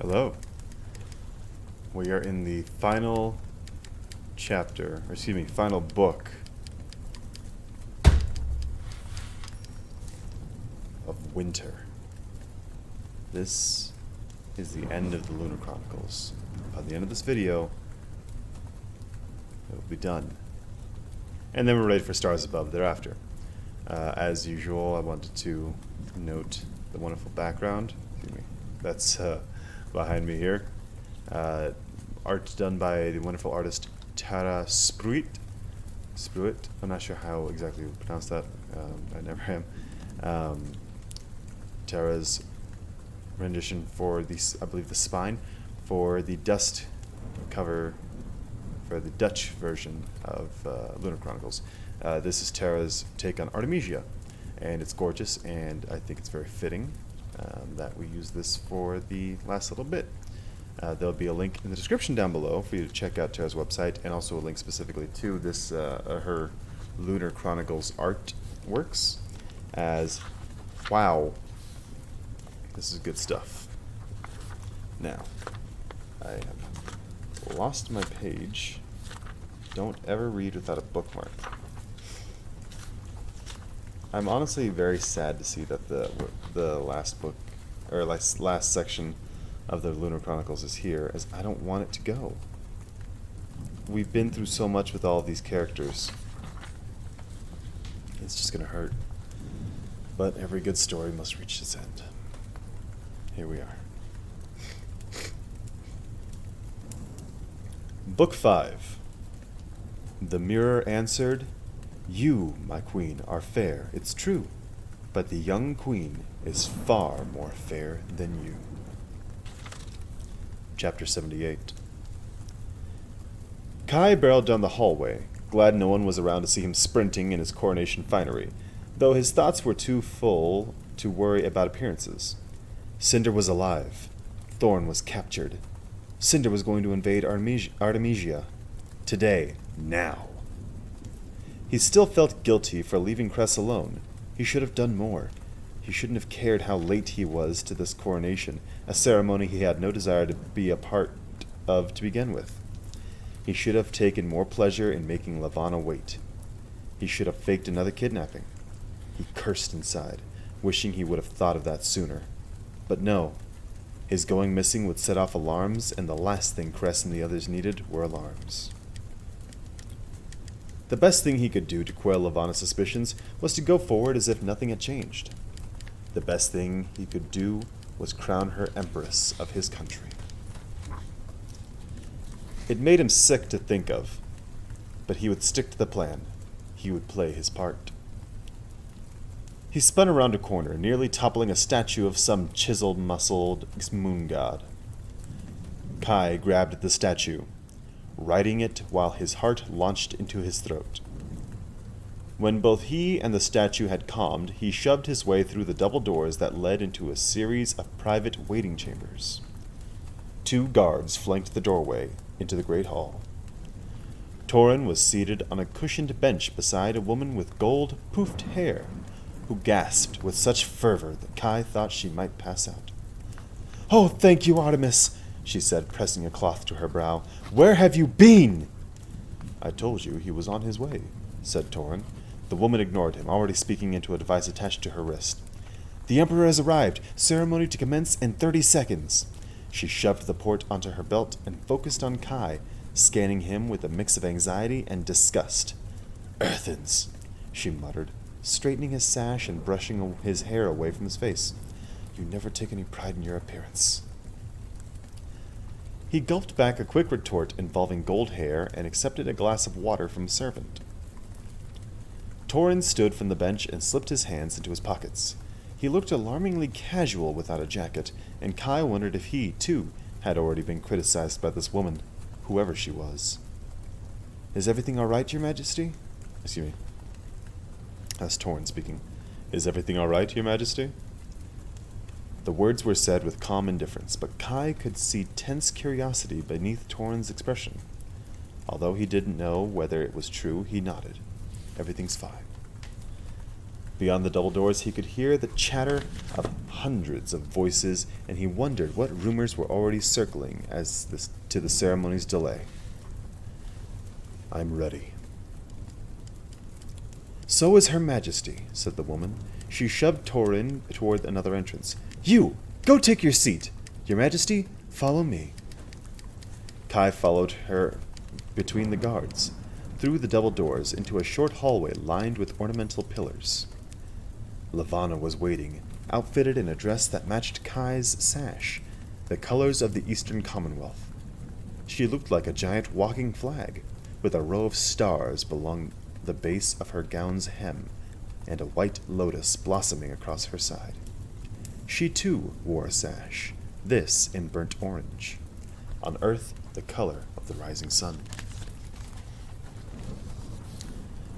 Hello. We are in the final chapter, or excuse me, final book of winter. This is the end of the Lunar Chronicles. By the end of this video, it will be done. And then we're ready for Stars Above thereafter. As usual, I wanted to note the wonderful background. Excuse me. That's behind me here. Art done by the wonderful artist Tara Spruit. I'm not sure how exactly you pronounce that. I never am. Tara's rendition for the, I believe, the spine for the dust cover for the Dutch version of Lunar Chronicles. This is Tara's take on Artemisia, and it's gorgeous, and I think it's very fitting that we use this for the last little bit. There'll be a link in the description down below for you to check out Tara's website, and also a link specifically to this her Lunar Chronicles artworks. As wow, this is good stuff. Now, I have lost my page. Don't ever read without a bookmark. I'm honestly very sad to see that the last book, or last section of the Lunar Chronicles is here, as I don't want it to go. We've been through so much with all of these characters. It's just gonna hurt. But every good story must reach its end. Here we are. Book 5. The mirror answered, "You, my queen, are fair, it's true, but the young queen is far more fair than you." Chapter 78. Kai barreled down the hallway, glad no one was around to see him sprinting in his coronation finery, though his thoughts were too full to worry about appearances. Cinder was alive. Thorn was captured. Cinder was going to invade Artemisia. Today. Now. He still felt guilty for leaving Cress alone. He should have done more. He shouldn't have cared how late he was to this coronation, a ceremony he had no desire to be a part of to begin with. He should have taken more pleasure in making Lavanna wait. He should have faked another kidnapping. He cursed inside, wishing he would have thought of that sooner. But no. His going missing would set off alarms, and the last thing Cress and the others needed were alarms. The best thing he could do to quell Lavanna's suspicions was to go forward as if nothing had changed. The best thing he could do was crown her empress of his country. It made him sick to think of, but he would stick to the plan. He would play his part. He spun around a corner, nearly toppling a statue of some chiseled, muscled moon god. Kai grabbed at the statue, riding it while his heart launched into his throat. When both he and the statue had calmed, he shoved his way through the double doors that led into a series of private waiting chambers. 2 guards flanked the doorway into the great hall. Torin was seated on a cushioned bench beside a woman with gold, poofed hair, who gasped with such fervor that Kai thought she might pass out. "Oh, thank you, Artemis," she said, pressing a cloth to her brow. "Where have you been?" "I told you he was on his way," said Torin. The woman ignored him, already speaking into a device attached to her wrist. "The Emperor has arrived. Ceremony to commence in 30 seconds. She shoved the port onto her belt and focused on Kai, scanning him with a mix of anxiety and disgust. "Earthens," she muttered, straightening his sash and brushing his hair away from his face. "You never take any pride in your appearance." He gulped back a quick retort involving gold hair and accepted a glass of water from a servant. Torin stood from the bench and slipped his hands into his pockets. He looked alarmingly casual without a jacket, and Kai wondered if he, too, had already been criticized by this woman, whoever she was. "Is everything all right, Your Majesty?" Excuse me. That's Torin speaking. "Is everything all right, Your Majesty?" The words were said with calm indifference, but Kai could see tense curiosity beneath Torin's expression. Although he didn't know whether it was true, he nodded. "Everything's fine." Beyond the double doors, he could hear the chatter of hundreds of voices, and he wondered what rumors were already circling to the ceremony's delay. "I'm ready." "So is Her Majesty," said the woman. She shoved Torin toward another entrance. "You! Go take your seat! Your Majesty, follow me." Kai followed her between the guards, through the double doors, into a short hallway lined with ornamental pillars. Levana was waiting, outfitted in a dress that matched Kai's sash, the colors of the Eastern Commonwealth. She looked like a giant walking flag, with a row of stars along the base of her gown's hem, and a white lotus blossoming across her side. She too wore a sash, this in burnt orange. On Earth, the color of the rising sun.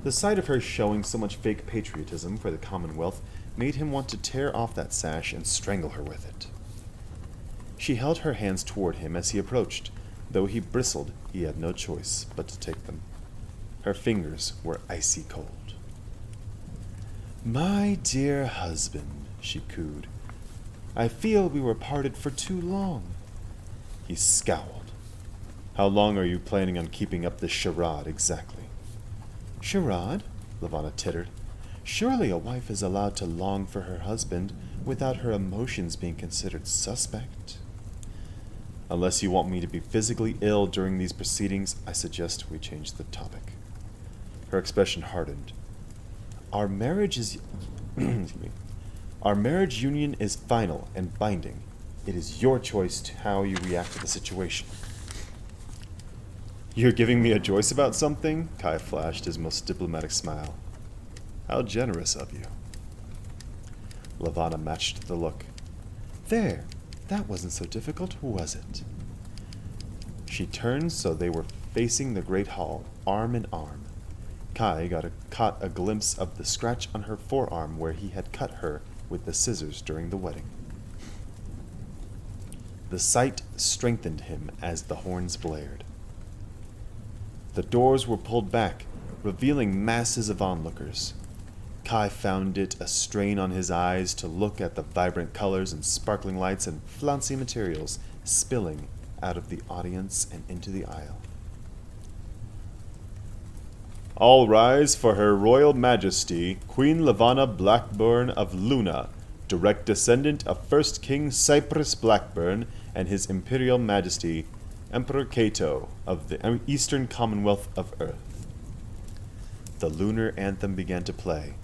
The sight of her showing so much fake patriotism for the Commonwealth made him want to tear off that sash and strangle her with it. She held her hands toward him as he approached. Though he bristled, he had no choice but to take them. Her fingers were icy cold. "My dear husband," she cooed, "I feel we were parted for too long." He scowled. "How long are you planning on keeping up this charade exactly?" "Charade?" Levana tittered. "Surely a wife is allowed to long for her husband without her emotions being considered suspect." "Unless you want me to be physically ill during these proceedings, I suggest we change the topic." Her expression hardened. Our marriage union is final and binding. It is your choice to how you react to the situation." "You're giving me a choice about something?" Kai flashed his most diplomatic smile. "How generous of you." Levana matched the look. "There, that wasn't so difficult, was it?" She turned so they were facing the great hall, arm in arm. Kai caught a glimpse of the scratch on her forearm where he had cut her with the scissors during the wedding. The sight strengthened him as the horns blared. The doors were pulled back, revealing masses of onlookers. Kai found it a strain on his eyes to look at the vibrant colors and sparkling lights and flouncy materials spilling out of the audience and into the aisle. "All rise for Her Royal Majesty, Queen Levana Blackburn of Luna, direct descendant of First King Cyprus Blackburn and His Imperial Majesty, Emperor Cato of the Eastern Commonwealth of Earth." The lunar anthem began to play.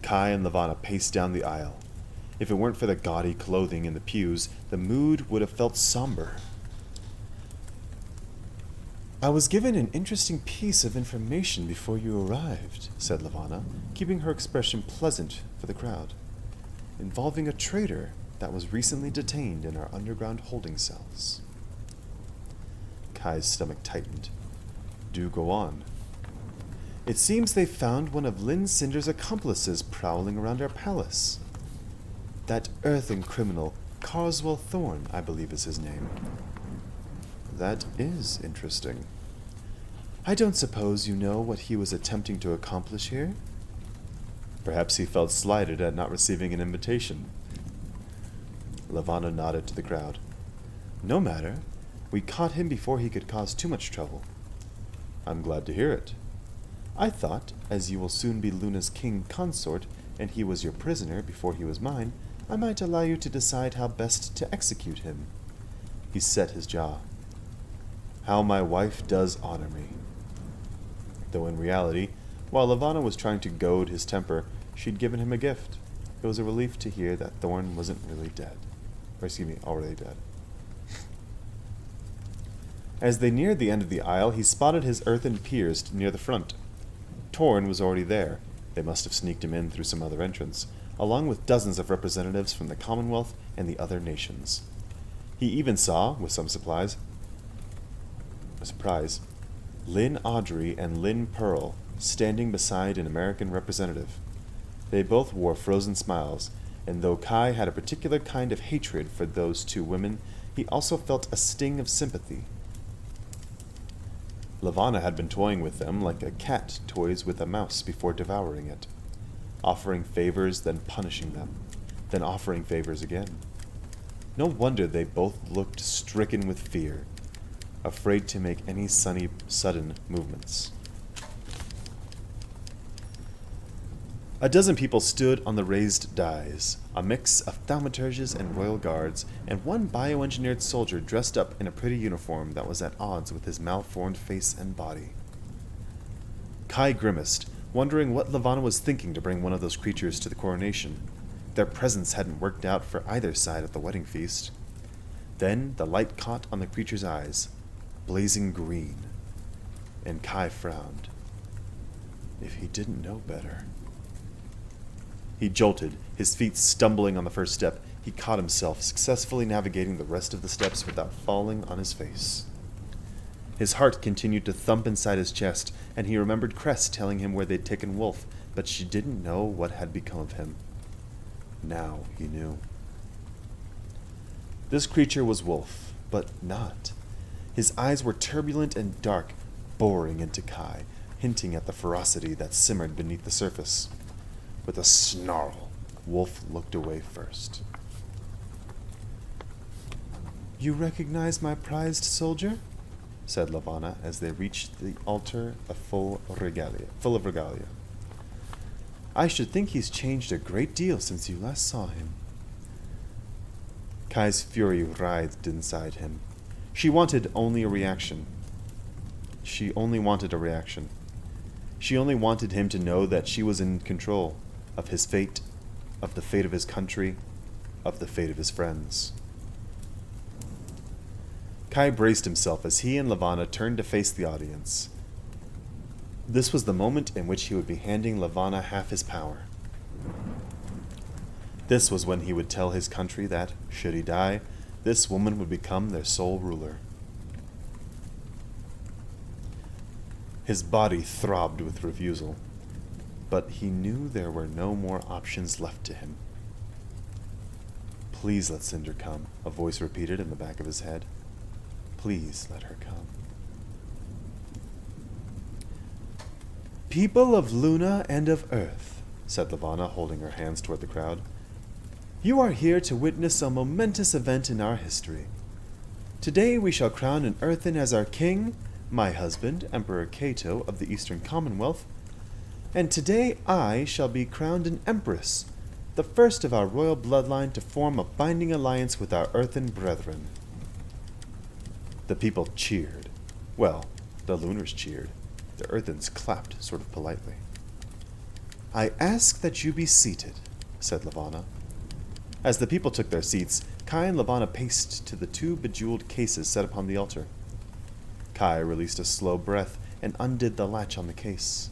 Kai and Levana paced down the aisle. If it weren't for the gaudy clothing in the pews, the mood would have felt somber. "I was given an interesting piece of information before you arrived," said Levana, keeping her expression pleasant for the crowd, "involving a traitor that was recently detained in our underground holding cells." Kai's stomach tightened. "Do go on." "It seems they found one of Lynn Cinder's accomplices prowling around our palace. That earthen criminal, Carswell Thorne, I believe is his name." "That is interesting." "I don't suppose you know what he was attempting to accomplish here?" "Perhaps he felt slighted at not receiving an invitation." Levana nodded to the crowd. "No matter. We caught him before he could cause too much trouble." "I'm glad to hear it." "I thought, as you will soon be Luna's king consort, and he was your prisoner before he was mine, I might allow you to decide how best to execute him." He set his jaw. "How my wife does honor me." Though in reality, while Levana was trying to goad his temper, she'd given him a gift. It was a relief to hear that Thorne wasn't really dead. Already dead. As they neared the end of the aisle, he spotted his earthen peers near the front. Torn was already there. They must have sneaked him in through some other entrance, along with dozens of representatives from the Commonwealth and the other nations. He even saw, with some surprise, Lynn Audrey and Lynn Pearl standing beside an American representative. They both wore frozen smiles, and though Kai had a particular kind of hatred for those two women, he also felt a sting of sympathy. Levana had been toying with them like a cat toys with a mouse before devouring it, offering favors, then punishing them, then offering favors again. No wonder they both looked stricken with fear, afraid to make any sudden movements. A dozen people stood on the raised dais, a mix of thaumaturges and royal guards, and one bioengineered soldier dressed up in a pretty uniform that was at odds with his malformed face and body. Kai grimaced, wondering what Levana was thinking to bring one of those creatures to the coronation. Their presence hadn't worked out for either side at the wedding feast. Then the light caught on the creature's eyes, blazing green, and Kai frowned. If he didn't know better. He jolted, his feet stumbling on the first step. He caught himself successfully navigating the rest of the steps without falling on his face. His heart continued to thump inside his chest, and he remembered Cress telling him where they'd taken Wolf, but she didn't know what had become of him. Now he knew. This creature was Wolf, but not. His eyes were turbulent and dark, boring into Kai, hinting at the ferocity that simmered beneath the surface. With a snarl, Wolf looked away first. "You recognize my prized soldier?" said Levana as they reached the altar full of regalia. "I should think he's changed a great deal since you last saw him." Kai's fury writhed inside him. She only wanted a reaction. She only wanted him to know that she was in control of his fate, of the fate of his country, of the fate of his friends. Kai braced himself as he and Levana turned to face the audience. This was the moment in which he would be handing Levana half his power. This was when he would tell his country that, should he die, this woman would become their sole ruler. His body throbbed with refusal, but he knew there were no more options left to him. "Please let Cinder come," a voice repeated in the back of his head. "Please let her come." "People of Luna and of Earth," said Levana, holding her hands toward the crowd, "you are here to witness a momentous event in our history. Today we shall crown an Earthen as our king, my husband, Emperor Cato of the Eastern Commonwealth, and today I shall be crowned an Empress, the first of our royal bloodline to form a binding alliance with our Earthen brethren." The people cheered. Well, the Lunars cheered. The Earthens clapped sort of politely. "I ask that you be seated," said Levana. As the people took their seats, Kai and Levana paced to the two bejeweled cases set upon the altar. Kai released a slow breath and undid the latch on the case.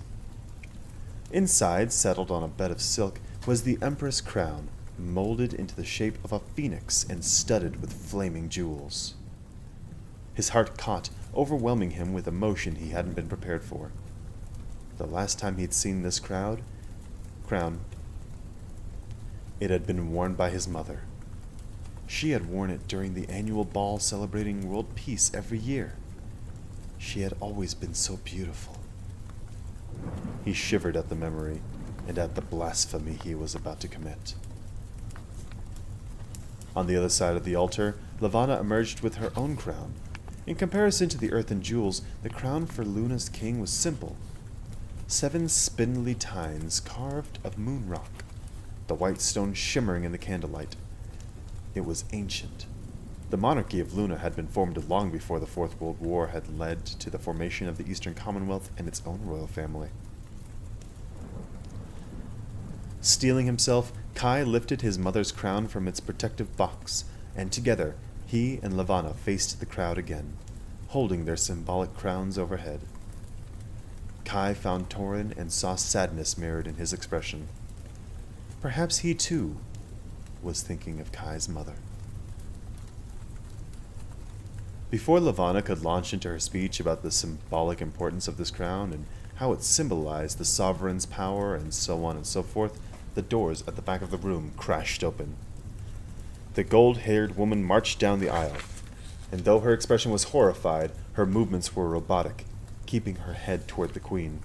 Inside, settled on a bed of silk, was the Empress crown, molded into the shape of a phoenix and studded with flaming jewels. His heart caught, overwhelming him with emotion he hadn't been prepared for. The last time he'd seen this crown, it had been worn by his mother. She had worn it during the annual ball celebrating world peace every year. She had always been so beautiful. He shivered at the memory and at the blasphemy he was about to commit. On the other side of the altar, Levana emerged with her own crown. In comparison to the earthen jewels, the crown for Luna's king was simple. 7 spindly tines carved of moon rock, the white stone shimmering in the candlelight. It was ancient. The monarchy of Luna had been formed long before the Fourth World War had led to the formation of the Eastern Commonwealth and its own royal family. Steeling himself, Kai lifted his mother's crown from its protective box, and together, he and Levana faced the crowd again, holding their symbolic crowns overhead. Kai found Torin and saw sadness mirrored in his expression. Perhaps he, too, was thinking of Kai's mother. Before Levana could launch into her speech about the symbolic importance of this crown and how it symbolized the sovereign's power and so on and so forth, the doors at the back of the room crashed open. The gold-haired woman marched down the aisle, and though her expression was horrified, her movements were robotic, keeping her head toward the queen.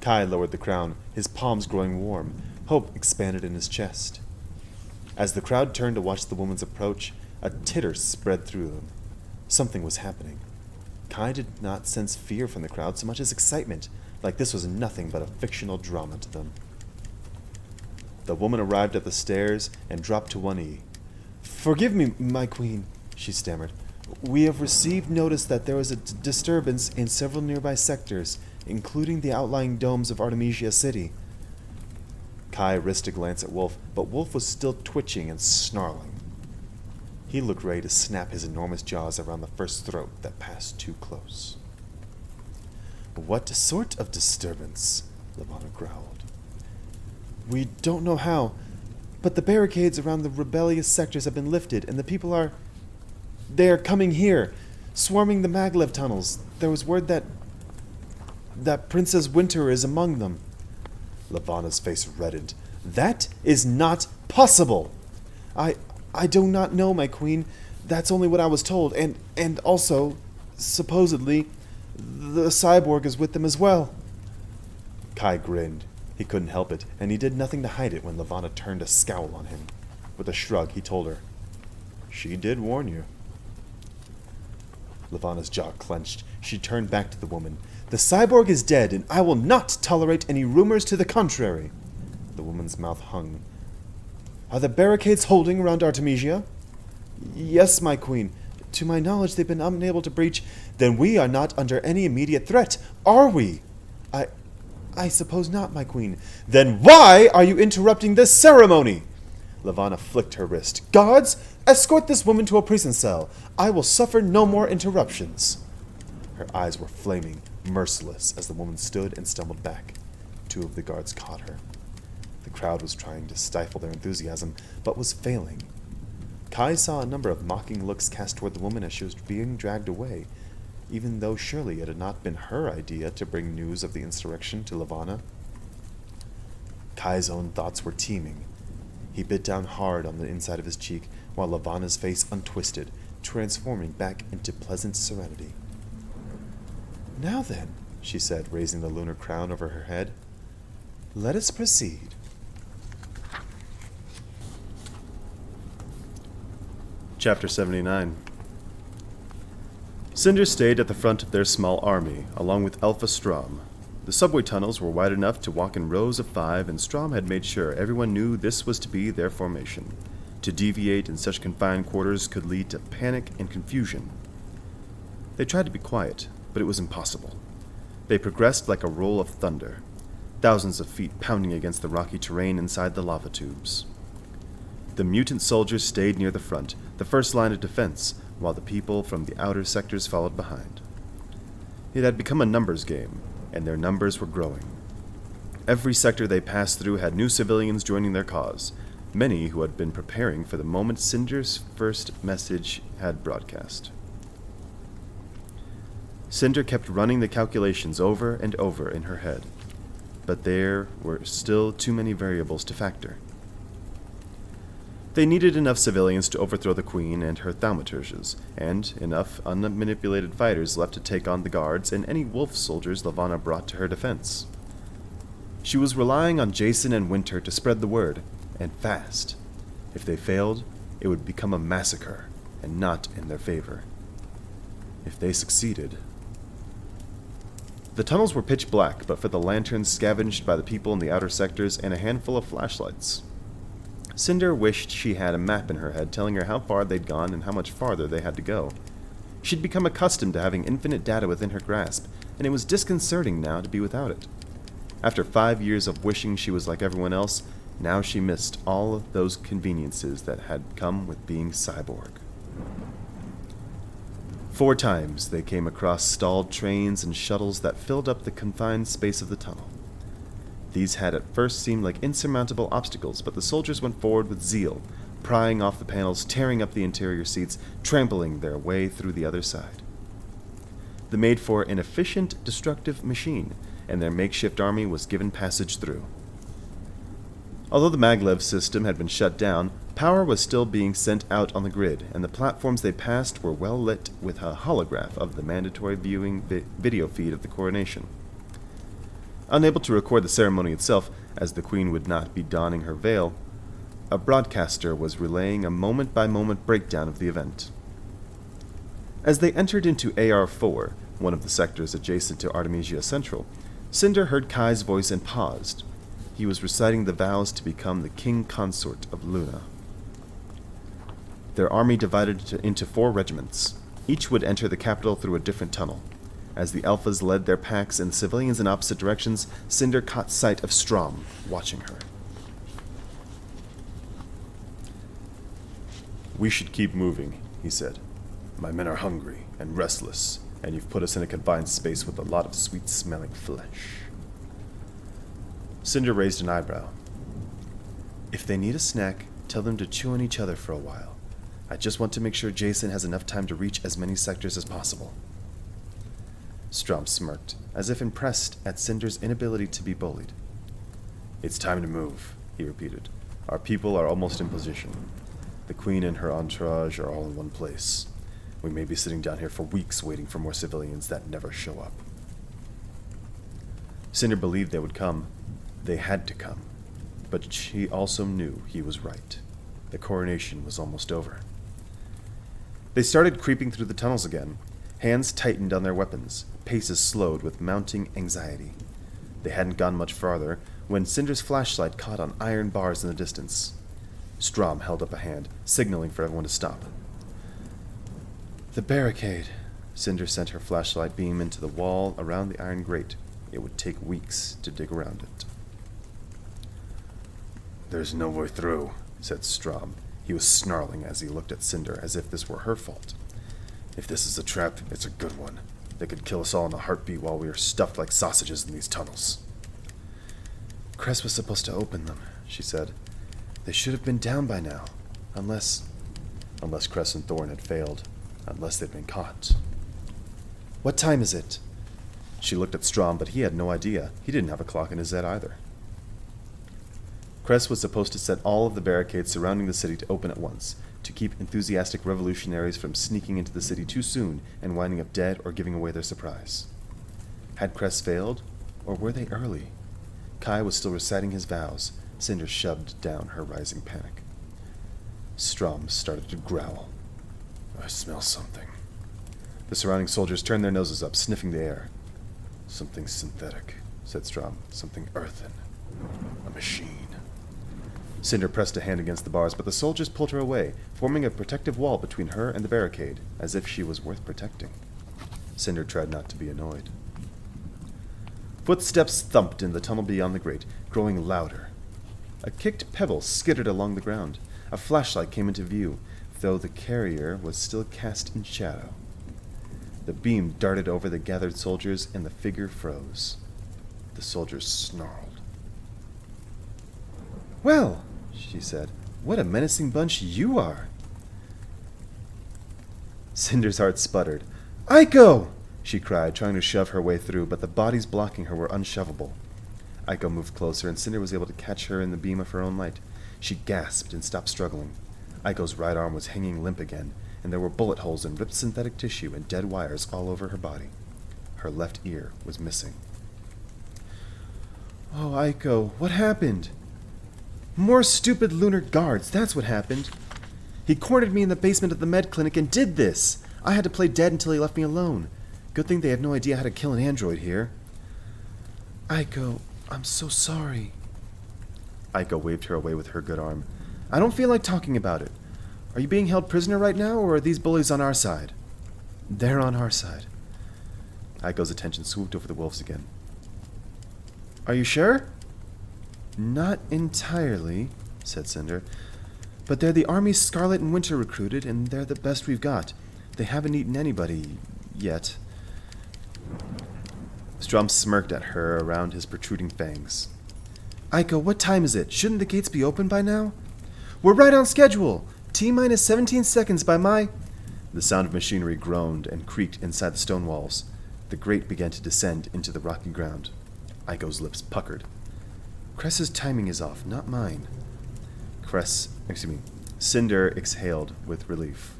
Kai lowered the crown, his palms growing warm. Hope expanded in his chest. As the crowd turned to watch the woman's approach, a titter spread through them. Something was happening. Kai did not sense fear from the crowd so much as excitement, like this was nothing but a fictional drama to them. The woman arrived at the stairs and dropped to one knee. "Forgive me, my queen," she stammered. "We have received notice that there was a disturbance in several nearby sectors, including the outlying domes of Artemisia City." Kai risked a glance at Wolf, but Wolf was still twitching and snarling. He looked ready to snap his enormous jaws around the first throat that passed too close. "What sort of disturbance?" Levana growled. "We don't know how, but the barricades around the rebellious sectors have been lifted, and the people are... They are coming here, swarming the maglev tunnels. There was word that Princess Winter is among them." Levana's face reddened. "That is not possible!" I do not know, my queen. That's only what I was told. And also, supposedly, the cyborg is with them as well." Kai grinned. He couldn't help it, and he did nothing to hide it when Levana turned a scowl on him. With a shrug, he told her, "She did warn you." Levana's jaw clenched. She turned back to the woman. "The cyborg is dead, and I will not tolerate any rumors to the contrary." The woman's mouth hung. "Are the barricades holding around Artemisia?" "Yes, my queen. To my knowledge, they've been unable to breach." "Then we are not under any immediate threat, are we?" I suppose not, my queen." "Then why are you interrupting this ceremony?" Levana flicked her wrist. "Guards, escort this woman to a prison cell. I will suffer no more interruptions." Her eyes were flaming, merciless, as the woman stood and stumbled back. 2 of the guards caught her. The crowd was trying to stifle their enthusiasm, but was failing. Kai saw a number of mocking looks cast toward the woman as she was being dragged away, even though surely it had not been her idea to bring news of the insurrection to Levana. Kai's own thoughts were teeming. He bit down hard on the inside of his cheek, while Levana's face untwisted, transforming back into pleasant serenity. "Now then," she said, raising the lunar crown over her head, "let us proceed." Chapter 79. Cinder stayed at the front of their small army, along with Alpha Strom. The subway tunnels were wide enough to walk in rows of 5, and Strom had made sure everyone knew this was to be their formation. To deviate in such confined quarters could lead to panic and confusion. They tried to be quiet, but it was impossible. They progressed like a roll of thunder, thousands of feet pounding against the rocky terrain inside the lava tubes. The mutant soldiers stayed near the front, the first line of defense, while the people from the outer sectors followed behind. It had become a numbers game, and their numbers were growing. Every sector they passed through had new civilians joining their cause, many who had been preparing for the moment Cinder's first message had broadcast. Cinder kept running the calculations over and over in her head, but there were still too many variables to factor. They needed enough civilians to overthrow the Queen and her thaumaturges, and enough unmanipulated fighters left to take on the guards and any wolf soldiers Levana brought to her defense. She was relying on Jason and Winter to spread the word, and fast. If they failed, it would become a massacre, and not in their favor. If they succeeded... The tunnels were pitch black, but for the lanterns scavenged by the people in the outer sectors and a handful of flashlights. Cinder wished she had a map in her head telling her how far they'd gone and how much farther they had to go. She'd become accustomed to having infinite data within her grasp, and it was disconcerting now to be without it. After 5 years of wishing she was like everyone else, now she missed all of those conveniences that had come with being cyborg. 4 times they came across stalled trains and shuttles that filled up the confined space of the tunnel. These had at first seemed like insurmountable obstacles, but the soldiers went forward with zeal, prying off the panels, tearing up the interior seats, trampling their way through the other side. They made for an efficient, destructive machine, and their makeshift army was given passage through. Although the maglev system had been shut down, power was still being sent out on the grid, and the platforms they passed were well lit with a holograph of the mandatory viewing video feed of the coronation. Unable to record the ceremony itself, as the Queen would not be donning her veil, a broadcaster was relaying a moment-by-moment breakdown of the event. As they entered into AR4, one of the sectors adjacent to Artemisia Central, Cinder heard Kai's voice and paused. He was reciting the vows to become the king consort of Luna. Their army divided into 4 regiments. Each would enter the capital through a different tunnel. As the Alphas led their packs and the civilians in opposite directions, Cinder caught sight of Strom, watching her. "We should keep moving," he said. "My men are hungry and restless, and you've put us in a confined space with a lot of sweet-smelling flesh." Cinder raised an eyebrow. "If they need a snack, tell them to chew on each other for a while. I just want to make sure Jason has enough time to reach as many sectors as possible." Strom smirked, as if impressed at Cinder's inability to be bullied. "It's time to move," he repeated. "Our people are almost in position. The Queen and her entourage are all in one place. We may be sitting down here for weeks waiting for more civilians that never show up." Cinder believed they would come. They had to come. But she also knew he was right. The coronation was almost over. They started creeping through the tunnels again. Hands tightened on their weapons. Paces slowed with mounting anxiety. They hadn't gone much farther when Cinder's flashlight caught on iron bars in the distance. Strom held up a hand, signaling for everyone to stop. "The barricade." Cinder sent her flashlight beam into the wall around the iron grate. It would take weeks to dig around it. "There's no way through," said Strom. He was snarling as he looked at Cinder as if this were her fault. "If this is a trap, it's a good one. They could kill us all in a heartbeat while we are stuffed like sausages in these tunnels." "Cress was supposed to open them," she said. "They should have been down by now. Unless Cress and Thorn had failed. Unless they'd been caught." "What time is it?" She looked at Strom, but he had no idea. He didn't have a clock in his head either. Cress was supposed to set all of the barricades surrounding the city to open at once, to keep enthusiastic revolutionaries from sneaking into the city too soon and winding up dead or giving away their surprise. Had Cress failed, or were they early? Kai was still reciting his vows. Cinder shoved down her rising panic. Strom started to growl. "I smell something." The surrounding soldiers turned their noses up, sniffing the air. "Something synthetic," said Strom. "Something earthen. A machine." Cinder pressed a hand against the bars, but the soldiers pulled her away, forming a protective wall between her and the barricade, as if she was worth protecting. Cinder tried not to be annoyed. Footsteps thumped in the tunnel beyond the grate, growing louder. A kicked pebble skittered along the ground. A flashlight came into view, though the carrier was still cast in shadow. The beam darted over the gathered soldiers, and the figure froze. The soldiers snarled. "Well," she said, "what a menacing bunch you are." Cinder's heart sputtered. "Aiko!" she cried, trying to shove her way through, but the bodies blocking her were unshovable. Aiko moved closer, and Cinder was able to catch her in the beam of her own light. She gasped and stopped struggling. Aiko's right arm was hanging limp again, and there were bullet holes in ripped synthetic tissue and dead wires all over her body. Her left ear was missing. "Oh, Aiko, what happened?" "More stupid lunar guards, that's what happened. He cornered me in the basement of the med clinic and did this. I had to play dead until he left me alone. Good thing they have no idea how to kill an android here." "Aiko, I'm so sorry." Aiko waved her away with her good arm. "I don't feel like talking about it. Are you being held prisoner right now, or are these bullies on our side?" "They're on our side." Aiko's attention swooped over the wolves again. "Are you sure?" "Not entirely," said Cinder. "But they're the Army Scarlet and Winter recruited, and they're the best we've got. They haven't eaten anybody yet." Strom smirked at her around his protruding fangs. "Aiko, what time is it? Shouldn't the gates be open by now?" "We're right on schedule! T-minus 17 seconds by my—" The sound of machinery groaned and creaked inside the stone walls. The grate began to descend into the rocky ground. Aiko's lips puckered. "Cress's timing is off, not mine." Cinder exhaled with relief.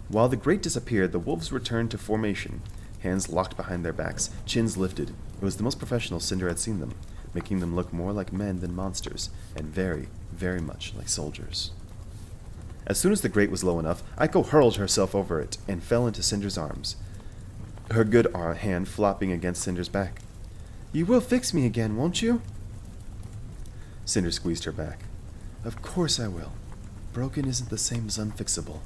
While the grate disappeared, the wolves returned to formation, hands locked behind their backs, chins lifted. It was the most professional Cinder had seen them, making them look more like men than monsters, and very, very much like soldiers. As soon as the grate was low enough, Aiko hurled herself over it and fell into Cinder's arms, her good hand flopping against Cinder's back. "You will fix me again, won't you?" Cinder squeezed her back. "Of course I will. Broken isn't the same as unfixable."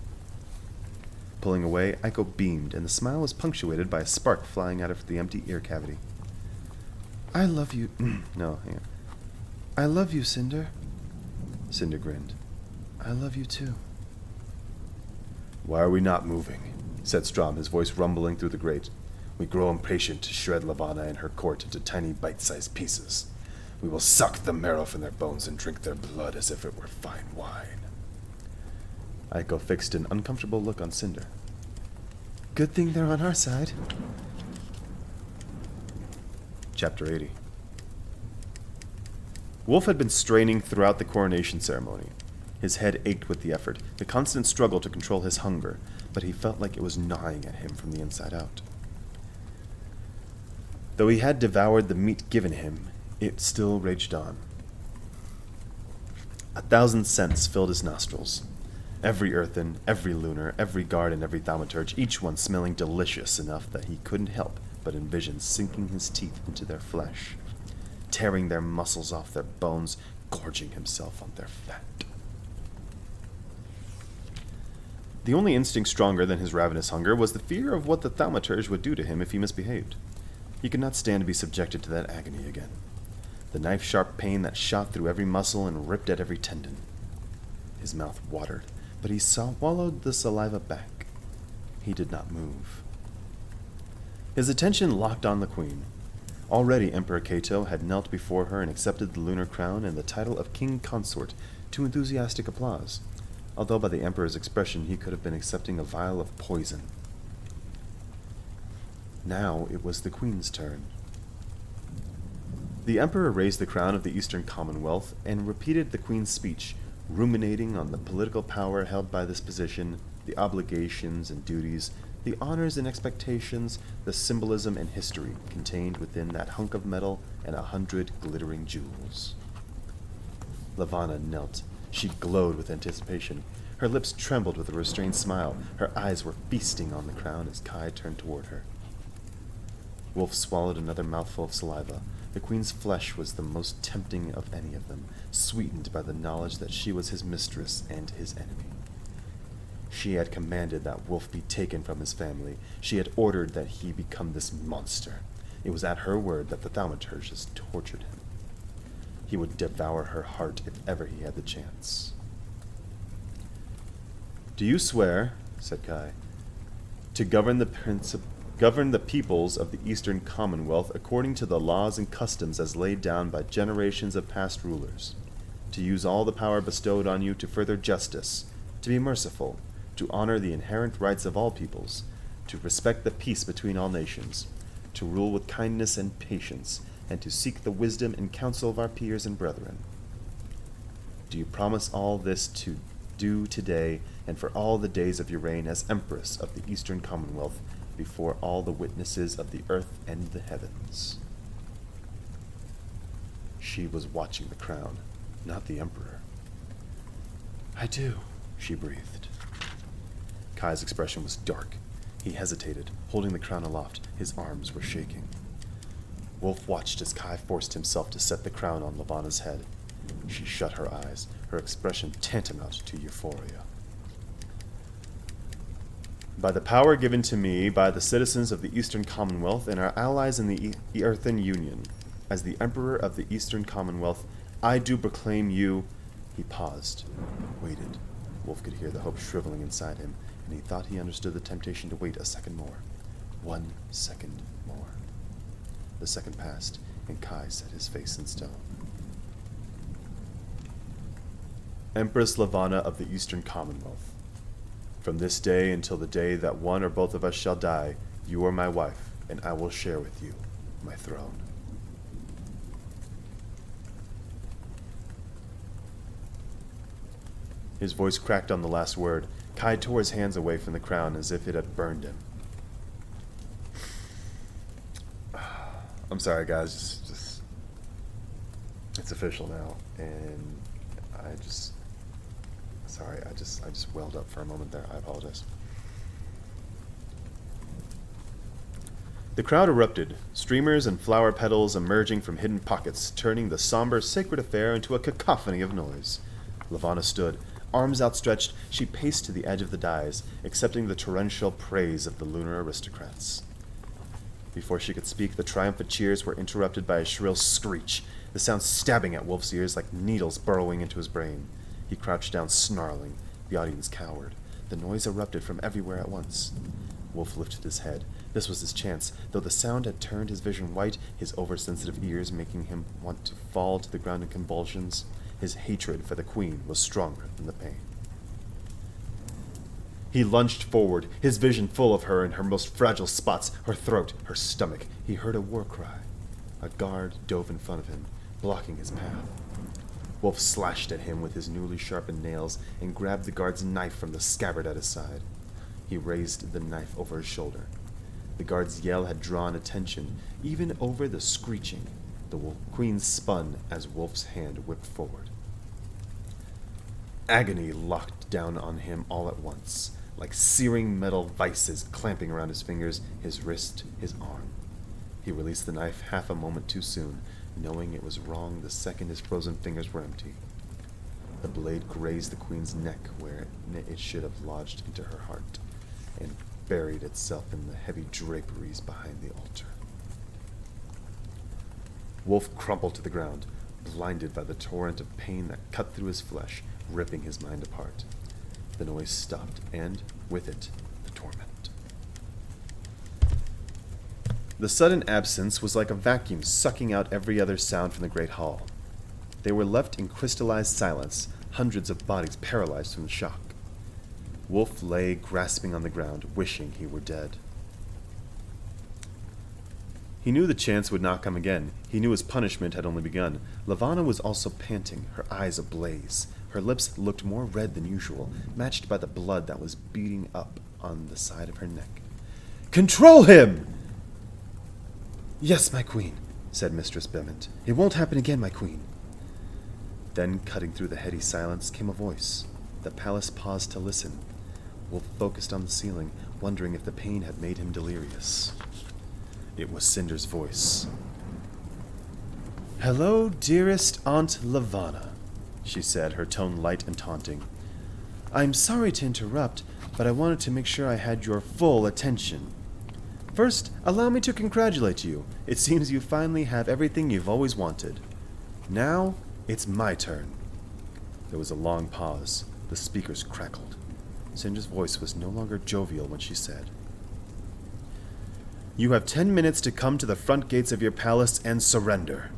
Pulling away, Aiko beamed, and the smile was punctuated by a spark flying out of the empty ear cavity. "I love you." No, hang on. "I love you, Cinder." Cinder grinned. "I love you too." "Why are we not moving?" said Strom, his voice rumbling through the grate. "We grow impatient to shred Lavanna and her court into tiny bite-sized pieces. We will suck the marrow from their bones and drink their blood as if it were fine wine." Aiko fixed an uncomfortable look on Cinder. "Good thing they're on our side." Chapter 80. Wolf had been straining throughout the coronation ceremony. His head ached with the effort, the constant struggle to control his hunger, but he felt like it was gnawing at him from the inside out. Though he had devoured the meat given him, it still raged on. 1,000 scents filled his nostrils. Every earthen, every lunar, every guard, and every thaumaturge, each one smelling delicious enough that he couldn't help but envision sinking his teeth into their flesh, tearing their muscles off their bones, gorging himself on their fat. The only instinct stronger than his ravenous hunger was the fear of what the thaumaturge would do to him if he misbehaved. He could not stand to be subjected to that agony again. The knife-sharp pain that shot through every muscle and ripped at every tendon. His mouth watered, but he swallowed the saliva back. He did not move. His attention locked on the queen. Already Emperor Cato had knelt before her and accepted the lunar crown and the title of king consort to enthusiastic applause, although by the emperor's expression he could have been accepting a vial of poison. Now it was the queen's turn. The emperor raised the crown of the Eastern Commonwealth and repeated the queen's speech, ruminating on the political power held by this position, the obligations and duties, the honors and expectations, the symbolism and history contained within that hunk of metal and 100 glittering jewels. Lavanna knelt. She glowed with anticipation. Her lips trembled with a restrained smile. Her eyes were feasting on the crown as Kai turned toward her. Wolf swallowed another mouthful of saliva. The queen's flesh was the most tempting of any of them, sweetened by the knowledge that she was his mistress and his enemy. She had commanded that Wolf be taken from his family. She had ordered that he become this monster. It was at her word that the thaumaturges tortured him. He would devour her heart if ever he had the chance. "Do you swear," said Kai, "to govern the peoples of the Eastern Commonwealth according to the laws and customs as laid down by generations of past rulers, to use all the power bestowed on you to further justice, to be merciful, to honor the inherent rights of all peoples, to respect the peace between all nations, to rule with kindness and patience, and to seek the wisdom and counsel of our peers and brethren? Do you promise all this to do today and for all the days of your reign as Empress of the Eastern Commonwealth before all the witnesses of the earth and the heavens?" She was watching the crown, not the Emperor. "I do," she breathed. Kai's expression was dark. He hesitated, holding the crown aloft. His arms were shaking. Wolf watched as Kai forced himself to set the crown on Lavanna's head. She shut her eyes, her expression tantamount to euphoria. "By the power given to me by the citizens of the Eastern Commonwealth and our allies in the Earthen Union, as the Emperor of the Eastern Commonwealth, I do proclaim you—" He paused, waited. Wolf could hear the hope shriveling inside him, and he thought he understood the temptation to wait a second more. 1 second more. The second passed, and Kai set his face in stone. "Empress Lavanna of the Eastern Commonwealth, from this day until the day that one or both of us shall die, you are my wife, and I will share with you my throne." His voice cracked on the last word. Kai tore his hands away from the crown as if it had burned him. I'm sorry, guys. Just it's official now, and Sorry, I just welled up for a moment there. I apologize. The crowd erupted, streamers and flower petals emerging from hidden pockets, turning the somber, sacred affair into a cacophony of noise. Lavanna stood, arms outstretched. She paced to the edge of the dais, accepting the torrential praise of the lunar aristocrats. Before she could speak, the triumphant cheers were interrupted by a shrill screech, the sound stabbing at Wolf's ears like needles burrowing into his brain. He crouched down, snarling. The audience cowered. The noise erupted from everywhere at once. Wolf lifted his head. This was his chance. Though the sound had turned his vision white, his oversensitive ears making him want to fall to the ground in convulsions, his hatred for the queen was stronger than the pain. He lunged forward, his vision full of her in her most fragile spots, her throat, her stomach. He heard a war cry. A guard dove in front of him, blocking his path. Wolf slashed at him with his newly sharpened nails and grabbed the guard's knife from the scabbard at his side. He raised the knife over his shoulder. The guard's yell had drawn attention, even over the screeching. The queen spun as Wolf's hand whipped forward. Agony locked down on him all at once, like searing metal vices clamping around his fingers, his wrist, his arm. He released the knife half a moment too soon, knowing it was wrong the second his frozen fingers were empty. The blade grazed the queen's neck where it should have lodged into her heart, and buried itself in the heavy draperies behind the altar. Wolf crumpled to the ground, blinded by the torrent of pain that cut through his flesh, ripping his mind apart. The noise stopped, and, with it, the torment. The sudden absence was like a vacuum sucking out every other sound from the great hall. They were left in crystallized silence, hundreds of bodies paralyzed from the shock. Wolf lay grasping on the ground, wishing he were dead. He knew the chance would not come again. He knew his punishment had only begun. Lavanna was also panting, her eyes ablaze. Her lips looked more red than usual, matched by the blood that was beating up on the side of her neck. "Control him!" "Yes, my queen," said Mistress Bement. "It won't happen again, my queen." Then, cutting through the heady silence, came a voice. The palace paused to listen. Wolf focused on the ceiling, wondering if the pain had made him delirious. It was Cinder's voice. "Hello, dearest Aunt Lavanna," she said, her tone light and taunting. "I'm sorry to interrupt, but I wanted to make sure I had your full attention. First, allow me to congratulate you. It seems you finally have everything you've always wanted. Now, it's my turn." There was a long pause. The speakers crackled. Cinder's voice was no longer jovial when she said, "You have 10 minutes to come to the front gates of your palace and surrender."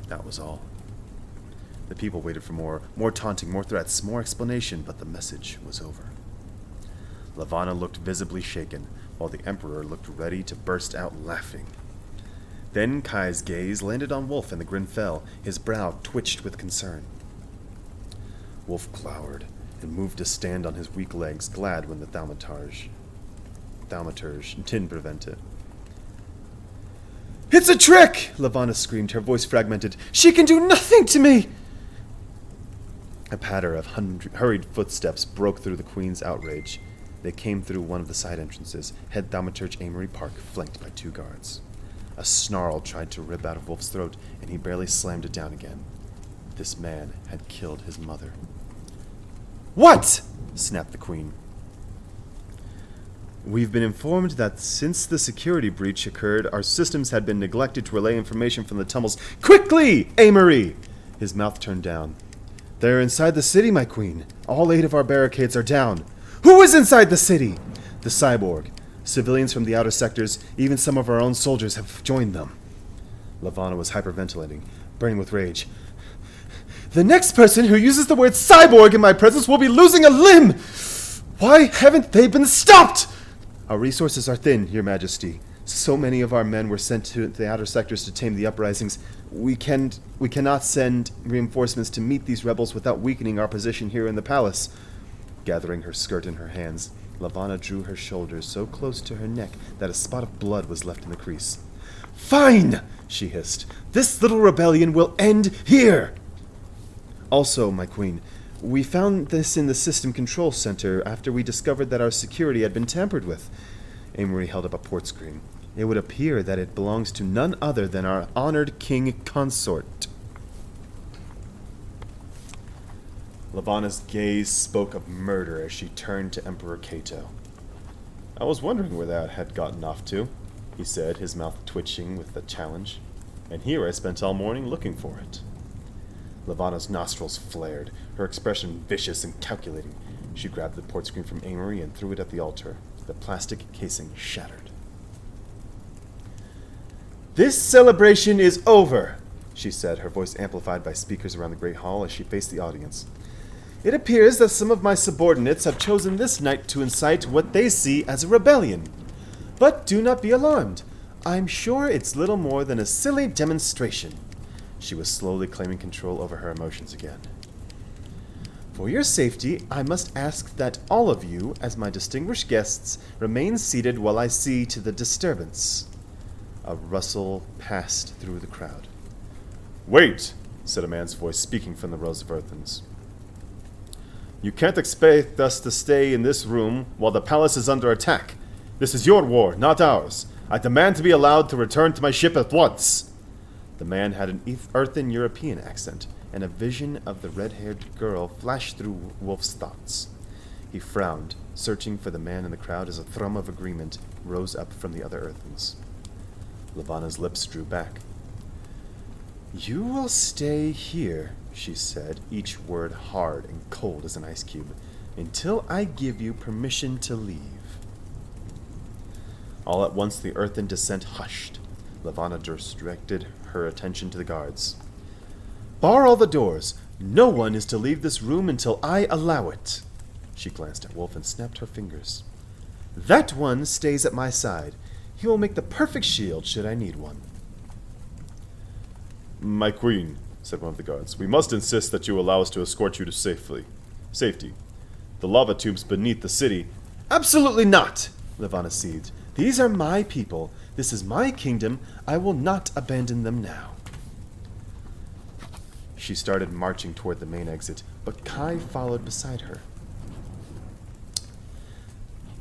That was all. The people waited for more taunting, more threats, more explanation, but the message was over. Lavanna looked visibly shaken, while the Emperor looked ready to burst out laughing. Then Kai's gaze landed on Wolf and the grin fell. His brow twitched with concern. Wolf glowered and moved to stand on his weak legs, glad when the thaumaturge didn't prevent it. "It's a trick!" Lavanna screamed, her voice fragmented. "She can do nothing to me!" A patter of hurried footsteps broke through the queen's outrage. They came through one of the side entrances, head thaumaturge Amory Park, flanked by 2 guards. A snarl tried to rip out of Wolf's throat, and he barely slammed it down again. This man had killed his mother. "What?" snapped the queen. "We've been informed that since the security breach occurred, our systems had been neglected to relay information from the tunnels." "Quickly, Amory!" His mouth turned down. "They're inside the city, my queen. All 8 of our barricades are down." "Who is inside the city?" "The cyborg. Civilians from the outer sectors, even some of our own soldiers have joined them." Lavanna was hyperventilating, burning with rage. "The next person who uses the word cyborg in my presence will be losing a limb! Why haven't they been stopped?" "Our resources are thin, Your Majesty. So many of our men were sent to the outer sectors to tame the uprisings. We cannot send reinforcements to meet these rebels without weakening our position here in the palace." Gathering her skirt in her hands, Lavanna drew her shoulders so close to her neck that a spot of blood was left in the crease. "Fine!" she hissed. "This little rebellion will end here!" Also, my queen, we found this in the system control center after we discovered that our security had been tampered with. Amory held up a port screen. It would appear that it belongs to none other than our honored king consort. Levana's gaze spoke of murder as she turned to Emperor Cato. I was wondering where that had gotten off to, he said, his mouth twitching with the challenge. And here I spent all morning looking for it. Levana's nostrils flared, her expression vicious and calculating. She grabbed the port screen from Amory and threw it at the altar. The plastic casing shattered. This celebration is over, she said, her voice amplified by speakers around the Great Hall as she faced the audience. It appears that some of my subordinates have chosen this night to incite what they see as a rebellion. But do not be alarmed. I'm sure it's little more than a silly demonstration. She was slowly claiming control over her emotions again. For your safety, I must ask that all of you, as my distinguished guests, remain seated while I see to the disturbance. A rustle passed through the crowd. Wait, said a man's voice, speaking from the rows of earthens. You can't expect us to stay in this room while the palace is under attack. This is your war, not ours. I demand to be allowed to return to my ship at once. The man had an earthen European accent, and a vision of the red-haired girl flashed through Wolf's thoughts. He frowned, searching for the man in the crowd as a thrum of agreement rose up from the other earthens. Levana's lips drew back. You will stay here, she said, each word hard and cold as an ice cube, until I give you permission to leave. All at once the earthen descent hushed. Levana directed her attention to the guards. Bar all the doors. No one is to leave this room until I allow it. She glanced at Wolf and snapped her fingers. That one stays at my side. He will make the perfect shield should I need one. My queen, said one of the guards, we must insist that you allow us to escort you to safety. The lava tubes beneath the city. Absolutely not, Levana seethed. These are my people. This is my kingdom. I will not abandon them now. She started marching toward the main exit, but Kai followed beside her.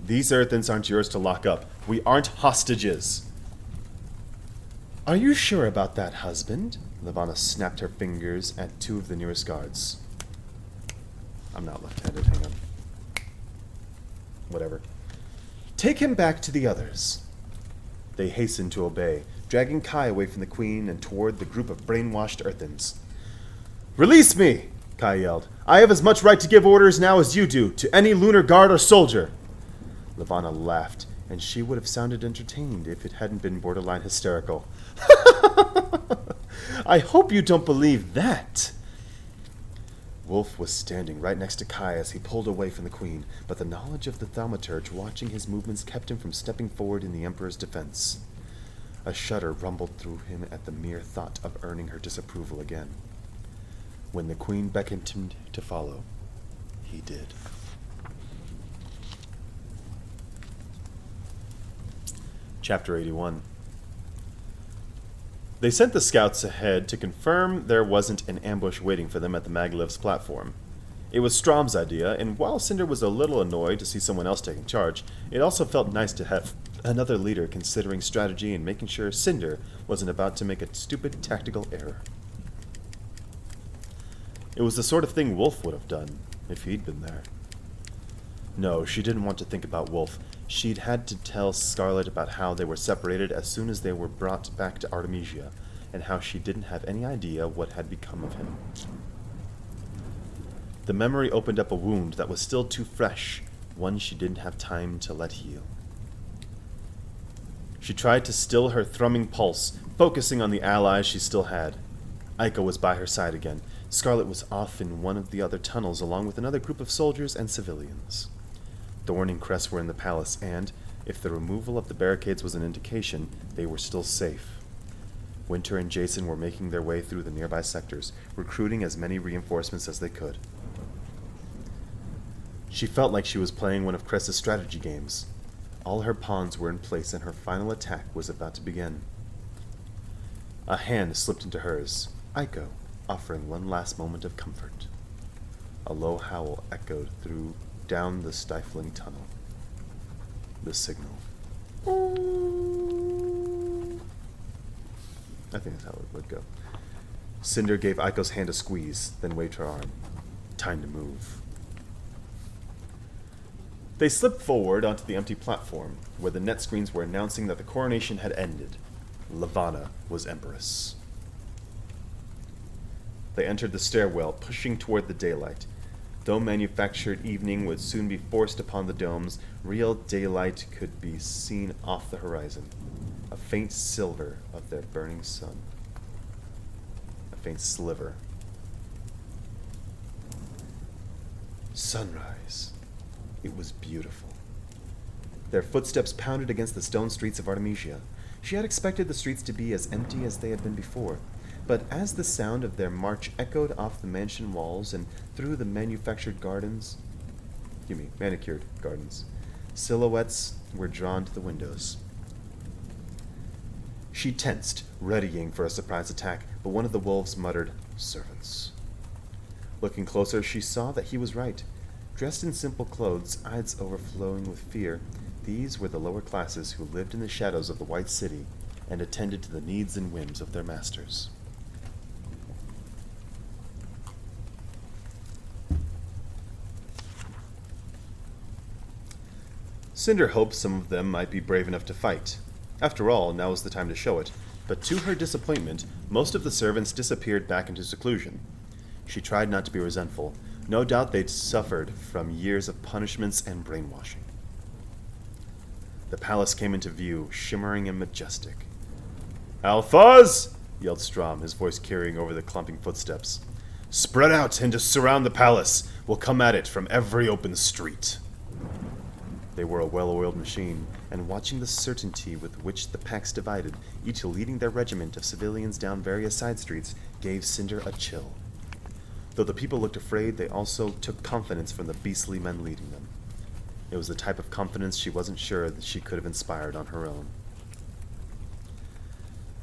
These earthens aren't yours to lock up. We aren't hostages. Are you sure about that, husband? Levana snapped her fingers at two of the nearest guards. I'm not left-handed, hang on. Whatever. Take him back to the others. They hastened to obey, dragging Kai away from the queen and toward the group of brainwashed earthens. Release me! Kai yelled. I have as much right to give orders now as you do, to any lunar guard or soldier. Levana laughed, and she would have sounded entertained if it hadn't been borderline hysterical. I hope you don't believe that. Wolf was standing right next to Kai as he pulled away from the queen, but the knowledge of the thaumaturge watching his movements kept him from stepping forward in the Emperor's defense. A shudder rumbled through him at the mere thought of earning her disapproval again. When the queen beckoned him to follow, he did. Chapter 81. They sent the scouts ahead to confirm there wasn't an ambush waiting for them at the Maglev's platform. It was Strom's idea, and while Cinder was a little annoyed to see someone else taking charge, it also felt nice to have another leader considering strategy and making sure Cinder wasn't about to make a stupid tactical error. It was the sort of thing Wolf would have done if he'd been there. No, she didn't want to think about Wolf. She'd had to tell Scarlet about how they were separated as soon as they were brought back to Artemisia, and how she didn't have any idea what had become of him. The memory opened up a wound that was still too fresh, one she didn't have time to let heal. She tried to still her thrumming pulse, focusing on the allies she still had. Aiko was by her side again. Scarlet was off in one of the other tunnels along with another group of soldiers and civilians. Thorn and Cress were in the palace, and, if the removal of the barricades was an indication, they were still safe. Winter and Jason were making their way through the nearby sectors, recruiting as many reinforcements as they could. She felt like she was playing one of Cress's strategy games. All her pawns were in place, and her final attack was about to begin. A hand slipped into hers. Aiko, offering one last moment of comfort. A low howl echoed down the stifling tunnel. The signal. I think that's how it would go. Cinder gave Aiko's hand a squeeze, then waved her arm. Time to move. They slipped forward onto the empty platform, where the net screens were announcing that the coronation had ended. Levana was empress. They entered the stairwell, pushing toward the daylight. Though manufactured evening would soon be forced upon the domes, real daylight could be seen off the horizon, a faint silver of their burning sun. A faint sliver. Sunrise. It was beautiful. Their footsteps pounded against the stone streets of Artemisia. She had expected the streets to be as empty as they had been before, but as the sound of their march echoed off the mansion walls and through the manicured gardens, silhouettes were drawn to the windows. She tensed, readying for a surprise attack, but one of the wolves muttered, "Servants." Looking closer, she saw that he was right. Dressed in simple clothes, eyes overflowing with fear, these were the lower classes who lived in the shadows of the White City and attended to the needs and whims of their masters. Cinder hoped some of them might be brave enough to fight. After all, now was the time to show it, but to her disappointment, most of the servants disappeared back into seclusion. She tried not to be resentful. No doubt they'd suffered from years of punishments and brainwashing. The palace came into view, shimmering and majestic. "Alphas!" yelled Strom, his voice carrying over the clumping footsteps. "Spread out and to surround the palace. We'll come at it from every open street." They were a well-oiled machine, and watching the certainty with which the packs divided, each leading their regiment of civilians down various side streets, gave Cinder a chill. Though the people looked afraid, they also took confidence from the beastly men leading them. It was the type of confidence she wasn't sure that she could have inspired on her own.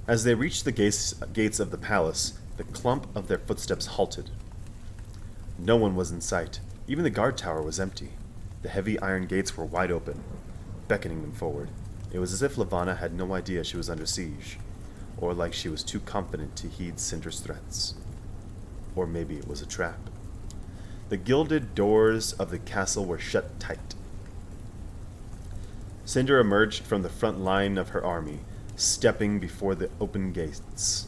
As they reached the gates of the palace, the clump of their footsteps halted. No one was in sight. Even the guard tower was empty. The heavy iron gates were wide open, beckoning them forward. It was as if Levana had no idea she was under siege, or like she was too confident to heed Cinder's threats. Or maybe it was a trap. The gilded doors of the castle were shut tight. Cinder emerged from the front line of her army, stepping before the open gates.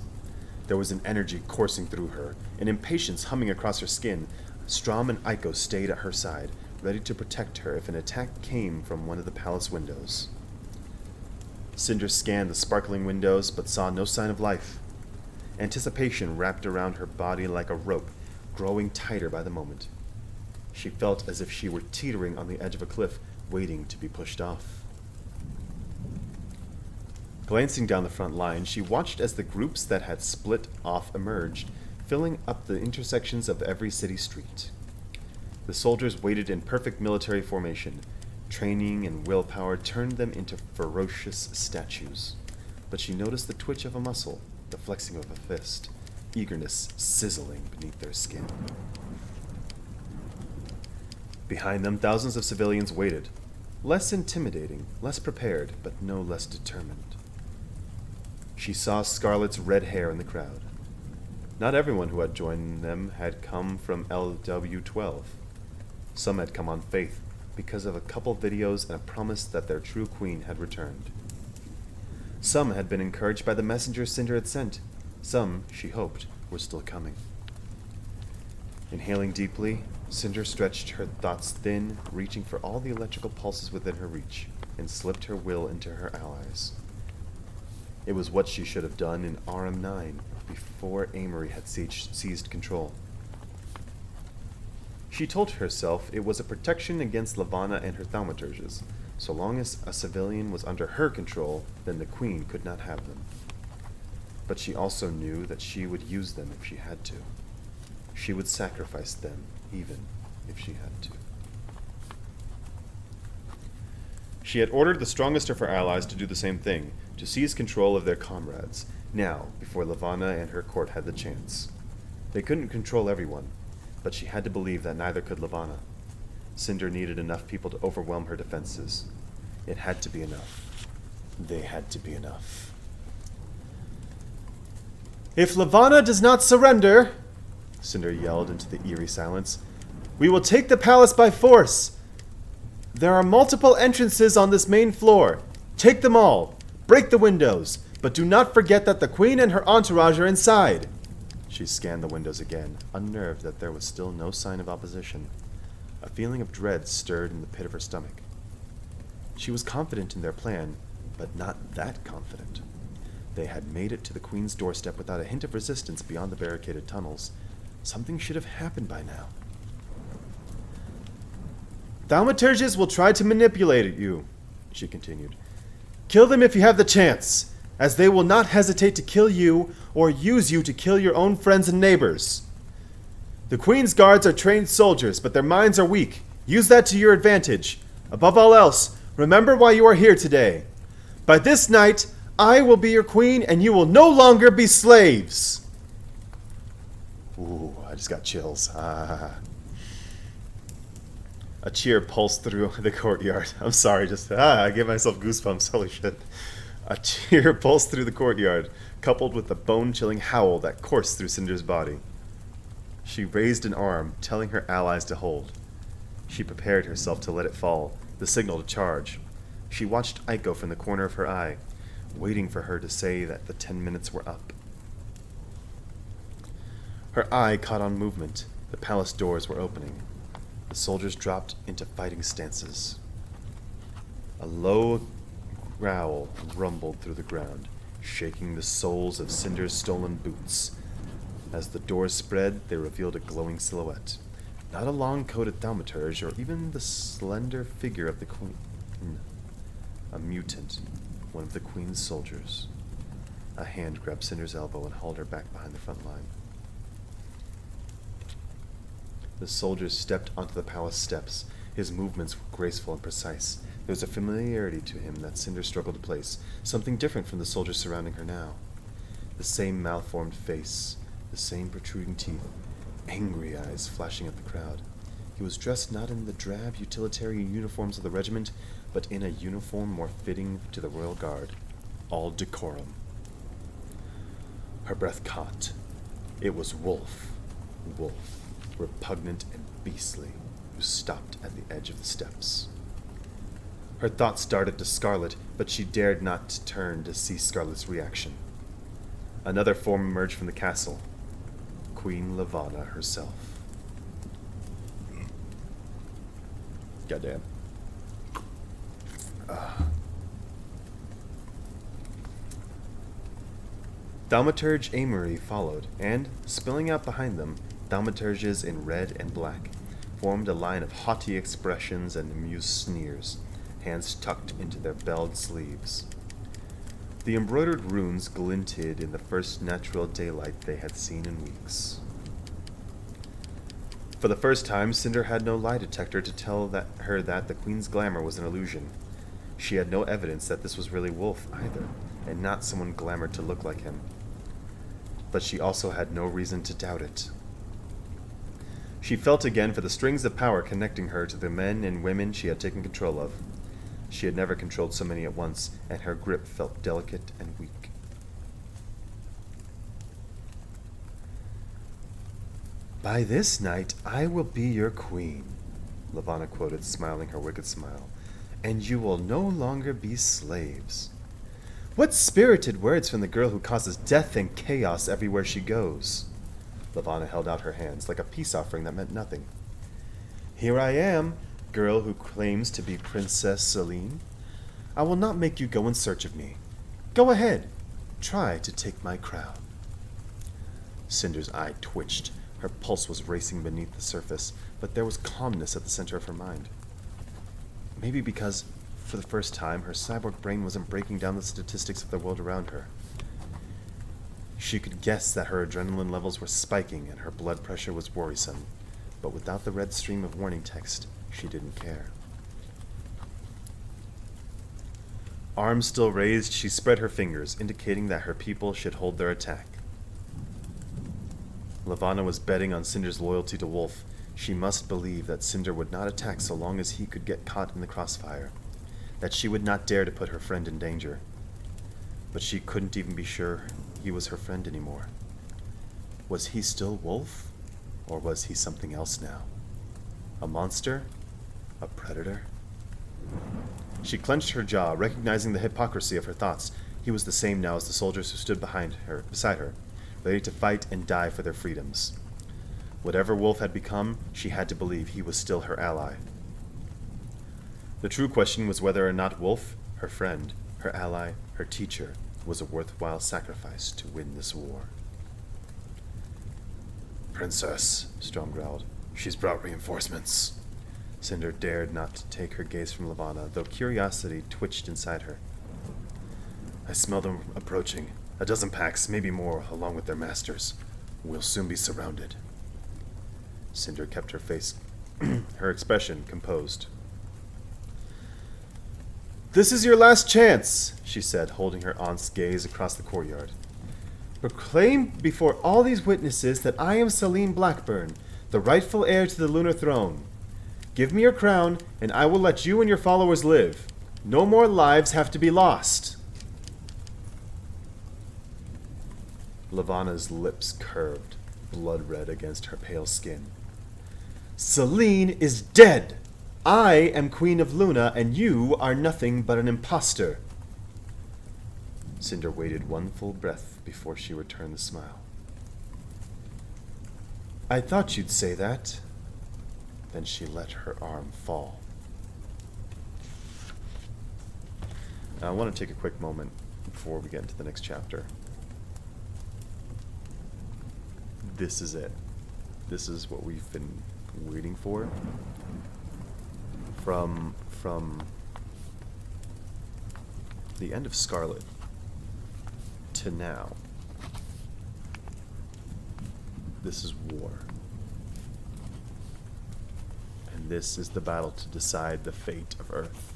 There was an energy coursing through her, an impatience humming across her skin. Strom and Aiko stayed at her side, ready to protect her if an attack came from one of the palace windows. Cinder scanned the sparkling windows, but saw no sign of life. Anticipation wrapped around her body like a rope, growing tighter by the moment. She felt as if she were teetering on the edge of a cliff, waiting to be pushed off. Glancing down the front line, she watched as the groups that had split off emerged, filling up the intersections of every city street. The soldiers waited in perfect military formation. Training and willpower turned them into ferocious statues. But she noticed the twitch of a muscle, the flexing of a fist, eagerness sizzling beneath their skin. Behind them, thousands of civilians waited, less intimidating, less prepared, but no less determined. She saw Scarlet's red hair in the crowd. Not everyone who had joined them had come from LW-12. Some had come on faith, because of a couple videos and a promise that their true queen had returned. Some had been encouraged by the messengers Cinder had sent. Some, she hoped, were still coming. Inhaling deeply, Cinder stretched her thoughts thin, reaching for all the electrical pulses within her reach, and slipped her will into her allies. It was what she should have done in RM9 before Amory had seized control. She told herself it was a protection against Levana and her thaumaturges. So long as a civilian was under her control, then the queen could not have them. But she also knew that she would use them if she had to. She would sacrifice them, even if she had to. She had ordered the strongest of her allies to do the same thing, to seize control of their comrades, now, before Levana and her court had the chance. They couldn't control everyone, but she had to believe that neither could Levana. Cinder needed enough people to overwhelm her defenses. It had to be enough. They had to be enough. "If Levana does not surrender," Cinder yelled into the eerie silence, "we will take the palace by force. There are multiple entrances on this main floor. Take them all. Break the windows. But do not forget that the queen and her entourage are inside." She scanned the windows again, unnerved that there was still no sign of opposition. A feeling of dread stirred in the pit of her stomach. She was confident in their plan, but not that confident. They had made it to the queen's doorstep without a hint of resistance beyond the barricaded tunnels. Something should have happened by now. "Thaumaturges will try to manipulate you," she continued. "Kill them if you have the chance, as they will not hesitate to kill you or use you to kill your own friends and neighbors. The Queen's guards are trained soldiers, but their minds are weak. Use that to your advantage. Above all else, remember why you are here today. By this night, I will be your queen, and you will no longer be slaves." Ooh, I just got chills. A cheer pulsed through the courtyard. I'm sorry, I gave myself goosebumps. Holy shit. A cheer pulsed through the courtyard, coupled with the bone-chilling howl that coursed through Cinder's body. She raised an arm, telling her allies to hold. She prepared herself to let it fall, the signal to charge. She watched Aiko from the corner of her eye, waiting for her to say that the 10 minutes were up. Her eye caught on movement. The palace doors were opening. The soldiers dropped into fighting stances. A low growl rumbled through the ground, shaking the soles of Cinder's stolen boots. As the doors spread, they revealed a glowing silhouette. Not a long-coated thaumaturge, or even the slender figure of the queen. A mutant, one of the queen's soldiers. A hand grabbed Cinder's elbow and hauled her back behind the front line. The soldier stepped onto the palace steps. His movements were graceful and precise. There was a familiarity to him that Cinder struggled to place, something different from the soldiers surrounding her now. The same malformed face, the same protruding teeth, angry eyes flashing at the crowd. He was dressed not in the drab utilitarian uniforms of the regiment, but in a uniform more fitting to the royal guard, all decorum. Her breath caught. It was Wolf, repugnant and beastly, who stopped at the edge of the steps. Her thoughts darted to Scarlet, but she dared not turn to see Scarlet's reaction. Another form emerged from the castle. Queen Levana herself. Goddamn. Thaumaturge Amory followed, and, spilling out behind them, thaumaturges in red and black formed a line of haughty expressions and amused sneers, hands tucked into their belled sleeves. The embroidered runes glinted in the first natural daylight they had seen in weeks. For the first time, Cinder had no lie detector to tell her that the Queen's glamour was an illusion. She had no evidence that this was really Wolf either, and not someone glamored to look like him. But she also had no reason to doubt it. She felt again for the strings of power connecting her to the men and women she had taken control of. She had never controlled so many at once, and her grip felt delicate and weak. "By this night, I will be your queen," Levana quoted, smiling her wicked smile, "and you will no longer be slaves." What spirited words from the girl who causes death and chaos everywhere she goes. Levana held out her hands like a peace offering that meant nothing. "Here I am, girl who claims to be Princess Celine. I will not make you go in search of me. Go ahead, try to take my crown." Cinder's eye twitched. Her pulse was racing beneath the surface, but there was calmness at the center of her mind. Maybe because, for the first time, her cyborg brain wasn't breaking down the statistics of the world around her. She could guess that her adrenaline levels were spiking and her blood pressure was worrisome, but without the red stream of warning text, she didn't care. Arms still raised, she spread her fingers, indicating that her people should hold their attack. Levana was betting on Cinder's loyalty to Wolf. She must believe that Cinder would not attack so long as he could get caught in the crossfire, that she would not dare to put her friend in danger. But she couldn't even be sure he was her friend anymore. Was he still Wolf, or was he something else now? A monster? A predator? She clenched her jaw, recognizing the hypocrisy of her thoughts. He was the same now as the soldiers who stood beside her, ready to fight and die for their freedoms. Whatever Wolf had become, she had to believe he was still her ally. The true question was whether or not Wolf, her friend, her ally, her teacher, was a worthwhile sacrifice to win this war. "Princess," Storm growled. "She's brought reinforcements." Cinder dared not to take her gaze from Levana, though curiosity twitched inside her. "I smell them approaching. A dozen packs, maybe more, along with their masters. We'll soon be surrounded." Cinder kept her expression composed. "This is your last chance," she said, holding her aunt's gaze across the courtyard. "Proclaim before all these witnesses that I am Celine Blackburn, the rightful heir to the lunar throne. Give me your crown, and I will let you and your followers live. No more lives have to be lost." Levana's lips curved, blood red against her pale skin. "Celine is dead! I am Queen of Luna, and you are nothing but an impostor." Cinder waited one full breath before she returned the smile. "I thought you'd say that." Then she let her arm fall. Now, I want to take a quick moment before we get into the next chapter. This is it. This is what we've been waiting for. From the end of Scarlet to now. This is war. And this is the battle to decide the fate of Earth.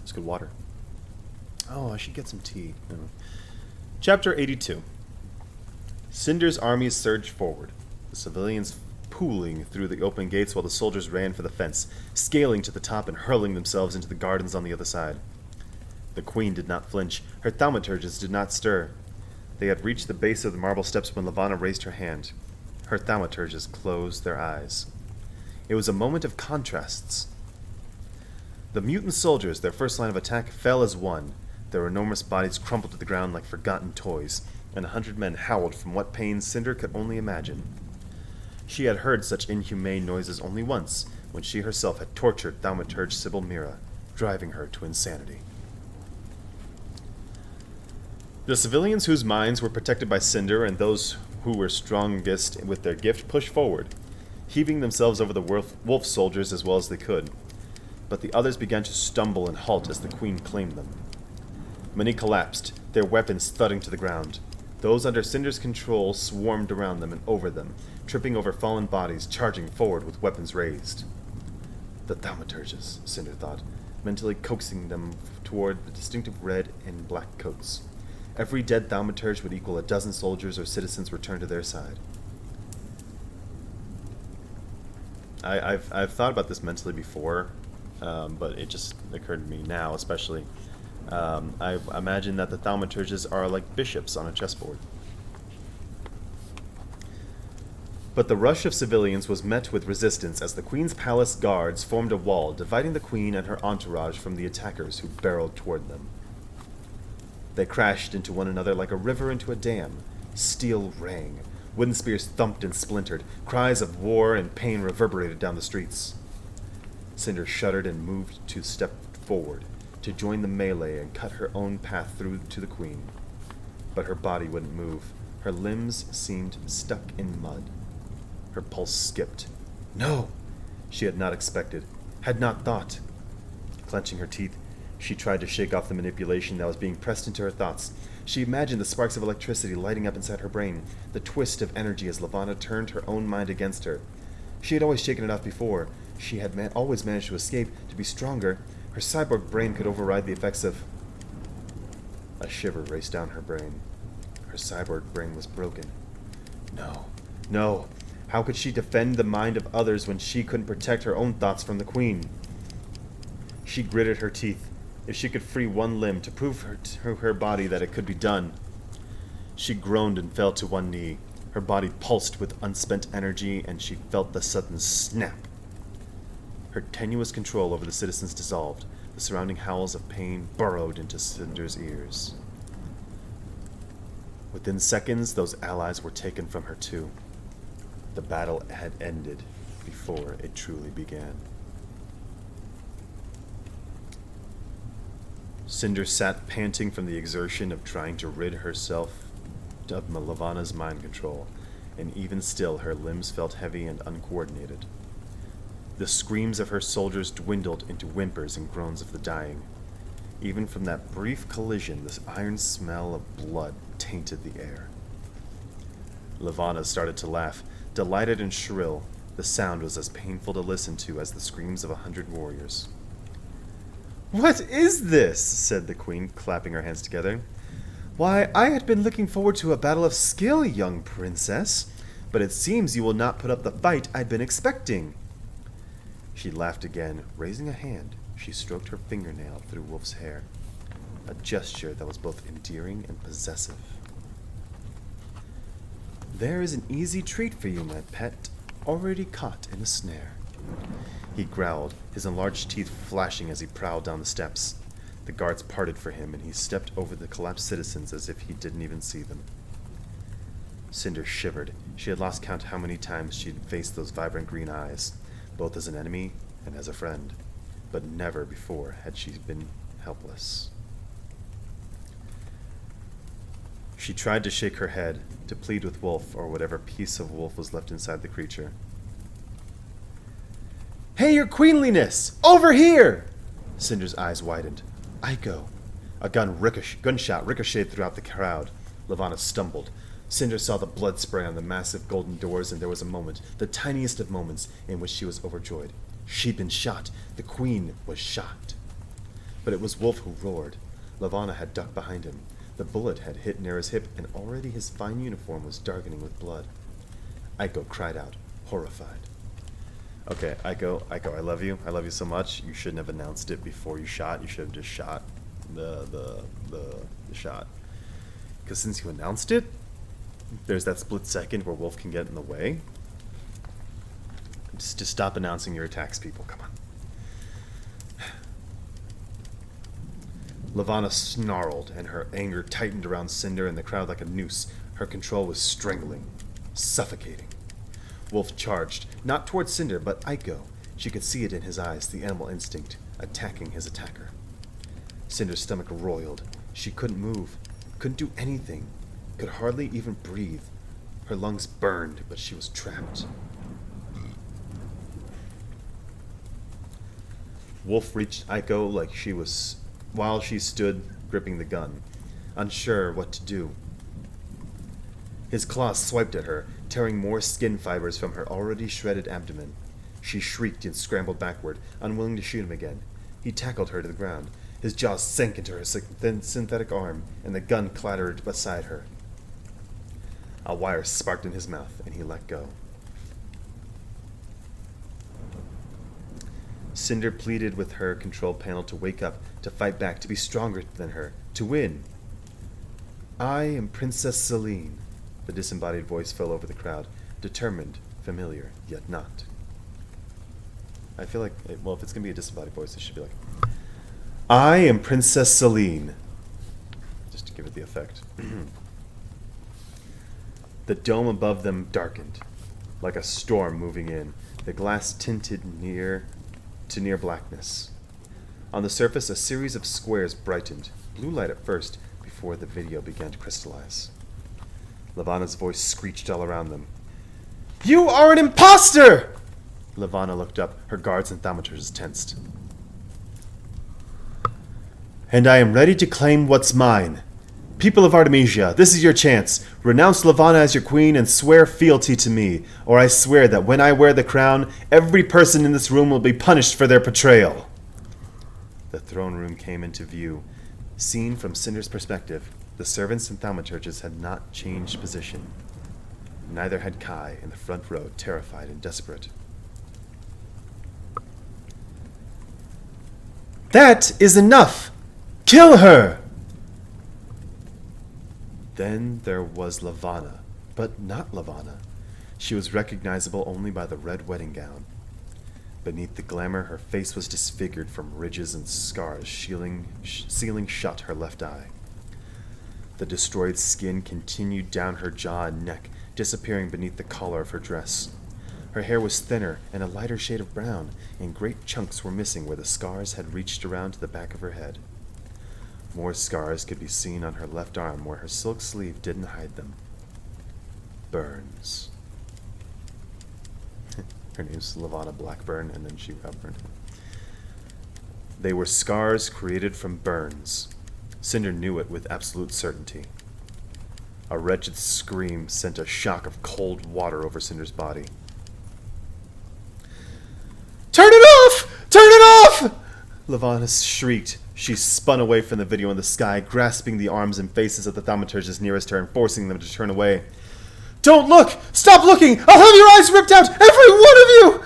It's good water. Oh, I should get some tea. Chapter 82. Cinder's armies surged forward, the civilians pooling through the open gates while the soldiers ran for the fence, scaling to the top and hurling themselves into the gardens on the other side. The queen did not flinch. Her thaumaturges did not stir. They had reached the base of the marble steps when Levana raised her hand. Her thaumaturges closed their eyes. It was a moment of contrasts. The mutant soldiers, their first line of attack, fell as one. Their enormous bodies crumpled to the ground like forgotten toys, and 100 men howled from what pain Cinder could only imagine. She had heard such inhumane noises only once, when she herself had tortured thaumaturge Sybil Mira, driving her to insanity. The civilians whose minds were protected by Cinder and those who were strongest with their gift pushed forward, heaving themselves over the wolf soldiers as well as they could. But the others began to stumble and halt as the queen claimed them. Many collapsed, their weapons thudding to the ground. Those under Cinder's control swarmed around them and over them, tripping over fallen bodies, charging forward with weapons raised. The thaumaturges, Cinder thought, mentally coaxing them toward the distinctive red and black coats. Every dead thaumaturge would equal a dozen soldiers or citizens returned to their side. I've thought about this mentally before, but it just occurred to me now, especially. I imagine that the thaumaturges are like bishops on a chessboard. But the rush of civilians was met with resistance as the queen's palace guards formed a wall, dividing the queen and her entourage from the attackers who barreled toward them. They crashed into one another like a river into a dam. Steel rang. Wooden spears thumped and splintered. Cries of war and pain reverberated down the streets. Cinder shuddered and moved to step forward, to join the melee and cut her own path through to the queen. But her body wouldn't move. Her limbs seemed stuck in mud. Her pulse skipped. No! She had not expected, had not thought. Clenching her teeth, She tried to shake off the manipulation that was being pressed into her thoughts. She imagined the sparks of electricity lighting up inside her brain, the twist of energy as Levana turned her own mind against her. She had always shaken it off before. She had always managed to escape, to be stronger. Her cyborg brain could override the effects of... A shiver raced down her brain. Her cyborg brain was broken. No. No. How could she defend the mind of others when she couldn't protect her own thoughts from the Queen? She gritted her teeth. If she could free one limb to prove to her body that it could be done. She groaned and fell to one knee. Her body pulsed with unspent energy, and she felt the sudden snap. Her tenuous control over the citizens dissolved. The surrounding howls of pain burrowed into Cinder's ears. Within seconds, those allies were taken from her too. The battle had ended before it truly began. Cinder sat panting from the exertion of trying to rid herself of Levana's mind control, and even still her limbs felt heavy and uncoordinated. The screams of her soldiers dwindled into whimpers and groans of the dying. Even from that brief collision, the iron smell of blood tainted the air. Levana started to laugh, delighted and shrill. The sound was as painful to listen to as the screams of 100 warriors. "What is this?" said the Queen, clapping her hands together. "Why, I had been looking forward to a battle of skill, young princess, but it seems you will not put up the fight I'd been expecting." She laughed again. Raising a hand, she stroked her fingernail through Wolf's hair, a gesture that was both endearing and possessive. "There is an easy treat for you, my pet, already caught in a snare." He growled, his enlarged teeth flashing as he prowled down the steps. The guards parted for him, and he stepped over the collapsed citizens as if he didn't even see them. Cinder shivered. She had lost count how many times she had faced those vibrant green eyes, both as an enemy and as a friend, but never before had she been helpless. She tried to shake her head, to plead with Wolf, or whatever piece of Wolf was left inside the creature. "Hey, your queenliness! Over here!" Cinder's eyes widened. "Aiko!" A gunshot ricocheted throughout the crowd. Levana stumbled. Cinder saw the blood spray on the massive golden doors, and there was a moment, the tiniest of moments, in which she was overjoyed. She'd been shot. The Queen was shot. But it was Wolf who roared. Levana had ducked behind him. The bullet had hit Nera's hip, and already his fine uniform was darkening with blood. Aiko cried out, horrified. "Okay, Aiko, I love you. I love you so much. You shouldn't have announced it before you shot. You should have just shot the shot. Because since you announced it, there's that split second where Wolf can get in the way. Just stop announcing your attacks, people. Come on." Levana snarled, and her anger tightened around Cinder and the crowd like a noose. Her control was strangling, suffocating. Wolf charged, not towards Cinder, but Aiko. She could see it in his eyes, the animal instinct, attacking his attacker. Cinder's stomach roiled. She couldn't move, couldn't do anything, could hardly even breathe. Her lungs burned, but she was trapped. Wolf reached Aiko like she was, while she stood gripping the gun, unsure what to do. His claws swiped at her, tearing more skin fibers from her already shredded abdomen. She shrieked and scrambled backward, unwilling to shoot him again. He tackled her to the ground. His jaws sank into her thin synthetic arm, and the gun clattered beside her. A wire sparked in his mouth, and he let go. Cinder pleaded with her control panel to wake up, to fight back, to be stronger than her, to win. "I am Princess Celine." The disembodied voice fell over the crowd, determined, familiar, yet not. I feel like, well, if it's going to be a disembodied voice, it should be like, "I am Princess Celine." Just to give it the effect. The dome above them darkened, like a storm moving in, the glass tinted near blackness. On the surface, a series of squares brightened, blue light at first, before the video began to crystallize. Levana's voice screeched all around them. "You are an imposter!" Levana looked up, her guards and thaumaturs tensed. And I am ready to claim what's mine. People of Artemisia, this is your chance. Renounce Lavanna as your queen and swear fealty to me, or I swear that when I wear the crown, every person in this room will be punished for their betrayal. The throne room came into view. Seen from Cinder's perspective, the servants and thaumaturges had not changed position. Neither had Kai in the front row, terrified and desperate. That is enough! Kill her! Then there was Lavanna, but not Lavanna. She was recognizable only by the red wedding gown. Beneath the glamour, her face was disfigured from ridges and scars sealing shut her left eye. The destroyed skin continued down her jaw and neck, disappearing beneath the collar of her dress. Her hair was thinner and a lighter shade of brown, and great chunks were missing where the scars had reached around to the back of her head. More scars could be seen on her left arm where her silk sleeve didn't hide them. Burns. Her name's Lavanna Blackburn, and then she got burned. They were scars created from burns. Cinder knew it with absolute certainty. A wretched scream sent a shock of cold water over Cinder's body. Turn it off! Turn it off! Lavanna shrieked. She spun away from the video in the sky, grasping the arms and faces of the thaumaturges nearest her and forcing them to turn away. Don't look! Stop looking! I'll have your eyes ripped out! Every one of you!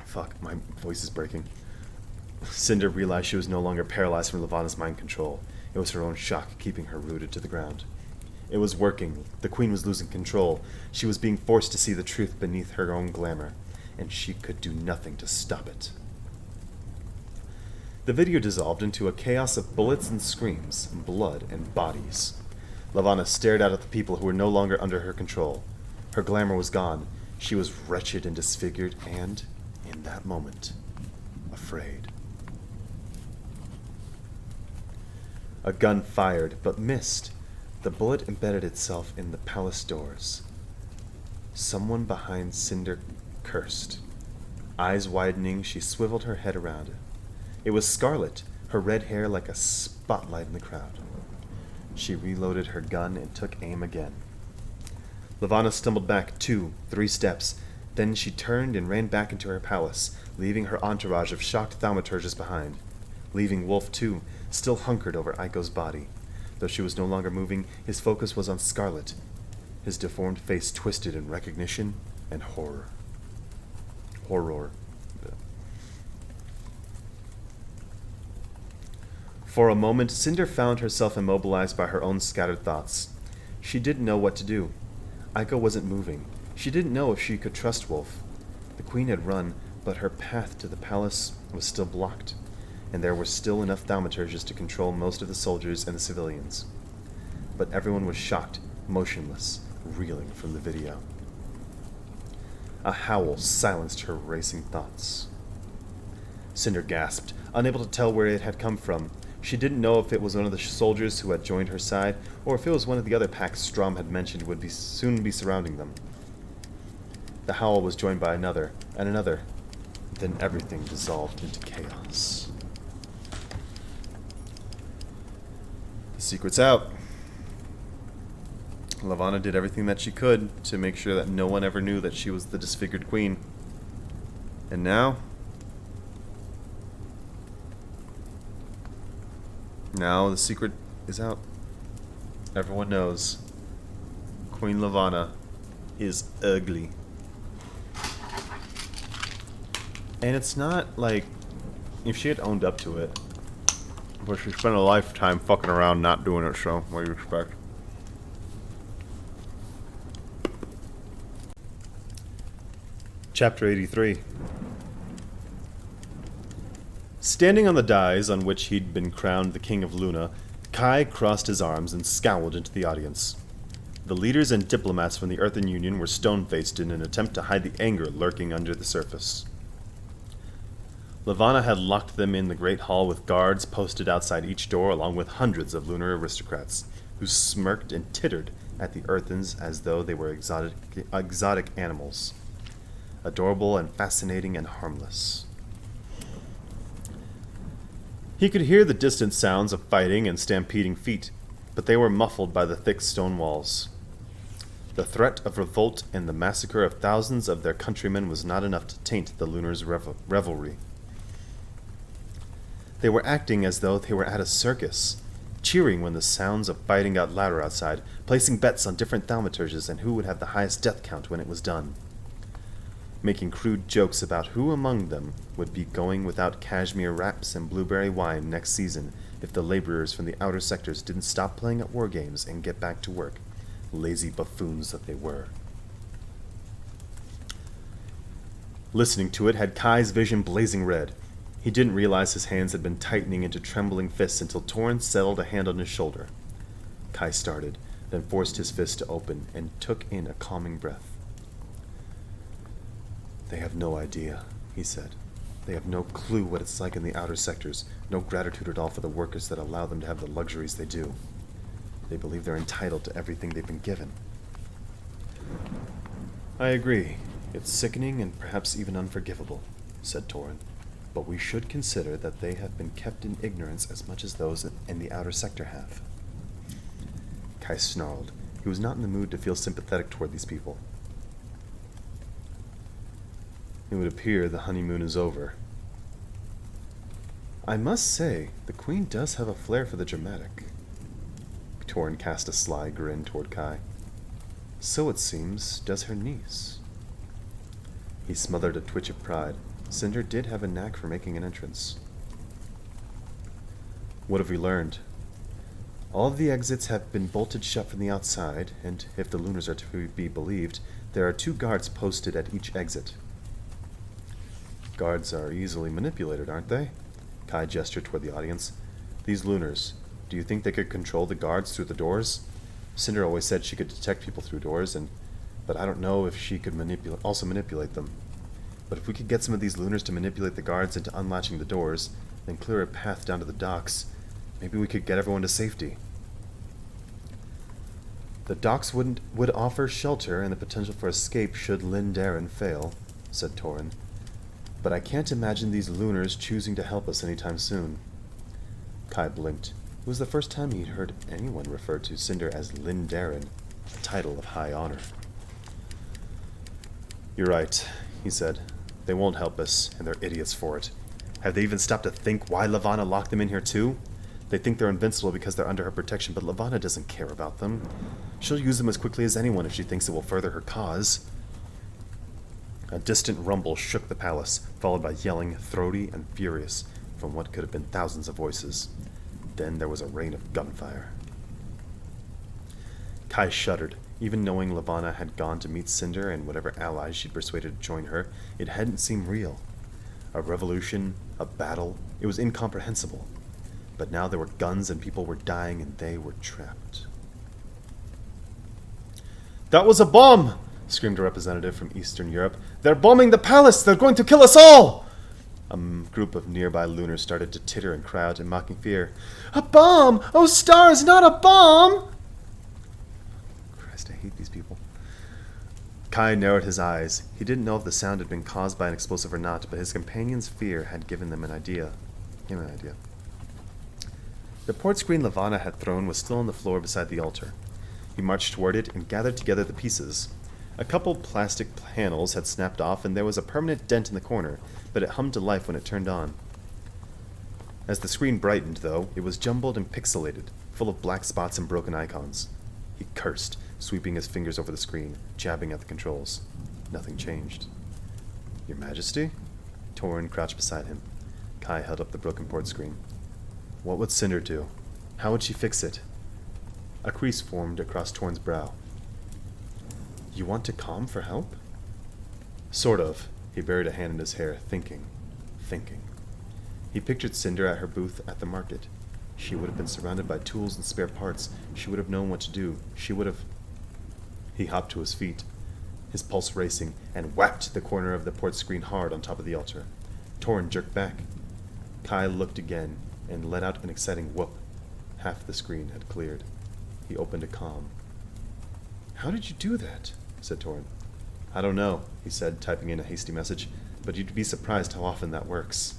Fuck, my voice is breaking. Cinder realized she was no longer paralyzed from Lavanna's mind control. It was her own shock keeping her rooted to the ground. It was working. The queen was losing control. She was being forced to see the truth beneath her own glamour, and she could do nothing to stop it. The video dissolved into a chaos of bullets and screams, blood and bodies. Lavanna stared out at the people who were no longer under her control. Her glamour was gone. She was wretched and disfigured and, in that moment, afraid. A gun fired, but missed. The bullet embedded itself in the palace doors. Someone behind Cinder cursed. Eyes widening, she swiveled her head around it. It was Scarlet, her red hair like a spotlight in the crowd. She reloaded her gun and took aim again. Lavanna stumbled back 2, 3 steps. Then she turned and ran back into her palace, leaving her entourage of shocked thaumaturges behind. Leaving Wolf, too, still hunkered over Aiko's body. Though she was no longer moving, his focus was on Scarlet, his deformed face twisted in recognition and horror. Horror. For a moment, Cinder found herself immobilized by her own scattered thoughts. She didn't know what to do. Aiko wasn't moving. She didn't know if she could trust Wolf. The queen had run, but her path to the palace was still blocked, and there were still enough thaumaturges to control most of the soldiers and the civilians. But everyone was shocked, motionless, reeling from the video. A howl silenced her racing thoughts. Cinder gasped, unable to tell where it had come from. She didn't know if it was one of the soldiers who had joined her side, or if it was one of the other packs Strom had mentioned would soon be surrounding them. The howl was joined by another, and another. Then everything dissolved into chaos. The secret's out. Lavanna did everything that she could to make sure that no one ever knew that she was the disfigured queen. And now the secret is out. Everyone knows. Queen Lavanna is ugly. And it's not like if she had owned up to it, but she spent a lifetime fucking around not doing it, so what do you expect? Chapter 83. Standing on the dais on which he'd been crowned the King of Luna, Kai crossed his arms and scowled into the audience. The leaders and diplomats from the Earthen Union were stone-faced in an attempt to hide the anger lurking under the surface. Lavanna had locked them in the great hall with guards posted outside each door along with hundreds of lunar aristocrats, who smirked and tittered at the Earthens as though they were exotic animals. Adorable and fascinating and harmless. He could hear the distant sounds of fighting and stampeding feet, but they were muffled by the thick stone walls. The threat of revolt and the massacre of thousands of their countrymen was not enough to taint the Lunars' revelry. They were acting as though they were at a circus, cheering when the sounds of fighting got louder outside, placing bets on different thaumaturges and who would have the highest death count when it was done, making crude jokes about who among them would be going without cashmere wraps and blueberry wine next season if the laborers from the outer sectors didn't stop playing at war games and get back to work, lazy buffoons that they were. Listening to it had Kai's vision blazing red. He didn't realize his hands had been tightening into trembling fists until Torrin settled a hand on his shoulder. Kai started, then forced his fist to open and took in a calming breath. "They have no idea," he said. "They have no clue what it's like in the outer sectors, no gratitude at all for the workers that allow them to have the luxuries they do. They believe they're entitled to everything they've been given." "I agree. It's sickening and perhaps even unforgivable," said Torrin. "But we should consider that they have been kept in ignorance as much as those in the outer sector have." Kai snarled. He was not in the mood to feel sympathetic toward these people. "It would appear the honeymoon is over." "I must say, the Queen does have a flair for the dramatic." Torrin cast a sly grin toward Kai. "So it seems, does her niece." He smothered a twitch of pride. Cinder did have a knack for making an entrance. "What have we learned?" "All of the exits have been bolted shut from the outside, and if the Lunars are to be believed, there are 2 guards posted at each exit." "Guards are easily manipulated, aren't they?" Kai gestured toward the audience. "These Lunars, do you think they could control the guards through the doors? Cinder always said she could detect people through doors, but I don't know if she could also manipulate them. But if we could get some of these Lunars to manipulate the guards into unlatching the doors, then clear a path down to the docks, maybe we could get everyone to safety." "The docks would offer shelter and the potential for escape should Lynn Darren fail," said Torrin. "But I can't imagine these Lunars choosing to help us anytime soon." Kai blinked. It was the first time he'd heard anyone refer to Cinder as Lynn Darren, a title of high honor. "You're right," he said. "They won't help us, and they're idiots for it. Have they even stopped to think why Lavanna locked them in here too? They think they're invincible because they're under her protection, but Lavanna doesn't care about them. She'll use them as quickly as anyone if she thinks it will further her cause." A distant rumble shook the palace, followed by yelling, throaty and furious, from what could have been thousands of voices. Then there was a rain of gunfire. Kai shuddered. Even knowing Lavanna had gone to meet Cinder and whatever allies she'd persuaded to join her, it hadn't seemed real. A revolution, a battle, it was incomprehensible. But now there were guns and people were dying and they were trapped. "That was a bomb!" screamed a representative from Eastern Europe. "They're bombing the palace! They're going to kill us all!" A group of nearby Lunars started to titter and cry out in mocking fear. "A bomb! Oh, stars, not a bomb!" I hate these people. Kai narrowed his eyes. He didn't know if the sound had been caused by an explosive or not, but his companion's fear had given them an idea. The port screen Lavanna had thrown was still on the floor beside the altar. He marched toward it and gathered together the pieces. A couple plastic panels had snapped off, and there was a permanent dent in the corner, but it hummed to life when it turned on. As the screen brightened, though, it was jumbled and pixelated, full of black spots and broken icons. He cursed, sweeping his fingers over the screen, jabbing at the controls. Nothing changed. "Your Majesty?" Torrin crouched beside him. Kai held up the broken port screen. "What would Cinder do? How would she fix it?" A crease formed across Torrin's brow. "You want to calm for help?" "Sort of." He buried a hand in his hair, thinking. He pictured Cinder at her booth at the market. She would have been surrounded by tools and spare parts. She would have known what to do. She would have... He hopped to his feet, his pulse racing, and whacked the corner of the port screen hard on top of the altar. Torrin jerked back. Kai looked again and let out an exciting whoop. Half the screen had cleared. He opened a comm. "How did you do that?" said Torrin. "I don't know," he said, typing in a hasty message, "but you'd be surprised how often that works."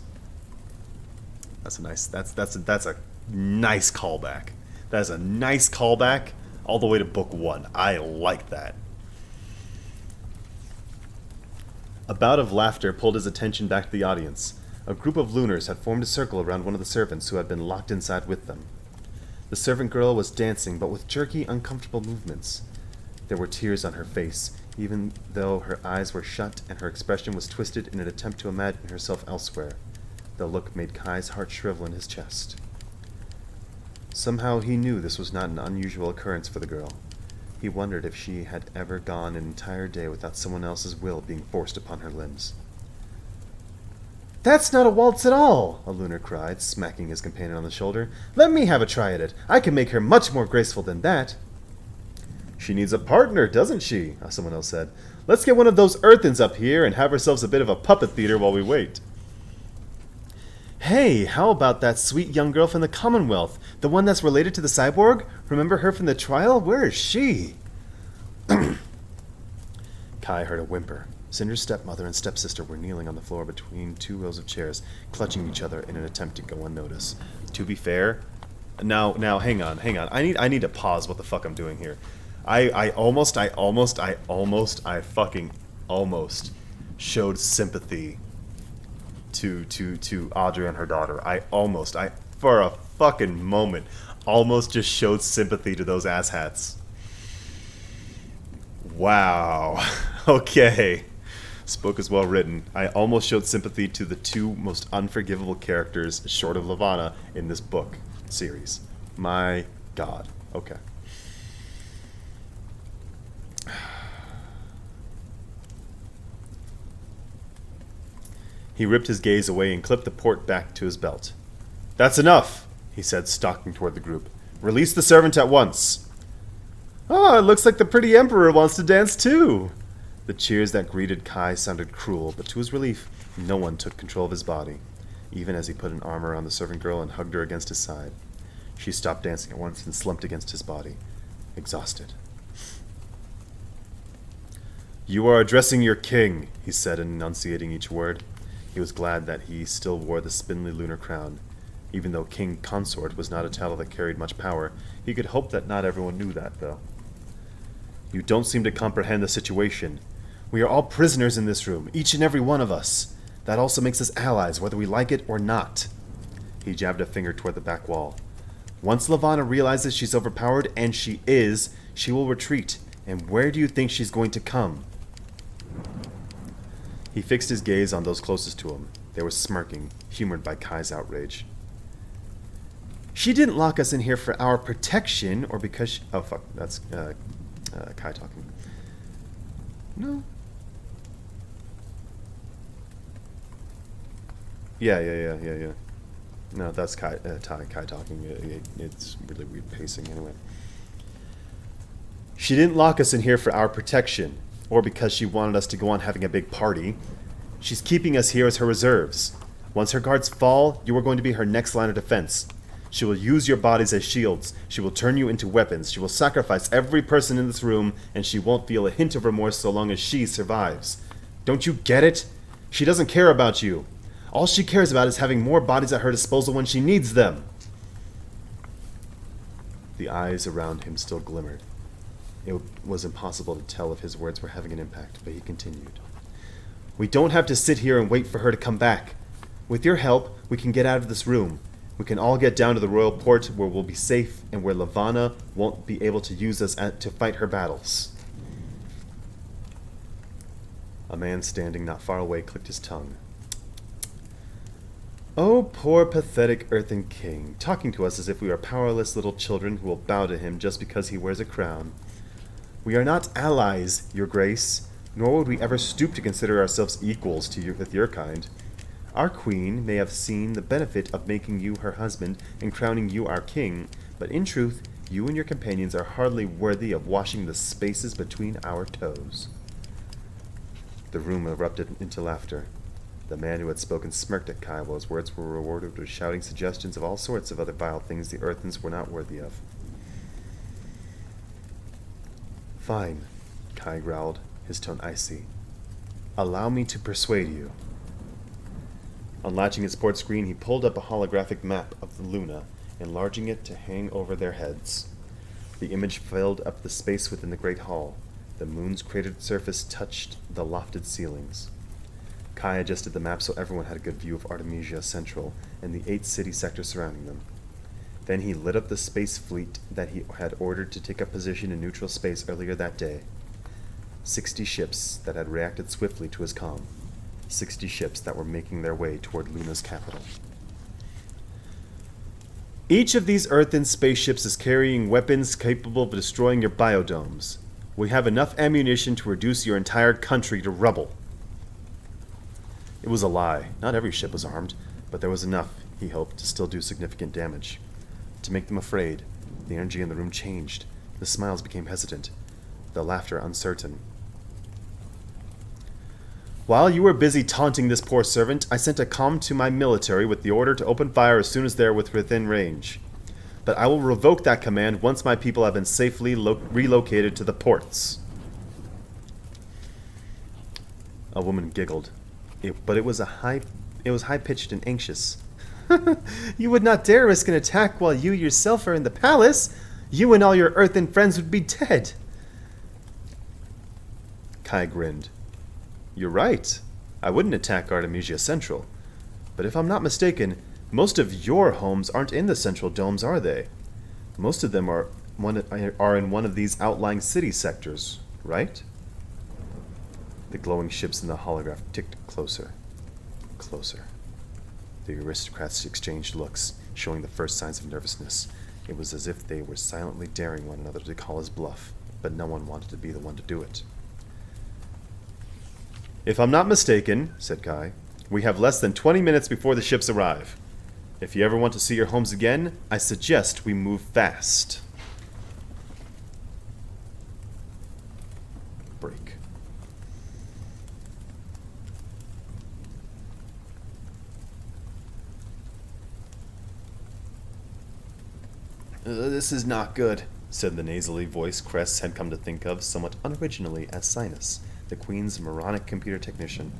That's a nice. That's a nice callback. That is a nice callback all the way to book 1. I like that. A bout of laughter pulled his attention back to the audience. A group of Lunars had formed a circle around one of the servants who had been locked inside with them. The servant girl was dancing, but with jerky, uncomfortable movements. There were tears on her face, even though her eyes were shut and her expression was twisted in an attempt to imagine herself elsewhere. The look made Kai's heart shrivel in his chest. Somehow he knew this was not an unusual occurrence for the girl. He wondered if she had ever gone an entire day without someone else's will being forced upon her limbs. "That's not a waltz at all!" a Lunar cried, smacking his companion on the shoulder. "Let me have a try at it. I can make her much more graceful than that." "She needs a partner, doesn't she?" someone else said. "Let's get one of those earthens up here and have ourselves a bit of a puppet theater while we wait." "Hey, how about that sweet young girl from the Commonwealth? The one that's related to the cyborg? Remember her from the trial? Where is she?" Kai heard a whimper. Cinder's stepmother and stepsister were kneeling on the floor between 2 rows of chairs, clutching each other in an attempt to go unnoticed. To be fair, now, hang on. I need to pause what the fuck I'm doing here. I fucking almost showed sympathy to Audrey and her daughter. I for a fucking moment, almost just showed sympathy to those asshats. Wow. Okay. Spoke is well written. I almost showed sympathy to the 2 most unforgivable characters, short of Lavanna, in this book series. My God. Okay. He ripped his gaze away and clipped the port back to his belt. "That's enough," he said, stalking toward the group. "Release the servant at once." "Ah, it looks like the pretty emperor wants to dance too." The cheers that greeted Kai sounded cruel, but to his relief, no one took control of his body, even as he put an arm around the servant girl and hugged her against his side. She stopped dancing at once and slumped against his body, exhausted. "You are addressing your king," he said, enunciating each word. He was glad that he still wore the spindly lunar crown. Even though King Consort was not a title that carried much power, he could hope that not everyone knew that, though. "You don't seem to comprehend the situation. We are all prisoners in this room, each and every one of us. That also makes us allies, whether we like it or not." He jabbed a finger toward the back wall. "Once Lavanna realizes she's overpowered, and she is, she will retreat. And where do you think she's going to come?" He fixed his gaze on those closest to him. They were smirking, humored by Kai's outrage. "She didn't lock us in here for our protection, or because she..." Oh, fuck. That's Kai talking. No. Yeah. No, that's Kai talking. It's really weird pacing anyway. "She didn't lock us in here for our protection, or because she wanted us to go on having a big party. She's keeping us here as her reserves. Once her guards fall, you are going to be her next line of defense. She will use your bodies as shields. She will turn you into weapons. She will sacrifice every person in this room, and she won't feel a hint of remorse so long as she survives. Don't you get it? She doesn't care about you. All she cares about is having more bodies at her disposal when she needs them." The eyes around him still glimmered. It was impossible to tell if his words were having an impact, but he continued. "We don't have to sit here and wait for her to come back. With your help, we can get out of this room. We can all get down to the royal port where we'll be safe and where Lavanna won't be able to use us to fight her battles." A man standing not far away clicked his tongue. "Oh, poor pathetic earthen king, talking to us as if we are powerless little children who will bow to him just because he wears a crown. We are not allies, your grace, nor would we ever stoop to consider ourselves equals to you with your kind. Our queen may have seen the benefit of making you her husband and crowning you our king, but in truth, you and your companions are hardly worthy of washing the spaces between our toes." The room erupted into laughter. The man who had spoken smirked at Kai while his words were rewarded with shouting suggestions of all sorts of other vile things the earthens were not worthy of. "Fine," Kai growled, his tone icy. "Allow me to persuade you." Unlatching his port screen, he pulled up a holographic map of the Luna, enlarging it to hang over their heads. The image filled up the space within the great hall. The moon's cratered surface touched the lofted ceilings. Kai adjusted the map so everyone had a good view of Artemisia Central and the 8 city sectors surrounding them. Then he lit up the space fleet that he had ordered to take up position in neutral space earlier that day. 60 ships that had reacted swiftly to his comm. 60 ships that were making their way toward Luna's capital. Each of these earthen spaceships is carrying weapons capable of destroying your biodomes. We have enough ammunition to reduce your entire country to rubble. It was a lie. Not every ship was armed, but there was enough, he hoped, to still do significant damage. To make them afraid, the energy in the room changed. The smiles became hesitant, the laughter uncertain. While you were busy taunting this poor servant, I sent a comm to my military with the order to open fire as soon as they are within range. But I will revoke that command once my people have been safely relocated to the ports. A woman giggled, but it was high-pitched and anxious. You would not dare risk an attack while you yourself are in the palace. You and all your earthen friends would be dead. Kai grinned. You're right. I wouldn't attack Artemisia Central. But if I'm not mistaken, most of your homes aren't in the central domes, are they? Most of them are in one of these outlying city sectors, right? The glowing ships in the holograph ticked closer. Closer. The aristocrats exchanged looks, showing the first signs of nervousness. It was as if they were silently daring one another to call his bluff, but no one wanted to be the one to do it. If I'm not mistaken, said Kai, we have less than 20 minutes before the ships arrive. If you ever want to see your homes again, I suggest we move fast. Break. This is not good, said the nasally voice Cress had come to think of somewhat unoriginally as Sinus, the Queen's moronic computer technician.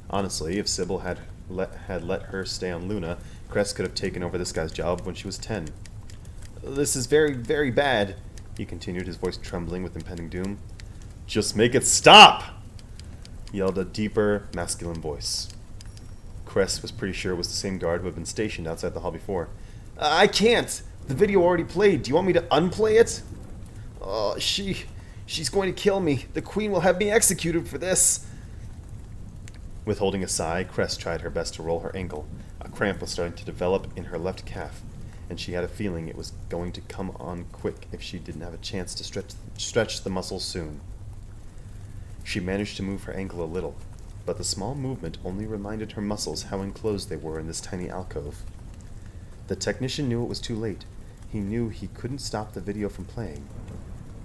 Honestly, if Sybil had let her stay on Luna, Cress could have taken over this guy's job when she was 10. This is very, very bad, he continued, his voice trembling with impending doom. Just make it stop! Yelled a deeper, masculine voice. Cress was pretty sure it was the same guard who had been stationed outside the hall before. I can't! The video already played. Do you want me to unplay it? Oh, she's going to kill me. The Queen will have me executed for this. Withholding a sigh, Cress tried her best to roll her ankle. A cramp was starting to develop in her left calf, and she had a feeling it was going to come on quick if she didn't have a chance to stretch the muscles soon. She managed to move her ankle a little, but the small movement only reminded her muscles how enclosed they were in this tiny alcove. The technician knew it was too late. He knew he couldn't stop the video from playing.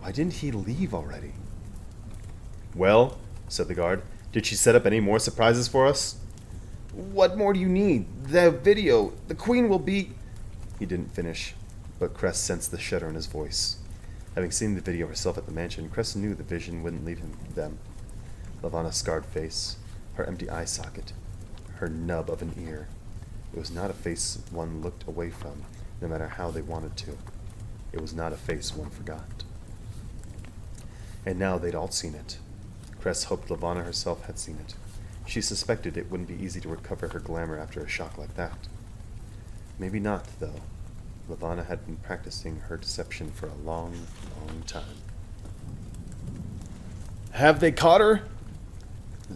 Why didn't he leave already? Well, said the guard, did she set up any more surprises for us? What more do you need? The video. The Queen will be... He didn't finish, but Cress sensed the shudder in his voice. Having seen the video herself at the mansion, Cress knew the vision wouldn't leave them. Levana's scarred face, her empty eye socket, her nub of an ear. It was not a face one looked away from, no matter how they wanted to. It was not a face one forgot. And now they'd all seen it. Cress hoped Levana herself had seen it. She suspected it wouldn't be easy to recover her glamour after a shock like that. Maybe not, though. Levana had been practicing her deception for a long, long time. Have they caught her?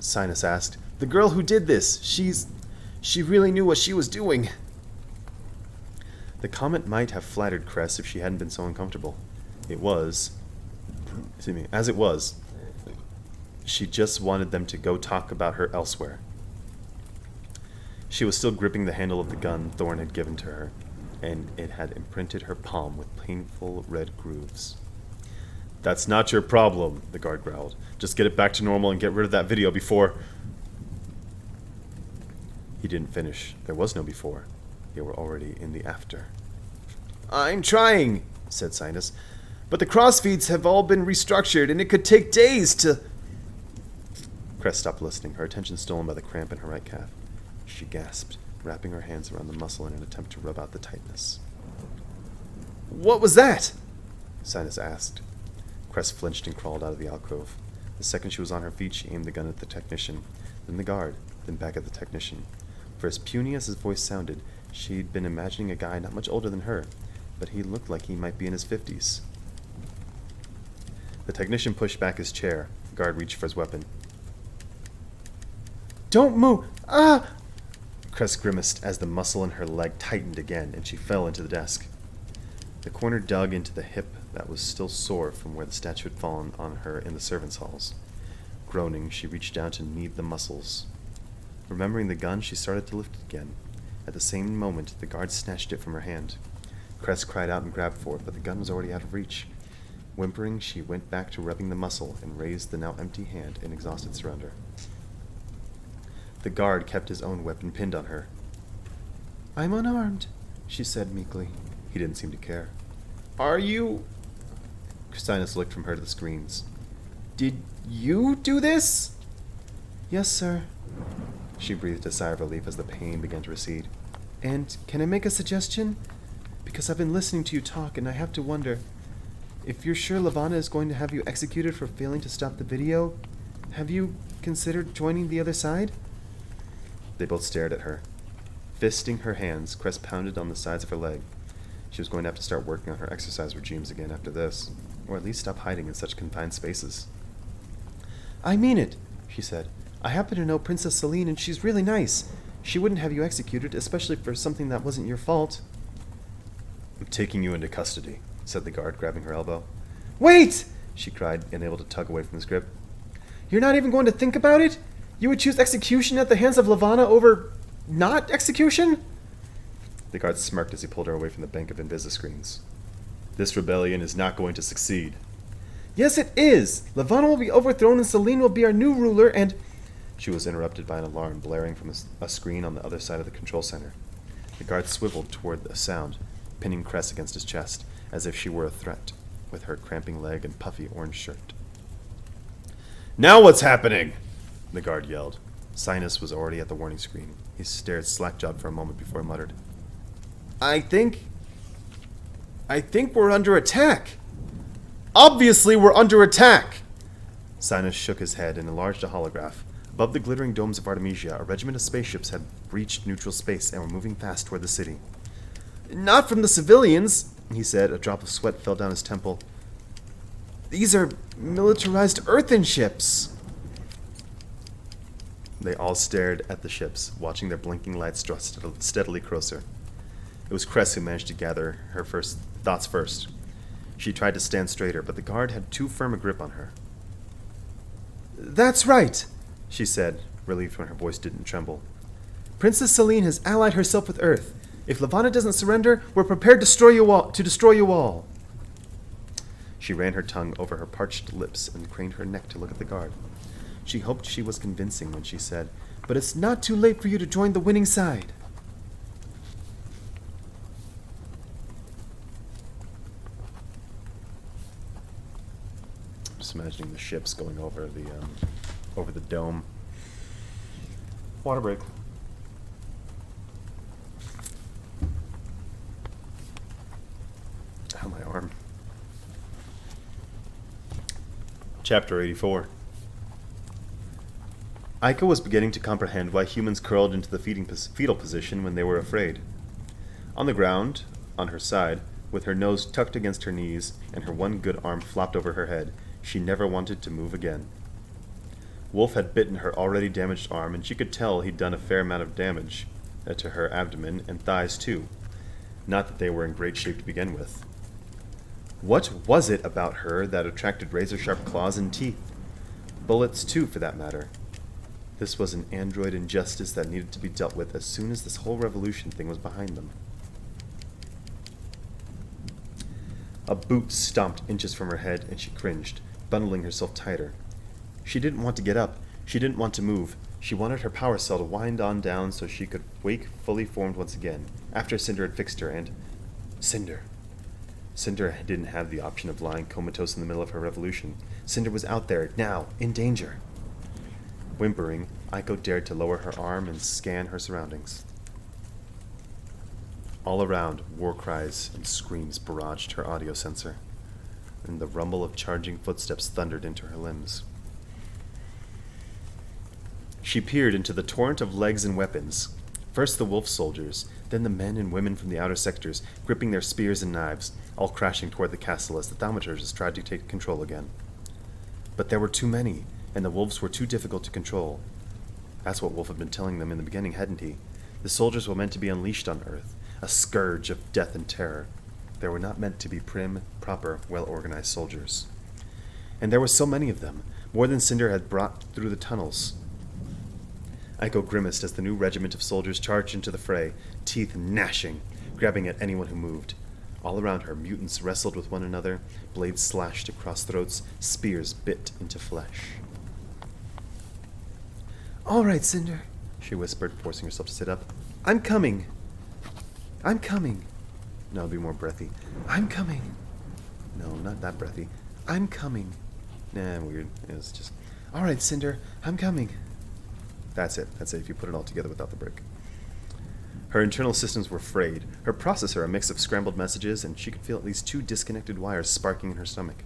Sinus asked. The girl who did this, she really knew what she was doing. The comment might have flattered Cress if she hadn't been so uncomfortable. As it was, she just wanted them to go talk about her elsewhere. She was still gripping the handle of the gun Thorn had given to her, and it had imprinted her palm with painful red grooves. That's not your problem, the guard growled. Just get it back to normal and get rid of that video before... He didn't finish. There was no before. They were already in the after. I'm trying, said Sinus, but the crossfeeds have all been restructured, and it could take days to... Cress stopped listening, her attention stolen by the cramp in her right calf. she gasped, wrapping her hands around the muscle in an attempt to rub out the tightness. "What was that?" Sinus asked. Cress flinched and crawled out of the alcove. The second she was on her feet, she aimed the gun at the technician, then the guard, then back at the technician. For as puny as his voice sounded, she'd been imagining a guy not much older than her, but he looked like he might be in his 50s. The technician pushed back his chair. The guard reached for his weapon. "Don't move! Ah!" Cress grimaced as the muscle in her leg tightened again, and she fell into the desk. The corner dug into the hip that was still sore from where the statue had fallen on her in the servants' halls. Groaning, she reached down to knead the muscles. Remembering the gun, she started to lift it again. At the same moment, the guard snatched it from her hand. Cress cried out and grabbed for it, but the gun was already out of reach. Whimpering, she went back to rubbing the muscle and raised the now empty hand in exhausted surrender. The guard kept his own weapon pinned on her. "I'm unarmed," she said meekly. He didn't seem to care. "Are you—" Sinus looked from her to the screens. "Did you do this?" "Yes, sir." She breathed a sigh of relief as the pain began to recede. "And can I make a suggestion? Because I've been listening to you talk, and I have to wonder, if you're sure Levana is going to have you executed for failing to stop the video, have you considered joining the other side?" They both stared at her. Fisting her hands, Cress pounded on the sides of her leg. She was going to have to start working on her exercise regimes again after this, or at least stop hiding in such confined spaces. "I mean it," she said. "I happen to know Princess Celine, and she's really nice. She wouldn't have you executed, especially for something that wasn't your fault." "I'm taking you into custody," said the guard, grabbing her elbow. "Wait!" she cried, unable to tug away from his grip. "You're not even going to think about it? You would choose execution at the hands of Levana over not execution?" The guard smirked as he pulled her away from the bank of Invisiscreens. "This rebellion is not going to succeed." "Yes, it is! Levana will be overthrown and Celine will be our new ruler and—" She was interrupted by an alarm blaring from a screen on the other side of the control center. The guard swiveled toward the sound, pinning Cress against his chest, as if she were a threat, with her cramping leg and puffy orange shirt. "Now what's happening?" the guard yelled. Sinus was already at the warning screen. He stared slack-jawed for a moment before he muttered, I think we're under attack. Obviously we're under attack!" Sinus shook his head and enlarged a holograph. Above the glittering domes of Artemisia, a regiment of spaceships had reached neutral space and were moving fast toward the city. "Not from the civilians," he said. A drop of sweat fell down his temple. "These are militarized earthen ships." They all stared at the ships, watching their blinking lights draw steadily closer. It was Cress who managed to gather her thoughts first. She tried to stand straighter, but the guard had too firm a grip on her. "That's right," she said, relieved when her voice didn't tremble. "Princess Celine has allied herself with Earth. If Levana doesn't surrender, we're prepared to destroy you all. She ran her tongue over her parched lips and craned her neck to look at the guard. She hoped she was convincing when she said, "But it's not too late for you to join the winning side." Just imagining the ships going over the dome. Water break. Ow, my arm. Chapter 84. Aika was beginning to comprehend why humans curled into the fetal position when they were afraid. On the ground, on her side, with her nose tucked against her knees and her one good arm flopped over her head, she never wanted to move again. Wolf had bitten her already damaged arm, and she could tell he'd done a fair amount of damage to her abdomen and thighs too. Not that they were in great shape to begin with. What was it about her that attracted razor-sharp claws and teeth? Bullets too, for that matter. This was an android injustice that needed to be dealt with as soon as this whole revolution thing was behind them. A boot stomped inches from her head, and she cringed, bundling herself tighter. She didn't want to get up. She didn't want to move. She wanted her power cell to wind on down so she could wake fully formed once again, after Cinder had fixed her, and... Cinder didn't have the option of lying comatose in the middle of her revolution. Cinder was out there, now, in danger. Whimpering, Aiko dared to lower her arm and scan her surroundings. All around, war cries and screams barraged her audio sensor, and the rumble of charging footsteps thundered into her limbs. She peered into the torrent of legs and weapons. First the wolf soldiers, then the men and women from the outer sectors, gripping their spears and knives, all crashing toward the castle as the thaumaturges tried to take control again. But there were too many, and the wolves were too difficult to control. That's what Wolf had been telling them in the beginning, hadn't he? The soldiers were meant to be unleashed on Earth, a scourge of death and terror. They were not meant to be prim, proper, well-organized soldiers. And there were so many of them, more than Cinder had brought through the tunnels. Aiko grimaced as the new regiment of soldiers charged into the fray, teeth gnashing, grabbing at anyone who moved. All around her, mutants wrestled with one another, blades slashed across throats, spears bit into flesh. "All right, Cinder," she whispered, forcing herself to sit up. "I'm coming. I'm coming." No, it'll be more breathy. "I'm coming." No, not that breathy. "I'm coming." Nah, weird. It's just, "All right, Cinder, I'm coming." That's it if you put it all together without the break. Her internal systems were frayed, her processor a mix of scrambled messages, and she could feel at least 2 disconnected wires sparking in her stomach.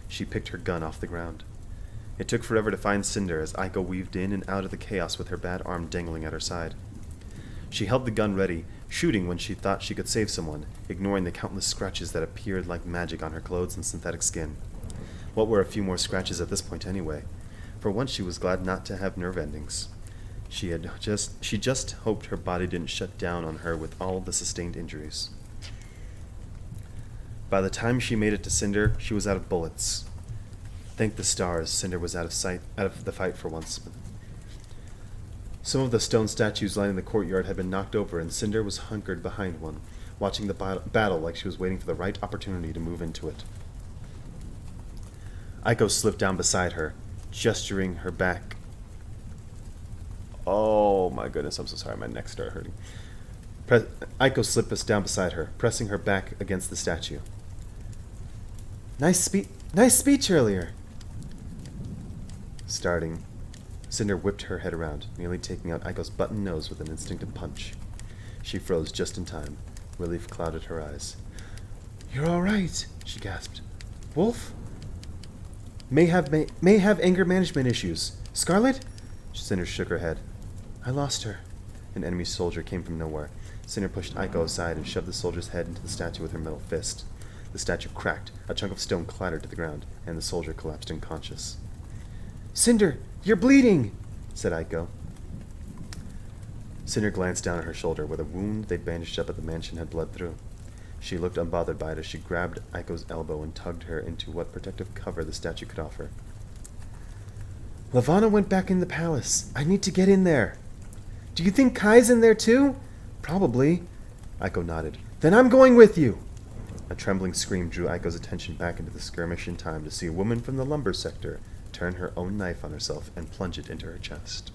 She picked her gun off the ground. It took forever to find Cinder as Aiko weaved in and out of the chaos with her bad arm dangling at her side. She held the gun ready, shooting when she thought she could save someone, ignoring the countless scratches that appeared like magic on her clothes and synthetic skin. What were a few more scratches at this point anyway? For once she was glad not to have nerve endings. She just hoped her body didn't shut down on her with all the sustained injuries. By the time she made it to Cinder, she was out of bullets. Thank the stars, Cinder was out of the fight for once. Some of the stone statues lining the courtyard had been knocked over, and Cinder was hunkered behind one, watching the battle like she was waiting for the right opportunity to move into it. Aiko slipped down beside her, gesturing her back. Oh my goodness, I'm so sorry, my neck started hurting. Aiko slipped down beside her, pressing her back against the statue. Nice speech earlier. Starting, Cinder whipped her head around, nearly taking out Aiko's button nose with an instinctive punch. She froze just in time. Relief clouded her eyes. "You're all right," she gasped. "Wolf? May have anger management issues. Scarlet?" Cinder shook her head. "I lost her." An enemy soldier came from nowhere. Cinder pushed Aiko aside and shoved the soldier's head into the statue with her metal fist. The statue cracked, a chunk of stone clattered to the ground, and the soldier collapsed unconscious. "Cinder, you're bleeding," said Aiko. Cinder glanced down at her shoulder, where the wound they'd bandaged up at the mansion had bled through. She looked unbothered by it as she grabbed Aiko's elbow and tugged her into what protective cover the statue could offer. "Lavana went back in the palace. I need to get in there." "Do you think Kai's in there too?" "Probably." Aiko nodded. "Then I'm going with you." A trembling scream drew Aiko's attention back into the skirmish in time to see a woman from the lumber sector turn her own knife on herself and plunge it into her chest.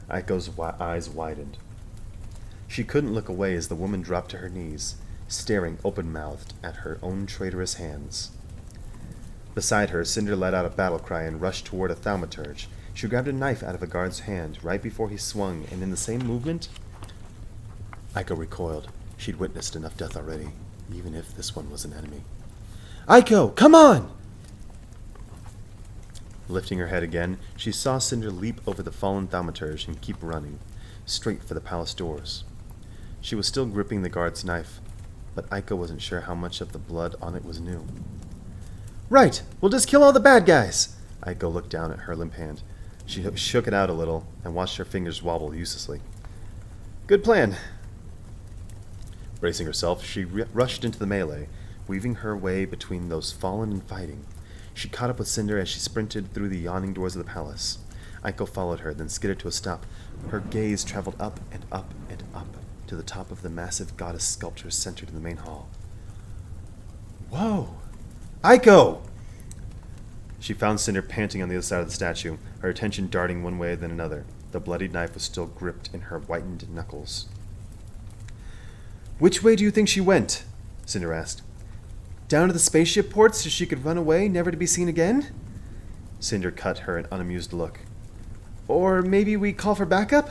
Aiko's eyes widened. She couldn't look away as the woman dropped to her knees, staring open-mouthed at her own traitorous hands. Beside her, Cinder let out a battle cry and rushed toward a thaumaturge. She grabbed a knife out of a guard's hand right before he swung, and in the same movement, Aiko recoiled. She'd witnessed enough death already, even if this one was an enemy. "Aiko, come on!" Lifting her head again, she saw Cinder leap over the fallen thaumaturge and keep running, straight for the palace doors. She was still gripping the guard's knife, but Aiko wasn't sure how much of the blood on it was new. "Right, we'll just kill all the bad guys!" Aiko looked down at her limp hand. She shook it out a little and watched her fingers wobble uselessly. "Good plan." Bracing herself, she rushed into the melee, weaving her way between those fallen and fighting. She caught up with Cinder as she sprinted through the yawning doors of the palace. Aiko followed her, then skidded to a stop. Her gaze traveled up and up and up to the top of the massive goddess sculpture centered in the main hall. "Whoa! Aiko!" She found Cinder panting on the other side of the statue, her attention darting one way then another. The bloodied knife was still gripped in her whitened knuckles. "Which way do you think she went?" Cinder asked. "Down to the spaceship port so she could run away, never to be seen again?" Cinder cut her an unamused look. Or maybe we call for backup?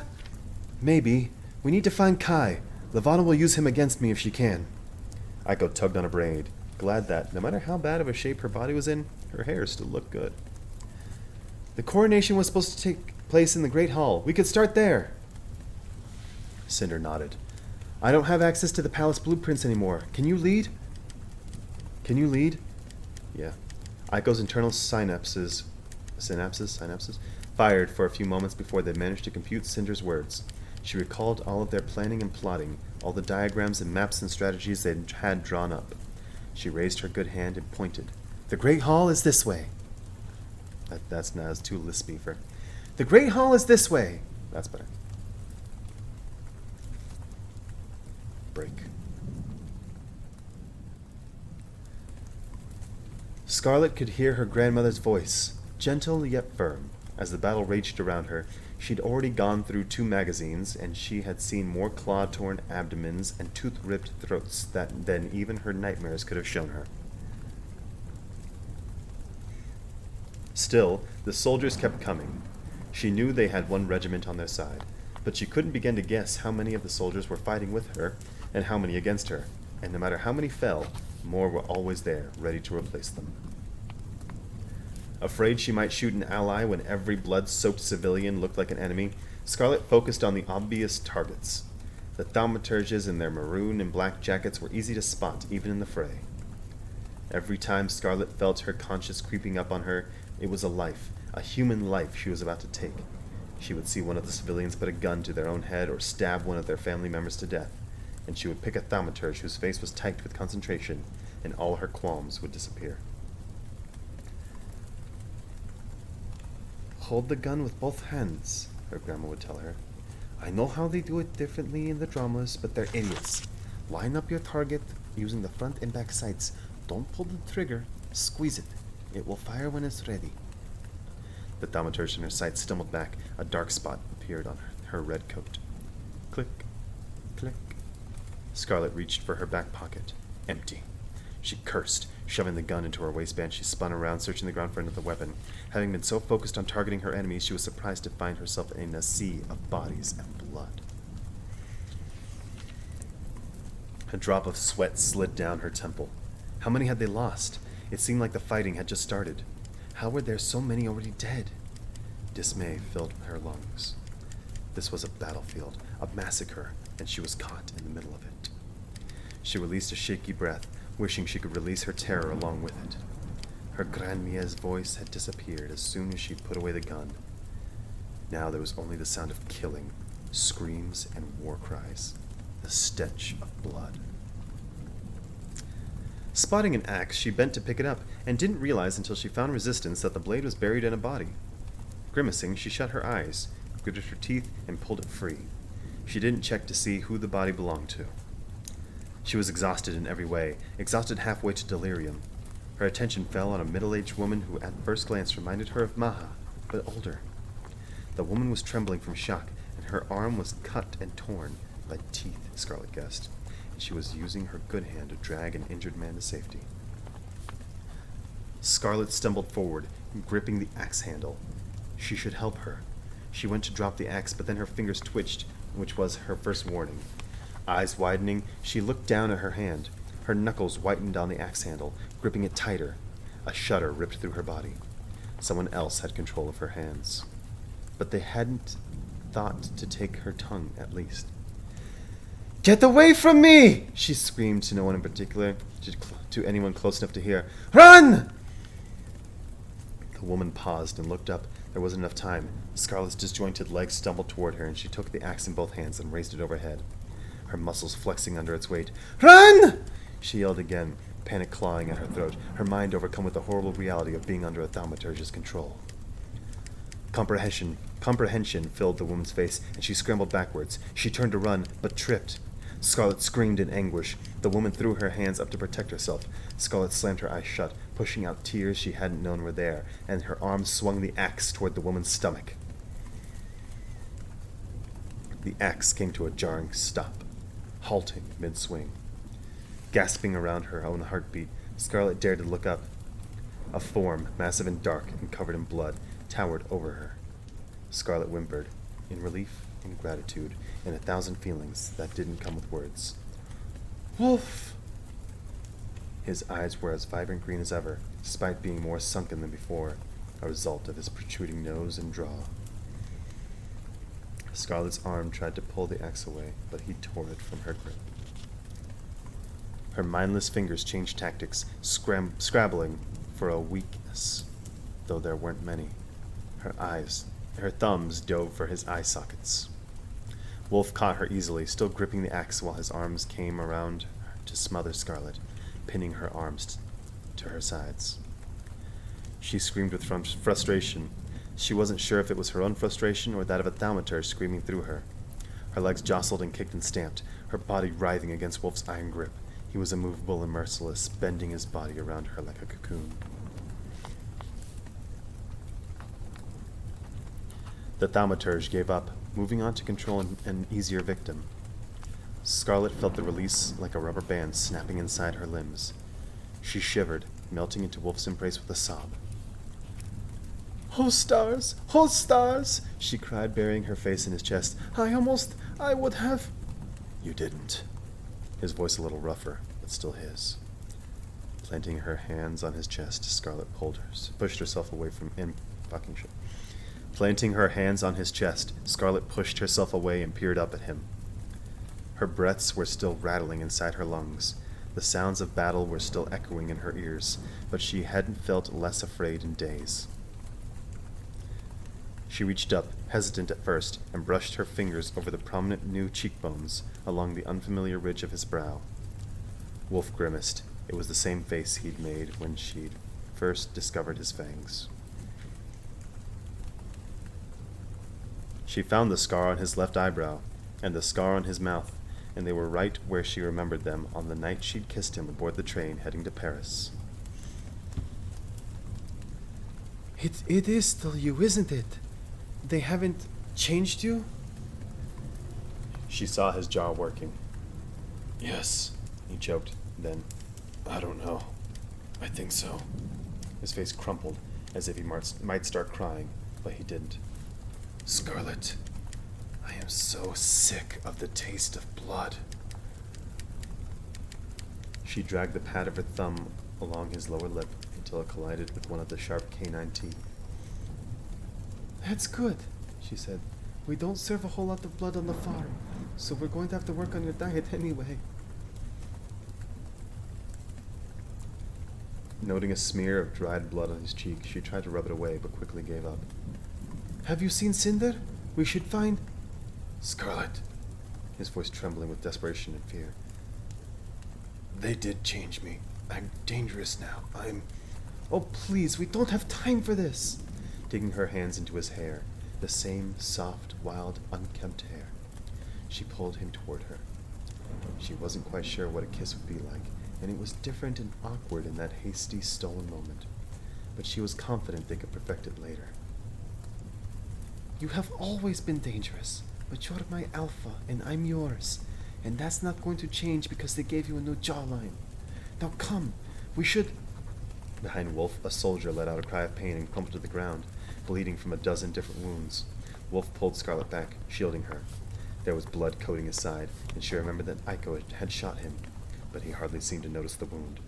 Maybe. We need to find Kai. Levana will use him against me if she can. Aiko tugged on a braid, glad that, no matter how bad of a shape her body was in, her hair still looked good. The coronation was supposed to take place in the Great Hall. We could start there. Cinder nodded. I don't have access to the palace blueprints anymore. Can you lead? Can you lead? Yeah. Aiko's internal synapses fired for a few moments before they managed to compute Cinder's words. She recalled all of their planning and plotting, all the diagrams and maps and strategies they had drawn up. She raised her good hand and pointed. The Great Hall is this way. That's too lispy for... The Great Hall is this way. That's better. Break. Scarlet could hear her grandmother's voice, gentle yet firm. As the battle raged around her, she'd already gone through 2 magazines, and she had seen more claw-torn abdomens and tooth-ripped throats than even her nightmares could have shown her. Still, the soldiers kept coming. She knew they had 1 regiment on their side, but she couldn't begin to guess how many of the soldiers were fighting with her and how many against her, and no matter how many fell, more were always there, ready to replace them. Afraid she might shoot an ally when every blood-soaked civilian looked like an enemy, Scarlet focused on the obvious targets. The thaumaturges in their maroon and black jackets were easy to spot, even in the fray. Every time Scarlet felt her conscience creeping up on her, it was a life, a human life she was about to take. She would see one of the civilians put a gun to their own head or stab one of their family members to death, and she would pick a thaumaturge whose face was typed with concentration, and all her qualms would disappear. Hold the gun with both hands, her grandma would tell her. I know how they do it differently in the dramas, but they're idiots. Line up your target using the front and back sights. Don't pull the trigger. Squeeze it. It will fire when it's ready. The thaumaturge in her sights stumbled back. A dark spot appeared on her red coat. Click, click. Scarlet reached for her back pocket. Empty. She cursed. Shoving the gun into her waistband, she spun around, searching the ground for another weapon. Having been so focused on targeting her enemies, she was surprised to find herself in a sea of bodies and blood. A drop of sweat slid down her temple. How many had they lost? It seemed like the fighting had just started. How were there so many already dead? Dismay filled her lungs. This was a battlefield, a massacre, and she was caught in the middle of it. She released a shaky breath, wishing she could release her terror along with it. Her grandmie's voice had disappeared as soon as she put away the gun. Now there was only the sound of killing, screams and war cries, the stench of blood. Spotting an axe, she bent to pick it up, and didn't realize until she found resistance that the blade was buried in a body. Grimacing, she shut her eyes, gritted her teeth, and pulled it free. She didn't check to see who the body belonged to. She was exhausted in every way, exhausted halfway to delirium. Her attention fell on a middle-aged woman who at first glance reminded her of Maha, but older. The woman was trembling from shock, and her arm was cut and torn by teeth, Scarlet guessed, and she was using her good hand to drag an injured man to safety. Scarlet stumbled forward, gripping the axe handle. She should help her. She went to drop the axe, but then her fingers twitched, which was her first warning. Eyes widening, she looked down at her hand. Her knuckles whitened on the axe handle, gripping it tighter. A shudder ripped through her body. Someone else had control of her hands. But they hadn't thought to take her tongue, at least. "Get away from me!" she screamed to no one in particular, to anyone close enough to hear. "Run!" The woman paused and looked up. There wasn't enough time. Scarlet's disjointed legs stumbled toward her, and she took the axe in both hands and raised it overhead, her muscles flexing under its weight. "Run!" she yelled again, panic clawing at her throat, her mind overcome with the horrible reality of being under a thaumaturge's control. Comprehension filled the woman's face, and she scrambled backwards. She turned to run, but tripped. Scarlet screamed in anguish. The woman threw her hands up to protect herself. Scarlet slammed her eyes shut, pushing out tears she hadn't known were there, and her arms swung the axe toward the woman's stomach. The axe came to a jarring stop, halting mid-swing. Gasping around her own heartbeat, Scarlet dared to look up. A form, massive and dark and covered in blood, towered over her. Scarlet whimpered, in relief, in gratitude, and 1,000 feelings that didn't come with words. Wolf! His eyes were as vibrant green as ever, despite being more sunken than before, a result of his protruding nose and jaw. Scarlet's arm tried to pull the axe away, but he tore it from her grip. Her mindless fingers changed tactics, scrabbling for a weakness, though there weren't many. Her thumbs dove for his eye sockets. Wolf caught her easily, still gripping the axe while his arms came around to smother Scarlet, pinning her arms to her sides. She screamed with frustration. She wasn't sure if it was her own frustration or that of a thaumaturge screaming through her. Her legs jostled and kicked and stamped, her body writhing against Wolf's iron grip. He was immovable and merciless, bending his body around her like a cocoon. The thaumaturge gave up, moving on to control an easier victim. Scarlet felt the release like a rubber band snapping inside her limbs. She shivered, melting into Wolf's embrace with a sob. "Oh, stars! Oh, stars!" she cried, burying her face in his chest. I would have... You didn't. His voice a little rougher, but still his. Planting her hands on his chest, Scarlet pushed herself away from him. Fucking shit. Planting her hands on his chest, Scarlet pushed herself away and peered up at him. Her breaths were still rattling inside her lungs. The sounds of battle were still echoing in her ears, but she hadn't felt less afraid in days. She reached up, hesitant at first, and brushed her fingers over the prominent new cheekbones along the unfamiliar ridge of his brow. Wolf grimaced. It was the same face he'd made when she'd first discovered his fangs. She found the scar on his left eyebrow, and the scar on his mouth, and they were right where she remembered them on the night she'd kissed him aboard the train heading to Paris. It is still you, isn't it? They haven't changed you? She saw his jaw working. Yes, he choked. Then, I don't know. I think so. His face crumpled, as if he might start crying, but he didn't. Scarlet, I am so sick of the taste of blood. She dragged the pad of her thumb along his lower lip until it collided with one of the sharp canine teeth. That's good, she said. We don't serve a whole lot of blood on the farm, so we're going to have to work on your diet anyway. Noting a smear of dried blood on his cheek, she tried to rub it away, but quickly gave up. Have you seen Cinder? We should find... Scarlet, his voice trembling with desperation and fear. They did change me. I'm dangerous now. Oh, please, we don't have time for this. Digging her hands into his hair, the same soft, wild, unkempt hair. She pulled him toward her. She wasn't quite sure what a kiss would be like, and it was different and awkward in that hasty, stolen moment. But she was confident they could perfect it later. You have always been dangerous, but you're my alpha, and I'm yours. And that's not going to change because they gave you a new jawline. Now come, we should... Behind Wolf, a soldier let out a cry of pain and crumpled to the ground, bleeding from a dozen different wounds. Wolf pulled Scarlet back, shielding her. There was blood coating his side, and she remembered that Aiko had shot him, but he hardly seemed to notice the wound.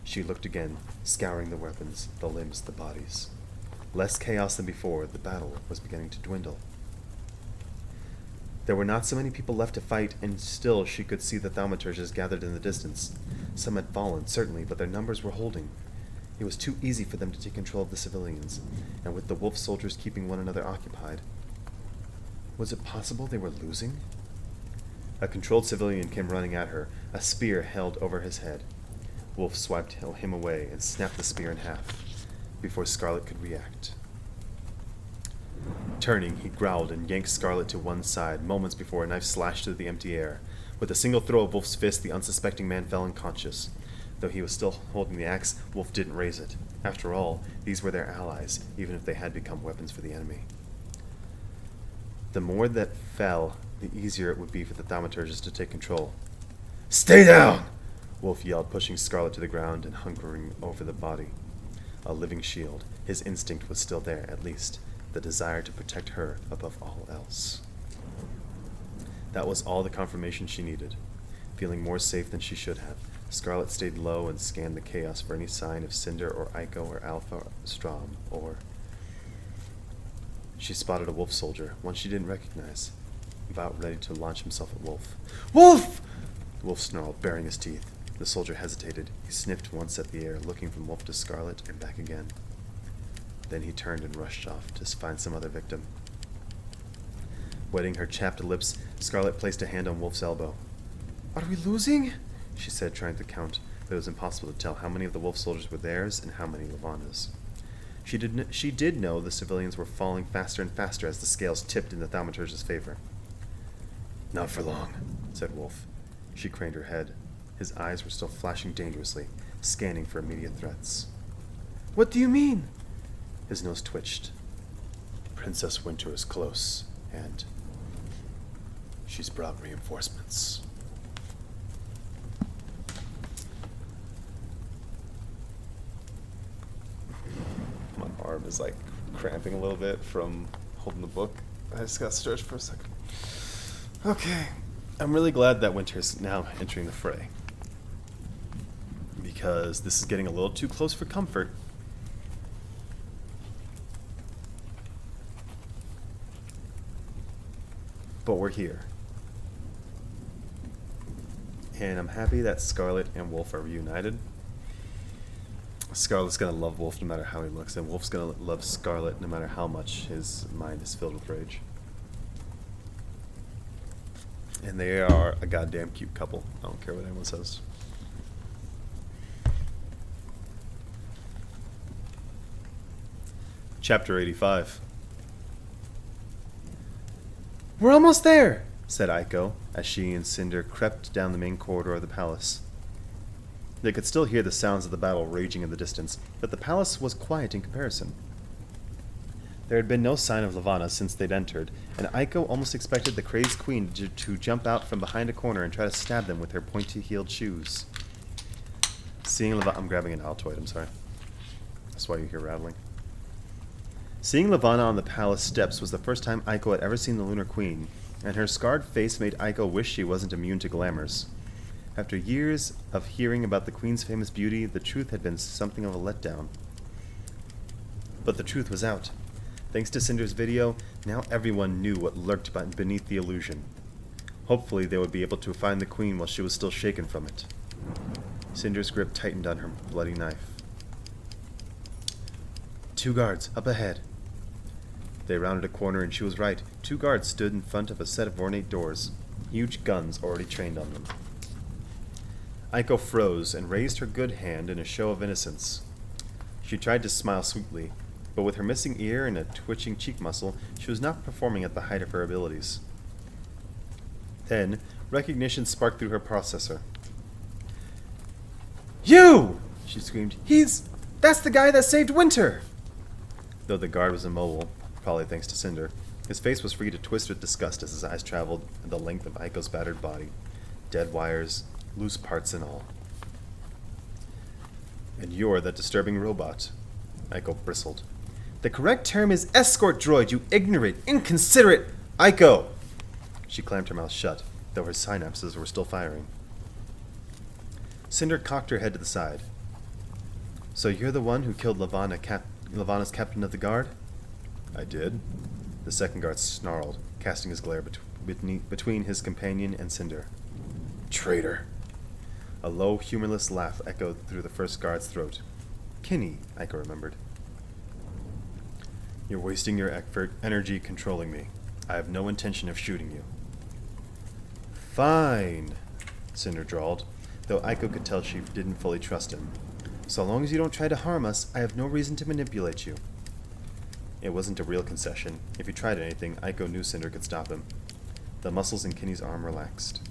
She looked again, scouring the weapons, the limbs, the bodies. Less chaos than before, the battle was beginning to dwindle. There were not so many people left to fight, and still she could see the thaumaturges gathered in the distance. Some had fallen, certainly, but their numbers were holding. It was too easy for them to take control of the civilians, and with the wolf soldiers keeping one another occupied. Was it possible they were losing? A controlled civilian came running at her, a spear held over his head. Wolf swiped him away and snapped the spear in half, before Scarlet could react. Turning, he growled and yanked Scarlet to one side, moments before a knife slashed through the empty air. With a single throw of Wolf's fist, the unsuspecting man fell unconscious. Though he was still holding the axe, Wolf didn't raise it. After all, these were their allies, even if they had become weapons for the enemy. The more that fell, the easier it would be for the thaumaturges to take control. "Stay down!" Wolf yelled, pushing Scarlet to the ground and hunkering over the body. A living shield. His instinct was still there, at least. the desire to protect her above all else. That was all the confirmation she needed. Feeling more safe than she should have, Scarlet stayed low and scanned the chaos for any sign of Cinder or Aiko or Alpha or Strom, or... She spotted a wolf soldier, one she didn't recognize, about ready to launch himself at Wolf. Wolf! The wolf snarled, baring his teeth. The soldier hesitated. He sniffed once at the air, looking from Wolf to Scarlet and back again. Then he turned and rushed off to find some other victim. Wetting her chapped lips, Scarlet placed a hand on Wolf's elbow. Are we losing? She said, trying to count, but it was impossible to tell how many of the wolf soldiers were theirs and how many Levana's. She did know the civilians were falling faster and faster as the scales tipped in the thaumaturge's favor. Not for long, said Wolf. She craned her head. His eyes were still flashing dangerously, scanning for immediate threats. What do you mean? His nose twitched. Princess Winter is close, and she's brought reinforcements. My arm is like cramping a little bit from holding the book. I just got stretched for a second. Okay. I'm really glad that Winter's now entering the fray, because this is getting a little too close for comfort. But we're here. And I'm happy that Scarlet and Wolf are reunited. Scarlet's gonna love Wolf no matter how he looks, and Wolf's gonna love Scarlet no matter how much his mind is filled with rage. And they are a goddamn cute couple. I don't care what anyone says. Chapter 85. We're almost there, said Aiko, as she and Cinder crept down the main corridor of the palace. They could still hear the sounds of the battle raging in the distance, but the palace was quiet in comparison. There had been no sign of Levana since they'd entered, and Aiko almost expected the crazed queen to jump out from behind a corner and try to stab them with her pointy-heeled shoes. Seeing Levana... I'm grabbing an Altoid, I'm sorry. That's why you hear rattling. Seeing Levana on the palace steps was the first time Aiko had ever seen the Lunar Queen, and her scarred face made Aiko wish she wasn't immune to glamours. After years of hearing about the Queen's famous beauty, the truth had been something of a letdown. But the truth was out. Thanks to Cinder's video, now everyone knew what lurked beneath the illusion. Hopefully they would be able to find the Queen while she was still shaken from it. Cinder's grip tightened on her bloody knife. 2 guards, up ahead. They rounded a corner and she was right. 2 guards stood in front of a set of ornate doors, huge guns already trained on them. Aiko froze and raised her good hand in a show of innocence. She tried to smile sweetly, but with her missing ear and a twitching cheek muscle, she was not performing at the height of her abilities. Then, recognition sparked through her processor. You! She screamed. That's the guy that saved Winter! Though the guard was immobile, probably thanks to Cinder, his face was free to twist with disgust as his eyes traveled the length of Aiko's battered body. Dead wires, loose parts and all. And you're that disturbing robot. Aiko bristled. The correct term is escort droid, you ignorant, inconsiderate... Aiko! She clamped her mouth shut, though her synapses were still firing. Cinder cocked her head to the side. So you're the one who killed Levana's captain of the guard? I did. The second guard snarled, casting his glare between his companion and Cinder. Traitor! A low, humorless laugh echoed through the first guard's throat. Kinney, Aiko remembered. You're wasting your energy controlling me. I have no intention of shooting you. Fine, Cinder drawled, though Aiko could tell she didn't fully trust him. So long as you don't try to harm us, I have no reason to manipulate you. It wasn't a real concession. If he tried anything, Aiko knew Cinder could stop him. The muscles in Kinney's arm relaxed.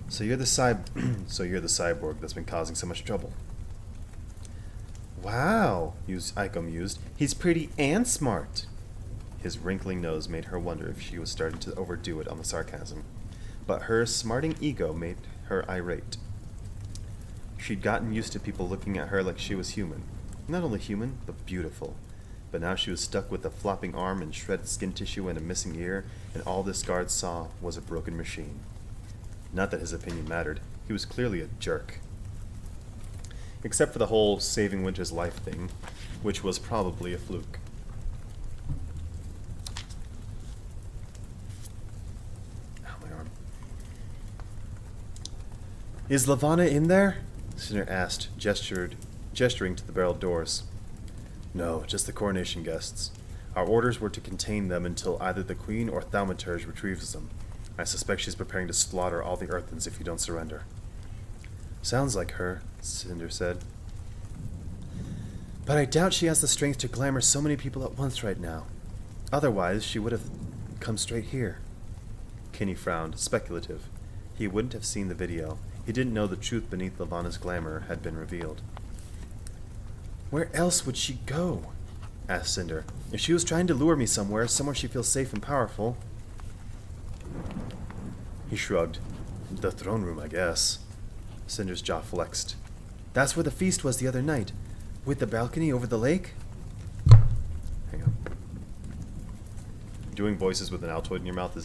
So you're the cyborg that's been causing so much trouble. Wow, Aiko mused. He's pretty and smart. His wrinkling nose made her wonder if she was starting to overdo it on the sarcasm. But her smarting ego made her irate. She'd gotten used to people looking at her like she was human. Not only human, but beautiful. But now she was stuck with a flopping arm and shredded skin tissue and a missing ear, and all this guard saw was a broken machine. Not that his opinion mattered. He was clearly a jerk. Except for the whole saving Winter's life thing, which was probably a fluke. Ow, my arm. "Is Lavana in there?" Cinder asked, gesturing to the barreled doors. "No, just the coronation guests. Our orders were to contain them until either the Queen or Thaumaturge retrieves them. I suspect she's preparing to slaughter all the Earthens if you don't surrender." "Sounds like her," Cinder said. "But I doubt she has the strength to glamour so many people at once right now. Otherwise, she would have come straight here." Kinney frowned, speculative. He wouldn't have seen the video. He didn't know the truth beneath Lavana's glamour had been revealed. "Where else would she go?" asked Cinder. "If she was trying to lure me somewhere she feels safe and powerful." He shrugged. "The throne room, I guess." Cinder's jaw flexed. "That's where the feast was the other night, with the balcony over the lake?" Hang on. Doing voices with an Altoid in your mouth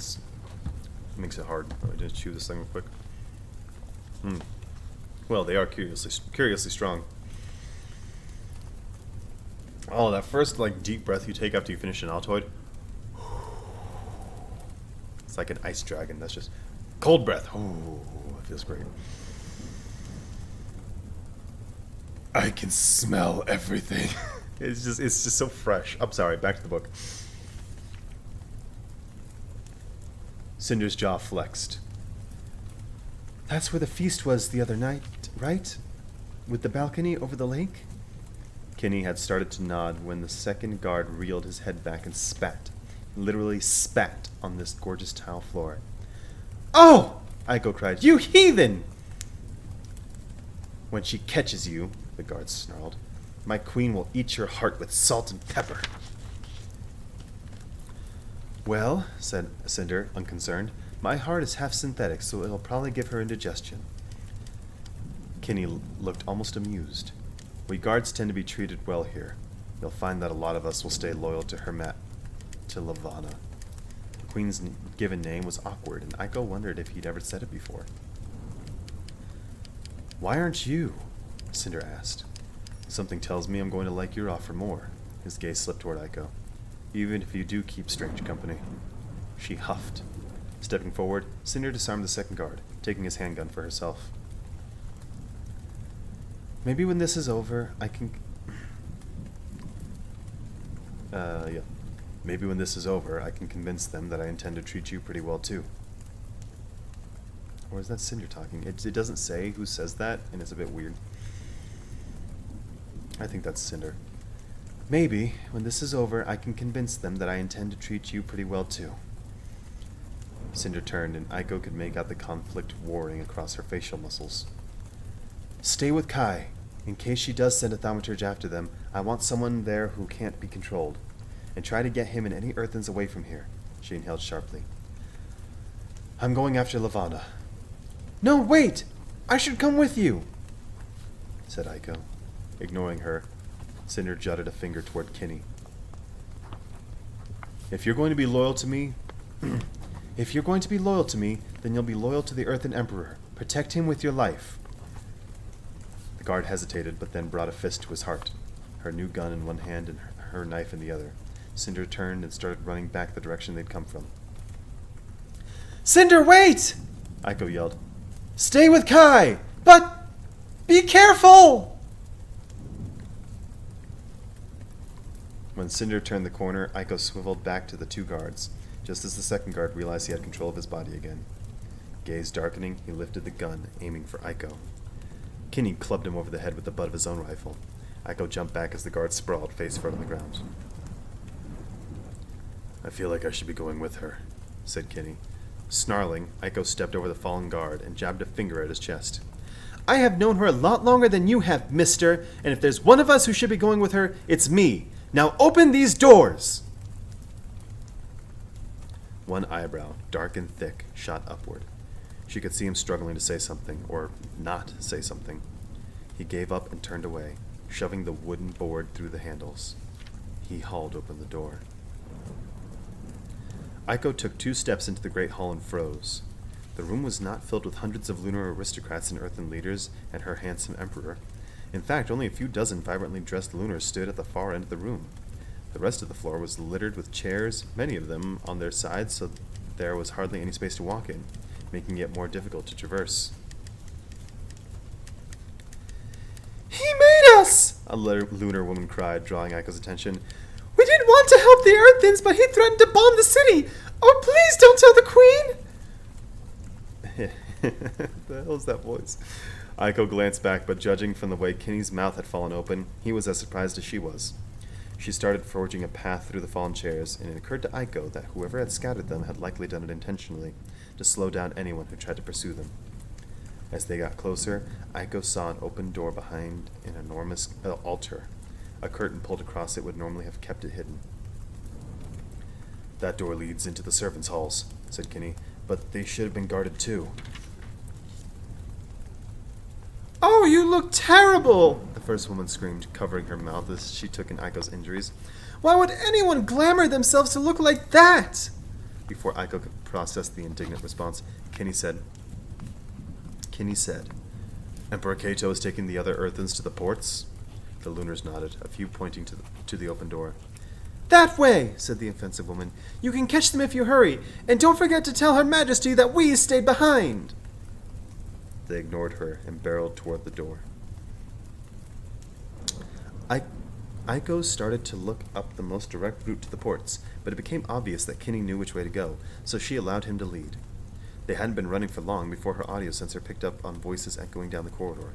makes it hard. Let me just chew this thing real quick. Well, they are curiously strong. Oh, that first deep breath you take after you finish an Altoid. It's like an ice dragon. That's just cold breath. Oh, it feels great. "I can smell everything." It's just so fresh. I'm sorry, back to the book. Cinder's jaw flexed. "That's where the feast was the other night, right? With the balcony over the lake?" Kinney had started to nod when the second guard reeled his head back and spat. Literally spat on this gorgeous tile floor. "Oh!" Aiko cried. "You heathen!" "When she catches you," the guard snarled, "my queen will eat your heart with salt and pepper." "Well," said Cinder, unconcerned, "my heart is half synthetic, so it'll probably give her indigestion." Kinney looked almost amused. "We guards tend to be treated well here. You'll find that a lot of us will stay loyal to to Lavana." The queen's given name was awkward, and Aiko wondered if he'd ever said it before. "Why aren't you?" Cinder asked. "Something tells me I'm going to like your offer more." His gaze slipped toward Aiko. "Even if you do keep strange company." She huffed. Stepping forward, Cinder disarmed the second guard, taking his handgun for herself. "Maybe when this is over, I can... Maybe when this is over, I can convince them that I intend to treat you pretty well, too." Or is that Cinder talking? It doesn't say who says that, and it's a bit weird. I think that's Cinder. "Maybe, when this is over, I can convince them that I intend to treat you pretty well, too." Cinder turned, and Aiko could make out the conflict warring across her facial muscles. "Stay with Kai. In case she does send a thaumaturge after them, I want someone there who can't be controlled. And try to get him and any Earthens away from here." She inhaled sharply. "I'm going after Lavana." "No, wait! I should come with you!" said Aiko. Ignoring her, Cinder jutted a finger toward Kinney. If you're going to be loyal to me, then you'll be loyal to the Earthen Emperor. Protect him with your life." The guard hesitated, but then brought a fist to his heart, her new gun in one hand and her knife in the other. Cinder turned and started running back the direction they'd come from. "Cinder, wait!" Aiko yelled. "Stay with Kai! But be careful!" When Cinder turned the corner, Aiko swiveled back to the two guards, just as the second guard realized he had control of his body again. Gaze darkening, he lifted the gun, aiming for Aiko. Kinney clubbed him over the head with the butt of his own rifle. Aiko jumped back as the guard sprawled face first on the ground. "I feel like I should be going with her," said Kinney. Snarling, Aiko stepped over the fallen guard and jabbed a finger at his chest. "I have known her a lot longer than you have, mister, and if there's one of us who should be going with her, it's me. Now open these doors!" One eyebrow, dark and thick, shot upward. She could see him struggling to say something, or not say something. He gave up and turned away, shoving the wooden board through the handles. He hauled open the door. Aiko took 2 steps into the great hall and froze. The room was not filled with hundreds of lunar aristocrats and earthen leaders and her handsome emperor. In fact, only a few dozen vibrantly dressed lunars stood at the far end of the room. The rest of the floor was littered with chairs, many of them on their sides, so there was hardly any space to walk in, making it more difficult to traverse. He made us! A lunar woman cried, drawing Aiko's attention. We didn't want to help the Earthens, but he threatened to bomb the city! Oh, please don't tell the Queen! The hell is that voice? Aiko glanced back, but judging from the way Kinney's mouth had fallen open, he was as surprised as she was. She started forging a path through the fallen chairs, and it occurred to Aiko that whoever had scattered them had likely done it intentionally, to slow down anyone who tried to pursue them. As they got closer, Aiko saw an open door behind an enormous altar. A curtain pulled across it would normally have kept it hidden. That door leads into the servants' halls, said Kinney, but they should have been guarded too. Oh, you look terrible! The first woman screamed, covering her mouth as she took in Aiko's injuries. Why would anyone glamour themselves to look like that? Before Aiko could process the indignant response, Kinney said, Emperor Kato is taking the other Earthens to the ports? The Lunars nodded, a few pointing to the open door. That way, said the offensive woman. You can catch them if you hurry, and don't forget to tell Her Majesty that we stayed behind. They ignored her and barreled toward the door. Aiko started to look up the most direct route to the ports, but it became obvious that Kinney knew which way to go, so she allowed him to lead. They hadn't been running for long before her audio sensor picked up on voices echoing down the corridor.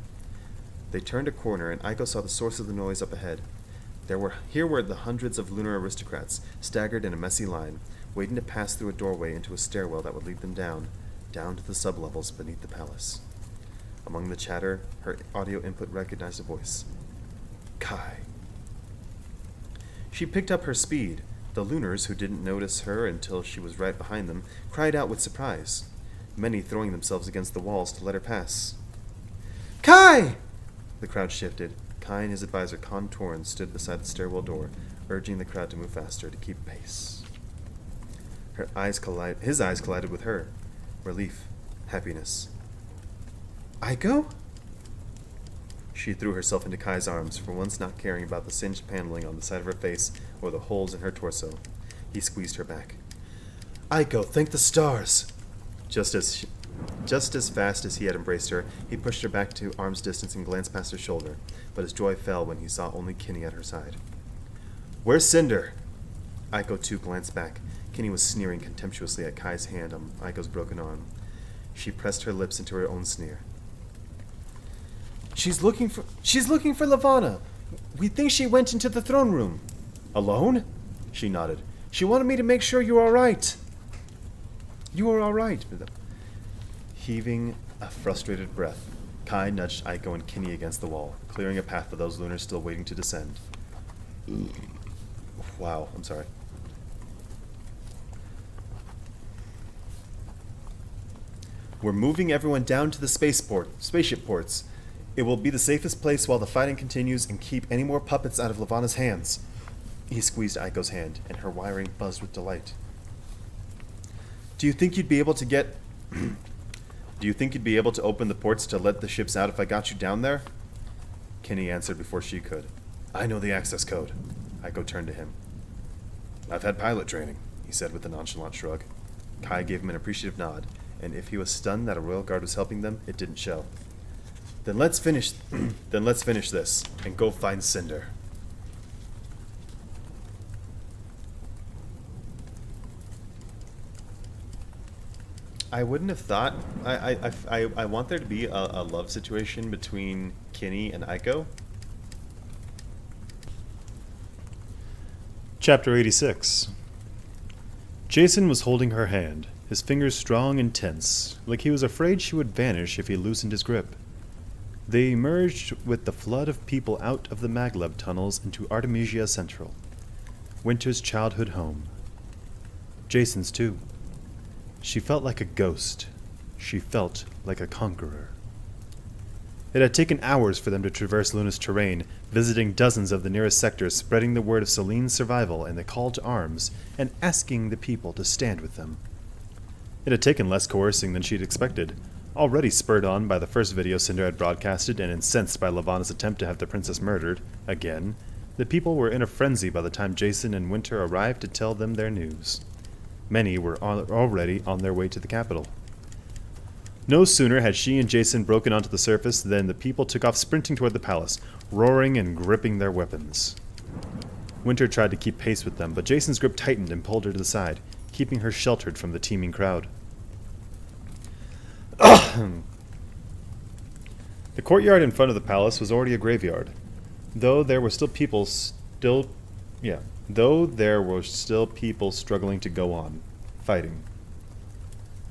They turned a corner, and Aiko saw the source of the noise up ahead. Here were the hundreds of lunar aristocrats, staggered in a messy line, waiting to pass through a doorway into a stairwell that would lead them down to the sublevels beneath the palace. Among the chatter, her audio input recognized a voice. Kai. She picked up her speed. The Lunars, who didn't notice her until she was right behind them, cried out with surprise, many throwing themselves against the walls to let her pass. Kai! The crowd shifted. Kai and his advisor, Con Torn, stood beside the stairwell door, urging the crowd to move faster to keep pace. His eyes collided with her. Relief. Happiness. Aiko? She threw herself into Kai's arms, for once not caring about the singed paneling on the side of her face or the holes in her torso. He squeezed her back. Aiko, thank the stars! Just as fast as he had embraced her, he pushed her back to arm's distance and glanced past her shoulder, but his joy fell when he saw only Kinney at her side. Where's Cinder? Aiko, too, glanced back. Kinney was sneering contemptuously at Kai's hand on Aiko's broken arm. She pressed her lips into her own sneer. She's looking for Lavana. We think she went into the throne room. Alone? She nodded. She wanted me to make sure you were all right. You were all right. Heaving a frustrated breath, Kai nudged Aiko and Kinney against the wall, clearing a path for those Lunars still waiting to descend. Wow, I'm sorry. We're moving everyone down to the spaceship ports. It will be the safest place while the fighting continues and keep any more puppets out of Lavana's hands. He squeezed Aiko's hand, and her wiring buzzed with delight. Do you think you'd be able to open the ports to let the ships out if I got you down there? Kinney answered before she could. I know the access code. Aiko turned to him. I've had pilot training, he said with a nonchalant shrug. Kai gave him an appreciative nod, and if he was stunned that a royal guard was helping them, it didn't show. Then let's finish this, and go find Cinder. I wouldn't have thought. I want there to be a love situation between Kinney and Aiko. Chapter 86. Jason was holding her hand, his fingers strong and tense, like he was afraid she would vanish if he loosened his grip. They emerged with the flood of people out of the maglev tunnels into Artemisia Central, Winter's childhood home. Jason's too. She felt like a ghost. She felt like a conqueror. It had taken hours for them to traverse Luna's terrain, visiting dozens of the nearest sectors, spreading the word of Celine's survival and the call to arms, and asking the people to stand with them. It had taken less coercing than she'd expected. Already spurred on by the first video Cinder had broadcasted and incensed by Levana's attempt to have the princess murdered, again, the people were in a frenzy by the time Jason and Winter arrived to tell them their news. Many were already on their way to the capital. No sooner had she and Jason broken onto the surface than the people took off sprinting toward the palace, roaring and gripping their weapons. Winter tried to keep pace with them, but Jason's grip tightened and pulled her to the side, keeping her sheltered from the teeming crowd. The courtyard in front of the palace was already a graveyard, though there were still people struggling to go on, fighting.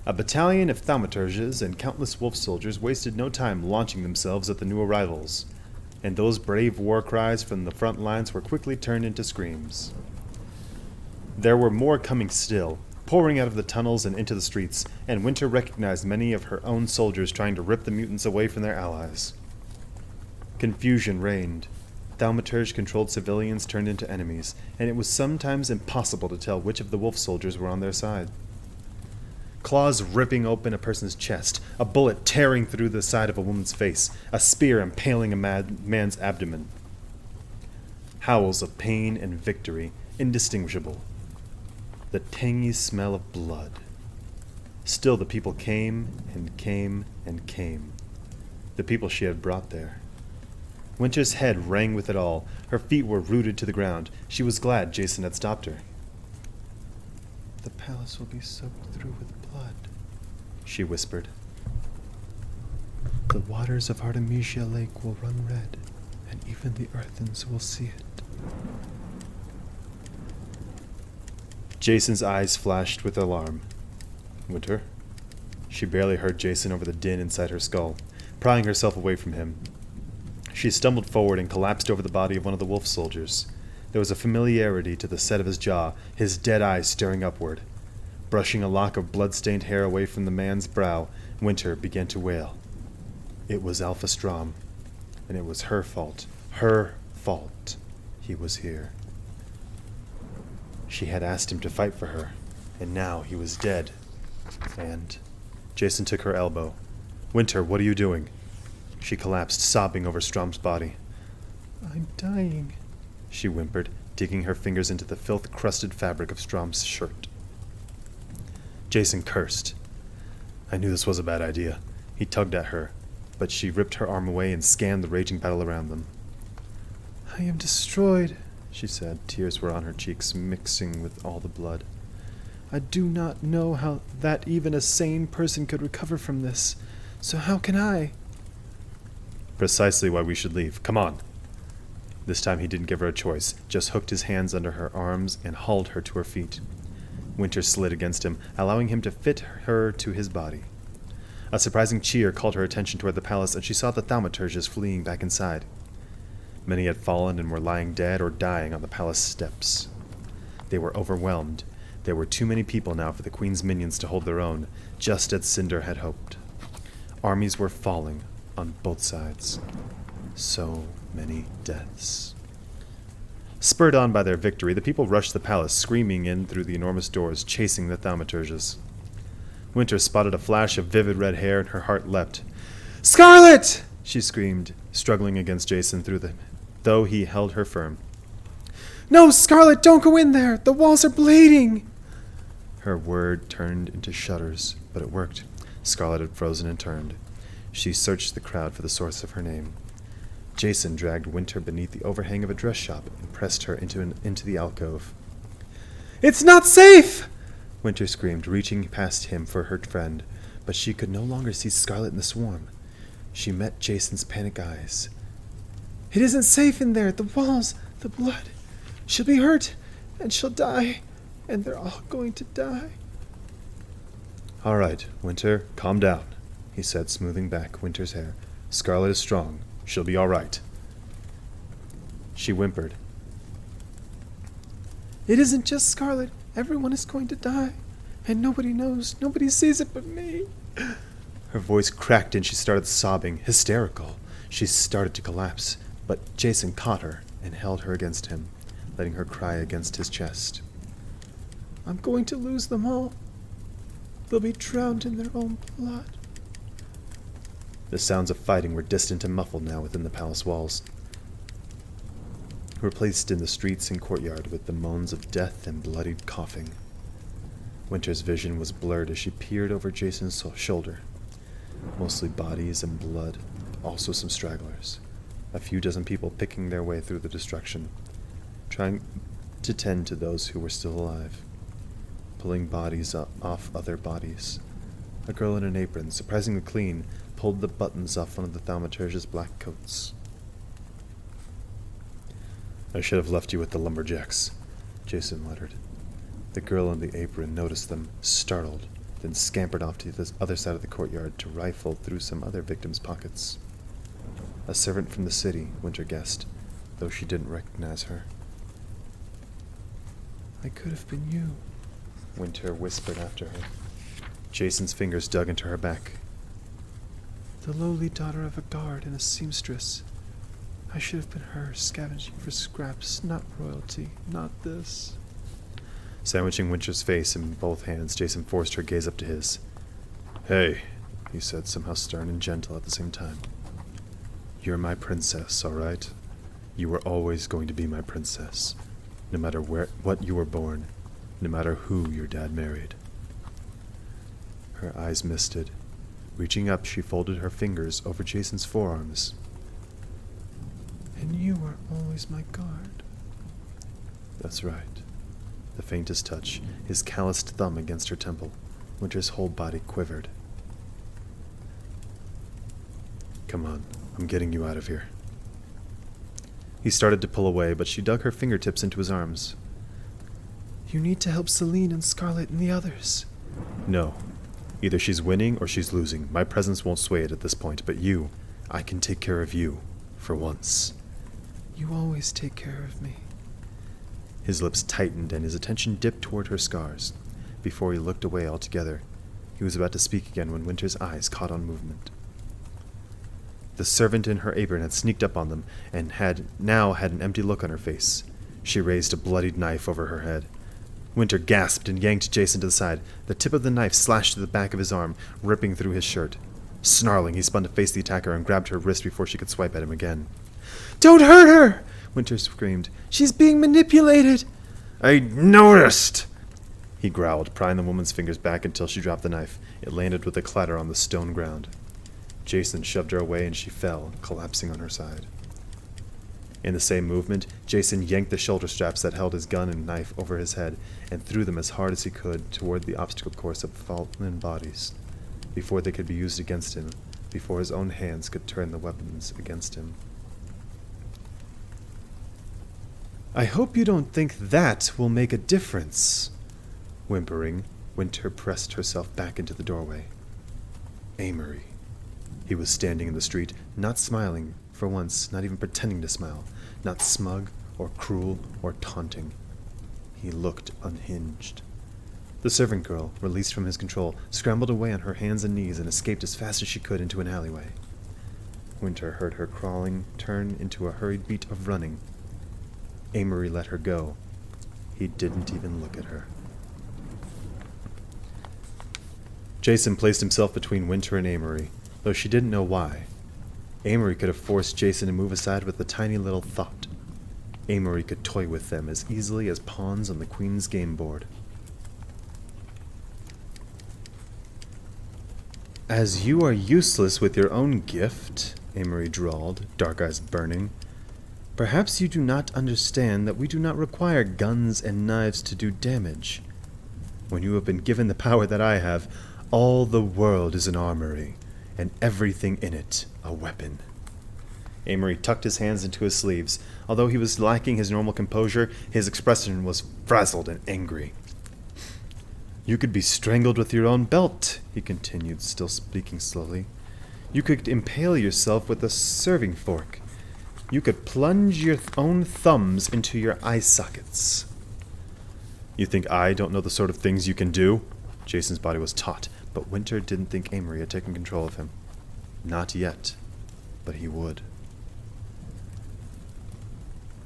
A battalion of thaumaturges and countless wolf soldiers wasted no time launching themselves at the new arrivals, and those brave war cries from the front lines were quickly turned into screams. There were more coming still, pouring out of the tunnels and into the streets, and Winter recognized many of her own soldiers trying to rip the mutants away from their allies. Confusion reigned. Thaumaturge-controlled civilians turned into enemies, and it was sometimes impossible to tell which of the wolf soldiers were on their side. Claws ripping open a person's chest, a bullet tearing through the side of a woman's face, a spear impaling a man's abdomen. Howls of pain and victory, indistinguishable. The tangy smell of blood. Still the people came and came and came. The people she had brought there. Winter's head rang with it all. Her feet were rooted to the ground. She was glad Jason had stopped her. The palace will be soaked through with blood, she whispered. The waters of Artemisia Lake will run red, and even the earthens will see it. Jason's eyes flashed with alarm. Winter? She barely heard Jason over the din inside her skull, prying herself away from him. She stumbled forward and collapsed over the body of one of the wolf soldiers. There was a familiarity to the set of his jaw, his dead eyes staring upward. Brushing a lock of blood-stained hair away from the man's brow, Winter began to wail. It was Alpha Strom, and it was her fault. Her fault. He was here. She had asked him to fight for her, and now he was dead. And Jason took her elbow. Winter, what are you doing? She collapsed, sobbing over Strom's body. I'm dying, she whimpered, digging her fingers into the filth-crusted fabric of Strom's shirt. Jason cursed. I knew this was a bad idea. He tugged at her, but she ripped her arm away and scanned the raging battle around them. I am destroyed, she said. Tears were on her cheeks, mixing with all the blood. I do not know how that even a sane person could recover from this. So how can I? Precisely why we should leave. Come on. This time he didn't give her a choice, just hooked his hands under her arms and hauled her to her feet. Winter slid against him, allowing him to fit her to his body. A surprising cheer called her attention toward the palace, and she saw the thaumaturges fleeing back inside. Many had fallen and were lying dead or dying on the palace steps. They were overwhelmed. There were too many people now for the Queen's minions to hold their own, just as Cinder had hoped. Armies were falling on both sides. So many deaths. Spurred on by their victory, the people rushed the palace, screaming in through the enormous doors, chasing the thaumaturges. Winter spotted a flash of vivid red hair, and her heart leapt. "Scarlet!" she screamed, struggling against Jason though he held her firm. No, Scarlet, don't go in there! The walls are bleeding! Her word turned into shudders, but it worked. Scarlet had frozen and turned. She searched the crowd for the source of her name. Jason dragged Winter beneath the overhang of a dress shop and pressed her into the alcove. It's not safe! Winter screamed, reaching past him for her friend, but she could no longer see Scarlet in the swarm. She met Jason's panic eyes. It isn't safe in there. The walls, the blood. She'll be hurt, and she'll die, and they're all going to die. All right, Winter, calm down, he said, smoothing back Winter's hair. Scarlet is strong. She'll be all right. She whimpered. It isn't just Scarlet. Everyone is going to die, and nobody knows. Nobody sees it but me. Her voice cracked and she started sobbing, hysterical. She started to collapse, but Jason caught her and held her against him, letting her cry against his chest. I'm going to lose them all. They'll be drowned in their own blood. The sounds of fighting were distant and muffled now within the palace walls, replaced in the streets and courtyard with the moans of death and bloodied coughing. Winter's vision was blurred as she peered over Jason's shoulder. Mostly bodies and blood, but also some stragglers. A few dozen people picking their way through the destruction, trying to tend to those who were still alive, pulling bodies off other bodies. A girl in an apron, surprisingly clean, pulled the buttons off one of the thaumaturge's black coats. I should have left you with the lumberjacks, Jason muttered. The girl in the apron noticed them, startled, then scampered off to the other side of the courtyard to rifle through some other victims' pockets. A servant from the city, Winter guessed, though she didn't recognize her. I could have been you, Winter whispered after her. Jason's fingers dug into her back. the lowly daughter of a guard and a seamstress. I should have been her, scavenging for scraps, not royalty, not this. Sandwiching Winter's face in both hands, Jason forced her gaze up to his. Hey, he said, somehow stern and gentle at the same time. You're my princess, all right? You were always going to be my princess, no matter what you were born, no matter who your dad married. Her eyes misted. Reaching up, she folded her fingers over Jason's forearms. And you were always my guard. That's right. The faintest touch, his calloused thumb against her temple. Winter's whole body quivered. Come on, I'm getting you out of here. He started to pull away, but she dug her fingertips into his arms. You need to help Celine and Scarlet and the others. No. Either she's winning or she's losing. My presence won't sway it at this point, but you, I can take care of you, for once. You always take care of me. His lips tightened and his attention dipped toward her scars. Before he looked away altogether, he was about to speak again when Winter's eyes caught on movement. The servant in her apron had sneaked up on them and had an empty look on her face. She raised a bloodied knife over her head. Winter gasped and yanked Jason to the side. The tip of the knife slashed to the back of his arm, ripping through his shirt. Snarling, he spun to face the attacker and grabbed her wrist before she could swipe at him again. Don't hurt her! Winter screamed. She's being manipulated! I noticed! He growled, prying the woman's fingers back until she dropped the knife. It landed with a clatter on the stone ground. Jason shoved her away and she fell, collapsing on her side. In the same movement, Jason yanked the shoulder straps that held his gun and knife over his head and threw them as hard as he could toward the obstacle course of fallen bodies, before they could be used against him, before his own hands could turn the weapons against him. I hope you don't think that will make a difference. Whimpering, Winter pressed herself back into the doorway. Amory. He was standing in the street, not smiling, for once, not even pretending to smile, not smug or cruel or taunting. He looked unhinged. The servant girl, released from his control, scrambled away on her hands and knees and escaped as fast as she could into an alleyway. Winter heard her crawling turn into a hurried beat of running. Amory let her go. He didn't even look at her. Jason placed himself between Winter and Amory, though she didn't know why. Amory could have forced Jason to move aside with a tiny little thought. Amory could toy with them as easily as pawns on the Queen's game board. As you are useless with your own gift, Amory drawled, dark eyes burning, perhaps you do not understand that we do not require guns and knives to do damage. When you have been given the power that I have, all the world is an armory, and everything in it a weapon. Amory tucked his hands into his sleeves. Although he was lacking his normal composure, his expression was frazzled and angry. You could be strangled with your own belt, he continued, still speaking slowly. You could impale yourself with a serving fork. You could plunge your own thumbs into your eye sockets. You think I don't know the sort of things you can do? Jason's body was taut, but Winter didn't think Amory had taken control of him. Not yet. but he would.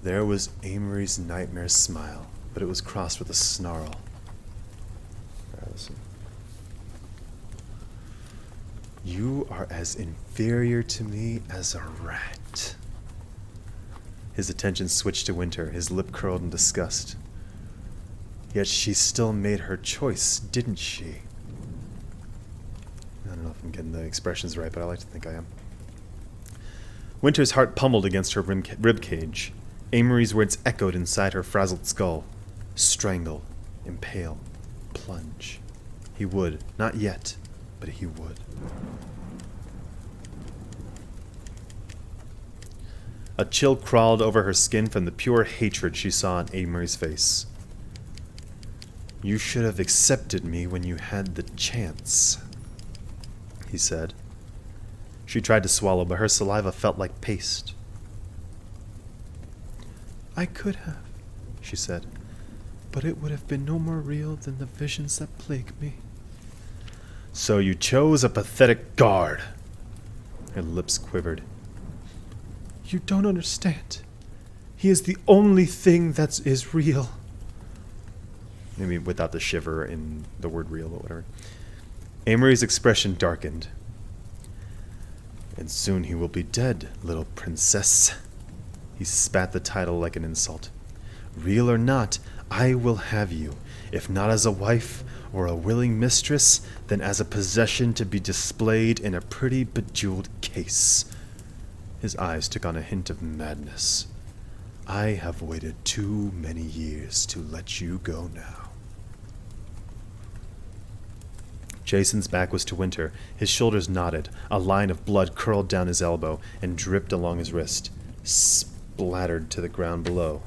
There was Amory's nightmare smile, but it was crossed with a snarl. All right, listen. You are as inferior to me as a rat. His attention switched to Winter, his lip curled in disgust. Yet she still made her choice, didn't she? I don't know if I'm getting the expressions right, but I like to think I am. Winter's heart pummeled against her rib cage. Amory's words echoed inside her frazzled skull. Strangle, impale, plunge. He would, not yet, but he would. A chill crawled over her skin from the pure hatred she saw in Amory's face. You should have accepted me when you had the chance, he said. She tried to swallow, but her saliva felt like paste. I could have, she said, but it would have been no more real than the visions that plague me. So you chose a pathetic guard. Her lips quivered. You don't understand. He is the only thing that is real. Maybe without the shiver in the word real, but whatever. Amory's expression darkened. And soon he will be dead, little princess. He spat the title like an insult. Real or not, I will have you, if not as a wife or a willing mistress, then as a possession to be displayed in a pretty bejeweled case. His eyes took on a hint of madness. I have waited too many years to let you go now. Jason's back was to Winter. His shoulders knotted. A line of blood curled down his elbow and dripped along his wrist, splattered to the ground below.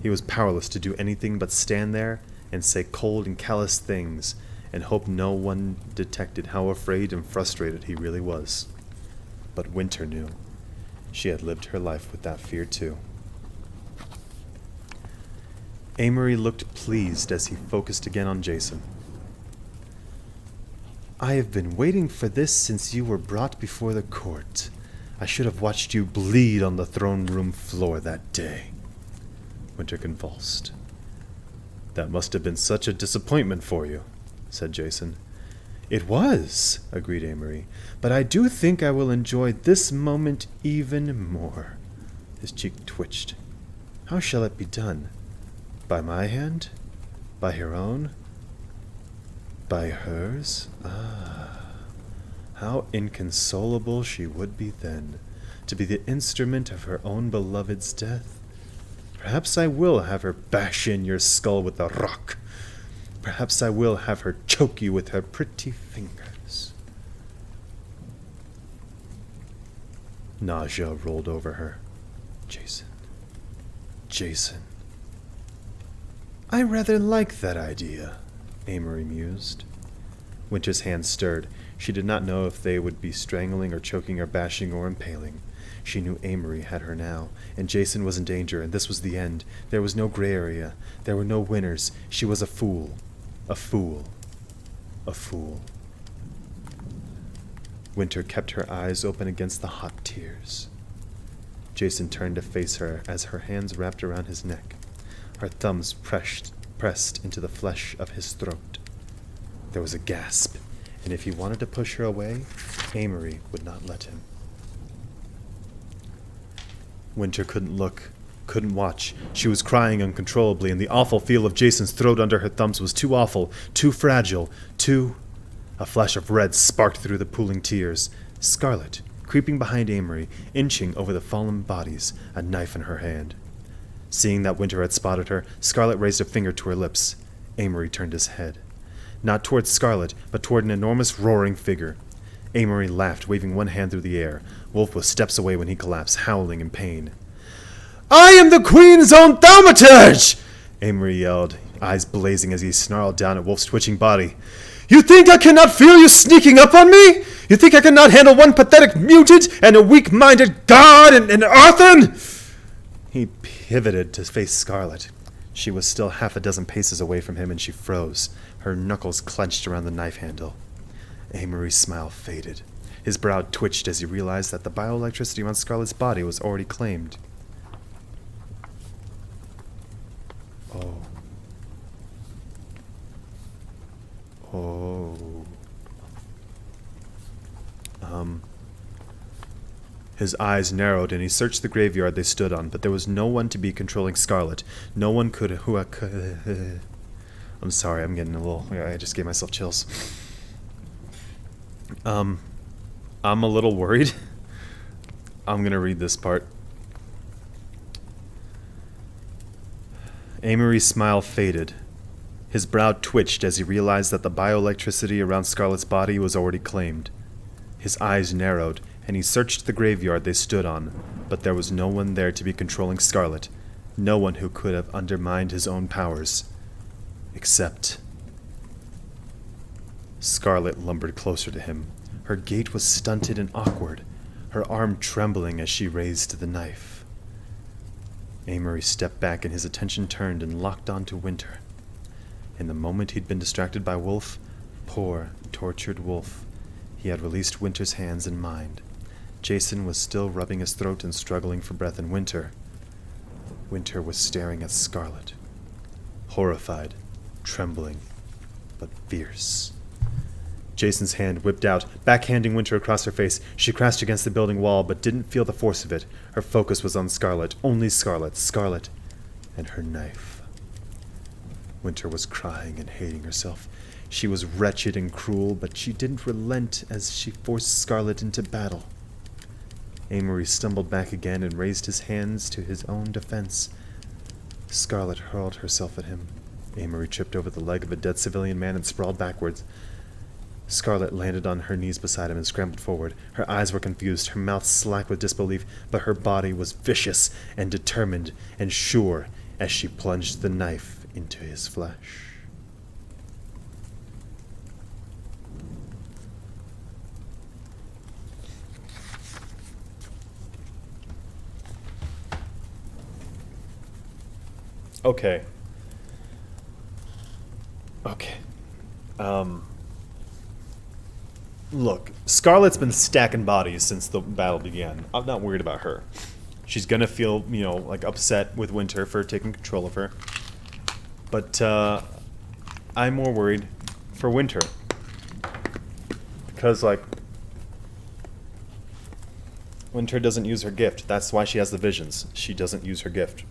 He was powerless to do anything but stand there and say cold and callous things and hope no one detected how afraid and frustrated he really was. But Winter knew. She had lived her life with that fear too. Amory looked pleased as he focused again on Jason. I have been waiting for this since you were brought before the court. I should have watched you bleed on the throne room floor that day. Winter convulsed. That must have been such a disappointment for you, said Jason. It was, agreed Amory, but I do think I will enjoy this moment even more. His cheek twitched. How shall it be done? By my hand? By her own? By hers? Ah, how inconsolable she would be then, to be the instrument of her own beloved's death. Perhaps I will have her bash in your skull with a rock. Perhaps I will have her choke you with her pretty fingers. Nausea rolled over her. Jason. Jason. I rather like that idea, Amory mused. Winter's hands stirred. She did not know if they would be strangling or choking or bashing or impaling. She knew Amory had her now, and Jason was in danger, and this was the end. There was no gray area. There were no winners. She was a fool. A fool. A fool. Winter kept her eyes open against the hot tears. Jason turned to face her as her hands wrapped around his neck. Her thumbs pressed into the flesh of his throat. There was a gasp, and if he wanted to push her away, Amory would not let him. Winter couldn't look, couldn't watch. She was crying uncontrollably, and the awful feel of Jason's throat under her thumbs was too awful, too fragile, too... A flash of red sparked through the pooling tears. Scarlet, creeping behind Amory, inching over the fallen bodies, a knife in her hand. Seeing that Winter had spotted her, Scarlet raised a finger to her lips. Amory turned his head. Not toward Scarlet, but toward an enormous roaring figure. Amory laughed, waving one hand through the air. Wolf was steps away when he collapsed, howling in pain. I am the Queen's own thaumaturge! Amory yelled, eyes blazing as he snarled down at Wolf's twitching body. You think I cannot feel you sneaking up on me? You think I cannot handle one pathetic mutant and a weak-minded god and Arthur? He pivoted to face Scarlet. She was still half a dozen paces away from him, and she froze, her knuckles clenched around the knife handle. Amory's smile faded. His brow twitched as he realized that the bioelectricity around Scarlet's body was already claimed. Oh. Oh. His eyes narrowed and he searched the graveyard they stood on, but there was no one to be controlling Scarlet. No one could... I'm sorry, I'm getting a little... I just gave myself chills. I'm a little worried. I'm gonna read this part. Amory's smile faded. His brow twitched as he realized that the bioelectricity around Scarlet's body was already claimed. His eyes narrowed, and he searched the graveyard they stood on, but there was no one there to be controlling Scarlet, no one who could have undermined his own powers. Except... Scarlet lumbered closer to him. Her gait was stunted and awkward, her arm trembling as she raised the knife. Amory stepped back and his attention turned and locked onto Winter. In the moment he'd been distracted by Wolf, poor, tortured Wolf, he had released Winter's hands and mind. Jason was still rubbing his throat and struggling for breath, and Winter was staring at Scarlet. Horrified, trembling, but fierce. Jason's hand whipped out, backhanding Winter across her face. She crashed against the building wall, but didn't feel the force of it. Her focus was on Scarlet, only Scarlet, Scarlet, and her knife. Winter was crying and hating herself. She was wretched and cruel, but she didn't relent as she forced Scarlet into battle. Amory stumbled back again and raised his hands to his own defense. Scarlet hurled herself at him. Amory tripped over the leg of a dead civilian man and sprawled backwards. Scarlet landed on her knees beside him and scrambled forward. Her eyes were confused, her mouth slack with disbelief, but her body was vicious and determined and sure as she plunged the knife into his flesh. Okay. Look, Scarlet's been stacking bodies since the battle began. I'm not worried about her. She's gonna feel, like upset with Winter for taking control of her. But, I'm more worried for Winter. Because, Winter doesn't use her gift. That's why she has the visions. She doesn't use her gift.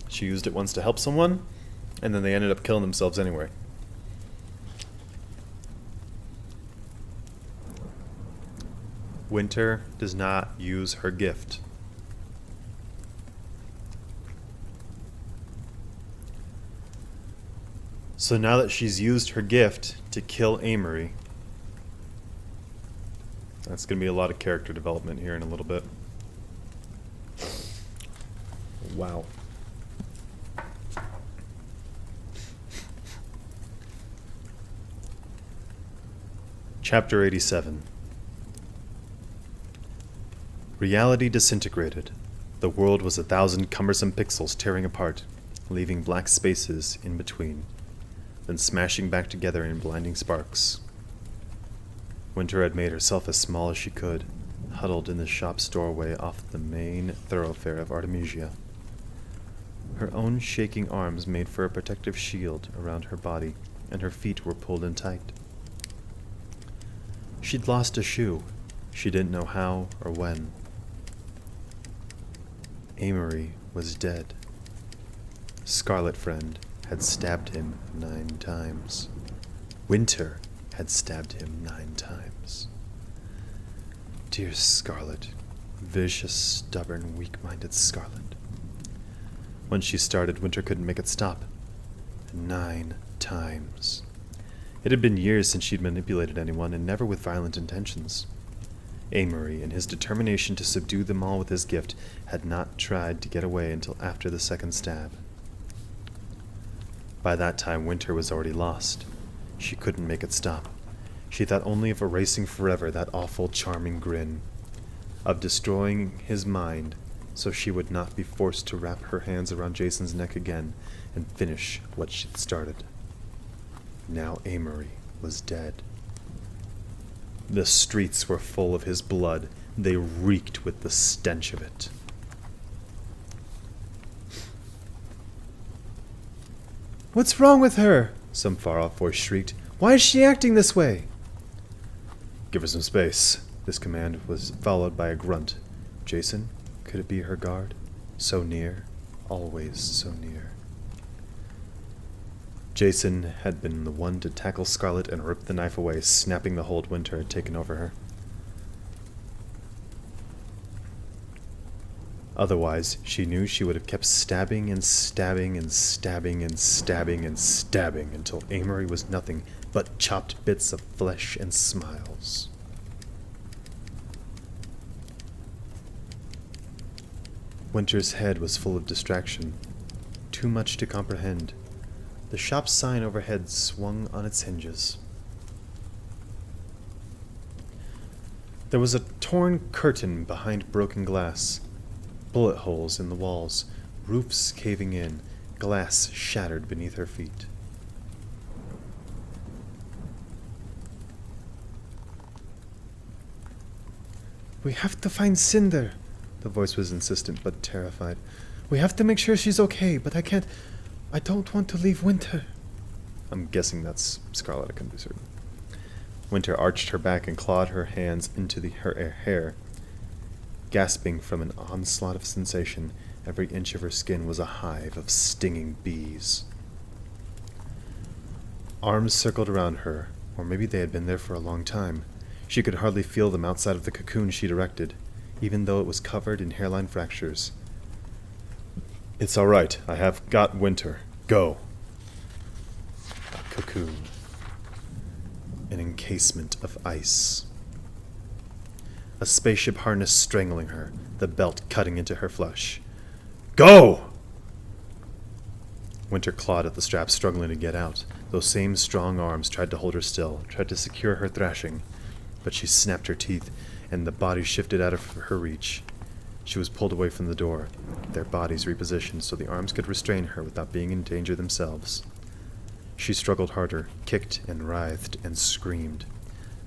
She used it once to help someone, and then they ended up killing themselves anyway. Winter does not use her gift. So now that she's used her gift to kill Amory, that's going to be a lot of character development here in a little bit. Wow. Chapter 87. Reality disintegrated. The world was 1,000 cumbersome pixels tearing apart, leaving black spaces in between, then smashing back together in blinding sparks. Winter had made herself as small as she could, huddled in the shop's doorway off the main thoroughfare of Artemisia. Her own shaking arms made for a protective shield around her body, and her feet were pulled in tight. She'd lost a shoe. She didn't know how or when. Amory was dead. Scarlet Friend had stabbed him 9 times. Winter had stabbed him 9 times. Dear Scarlet, vicious, stubborn, weak-minded Scarlet. When she started, Winter couldn't make it stop. 9 times. It had been years since she'd manipulated anyone, and never with violent intentions. Amory, in his determination to subdue them all with his gift, had not tried to get away until after the second stab. By that time, Winter was already lost. She couldn't make it stop. She thought only of erasing forever that awful, charming grin, of destroying his mind so she would not be forced to wrap her hands around Jason's neck again and finish what she'd started. Now Amory was dead. The streets were full of his blood. They reeked with the stench of it. What's wrong with her? Some far-off voice shrieked. Why is she acting this way? Give her some space. This command was followed by a grunt. Jason? Could it be her guard? So near. Always so near. Jason had been the one to tackle Scarlet and rip the knife away, snapping the hold Winter had taken over her. Otherwise, she knew she would have kept stabbing and stabbing and stabbing and stabbing and stabbing until Amory was nothing but chopped bits of flesh and smiles. Winter's head was full of distraction, too much to comprehend. The shop sign overhead swung on its hinges. There was a torn curtain behind broken glass, bullet holes in the walls, roofs caving in, glass shattered beneath her feet. We have to find Cinder. The voice was insistent but terrified. We have to make sure she's okay, but I don't want to leave Winter. I'm guessing that's Scarlet, I couldn't be certain. Winter arched her back and clawed her hands into her hair. Gasping from an onslaught of sensation, every inch of her skin was a hive of stinging bees. Arms circled around her, or maybe they had been there for a long time. She could hardly feel them outside of the cocoon she'd erected, even though it was covered in hairline fractures. It's all right. I have got Winter. Go. A cocoon. An encasement of ice. A spaceship harness strangling her, the belt cutting into her flesh. Go! Winter clawed at the strap, struggling to get out. Those same strong arms tried to hold her still, tried to secure her thrashing. But she snapped her teeth, and the body shifted out of her reach. She was pulled away from the door, their bodies repositioned so the arms could restrain her without being in danger themselves. She struggled harder, kicked and writhed and screamed,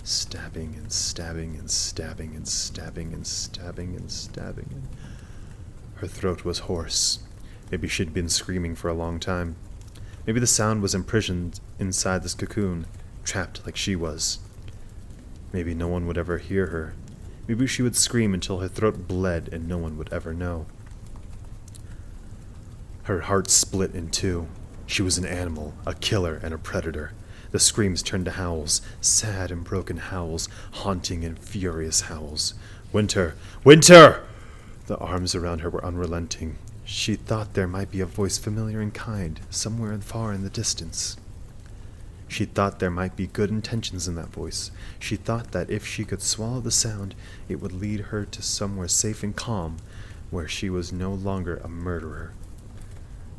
stabbing and stabbing and stabbing and stabbing and stabbing and stabbing. Her throat was hoarse. Maybe she'd been screaming for a long time. Maybe the sound was imprisoned inside this cocoon, trapped like she was. Maybe no one would ever hear her. Maybe she would scream until her throat bled and no one would ever know. Her heart split in two. She was an animal, a killer and a predator. The screams turned to howls, sad and broken howls, haunting and furious howls. Winter! Winter! The arms around her were unrelenting. She thought there might be a voice familiar and kind, somewhere far in the distance. She thought there might be good intentions in that voice. She thought that if she could swallow the sound, it would lead her to somewhere safe and calm, where she was no longer a murderer.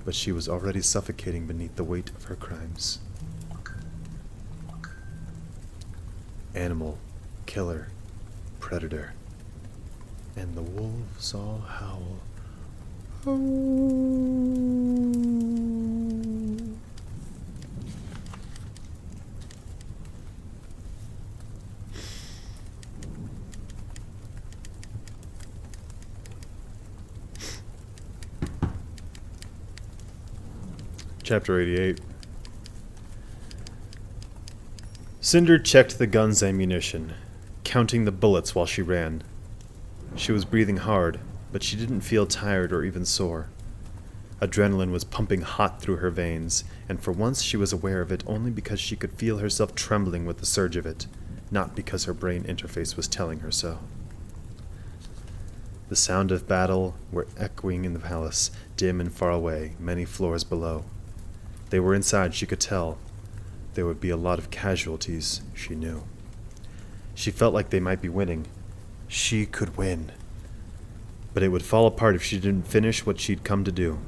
But she was already suffocating beneath the weight of her crimes. Animal, killer, predator. And the wolves all howl. Chapter 88. Cinder checked the gun's ammunition, counting the bullets while she ran. She was breathing hard, but she didn't feel tired or even sore. Adrenaline was pumping hot through her veins, and for once she was aware of it only because she could feel herself trembling with the surge of it, not because her brain interface was telling her so. The sound of battle were echoing in the palace, dim and far away, many floors below. They were inside, she could tell. There would be a lot of casualties, she knew. She felt like they might be winning. She could win. But it would fall apart if she didn't finish what she'd come to do.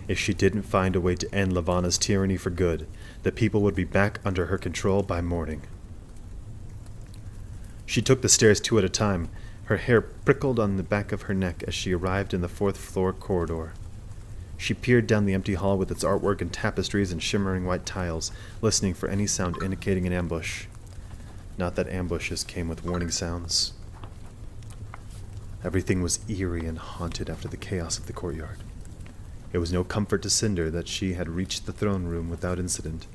If she didn't find a way to end Levana's tyranny for good, the people would be back under her control by morning. She took the stairs 2 at a time. Her hair prickled on the back of her neck as she arrived in the 4th floor corridor. She peered down the empty hall with its artwork and tapestries and shimmering white tiles, listening for any sound indicating an ambush. not that ambushes came with warning sounds. Everything was eerie and haunted after the chaos of the courtyard. It was no comfort to Cinder that she had reached the throne room without incident.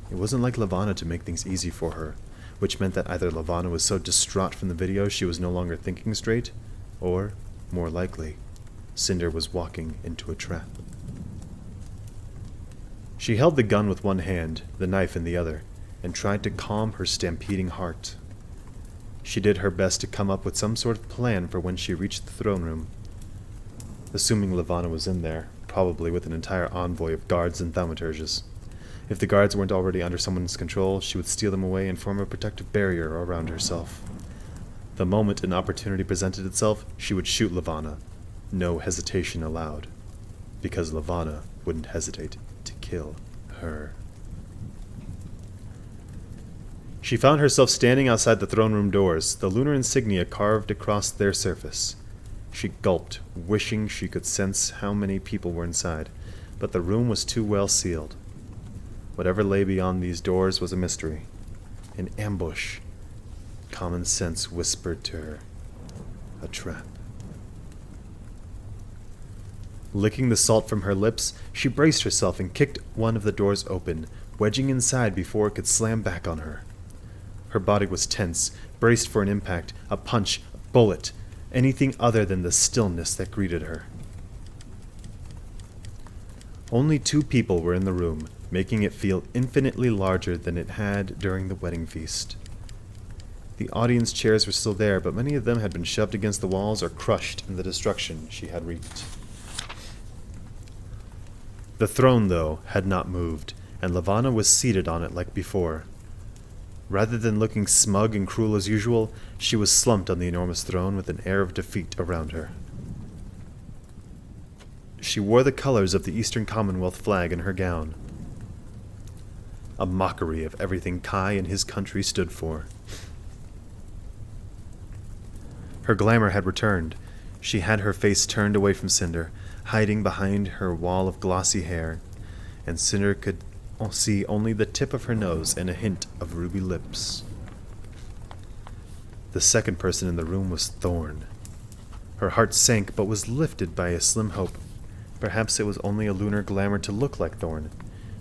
It wasn't like Levana to make things easy for her, which meant that either Levana was so distraught from the video she was no longer thinking straight, or, more likely, Cinder was walking into a trap. She held the gun with one hand, the knife in the other, and tried to calm her stampeding heart. She did her best to come up with some sort of plan for when she reached the throne room. Assuming Levana was in there, probably with an entire envoy of guards and thaumaturges. If the guards weren't already under someone's control, she would steal them away and form a protective barrier around herself. The moment an opportunity presented itself, she would shoot Levana. No hesitation allowed. Because Levana wouldn't hesitate to kill her. She found herself standing outside the throne room doors, the lunar insignia carved across their surface. She gulped, wishing she could sense how many people were inside, but the room was too well sealed. Whatever lay beyond these doors was a mystery. An ambush. Common sense whispered to her. A trap. Licking the salt from her lips, she braced herself and kicked one of the doors open, wedging inside before it could slam back on her. Her body was tense, braced for an impact, a punch, a bullet, anything other than the stillness that greeted her. Only 2 people were in the room, making it feel infinitely larger than it had during the wedding feast. The audience chairs were still there, but many of them had been shoved against the walls or crushed in the destruction she had wreaked. The throne, though, had not moved, and Levana was seated on it like before. Rather than looking smug and cruel as usual, she was slumped on the enormous throne with an air of defeat around her. She wore the colors of the Eastern Commonwealth flag in her gown, a mockery of everything Kai and his country stood for. Her glamour had returned. She had her face turned away from Cinder, hiding behind her wall of glossy hair, and Cinder could see only the tip of her nose and a hint of ruby lips. The second person in the room was Thorn. Her heart sank, but was lifted by a slim hope. Perhaps it was only a lunar glamour to look like Thorn.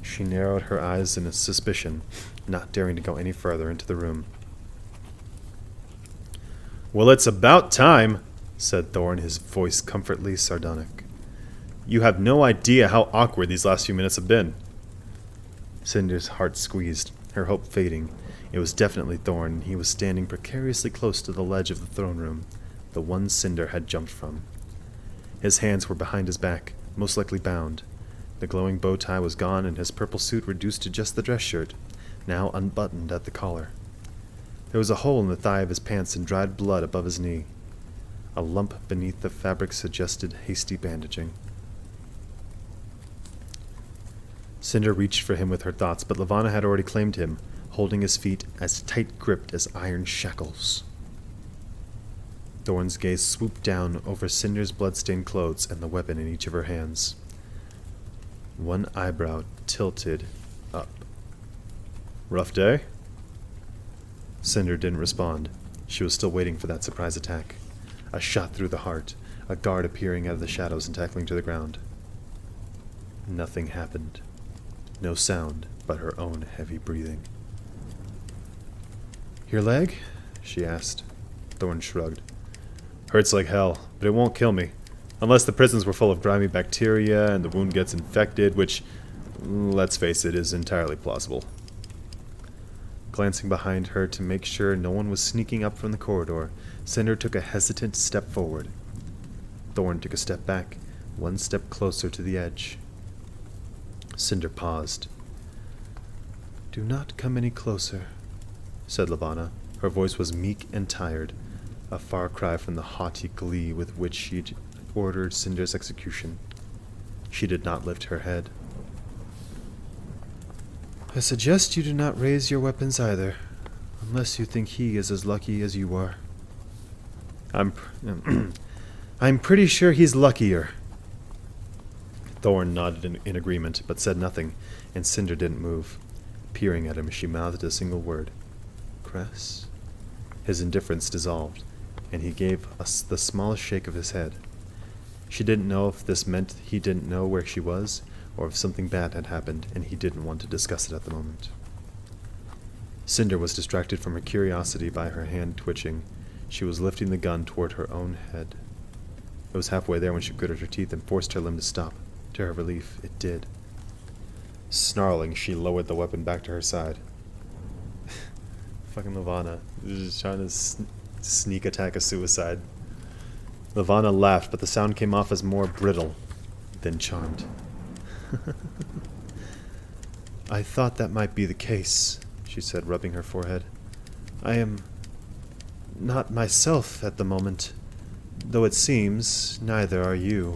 She narrowed her eyes in suspicion, not daring to go any further into the room. "Well, it's about time," said Thorn, his voice comfortably sardonic. "You have no idea how awkward these last few minutes have been." Cinder's heart squeezed, her hope fading. It was definitely Thorn, and he was standing precariously close to the ledge of the throne room, the one Cinder had jumped from. His hands were behind his back, most likely bound. The glowing bow tie was gone, and his purple suit reduced to just the dress shirt, now unbuttoned at the collar. There was a hole in the thigh of his pants and dried blood above his knee. A lump beneath the fabric suggested hasty bandaging. Cinder reached for him with her thoughts, but Levana had already claimed him, holding his feet as tight-gripped as iron shackles. Thorn's gaze swooped down over Cinder's blood-stained clothes and the weapon in each of her hands. One eyebrow tilted up. "Rough day?" Cinder didn't respond. She was still waiting for that surprise attack. A shot through the heart, a guard appearing out of the shadows and tackling to the ground. Nothing happened. No sound but her own heavy breathing. "Your leg?" she asked. Thorn shrugged. "Hurts like hell, but it won't kill me. Unless the prisons were full of grimy bacteria and the wound gets infected, which, let's face it, is entirely plausible." Glancing behind her to make sure no one was sneaking up from the corridor, Cinder took a hesitant step forward. Thorn took a step back, one step closer to the edge. Cinder paused. "Do not come any closer," said Levana. Her voice was meek and tired, a far cry from the haughty glee with which she'd ordered Cinder's execution. She did not lift her head. "I suggest you do not raise your weapons either, unless you think he is as lucky as you are." I'm pretty sure he's luckier." Thorn nodded in agreement, but said nothing, and Cinder didn't move. Peering at him, she mouthed a single word. impress? His indifference dissolved, and he gave us the smallest shake of his head. She didn't know if this meant he didn't know where she was, or if something bad had happened and he didn't want to discuss it at the moment. Cinder was distracted from her curiosity by her hand twitching. She was lifting the gun toward her own head. It was halfway there when she gritted her teeth and forced her limb to stop. To her relief, it did. Snarling, she lowered the weapon back to her side. Fucking Levana. Just trying to sneak attack a suicide. Levana laughed, but the sound came off as more brittle than charmed. I thought that might be the case, she said, rubbing her forehead. I am not myself at the moment, though it seems neither are you.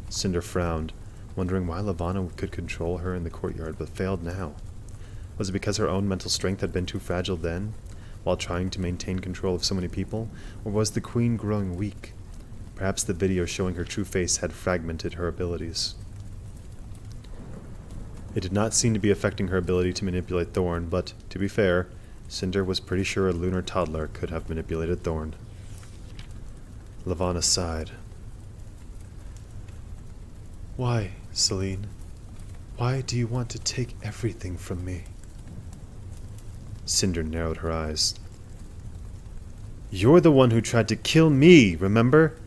Cinder frowned, wondering why Levana could control her in the courtyard, but failed now. Was it because her own mental strength had been too fragile then, while trying to maintain control of so many people, or was the queen growing weak? Perhaps the video showing her true face had fragmented her abilities. It did not seem to be affecting her ability to manipulate Thorn, but, to be fair, Cinder was pretty sure a lunar toddler could have manipulated Thorn. Levana sighed. Why, Celine? Why do you want to take everything from me? Cinder narrowed her eyes. You're the one who tried to kill me, remember?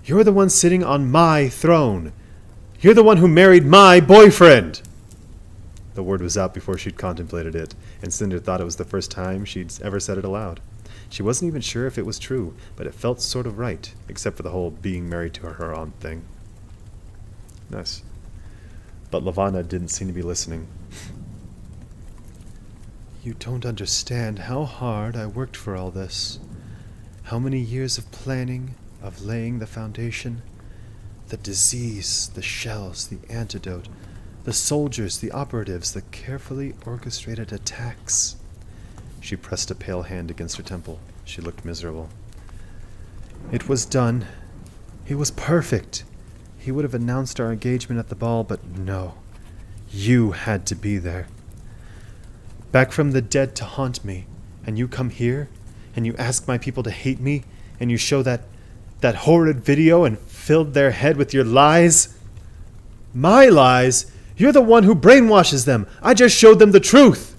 You're the one sitting on my throne. You're the one who married my boyfriend! The word was out before she'd contemplated it, and Cinder thought it was the first time she'd ever said it aloud. She wasn't even sure if it was true, but it felt sort of right, except for the whole being married to her aunt thing. Nice. But Levana didn't seem to be listening. You don't understand how hard I worked for all this. How many years of planning, of laying the foundation. The disease, the shells, the antidote, the soldiers, the operatives, the carefully orchestrated attacks. She pressed a pale hand against her temple. She looked miserable. It was done. It was perfect. He would have announced our engagement at the ball, but no. You had to be there. Back from the dead to haunt me, and you come here, and you ask my people to hate me, and you show that horrid video and filled their head with your lies? My lies? You're the one who brainwashes them. I just showed them the truth.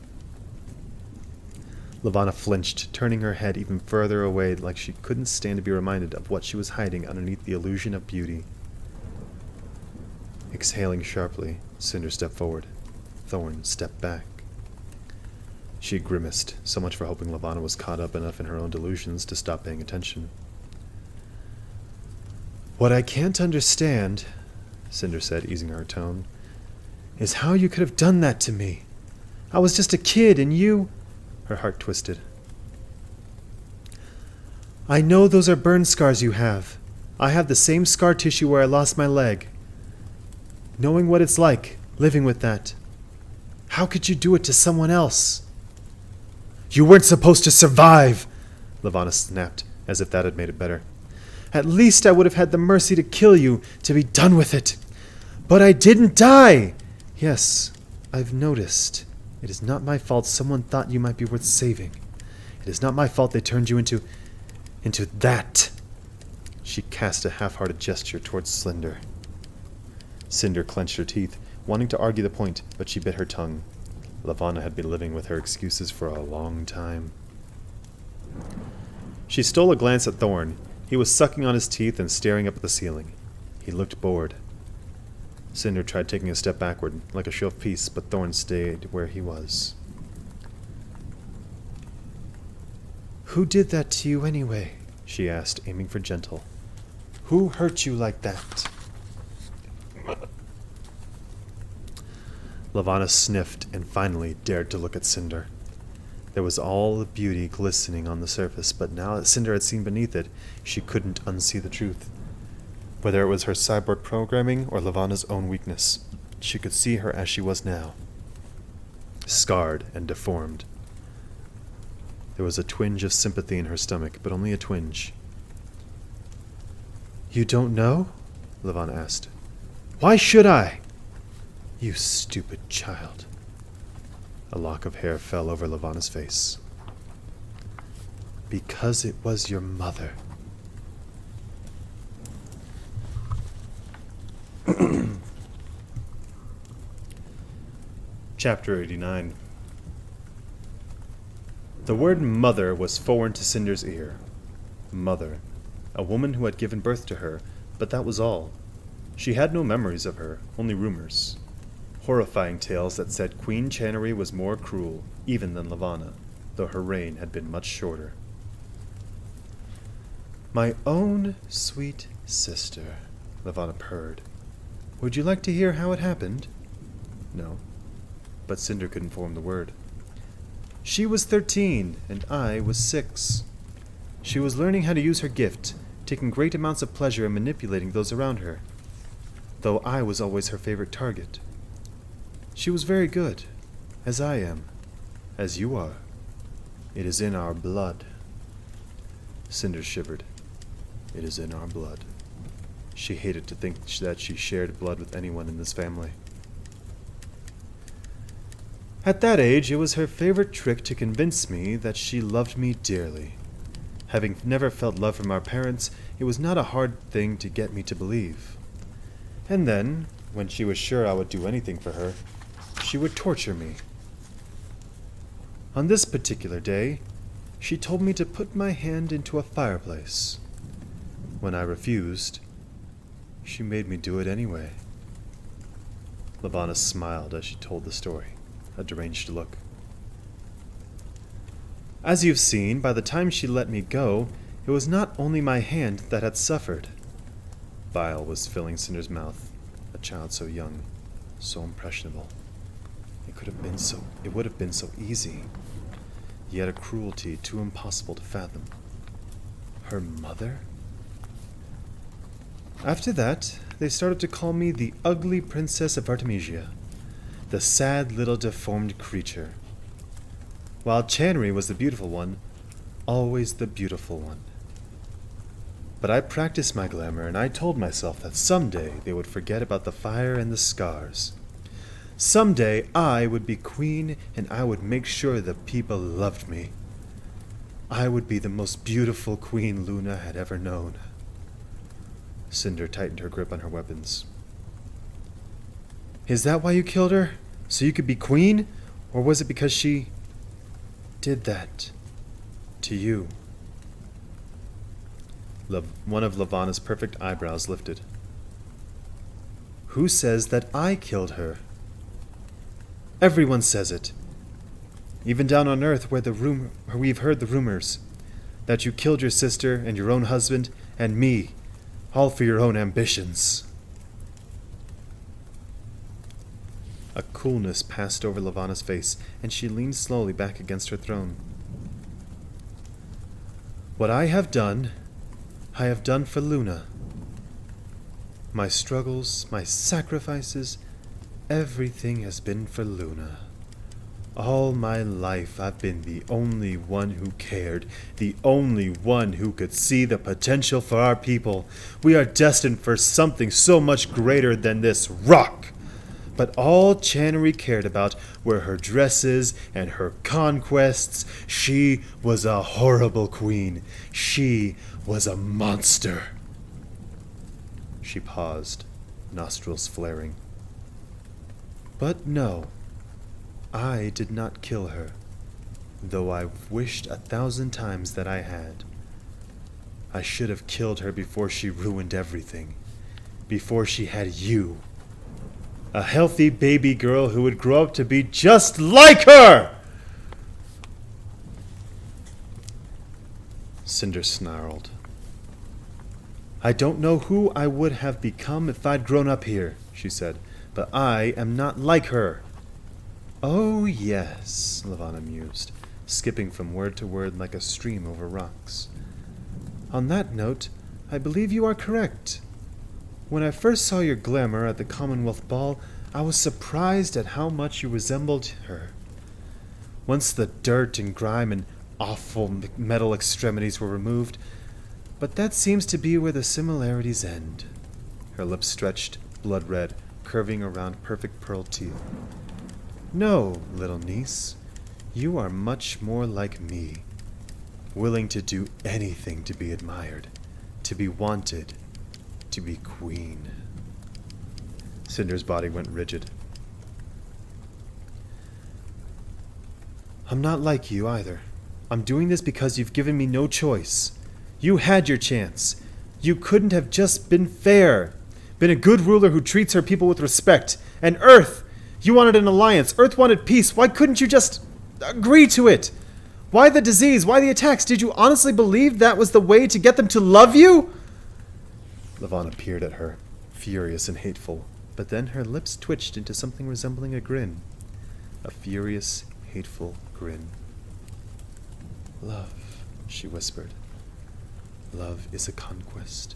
Levana flinched, turning her head even further away like she couldn't stand to be reminded of what she was hiding underneath the illusion of beauty. Exhaling sharply, Cinder stepped forward. Thorn stepped back. She grimaced, so much for hoping Levana was caught up enough in her own delusions to stop paying attention. What I can't understand, Cinder said, easing her tone, is how you could have done that to me. I was just a kid, and you... Her heart twisted. I know those are burn scars you have. I have the same scar tissue where I lost my leg. Knowing what it's like, living with that. How could you do it to someone else? You weren't supposed to survive, Levana snapped, as if that had made it better. At least I would have had the mercy to kill you, to be done with it. But I didn't die! Yes, I've noticed. It is not my fault someone thought you might be worth saving. It is not my fault they turned you into that. She cast a half-hearted gesture towards Cinder. Cinder clenched her teeth, wanting to argue the point, but she bit her tongue. Levana had been living with her excuses for a long time. She stole a glance at Thorn. He was sucking on his teeth and staring up at the ceiling. He looked bored. Cinder tried taking a step backward, like a show of peace, but Thorn stayed where he was. Who did that to you anyway? She asked, aiming for gentle. Who hurt you like that? Levana sniffed and finally dared to look at Cinder. There was all the beauty glistening on the surface, but now that Cinder had seen beneath it, she couldn't unsee the truth. Whether it was her cyborg programming or Levana's own weakness, she could see her as she was now. Scarred and deformed. There was a twinge of sympathy in her stomach, but only a twinge. You don't know? Levana asked. Why should I? You stupid child. A lock of hair fell over Levana's face. Because it was your mother. Chapter 89. The word mother was foreign to Cinder's ear. Mother. A woman who had given birth to her, but that was all. She had no memories of her, only rumors. Horrifying tales that said Queen Channery was more cruel, even than Lavanna, though her reign had been much shorter. My own sweet sister, Lavanna purred. Would you like to hear how it happened? No. But Cinder couldn't form the word. She was 13, and I was 6. She was learning how to use her gift, taking great amounts of pleasure in manipulating those around her, though I was always her favorite target. She was very good, as I am, as you are. It is in our blood. Cinder shivered. It is in our blood. She hated to think that she shared blood with anyone in this family. At that age, it was her favorite trick to convince me that she loved me dearly. Having never felt love from our parents, it was not a hard thing to get me to believe. And then, when she was sure I would do anything for her, she would torture me. On this particular day, she told me to put my hand into a fireplace. When I refused, she made me do it anyway. Lavanna smiled as she told the story, a deranged look. As you've seen, by the time she let me go, it was not only my hand that had suffered. Bile was filling Cinder's mouth, a child so young, so impressionable. It would have been so easy, yet a cruelty too impossible to fathom. Her mother? After that, they started to call me the ugly princess of Artemisia, the sad little deformed creature. While Channery was the beautiful one, always the beautiful one. But I practiced my glamour, and I told myself that someday they would forget about the fire and the scars. Someday I would be queen, and I would make sure the people loved me. I would be the most beautiful queen Luna had ever known. Cinder tightened her grip on her weapons. Is that why you killed her? So you could be queen? Or was it because she did that to you? One of Lavanna's perfect eyebrows lifted. Who says that I killed her? Everyone says it. Even down on Earth where we've heard the rumors that you killed your sister and your own husband and me, all for your own ambitions. A coolness passed over Lavanna's face, and she leaned slowly back against her throne. What I have done for Luna. My struggles, my sacrifices, everything has been for Luna. All my life I've been the only one who cared, the only one who could see the potential for our people. We are destined for something so much greater than this rock. But all Channery cared about were her dresses and her conquests. She was a horrible queen. She was a monster. She paused, nostrils flaring. But no, I did not kill her, though I've wished 1,000 times that I had. I should have killed her before she ruined everything, before she had you. A healthy baby girl who would grow up to be just like her! Cinder snarled. I don't know who I would have become if I'd grown up here, she said, but I am not like her. Oh, yes, Lavanna mused, skipping from word to word like a stream over rocks. On that note, I believe you are correct. When I first saw your glamour at the Commonwealth Ball, I was surprised at how much you resembled her. Once the dirt and grime and awful metal extremities were removed, but that seems to be where the similarities end. Her lips stretched, blood red, curving around perfect pearl teeth. No, little niece, you are much more like me. willing to do anything to be admired, to be wanted, to be queen. Cinder's body went rigid. I'm not like you either. I'm doing this because you've given me no choice. You had your chance. You couldn't have just been fair. Been a good ruler who treats her people with respect. And Earth! You wanted an alliance. Earth wanted peace. Why couldn't you just agree to it? Why the disease? Why the attacks? Did you honestly believe that was the way to get them to love you? Levana peered at her, furious and hateful, but then her lips twitched into something resembling a grin. A furious, hateful grin. Love, she whispered. Love is a conquest.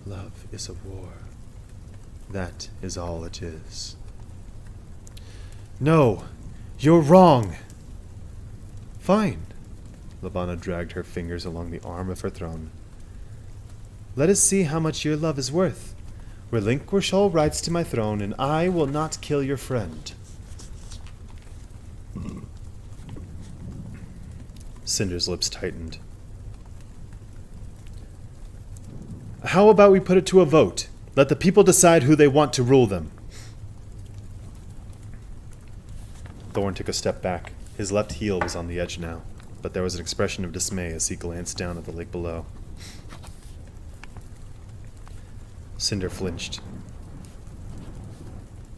Love is a war. That is all it is. No, you're wrong. Fine. Levana dragged her fingers along the arm of her throne. Let us see how much your love is worth. Relinquish all rights to my throne, and I will not kill your friend. Cinder's lips tightened. How about we put it to a vote? Let the people decide who they want to rule them. Thorn took a step back. His left heel was on the edge now, but there was an expression of dismay as he glanced down at the lake below. Cinder flinched.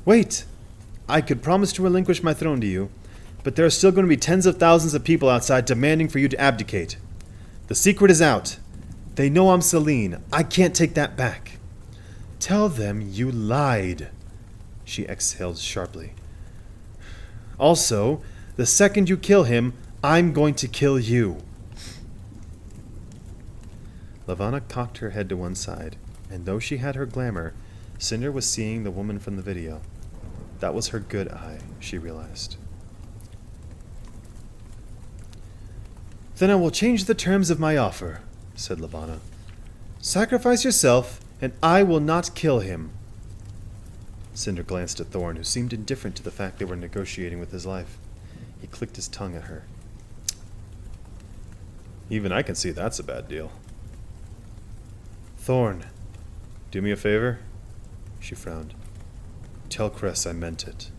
Wait! I could promise to relinquish my throne to you, but there are still going to be tens of thousands of people outside demanding for you to abdicate. The secret is out. They know I'm Celine. I can't take that back. Tell them you lied. She exhaled sharply. Also, the second you kill him, I'm going to kill you. Levana cocked her head to one side, and though she had her glamour, Cinder was seeing the woman from the video. That was her good eye, she realized. Then I will change the terms of my offer, said Levana. Sacrifice yourself, and I will not kill him. Cinder glanced at Thorn, who seemed indifferent to the fact they were negotiating with his life. He clicked his tongue at her. Even I can see that's a bad deal. Thorn, do me a favor? She frowned. Tell Cress I meant it.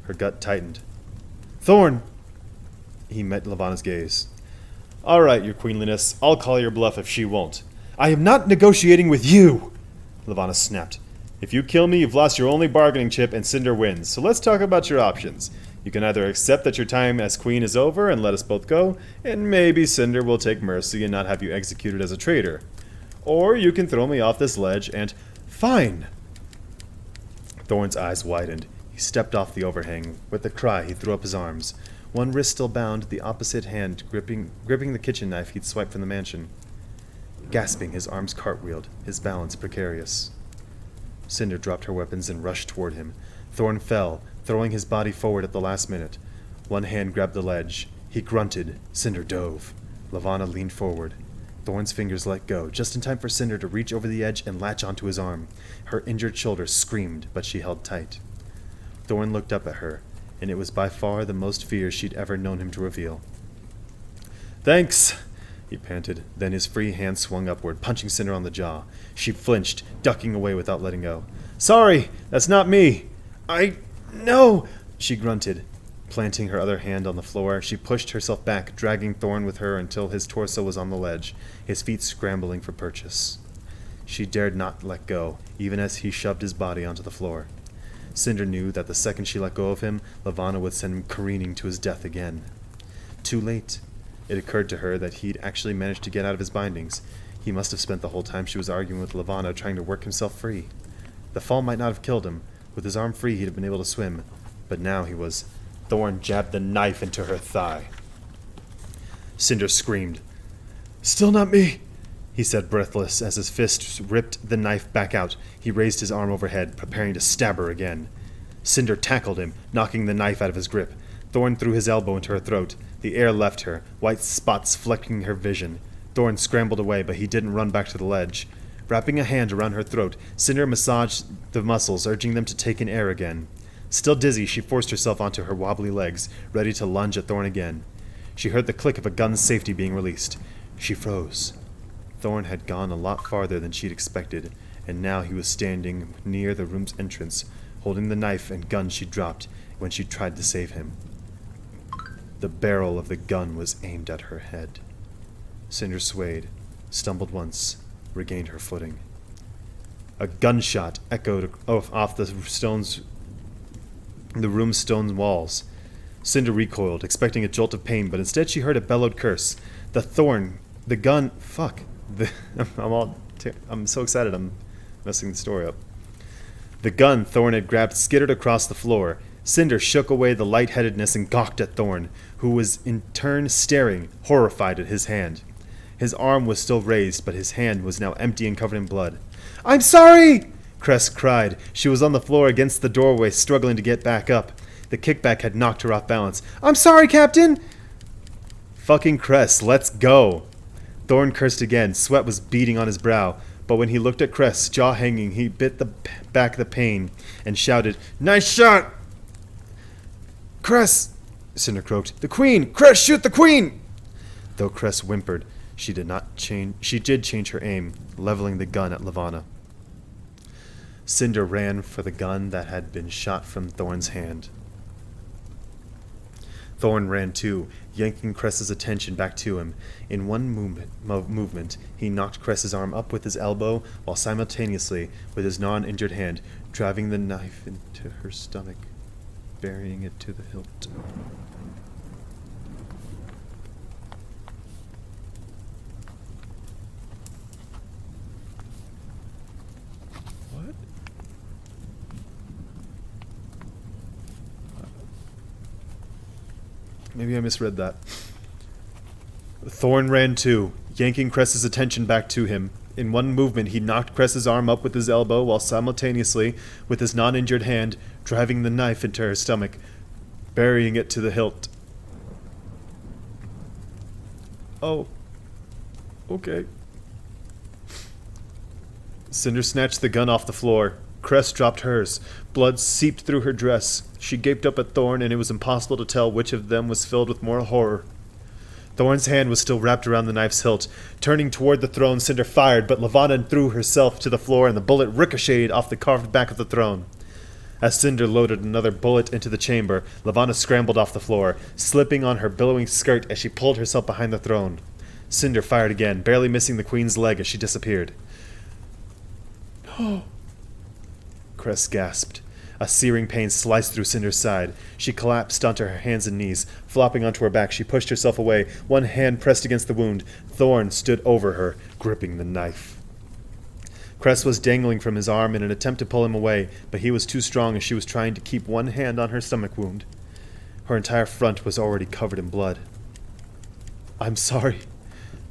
Her gut tightened. Thorn! He met Levana's gaze. All right, your queenliness. I'll call your bluff if she won't. I am not negotiating with you! Levana snapped. If you kill me, you've lost your only bargaining chip and Cinder wins. So let's talk about your options. You can either accept that your time as queen is over and let us both go, and maybe Cinder will take mercy and not have you executed as a traitor. Or you can throw me off this ledge and... Fine! Thorn's eyes widened. He stepped off the overhang. With a cry, he threw up his arms. One wrist still bound, the opposite hand gripping the kitchen knife he'd swiped from the mansion. Gasping, his arms cartwheeled, his balance precarious. Cinder dropped her weapons and rushed toward him. Thorn fell, throwing his body forward at the last minute. One hand grabbed the ledge. He grunted. Cinder dove. Levana leaned forward. Thorn's fingers let go, just in time for Cinder to reach over the edge and latch onto his arm. Her injured shoulder screamed, but she held tight. Thorn looked up at her, and it was by far the most fear she'd ever known him to reveal. Thanks, he panted. Then his free hand swung upward, punching Cinder on the jaw. She flinched, ducking away without letting go. Sorry, that's not me. No, she grunted. Planting her other hand on the floor, she pushed herself back, dragging Thorn with her until his torso was on the ledge, his feet scrambling for purchase. She dared not let go, even as he shoved his body onto the floor. Cinder knew that the second she let go of him, Levana would send him careening to his death again. Too late. It occurred to her that he'd actually managed to get out of his bindings. He must have spent the whole time she was arguing with Levana trying to work himself free. The fall might not have killed him. With his arm free, he'd have been able to swim. But now he was... Thorn jabbed the knife into her thigh. Cinder screamed. Still not me, he said breathless as his fist ripped the knife back out. He raised his arm overhead, preparing to stab her again. Cinder tackled him, knocking the knife out of his grip. Thorn threw his elbow into her throat. The air left her, white spots flecking her vision. Thorn scrambled away, but he didn't run back to the ledge. Wrapping a hand around her throat, Cinder massaged the muscles, urging them to take in air again. Still dizzy, she forced herself onto her wobbly legs, ready to lunge at Thorn again. She heard the click of a gun's safety being released. She froze. Thorn had gone a lot farther than she'd expected, and now he was standing near the room's entrance, holding the knife and gun she dropped when she tried to save him. The barrel of the gun was aimed at her head. Cinder swayed, stumbled once, regained her footing. A gunshot echoed off the room's stone walls. Cinder recoiled, expecting a jolt of pain, but instead she heard a bellowed curse. I'm so excited I'm messing the story up. The gun Thorn had grabbed skittered across the floor. Cinder shook away the lightheadedness and gawked at Thorn, who was in turn staring, horrified at his hand. His arm was still raised, but his hand was now empty and covered in blood. "I'm sorry!" Cress cried. She was on the floor against the doorway, struggling to get back up. The kickback had knocked her off balance. "I'm sorry, Captain!" "Fucking Cress, let's go!" Thorn cursed again. Sweat was beading on his brow, but when he looked at Cress, jaw hanging, he bit back the pain and shouted, "Nice shot!" "Cress!" Cinder croaked. "The Queen! Cress, shoot the Queen!" Though Cress whimpered, she did change her aim, leveling the gun at Levana. Cinder ran for the gun that had been shot from Thorn's hand. Thorn ran too, yanking Cress's attention back to him. In one movement, he knocked Cress's arm up with his elbow, while simultaneously, with his non-injured hand, driving the knife into her stomach, burying it to the hilt. What? Maybe I misread that. Thorn ran too, yanking Cress's attention back to him. In one movement, he knocked Cress's arm up with his elbow, while simultaneously, with his non-injured hand, driving the knife into her stomach, burying it to the hilt. Oh. Okay. Cinder snatched the gun off the floor. Cress dropped hers. Blood seeped through her dress. She gaped up at Thorn, and it was impossible to tell which of them was filled with more horror. Thorn's hand was still wrapped around the knife's hilt. Turning toward the throne, Cinder fired, but Levana threw herself to the floor, and the bullet ricocheted off the carved back of the throne. As Cinder loaded another bullet into the chamber, Levana scrambled off the floor, slipping on her billowing skirt as she pulled herself behind the throne. Cinder fired again, barely missing the Queen's leg as she disappeared. "No!" Cress gasped. A searing pain sliced through Cinder's side. She collapsed onto her hands and knees. Flopping onto her back, she pushed herself away, one hand pressed against the wound. Thorn stood over her, gripping the knife. Cress was dangling from his arm in an attempt to pull him away, but he was too strong as she was trying to keep one hand on her stomach wound. Her entire front was already covered in blood. "I'm sorry,"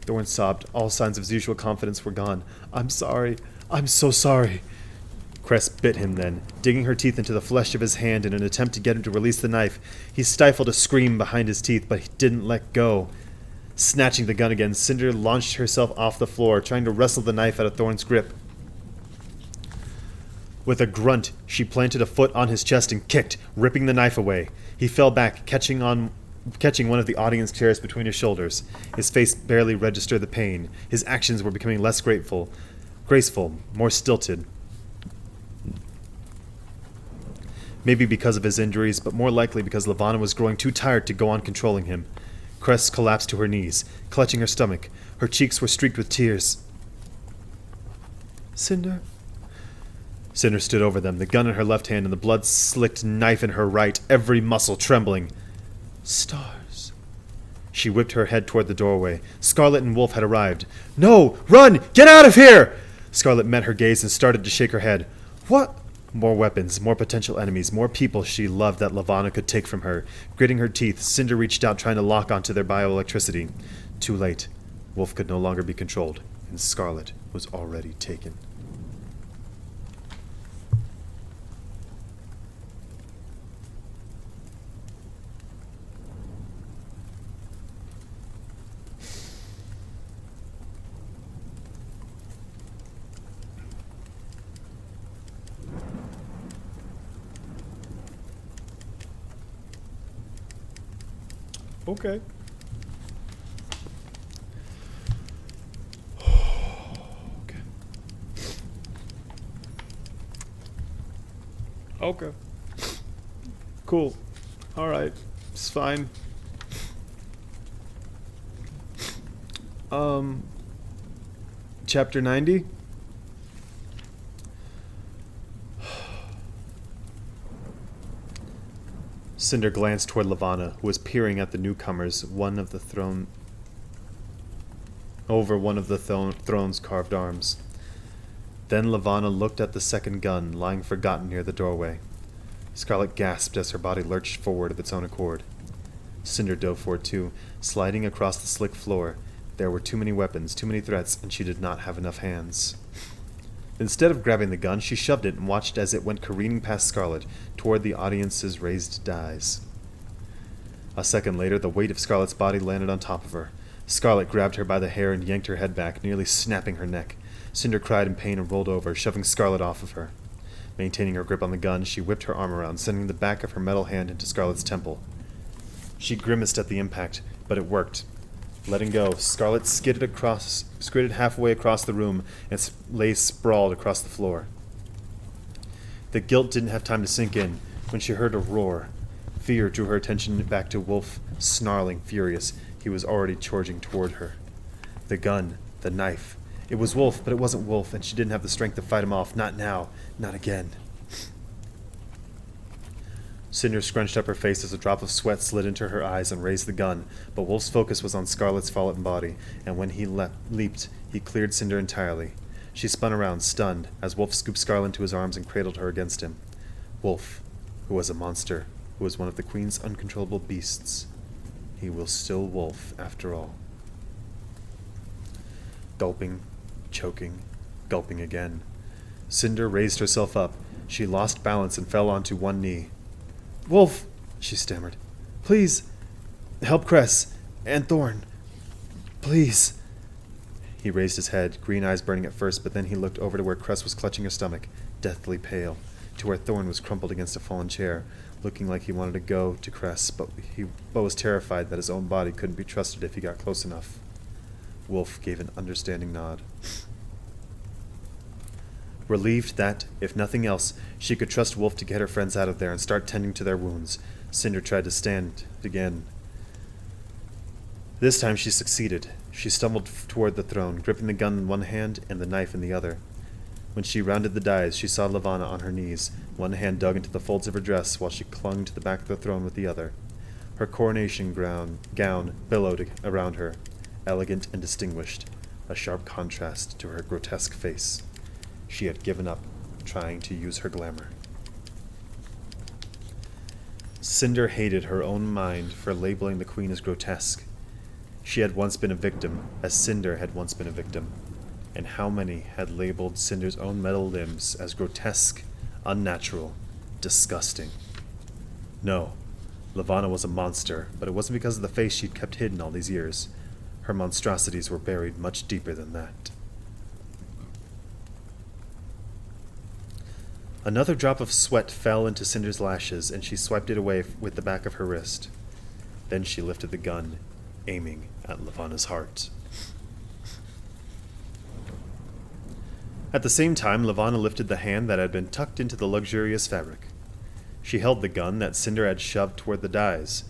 Thorn sobbed. All signs of his usual confidence were gone. "I'm sorry. I'm so sorry." Cress bit him then, digging her teeth into the flesh of his hand in an attempt to get him to release the knife. He stifled a scream behind his teeth, but he didn't let go. Snatching the gun again, Cinder launched herself off the floor, trying to wrestle the knife out of Thorn's grip. With a grunt, she planted a foot on his chest and kicked, ripping the knife away. He fell back, catching one of the audience chairs between his shoulders. His face barely registered the pain. His actions were becoming less graceful, more stilted. Maybe because of his injuries, but more likely because Levana was growing too tired to go on controlling him. Cress collapsed to her knees, clutching her stomach. Her cheeks were streaked with tears. "Cinder?" Cinder stood over them, the gun in her left hand and the blood-slicked knife in her right, every muscle trembling. "Stars." She whipped her head toward the doorway. Scarlet and Wolf had arrived. "No! Run! Get out of here!" Scarlet met her gaze and started to shake her head. "What?" More weapons, more potential enemies, more people she loved that Levana could take from her. Gritting her teeth, Cinder reached out trying to lock onto their bioelectricity. Too late. Wolf could no longer be controlled, and Scarlet was already taken. Okay. Okay. Cool. Alright. It's fine. Chapter 90? Cinder glanced toward Lavanna, who was peering at the newcomers, over one of the throne's carved arms. Then Lavanna looked at the second gun, lying forgotten near the doorway. Scarlet gasped as her body lurched forward of its own accord. Cinder dove for it too, sliding across the slick floor. There were too many weapons, too many threats, and she did not have enough hands. Instead of grabbing the gun, she shoved it and watched as it went careening past Scarlet, toward the audience's raised dais. A second later, the weight of Scarlet's body landed on top of her. Scarlet grabbed her by the hair and yanked her head back, nearly snapping her neck. Cinder cried in pain and rolled over, shoving Scarlet off of her. Maintaining her grip on the gun, she whipped her arm around, sending the back of her metal hand into Scarlet's temple. She grimaced at the impact, but it worked. Letting go, Scarlet skidded halfway across the room and lay sprawled across the floor. The guilt didn't have time to sink in when she heard a roar. Fear drew her attention back to Wolf, snarling, furious. He was already charging toward her. The gun, the knife. It was Wolf, but it wasn't Wolf, and she didn't have the strength to fight him off. Not now. Not again. Cinder scrunched up her face as a drop of sweat slid into her eyes and raised the gun, but Wolf's focus was on Scarlet's fallen body, and when he leaped, he cleared Cinder entirely. She spun around, stunned, as Wolf scooped Scarlet into his arms and cradled her against him. Wolf, who was a monster, who was one of the Queen's uncontrollable beasts. He was still Wolf, after all. Gulping, choking, gulping again. Cinder raised herself up. She lost balance and fell onto one knee. "Wolf," she stammered. "Please, help Cress and Thorn. Please." He raised his head, green eyes burning at first, but then he looked over to where Cress was clutching her stomach, deathly pale, to where Thorn was crumpled against a fallen chair, looking like he wanted to go to Cress, but was terrified that his own body couldn't be trusted if he got close enough. Wolf gave an understanding nod. Relieved that, if nothing else, she could trust Wolf to get her friends out of there and start tending to their wounds, Cinder tried to stand again. This time she succeeded. She stumbled toward the throne, gripping the gun in one hand and the knife in the other. When she rounded the dais, she saw Lavanna on her knees, one hand dug into the folds of her dress while she clung to the back of the throne with the other. Her coronation gown billowed around her, elegant and distinguished, a sharp contrast to her grotesque face. She had given up trying to use her glamour. Cinder hated her own mind for labeling the Queen as grotesque. She had once been a victim, as Cinder had once been a victim. And how many had labeled Cinder's own metal limbs as grotesque, unnatural, disgusting? No, Lavanna was a monster, but it wasn't because of the face she'd kept hidden all these years. Her monstrosities were buried much deeper than that. Another drop of sweat fell into Cinder's lashes, and she swiped it away with the back of her wrist. Then she lifted the gun, aiming at Lavanna's heart. At the same time, Lavanna lifted the hand that had been tucked into the luxurious fabric. She held the gun that Cinder had shoved toward the dais.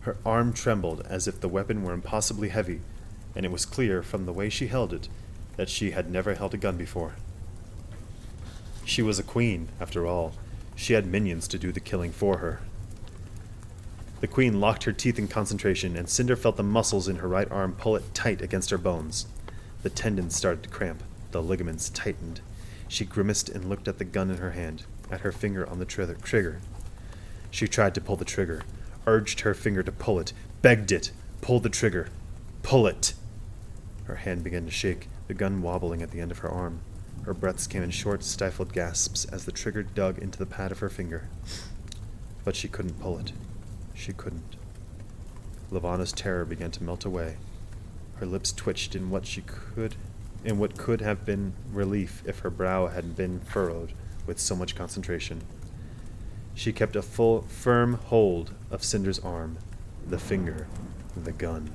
Her arm trembled as if the weapon were impossibly heavy, and it was clear from the way she held it that she had never held a gun before. She was a queen, after all. She had minions to do the killing for her. The Queen locked her teeth in concentration, and Cinder felt the muscles in her right arm pull it tight against her bones. The tendons started to cramp. The ligaments tightened. She grimaced and looked at the gun in her hand, at her finger on the trigger. She tried to pull the trigger, urged her finger to pull it, begged it, pull the trigger, pull it. Her hand began to shake, the gun wobbling at the end of her arm. Her breaths came in short, stifled gasps as the trigger dug into the pad of her finger. But she couldn't pull it. She couldn't. Lavanna's terror began to melt away. Her lips twitched in what could have been relief if her brow hadn't been furrowed with so much concentration. She kept a firm hold of Cinder's arm, the finger, the gun.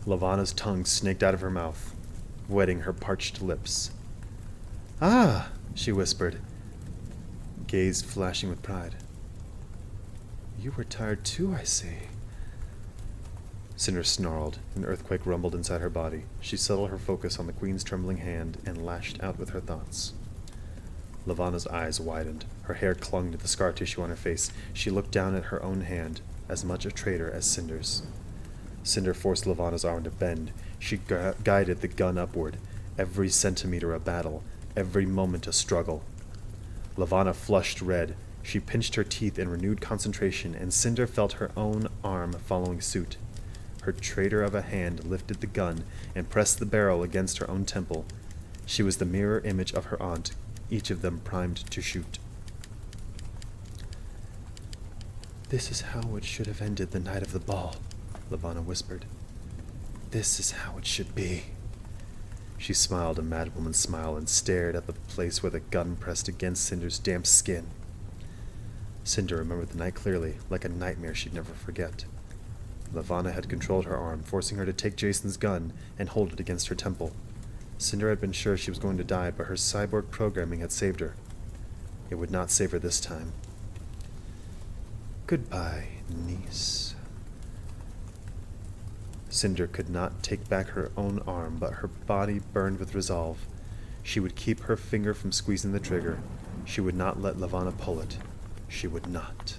Lavanna's tongue snaked out of her mouth, wetting her parched lips. Ah, she whispered, gaze flashing with pride. You were tired too, I see. Cinder snarled. An earthquake rumbled inside her body. She settled her focus on the queen's trembling hand and lashed out with her thoughts. Levana's eyes widened. Her hair clung to the scar tissue on her face. She looked down at her own hand, as much a traitor as Cinder's. Cinder forced Levana's arm to bend. She guided the gun upward, every centimeter a battle, every moment a struggle. Levana flushed red. She pinched her teeth in renewed concentration, and Cinder felt her own arm following suit. Her traitor of a hand lifted the gun and pressed the barrel against her own temple. She was the mirror image of her aunt, each of them primed to shoot. This is how it should have ended the night of the ball, Levana whispered. This is how it should be. She smiled a madwoman's smile and stared at the place where the gun pressed against Cinder's damp skin. Cinder remembered the night clearly, like a nightmare she'd never forget. Levana had controlled her arm, forcing her to take Jason's gun and hold it against her temple. Cinder had been sure she was going to die, but her cyborg programming had saved her. It would not save her this time. Goodbye, niece. Cinder could not take back her own arm, but her body burned with resolve. She would keep her finger from squeezing the trigger. She would not let Levana pull it. She would not.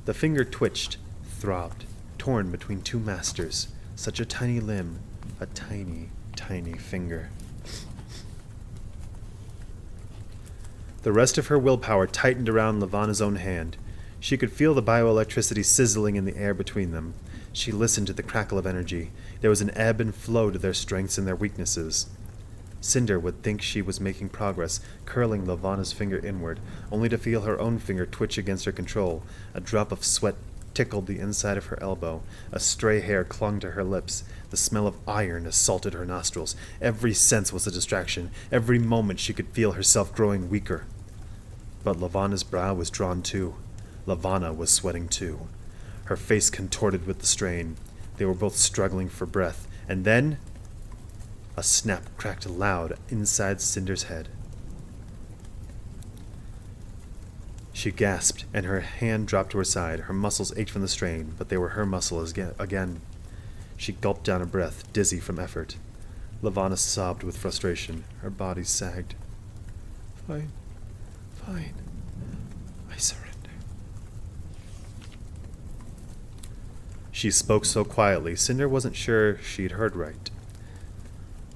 The finger twitched, throbbed, torn between two masters. Such a tiny limb, a tiny, tiny finger. The rest of her willpower tightened around Levana's own hand. She could feel the bioelectricity sizzling in the air between them. She listened to the crackle of energy. There was an ebb and flow to their strengths and their weaknesses. Cinder would think she was making progress, curling Levana's finger inward, only to feel her own finger twitch against her control. A drop of sweat tickled the inside of her elbow. A stray hair clung to her lips. The smell of iron assaulted her nostrils. Every sense was a distraction. Every moment she could feel herself growing weaker. But Levana's brow was drawn too. Levana was sweating too. Her face contorted with the strain. They were both struggling for breath. And then a snap cracked loud inside Cinder's head. She gasped, and her hand dropped to her side. Her muscles ached from the strain, but they were her muscles again. She gulped down a breath, dizzy from effort. Levana sobbed with frustration. Her body sagged. Fine. I surrender. She spoke so quietly, Cinder wasn't sure she'd heard right.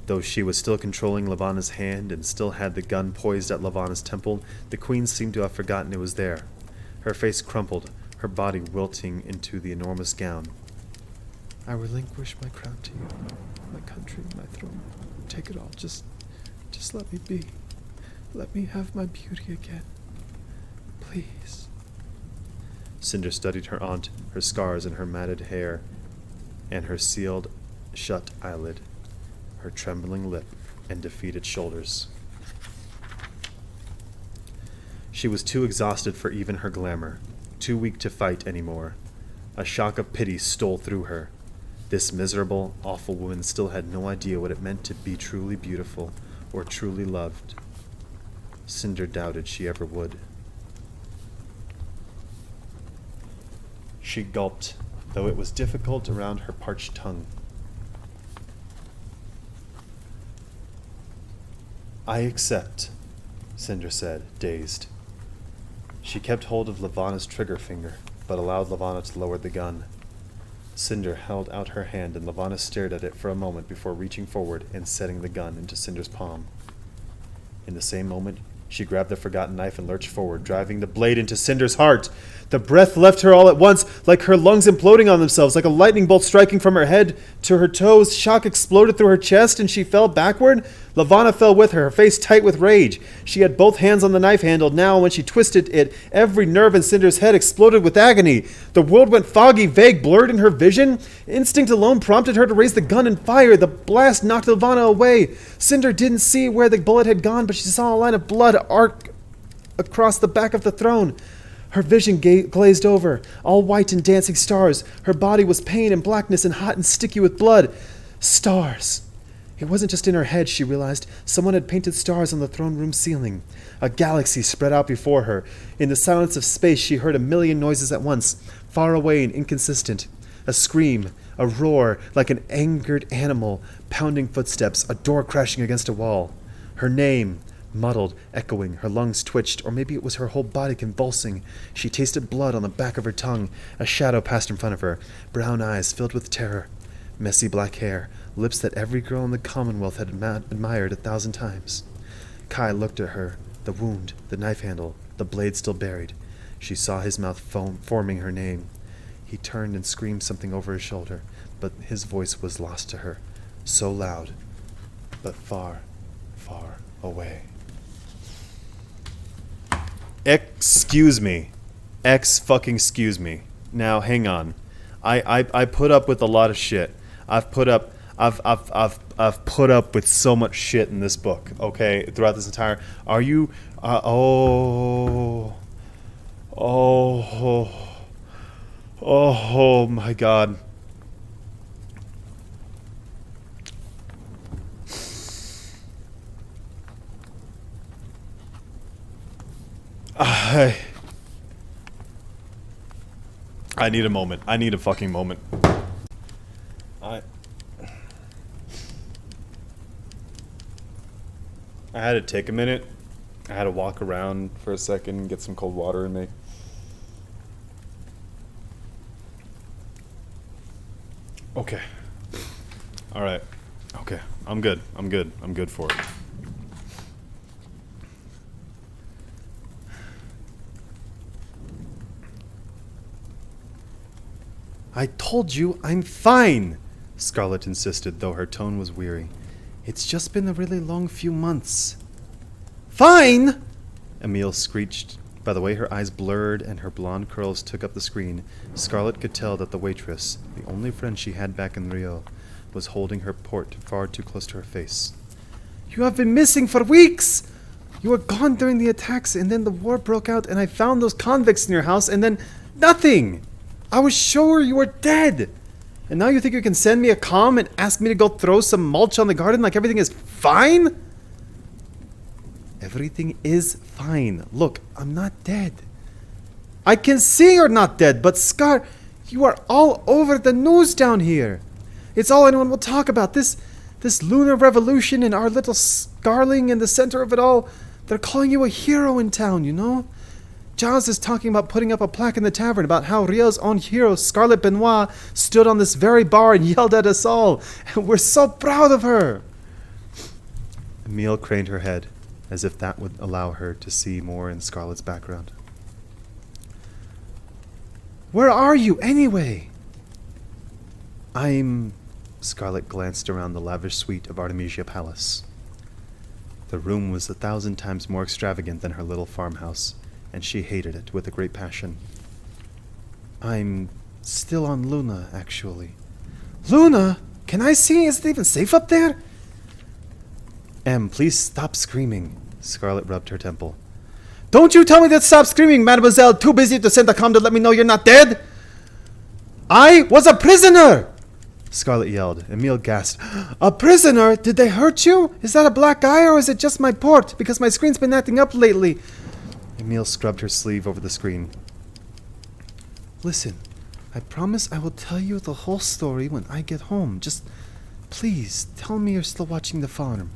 Though she was still controlling Levana's hand and still had the gun poised at Levana's temple, the queen seemed to have forgotten it was there. Her face crumpled, her body wilting into the enormous gown. I relinquish my crown to you, my country, my throne. Take it all. Just let me be. Let me have my beauty again. Please. Cinder studied her aunt, her scars and her matted hair, and her sealed, shut eyelid, her trembling lip, and defeated shoulders. She was too exhausted for even her glamour, too weak to fight anymore. A shock of pity stole through her. This miserable, awful woman still had no idea what it meant to be truly beautiful or truly loved. Cinder doubted she ever would. She gulped, though it was difficult around her parched tongue. I accept, Cinder said, dazed. She kept hold of Levana's trigger finger, but allowed Levana to lower the gun. Cinder held out her hand, and Levana stared at it for a moment before reaching forward and setting the gun into Cinder's palm. In the same moment, she grabbed the forgotten knife and lurched forward, driving the blade into Cinder's heart. The breath left her all at once, like her lungs imploding on themselves, like a lightning bolt striking from her head to her toes. Shock exploded through her chest, and she fell backward. Levana fell with her face tight with rage. She had both hands on the knife handle. Now, when she twisted it, every nerve in Cinder's head exploded with agony. The world went foggy, vague, blurred in her vision. Instinct alone prompted her to raise the gun and fire. The blast knocked Levana away. Cinder didn't see where the bullet had gone, but she saw a line of blood arc across the back of the throne. Her vision glazed over, all white and dancing stars. Her body was pain and blackness and hot and sticky with blood. Stars. It wasn't just in her head, she realized. Someone had painted stars on the throne room ceiling. A galaxy spread out before her. In the silence of space, she heard a million noises at once, far away and inconsistent. A scream, a roar, like an angered animal, pounding footsteps, a door crashing against a wall. Her name, muddled, echoing, her lungs twitched, or maybe it was her whole body convulsing. She tasted blood on the back of her tongue. A shadow passed in front of her, brown eyes filled with terror. Messy black hair, lips that every girl in the Commonwealth had admired 1,000 times. Kai looked at her, the wound, the knife handle, the blade still buried. She saw his mouth forming her name. He turned and screamed something over his shoulder, but his voice was lost to her, so loud, but far, far away. Excuse me. Fucking-excuse me. Now, hang on. I put up with a lot of shit. I've put up with so much shit in this book, okay, throughout this entire... Are you... Oh my God. I need a moment. I need a fucking moment. I had to take a minute. I had to walk around for a second, get some cold water in me. Okay. All right. Okay. I'm good. I'm good for it. I told you I'm fine, Scarlet insisted, though her tone was weary. It's just been a really long few months. Fine! Emile screeched. By the way her eyes blurred and her blonde curls took up the screen, Scarlet could tell that the waitress, the only friend she had back in Rio, was holding her port far too close to her face. You have been missing for weeks! You were gone during the attacks, and then the war broke out, and I found those convicts in your house, and then nothing! I was sure you were dead! And now you think you can send me a comm and ask me to go throw some mulch on the garden like everything is fine? Everything is fine. Look, I'm not dead. I can see you're not dead, but Scar, you are all over the news down here. It's all anyone will talk about. This lunar revolution and our little Scarling in the center of it all. They're calling you a hero in town, you know? Giles is talking about putting up a plaque in the tavern about how Rio's own hero, Scarlet Benoit, stood on this very bar and yelled at us all. And we're so proud of her. Emile craned her head, as if that would allow her to see more in Scarlet's background. Where are you, anyway? Scarlet glanced around the lavish suite of Artemisia Palace. The room was 1,000 times more extravagant than her little farmhouse, and she hated it with a great passion. I'm still on Luna, actually. Luna? Can I see? Is it even safe up there? Em, please stop screaming. Scarlet rubbed her temple. Don't you tell me to stop screaming, mademoiselle. Too busy to send a comm to let me know you're not dead. I was a prisoner! Scarlet yelled. Emile gasped. A prisoner? Did they hurt you? Is that a black eye or is it just my port? Because my screen's been acting up lately. Emile scrubbed her sleeve over the screen. Listen, I promise I will tell you the whole story when I get home. Just please tell me you're still watching the farm.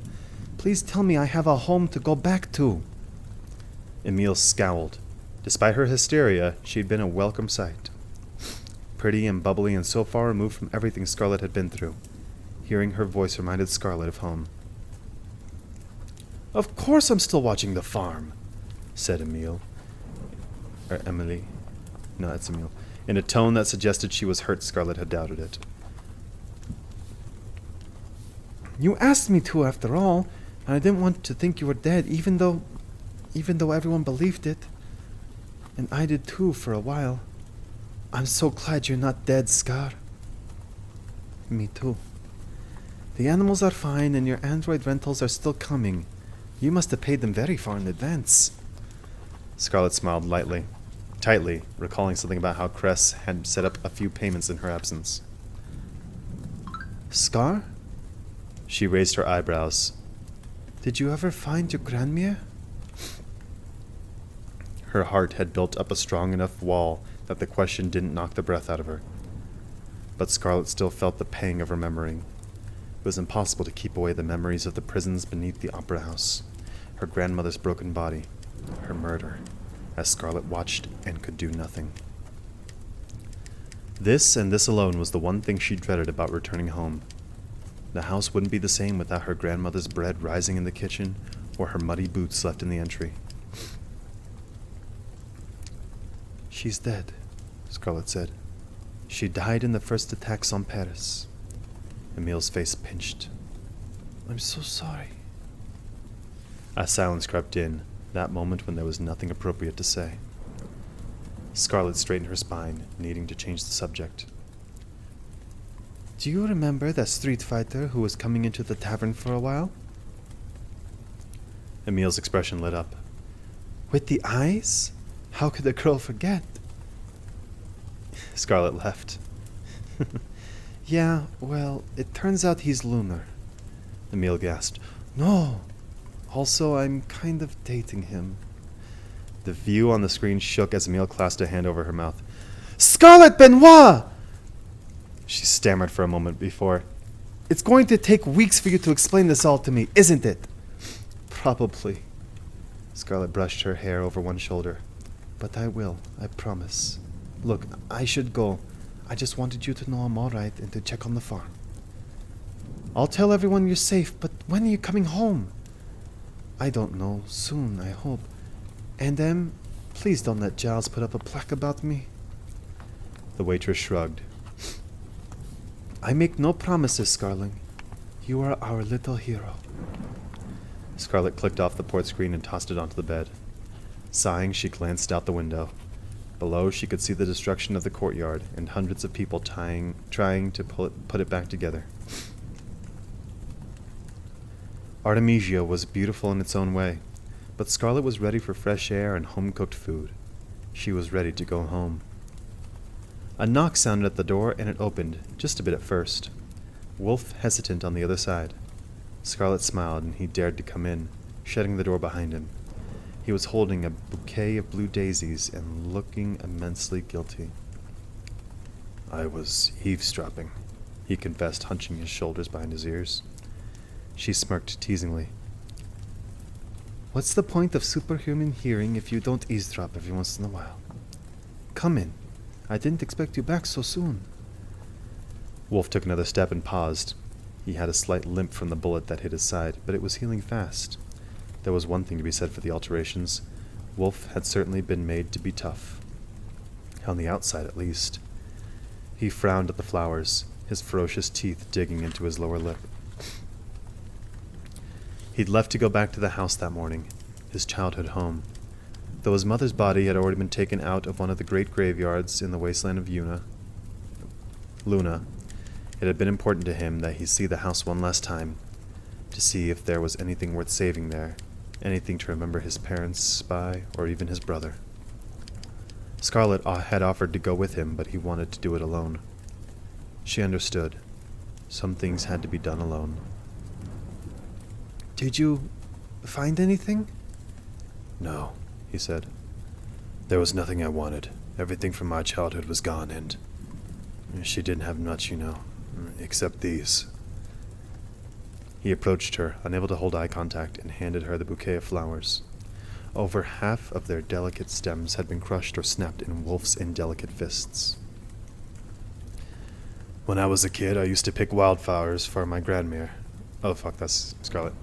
Please tell me I have a home to go back to. Emile scowled. Despite her hysteria, she'd been a welcome sight. Pretty and bubbly and so far removed from everything Scarlet had been through. Hearing her voice reminded Scarlet of home. Of course I'm still watching the farm, said Emile. Or Emily. No, that's Emile. In a tone that suggested she was hurt Scarlet had doubted it. You asked me to, after all, and I didn't want to think you were dead, even though everyone believed it. And I did too, for a while. I'm so glad you're not dead, Scar. Me too. The animals are fine, and your android rentals are still coming. You must have paid them very far in advance. Scarlet smiled tightly, recalling something about how Cress had set up a few payments in her absence. Scar? She raised her eyebrows. Did you ever find your grandmere? Her heart had built up a strong enough wall that the question didn't knock the breath out of her. But Scarlet still felt the pang of remembering. It was impossible to keep away the memories of the prisons beneath the opera house, her grandmother's broken body, her murder, as Scarlet watched and could do nothing. This and this alone was the one thing she dreaded about returning home. The house wouldn't be the same without her grandmother's bread rising in the kitchen or her muddy boots left in the entry. She's dead, Scarlet said. She died in the first attacks on Paris. Emil's face pinched. I'm so sorry. A silence crept in, that moment when there was nothing appropriate to say. Scarlet straightened her spine, needing to change the subject. Do you remember that street fighter who was coming into the tavern for a while? Emil's expression lit up. With the eyes? How could a girl forget? Scarlet laughed. Yeah, well, it turns out he's Lunar. Emil gasped. No. Also, I'm kind of dating him. The view on the screen shook as Emil clasped a hand over her mouth. Scarlet Benoit! She stammered for a moment before. It's going to take weeks for you to explain this all to me, isn't it? Probably. Scarlet brushed her hair over one shoulder. But I will, I promise. Look, I should go. I just wanted you to know I'm alright and to check on the farm. I'll tell everyone you're safe, but when are you coming home? I don't know. Soon, I hope. And, please don't let Giles put up a plaque about me. The waitress shrugged. I make no promises, Scarling. You are our little hero. Scarlet clicked off the port screen and tossed it onto the bed. Sighing, she glanced out the window. Below, she could see the destruction of the courtyard and hundreds of people trying to put it back together. Artemisia was beautiful in its own way, but Scarlet was ready for fresh air and home-cooked food. She was ready to go home. A knock sounded at the door, and it opened, just a bit at first. Wolf hesitant on the other side. Scarlet smiled, and he dared to come in, shutting the door behind him. He was holding a bouquet of blue daisies and looking immensely guilty. I was eavesdropping, he confessed, hunching his shoulders behind his ears. She smirked teasingly. What's the point of superhuman hearing if you don't eavesdrop every once in a while? Come in. I didn't expect you back so soon. Wolf took another step and paused. He had a slight limp from the bullet that hit his side, but it was healing fast. There was one thing to be said for the alterations. Wolf had certainly been made to be tough. On the outside, at least. He frowned at the flowers, his ferocious teeth digging into his lower lip. He'd left to go back to the house that morning, his childhood home. Though his mother's body had already been taken out of one of the great graveyards in the wasteland of Luna, it had been important to him that he see the house one last time, to see if there was anything worth saving there, anything to remember his parents by, or even his brother. Scarlet had offered to go with him, but he wanted to do it alone. She understood. Some things had to be done alone. Did you find anything? No, he said. There was nothing I wanted. Everything from my childhood was gone, and she didn't have much, except these. He approached her, unable to hold eye contact, and handed her the bouquet of flowers. Over half of their delicate stems had been crushed or snapped in Wolf's indelicate fists. When I was a kid, I used to pick wildflowers for my grandmere. Oh, fuck, that's Scarlet.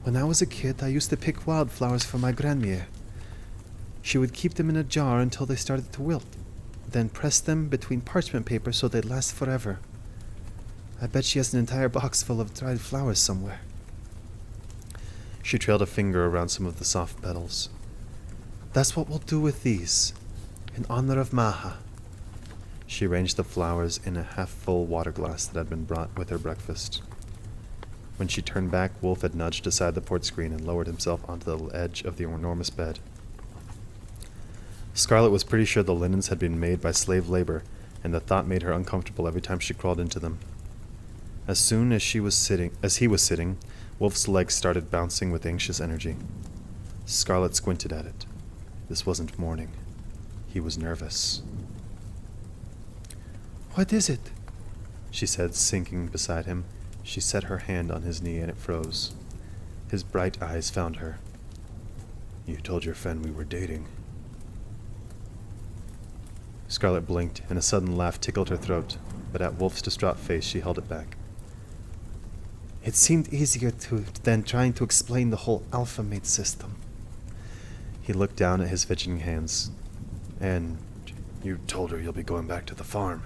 When I was a kid, I used to pick wildflowers for my grandmere. She would keep them in a jar until they started to wilt, then press them between parchment paper so they'd last forever. I bet she has an entire box full of dried flowers somewhere. She trailed a finger around some of the soft petals. That's what we'll do with these, in honor of Maha. She arranged the flowers in a half-full water glass that had been brought with her breakfast. When she turned back, Wolf had nudged aside the port screen and lowered himself onto the edge of the enormous bed. Scarlet was pretty sure the linens had been made by slave labor, and the thought made her uncomfortable every time she crawled into them. As soon as he was sitting, Wolf's legs started bouncing with anxious energy. Scarlet squinted at it. This wasn't morning. He was nervous. What is it? She said, sinking beside him. She set her hand on his knee and it froze. His bright eyes found her. You told your friend we were dating. Scarlet blinked, and a sudden laugh tickled her throat, but at Wolf's distraught face she held it back. It seemed easier than trying to explain the whole alpha mate system. He looked down at his fidgeting hands. And you told her you'll be going back to the farm.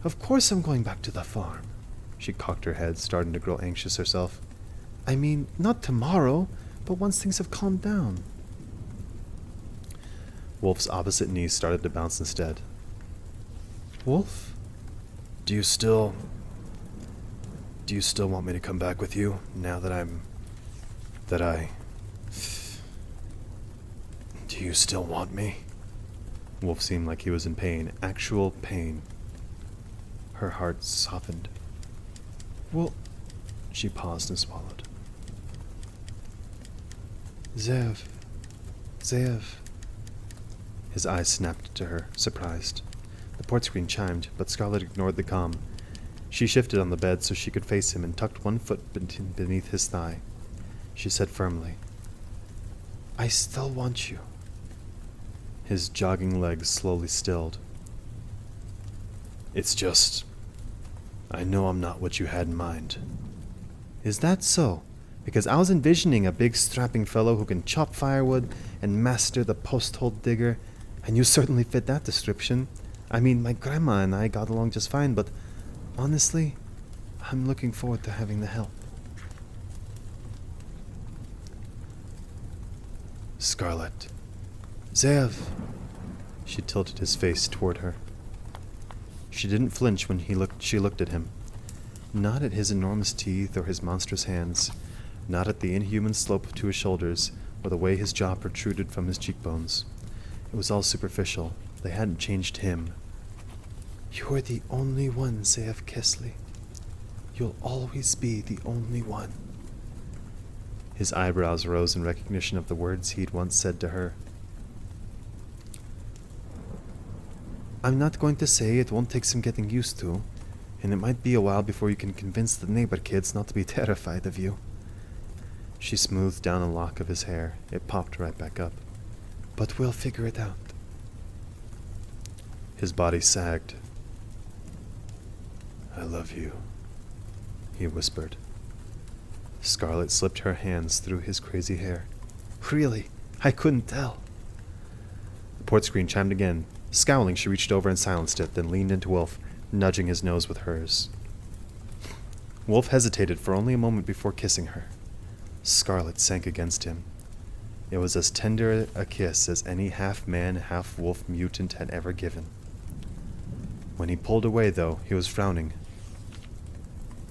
Of course I'm going back to the farm. She cocked her head, starting to grow anxious herself. I mean, not tomorrow, but once things have calmed down. Wolf's opposite knee started to bounce instead. Wolf? Do you still want me to come back with you, now that Do you still want me? Wolf seemed like he was in pain, actual pain. Her heart softened. Well, she paused and swallowed. Zev. His eyes snapped to her, surprised. The port screen chimed, but Scarlet ignored the comm. She shifted on the bed so she could face him and tucked one foot beneath his thigh. She said firmly, I still want you. His jogging legs slowly stilled. It's just, I know I'm not what you had in mind. Is that so? Because I was envisioning a big strapping fellow who can chop firewood and master the post-hole digger, and you certainly fit that description. I mean, my grandma and I got along just fine, but honestly, I'm looking forward to having the help. Scarlet. Zev. She tilted his face toward her. She didn't flinch when she looked at him. Not at his enormous teeth or his monstrous hands, not at the inhuman slope to his shoulders or the way his jaw protruded from his cheekbones. It was all superficial. They hadn't changed him. You're the only one, Zev Kesley. You'll always be the only one. His eyebrows rose in recognition of the words he'd once said to her. I'm not going to say it won't take some getting used to, and it might be a while before you can convince the neighbor kids not to be terrified of you. She smoothed down a lock of his hair. It popped right back up. But we'll figure it out. His body sagged. I love you, he whispered. Scarlet slipped her hands through his crazy hair. Really? I couldn't tell. The port screen chimed again. Scowling, she reached over and silenced it, then leaned into Wolf, nudging his nose with hers. Wolf hesitated for only a moment before kissing her. Scarlet sank against him. It was as tender a kiss as any half-man, half-wolf mutant had ever given. When he pulled away, though, he was frowning.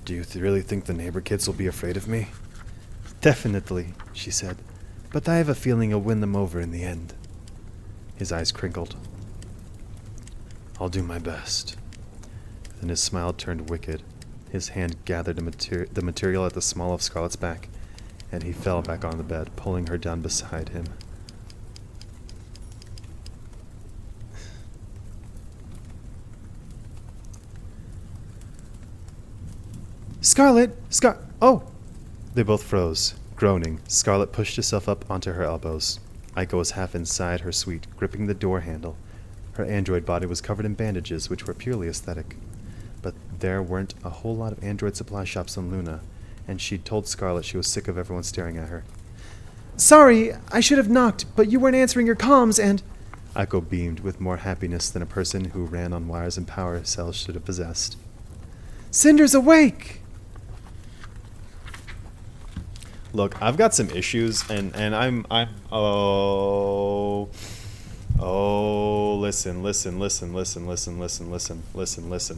Do you really think the neighbor kids will be afraid of me? Definitely, she said. But I have a feeling you'll win them over in the end. His eyes crinkled. I'll do my best. Then his smile turned wicked. His hand gathered the material at the small of Scarlet's back, and he fell back on the bed, pulling her down beside him. Scarlet! Oh! They both froze, groaning. Scarlet pushed herself up onto her elbows. Aiko was half inside her suite, gripping the door handle. Her android body was covered in bandages, which were purely aesthetic. But there weren't a whole lot of android supply shops on Luna, and she'd told Scarlet she was sick of everyone staring at her. Sorry, I should have knocked, but you weren't answering your comms and... Aiko beamed with more happiness than a person who ran on wires and power cells should have possessed. Cinder's awake! Look, I've got some issues, and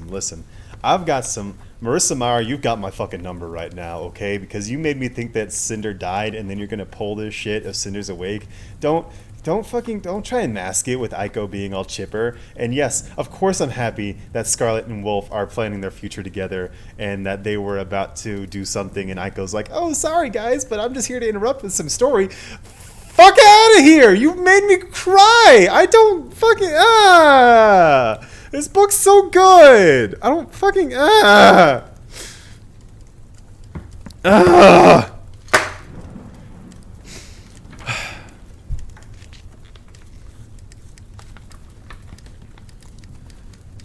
listen. I've got some, Marissa Mara, you've got my fucking number right now, okay? Because you made me think that Cinder died, and then you're gonna pull this shit if Cinder's awake. Don't, Don't try and mask it with Aiko being all chipper. And yes, of course I'm happy that Scarlet and Wolf are planning their future together and that they were about to do something and Aiko's like, oh, sorry guys, but I'm just here to interrupt with some story. Fuck out of here! You made me cry! I don't fucking, This book's so good! I don't fucking,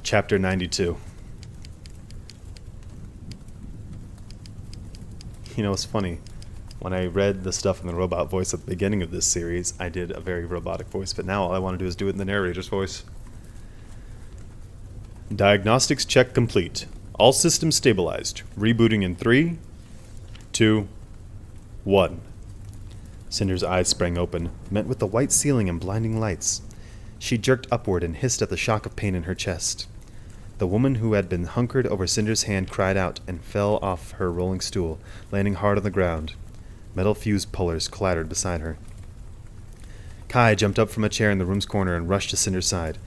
Chapter 92. You know, it's funny. When I read the stuff in the robot voice at the beginning of this series, I did a very robotic voice, but now all I want to do is do it in the narrator's voice. Diagnostics check complete. All systems stabilized. Rebooting in 3, 2, 1. Cinder's eyes sprang open, met with the white ceiling and blinding lights. She jerked upward and hissed at the shock of pain in her chest. The woman who had been hunkered over Cinder's hand cried out and fell off her rolling stool, landing hard on the ground. Metal fuse pullers clattered beside her. Kai jumped up from a chair in the room's corner and rushed to Cinder's side,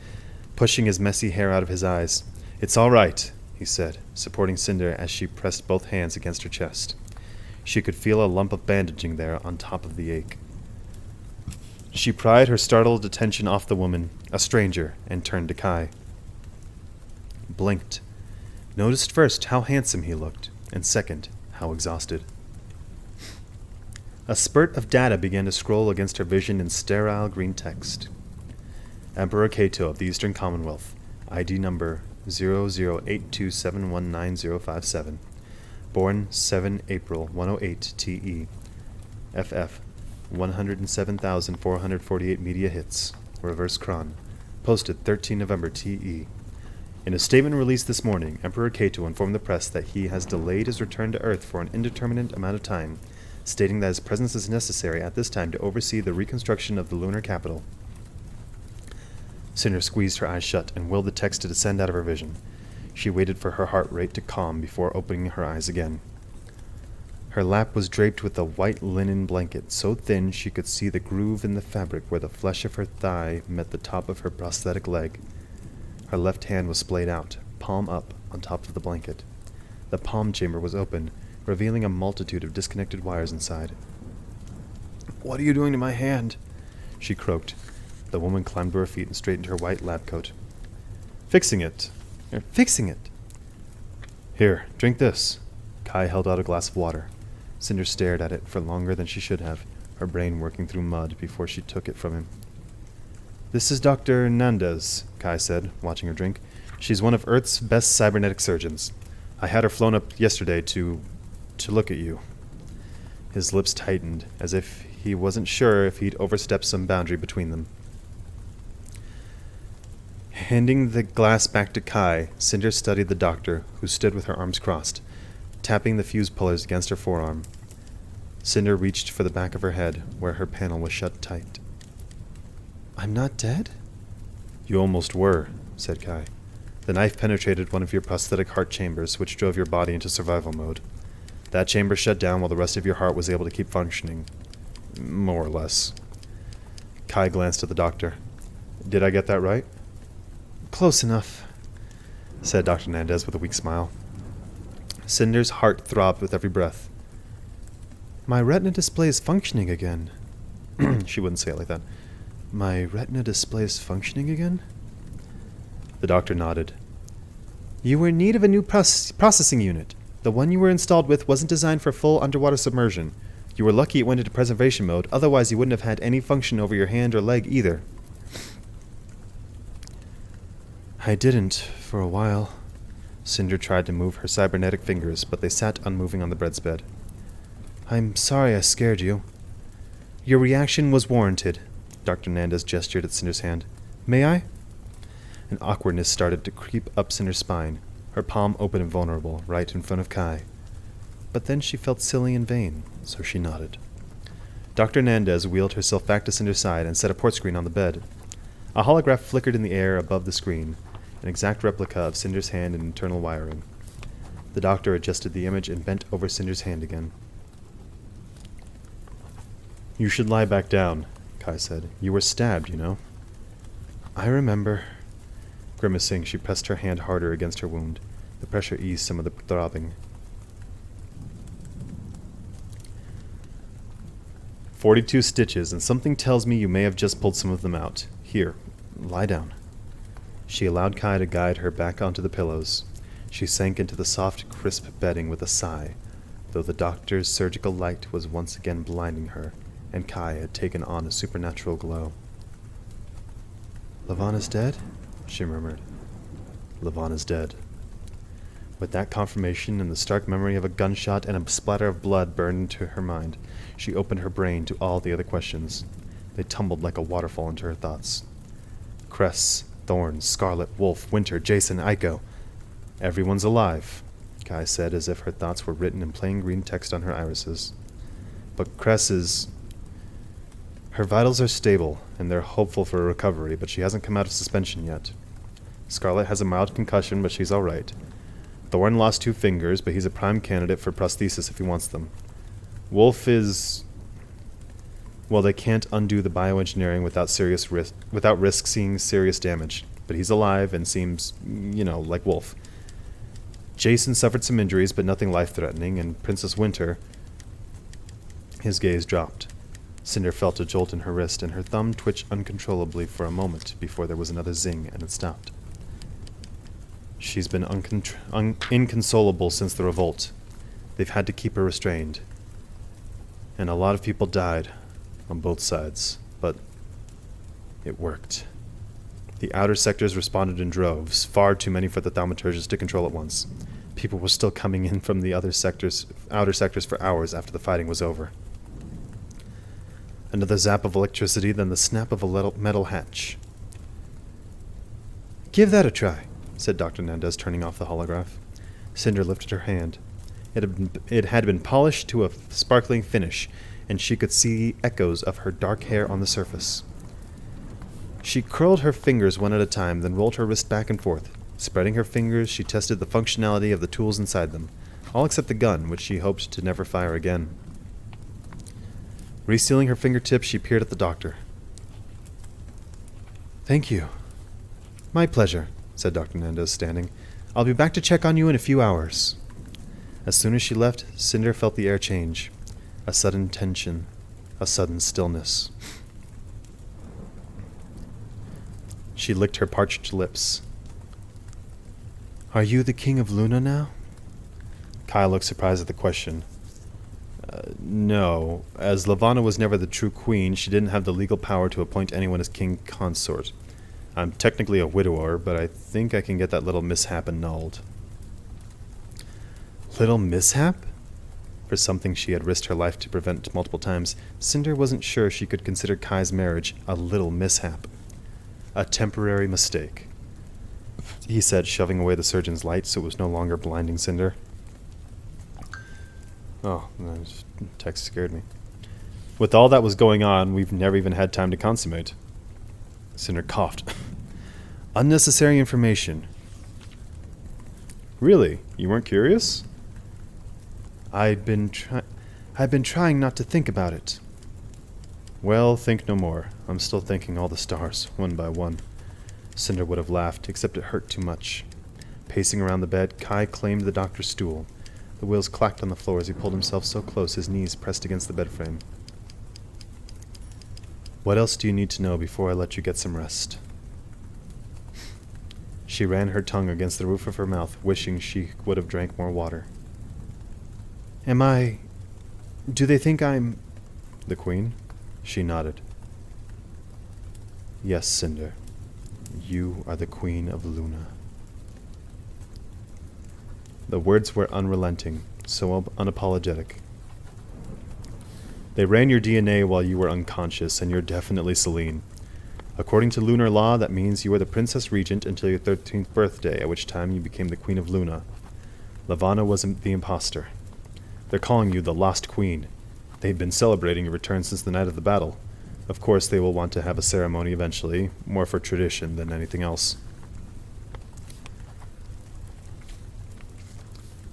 pushing his messy hair out of his eyes. "It's all right," he said, supporting Cinder as she pressed both hands against her chest. She could feel a lump of bandaging there on top of the ache. She pried her startled attention off the woman, a stranger, and turned to Kai. Blinked. Noticed first how handsome he looked, and second, how exhausted. A spurt of data began to scroll against her vision in sterile green text. Emperor Cato of the Eastern Commonwealth, ID number 0082719057, born 7 April 108 TE, FF 107,448 media hits, reverse cron, posted 13 November TE. In a statement released this morning, Emperor Cato informed the press that he has delayed his return to Earth for an indeterminate amount of time, stating that his presence is necessary at this time to oversee the reconstruction of the lunar capital. Cinder squeezed her eyes shut and willed the text to descend out of her vision. She waited for her heart rate to calm before opening her eyes again. Her lap was draped with a white linen blanket, so thin she could see the groove in the fabric where the flesh of her thigh met the top of her prosthetic leg. Her left hand was splayed out, palm up, on top of the blanket. The palm chamber was open, revealing a multitude of disconnected wires inside. "What are you doing to my hand?" she croaked. The woman climbed to her feet and straightened her white lab coat. Fixing it. Fixing it. Here, drink this." Kai held out a glass of water. Cinder stared at it for longer than she should have, her brain working through mud before she took it from him. "This is Dr. Hernandez," Kai said, watching her drink. "She's one of Earth's best cybernetic surgeons. I had her flown up yesterday to look at you." His lips tightened, as if he wasn't sure if he'd overstepped some boundary between them. Handing the glass back to Kai, Cinder studied the doctor, who stood with her arms crossed, tapping the fuse pullers against her forearm. Cinder reached for the back of her head, where her panel was shut tight. "I'm not dead?" "You almost were," said Kai. "The knife penetrated one of your prosthetic heart chambers, which drove your body into survival mode. That chamber shut down while the rest of your heart was able to keep functioning. More or less." Kai glanced at the doctor. "Did I get that right?" "Close enough," said Dr. Hernandez with a weak smile. Cinder's heart throbbed with every breath. "My retina display is functioning again." She wouldn't say it like that. "My retina display is functioning again?" The doctor nodded. "You were in need of a new processing unit. The one you were installed with wasn't designed for full underwater submersion. You were lucky it went into preservation mode, otherwise you wouldn't have had any function over your hand or leg either." "I didn't, for a while." Cinder tried to move her cybernetic fingers, but they sat unmoving on the bedspread. "I'm sorry I scared you." "Your reaction was warranted." Dr. Hernandez gestured at Cinder's hand. "May I?" An awkwardness started to creep up Cinder's spine, her palm open and vulnerable, right in front of Kai. But then she felt silly and vain, so she nodded. Dr. Hernandez wheeled herself back to Cinder's side and set a port screen on the bed. A holograph flickered in the air above the screen, an exact replica of Cinder's hand and internal wiring. The doctor adjusted the image and bent over Cinder's hand again. "You should lie back down," Kai said. You were stabbed, you know. I remember. Grimacing, she pressed her hand harder against her wound. The pressure eased some of the throbbing. 42 stitches, and something tells me you may have just pulled some of them out. Here, lie down. She allowed Kai to guide her back onto the pillows. She sank into the soft, crisp bedding with a sigh, though the doctor's surgical light was once again blinding her, and Kai had taken on a supernatural glow. Levana's dead? She murmured. Levana's dead. With that confirmation and the stark memory of a gunshot and a splatter of blood burned into her mind, she opened her brain to all the other questions. They tumbled like a waterfall into her thoughts. Cress, Thorn, Scarlet, Wolf, Winter, Jason, Aiko. Everyone's alive, Kai said, as if her thoughts were written in plain green text on her irises. But Cress is... Her vitals are stable, and they're hopeful for a recovery, but she hasn't come out of suspension yet. Scarlet has a mild concussion, but she's all right. Thorn lost 2 fingers, but he's a prime candidate for prosthesis if he wants them. Wolf is... Well, they can't undo the bioengineering without risking serious damage, but he's alive and seems, like Wolf. Jason suffered some injuries, but nothing life-threatening, and Princess Winter... His gaze dropped. Cinder felt a jolt in her wrist, and her thumb twitched uncontrollably for a moment before there was another zing, and it stopped. She's been inconsolable since the revolt. They've had to keep her restrained. And a lot of people died, on both sides, but it worked. The outer sectors responded in droves, far too many for the thaumaturgist to control at once. People were still coming in from the outer sectors for hours after the fighting was over. Another zap of electricity, then the snap of a metal hatch. Give that a try, said Dr. Nandez, turning off the holograph. Cinder lifted her hand. It had been polished to a sparkling finish, and she could see echoes of her dark hair on the surface. She curled her fingers one at a time, then rolled her wrist back and forth. Spreading her fingers, she tested the functionality of the tools inside them, all except the gun, which she hoped to never fire again. Resealing her fingertips, she peered at the doctor. Thank you. My pleasure, said Dr. Nandez, standing. I'll be back to check on you in a few hours. As soon as she left, Cinder felt the air change. A sudden tension, a sudden stillness. She licked her parched lips. Are you the king of Luna now? Kai looked surprised at the question. No. As Levana was never the true queen, she didn't have the legal power to appoint anyone as king consort. I'm technically a widower, but I think I can get that little mishap annulled. Little mishap? For something she had risked her life to prevent multiple times, Cinder wasn't sure she could consider Kai's marriage a little mishap. A temporary mistake, he said, shoving away the surgeon's light so it was no longer blinding Cinder. Oh, that text scared me. With all that was going on, we've never even had time to consummate. Cinder coughed. Unnecessary information. Really? You weren't curious? I've been trying not to think about it. Well, think no more. I'm still thanking all the stars, one by one. Cinder would have laughed, except it hurt too much. Pacing around the bed, Kai claimed the doctor's stool. The wheels clacked on the floor as he pulled himself so close his knees pressed against the bed frame. What else do you need to know before I let you get some rest? She ran her tongue against the roof of her mouth, wishing she would have drank more water. Do they think I'm... The queen? She nodded. Yes, Cinder. You are the queen of Luna. The words were unrelenting, so unapologetic. They ran your DNA while you were unconscious, and you're definitely Celine. According to lunar law, that means you were the princess regent until your 13th birthday, at which time you became the queen of Luna. Levana was the imposter. They're calling you the Lost Queen. They've been celebrating your return since the night of the battle. Of course, they will want to have a ceremony eventually, more for tradition than anything else.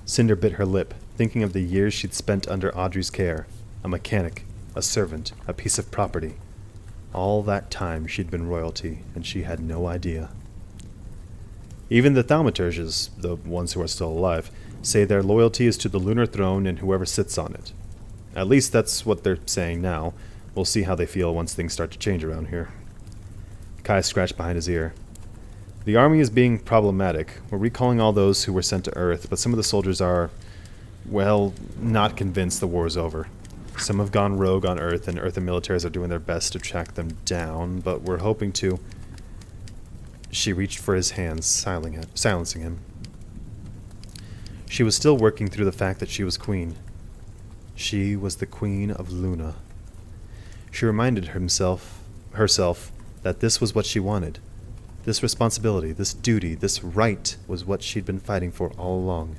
Cinder bit her lip, thinking of the years she'd spent under Audrey's care. A mechanic, a servant, a piece of property. All that time she'd been royalty, and she had no idea. Even the thaumaturges, the ones who are still alive, say their loyalty is to the lunar throne and whoever sits on it. At least that's what they're saying now. We'll see how they feel once things start to change around here. Kai scratched behind his ear. The army is being problematic. We're recalling all those who were sent to Earth, but some of the soldiers are, well, not convinced the war is over. Some have gone rogue on Earth, and Earthen militaries are doing their best to track them down, but we're hoping to... She reached for his hands, silencing him. She was still working through the fact that she was queen. She was the queen of Luna. She reminded herself that this was what she wanted. This responsibility, this duty, this right was what she'd been fighting for all along.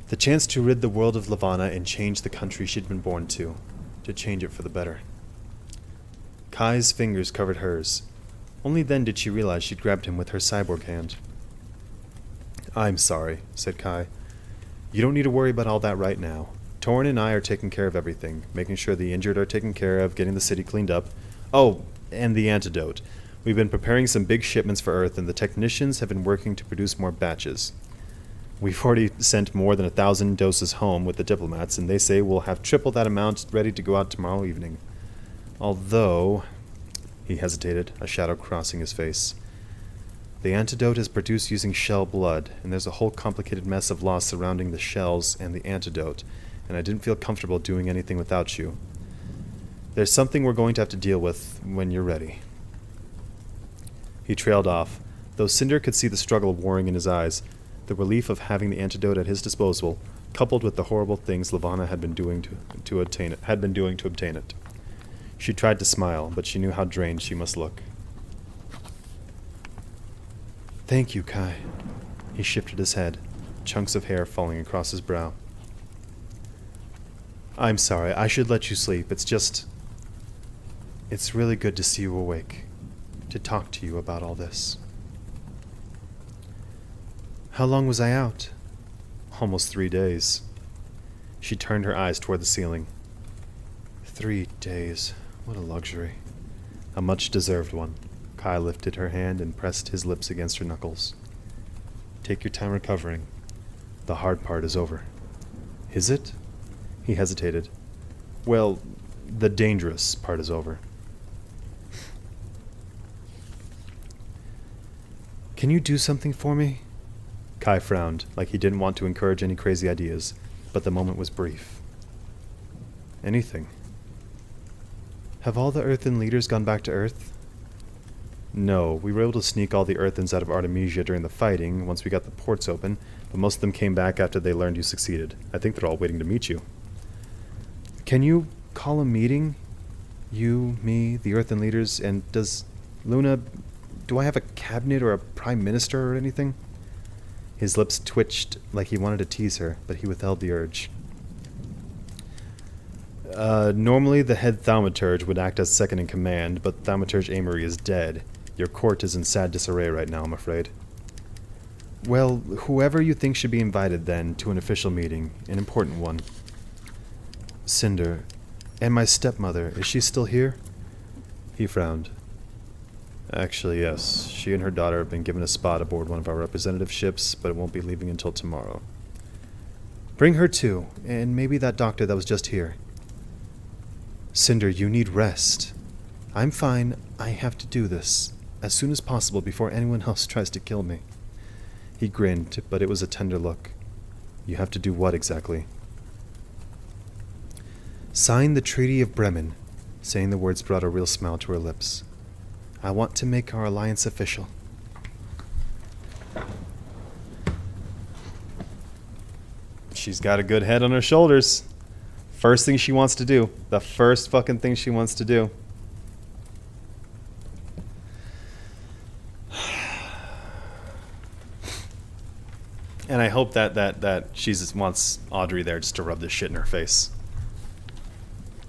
The chance to rid the world of Lavana and change the country she'd been born to change it for the better. Kai's fingers covered hers. Only then did she realize she'd grabbed him with her cyborg hand. "I'm sorry," said Kai. "You don't need to worry about all that right now. Torrin and I are taking care of everything, making sure the injured are taken care of, getting the city cleaned up. Oh, and the antidote. We've been preparing some big shipments for Earth, and the technicians have been working to produce more batches. We've already sent more than 1,000 doses home with the diplomats, and they say we'll have triple that amount ready to go out tomorrow evening. Although..." He hesitated, a shadow crossing his face. "The antidote is produced using shell blood, and there's a whole complicated mess of laws surrounding the shells and the antidote, and I didn't feel comfortable doing anything without you. There's something we're going to have to deal with when you're ready." He trailed off, though Cinder could see the struggle warring in his eyes, the relief of having the antidote at his disposal, coupled with the horrible things Lavana had been doing to obtain it. She tried to smile, but she knew how drained she must look. "Thank you, Kai." He shifted his head, chunks of hair falling across his brow. "I'm sorry, I should let you sleep. It's really good to see you awake, to talk to you about all this." "How long was I out?" "Almost 3 days." She turned her eyes toward the ceiling. 3 days. What a luxury. A much-deserved one. Kai lifted her hand and pressed his lips against her knuckles. "Take your time recovering. The hard part is over." "Is it?" He hesitated. "Well, the dangerous part is over." "Can you do something for me?" Kai frowned, like he didn't want to encourage any crazy ideas, but the moment was brief. "Anything." "Have all the Earthen leaders gone back to Earth?" "No, we were able to sneak all the Earthens out of Artemisia during the fighting, once we got the ports open, but most of them came back after they learned you succeeded. I think they're all waiting to meet you." "Can you call a meeting? You, me, the Earthen leaders, and does Luna... do I have a cabinet or a prime minister or anything?" His lips twitched like he wanted to tease her, but he withheld the urge. Normally the head thaumaturge would act as second in command, but Thaumaturge Amory is dead. Your court is in sad disarray right now, I'm afraid." "Well, whoever you think should be invited, then, to an official meeting. An important one." "Cinder. And my stepmother, is she still here?" He frowned. "Actually, yes. She and her daughter have been given a spot aboard one of our representative ships, but it won't be leaving until tomorrow." "Bring her too, and maybe that doctor that was just here." "Cinder, you need rest." "I'm fine. I have to do this as soon as possible before anyone else tries to kill me." He grinned, but it was a tender look. "You have to do what exactly?" "Sign the Treaty of Bremen." Saying the words brought a real smile to her lips. "I want to make our alliance official." She's got a good head on her shoulders. First thing she wants to do. The first fucking thing she wants to do. And I hope that she just wants Audrey there just to rub this shit in her face.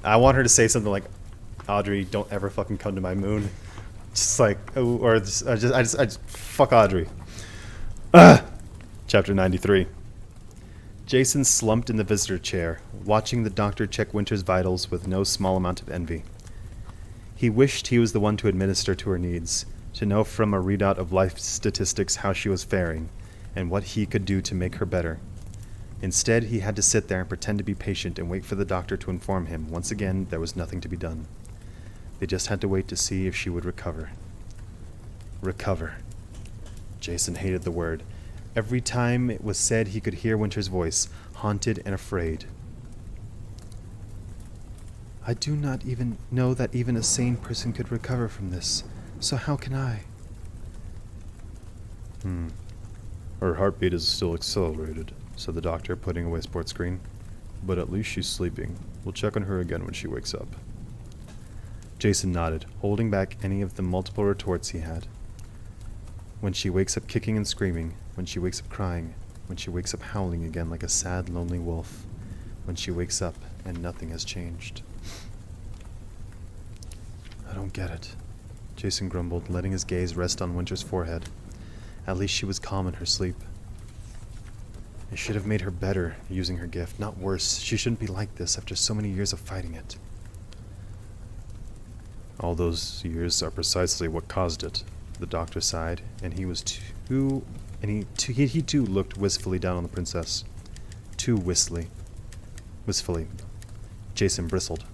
I want her to say something like, "Audrey, don't ever fucking come to my moon." Just like, or I just fuck Audrey. Chapter 93. Jason slumped in the visitor chair, watching the doctor check Winter's vitals with no small amount of envy. He wished he was the one to administer to her needs, to know from a readout of life statistics how she was faring, and what he could do to make her better. Instead, he had to sit there and pretend to be patient and wait for the doctor to inform him once again there was nothing to be done. They just had to wait to see if she would recover. Recover. Jason hated the word. Every time it was said, he could hear Winter's voice, haunted and afraid. I do not even know that even a sane person could recover from this, so how can I? Her heartbeat is still accelerated, said the doctor, putting away sports screen. But at least she's sleeping. We'll check on her again when she wakes up. Jason nodded, holding back any of the multiple retorts he had. When she wakes up kicking and screaming, when she wakes up crying, when she wakes up howling again like a sad, lonely wolf, when she wakes up and nothing has changed. I don't get it, Jason grumbled, letting his gaze rest on Winter's forehead. At least she was calm in her sleep. It should have made her better using her gift, not worse. She shouldn't be like this after so many years of fighting it. All those years are precisely what caused it, the doctor sighed, and he too looked wistfully down on the princess. Too wistfully. Jason bristled.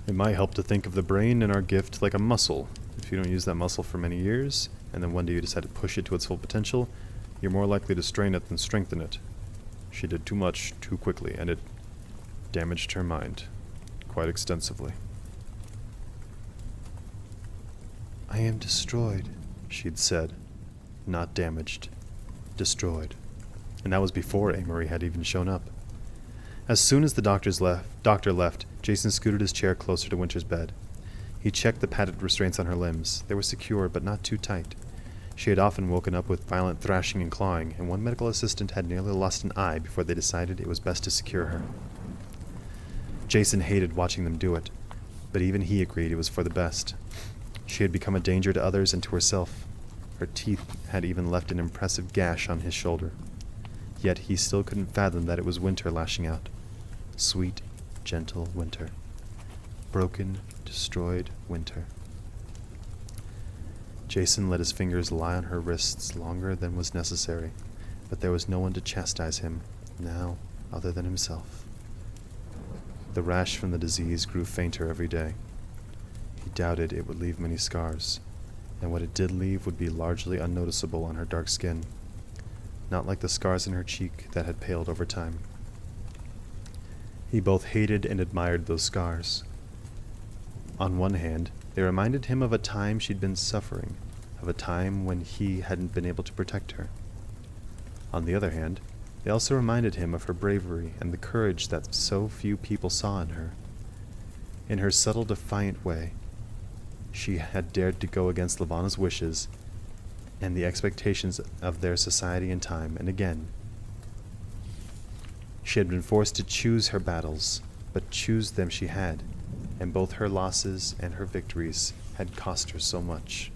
It might help to think of the brain and our gift like a muscle. If you don't use that muscle for many years, and then one day you decide to push it to its full potential, you're more likely to strain it than strengthen it. She did too much too quickly, and it damaged her mind quite extensively. I am destroyed, she'd said. Not damaged. Destroyed. And that was before Amory had even shown up. As soon as the doctor left, Jason scooted his chair closer to Winter's bed. He checked the padded restraints on her limbs. They were secure, but not too tight. She had often woken up with violent thrashing and clawing, and one medical assistant had nearly lost an eye before they decided it was best to secure her. Jason hated watching them do it, but even he agreed it was for the best. She had become a danger to others and to herself. Her teeth had even left an impressive gash on his shoulder. Yet he still couldn't fathom that it was Winter lashing out. Sweet, gentle Winter. Broken, destroyed Winter. Jason let his fingers lie on her wrists longer than was necessary, but there was no one to chastise him now other than himself. The rash from the disease grew fainter every day. He doubted it would leave many scars, and what it did leave would be largely unnoticeable on her dark skin, not like the scars in her cheek that had paled over time. He both hated and admired those scars. On one hand, they reminded him of a time she'd been suffering, of a time when he hadn't been able to protect her. On the other hand, they also reminded him of her bravery and the courage that so few people saw in her. In her subtle, defiant way, she had dared to go against Levana's wishes and the expectations of their society and time, and again, she had been forced to choose her battles, but choose them she had, and both her losses and her victories had cost her so much.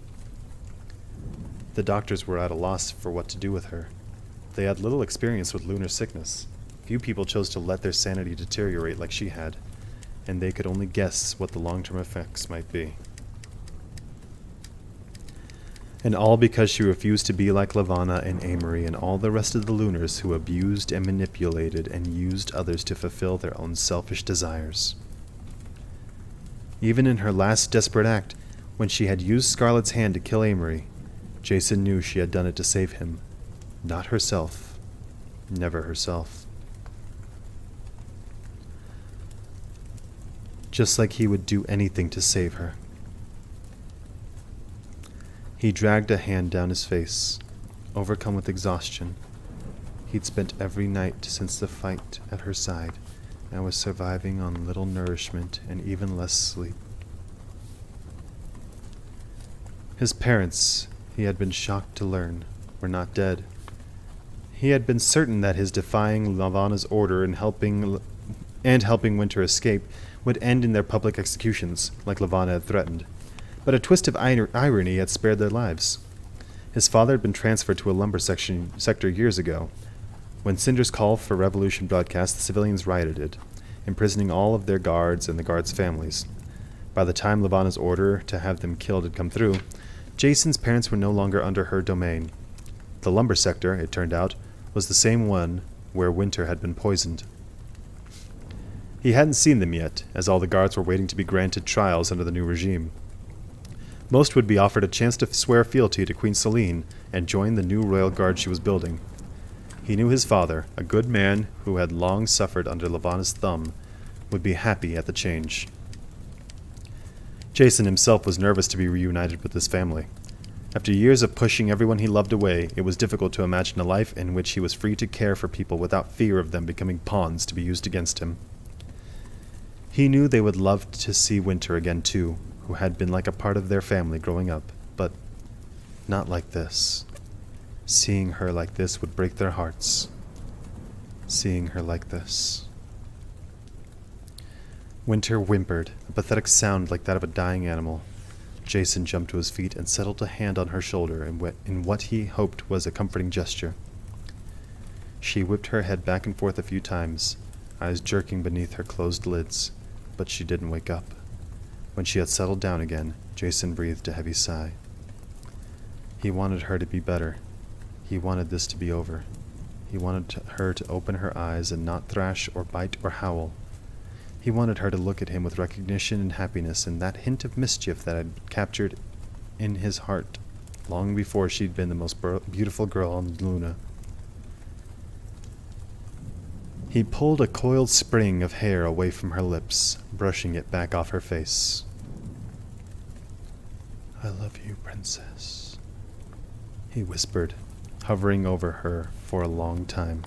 The doctors were at a loss for what to do with her. They had little experience with lunar sickness. Few people chose to let their sanity deteriorate like she had, and they could only guess what the long-term effects might be. And all because she refused to be like Levana and Amory and all the rest of the Lunars who abused and manipulated and used others to fulfill their own selfish desires. Even in her last desperate act, when she had used Scarlet's hand to kill Amory, Jason knew she had done it to save him, not herself. Never herself. Just like he would do anything to save her. He dragged a hand down his face, overcome with exhaustion. He'd spent every night since the fight at her side, and was surviving on little nourishment and even less sleep. His parents, he had been shocked to learn, were not dead. He had been certain that his defying Levana's order and helping Winter escape would end in their public executions, like Levana had threatened. But a twist of irony had spared their lives. His father had been transferred to a lumber sector years ago. When Cinder's call for revolution broadcast, the civilians rioted, imprisoning all of their guards and the guards' families. By the time Levana's order to have them killed had come through, Jason's parents were no longer under her domain. The lumber sector, it turned out, was the same one where Winter had been poisoned. He hadn't seen them yet, as all the guards were waiting to be granted trials under the new regime. Most would be offered a chance to swear fealty to Queen Selene and join the new royal guard she was building. He knew his father, a good man who had long suffered under Levana's thumb, would be happy at the change. Jason himself was nervous to be reunited with his family. After years of pushing everyone he loved away, it was difficult to imagine a life in which he was free to care for people without fear of them becoming pawns to be used against him. He knew they would love to see Winter again too, who had been like a part of their family growing up, but not like this. Seeing her like this would break their hearts. Seeing her like this. Winter whimpered, a pathetic sound like that of a dying animal. Jason jumped to his feet and settled a hand on her shoulder in what he hoped was a comforting gesture. She whipped her head back and forth a few times, eyes jerking beneath her closed lids, but she didn't wake up. When she had settled down again, Jason breathed a heavy sigh. He wanted her to be better. He wanted this to be over. He wanted her to open her eyes and not thrash or bite or howl. He wanted her to look at him with recognition and happiness and that hint of mischief that had captured in his heart long before she'd been the most beautiful girl on Luna. He pulled a coiled spring of hair away from her lips, brushing it back off her face. "I love you, princess," he whispered, hovering over her for a long time,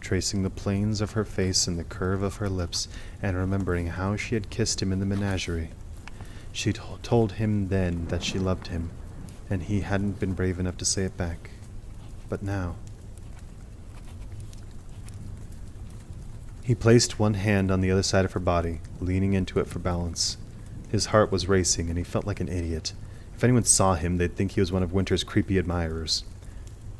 tracing the planes of her face and the curve of her lips, and remembering how she had kissed him in the menagerie. She told him then that she loved him, and he hadn't been brave enough to say it back. But now... He placed one hand on the other side of her body, leaning into it for balance. His heart was racing, and he felt like an idiot. If anyone saw him, they'd think he was one of Winter's creepy admirers.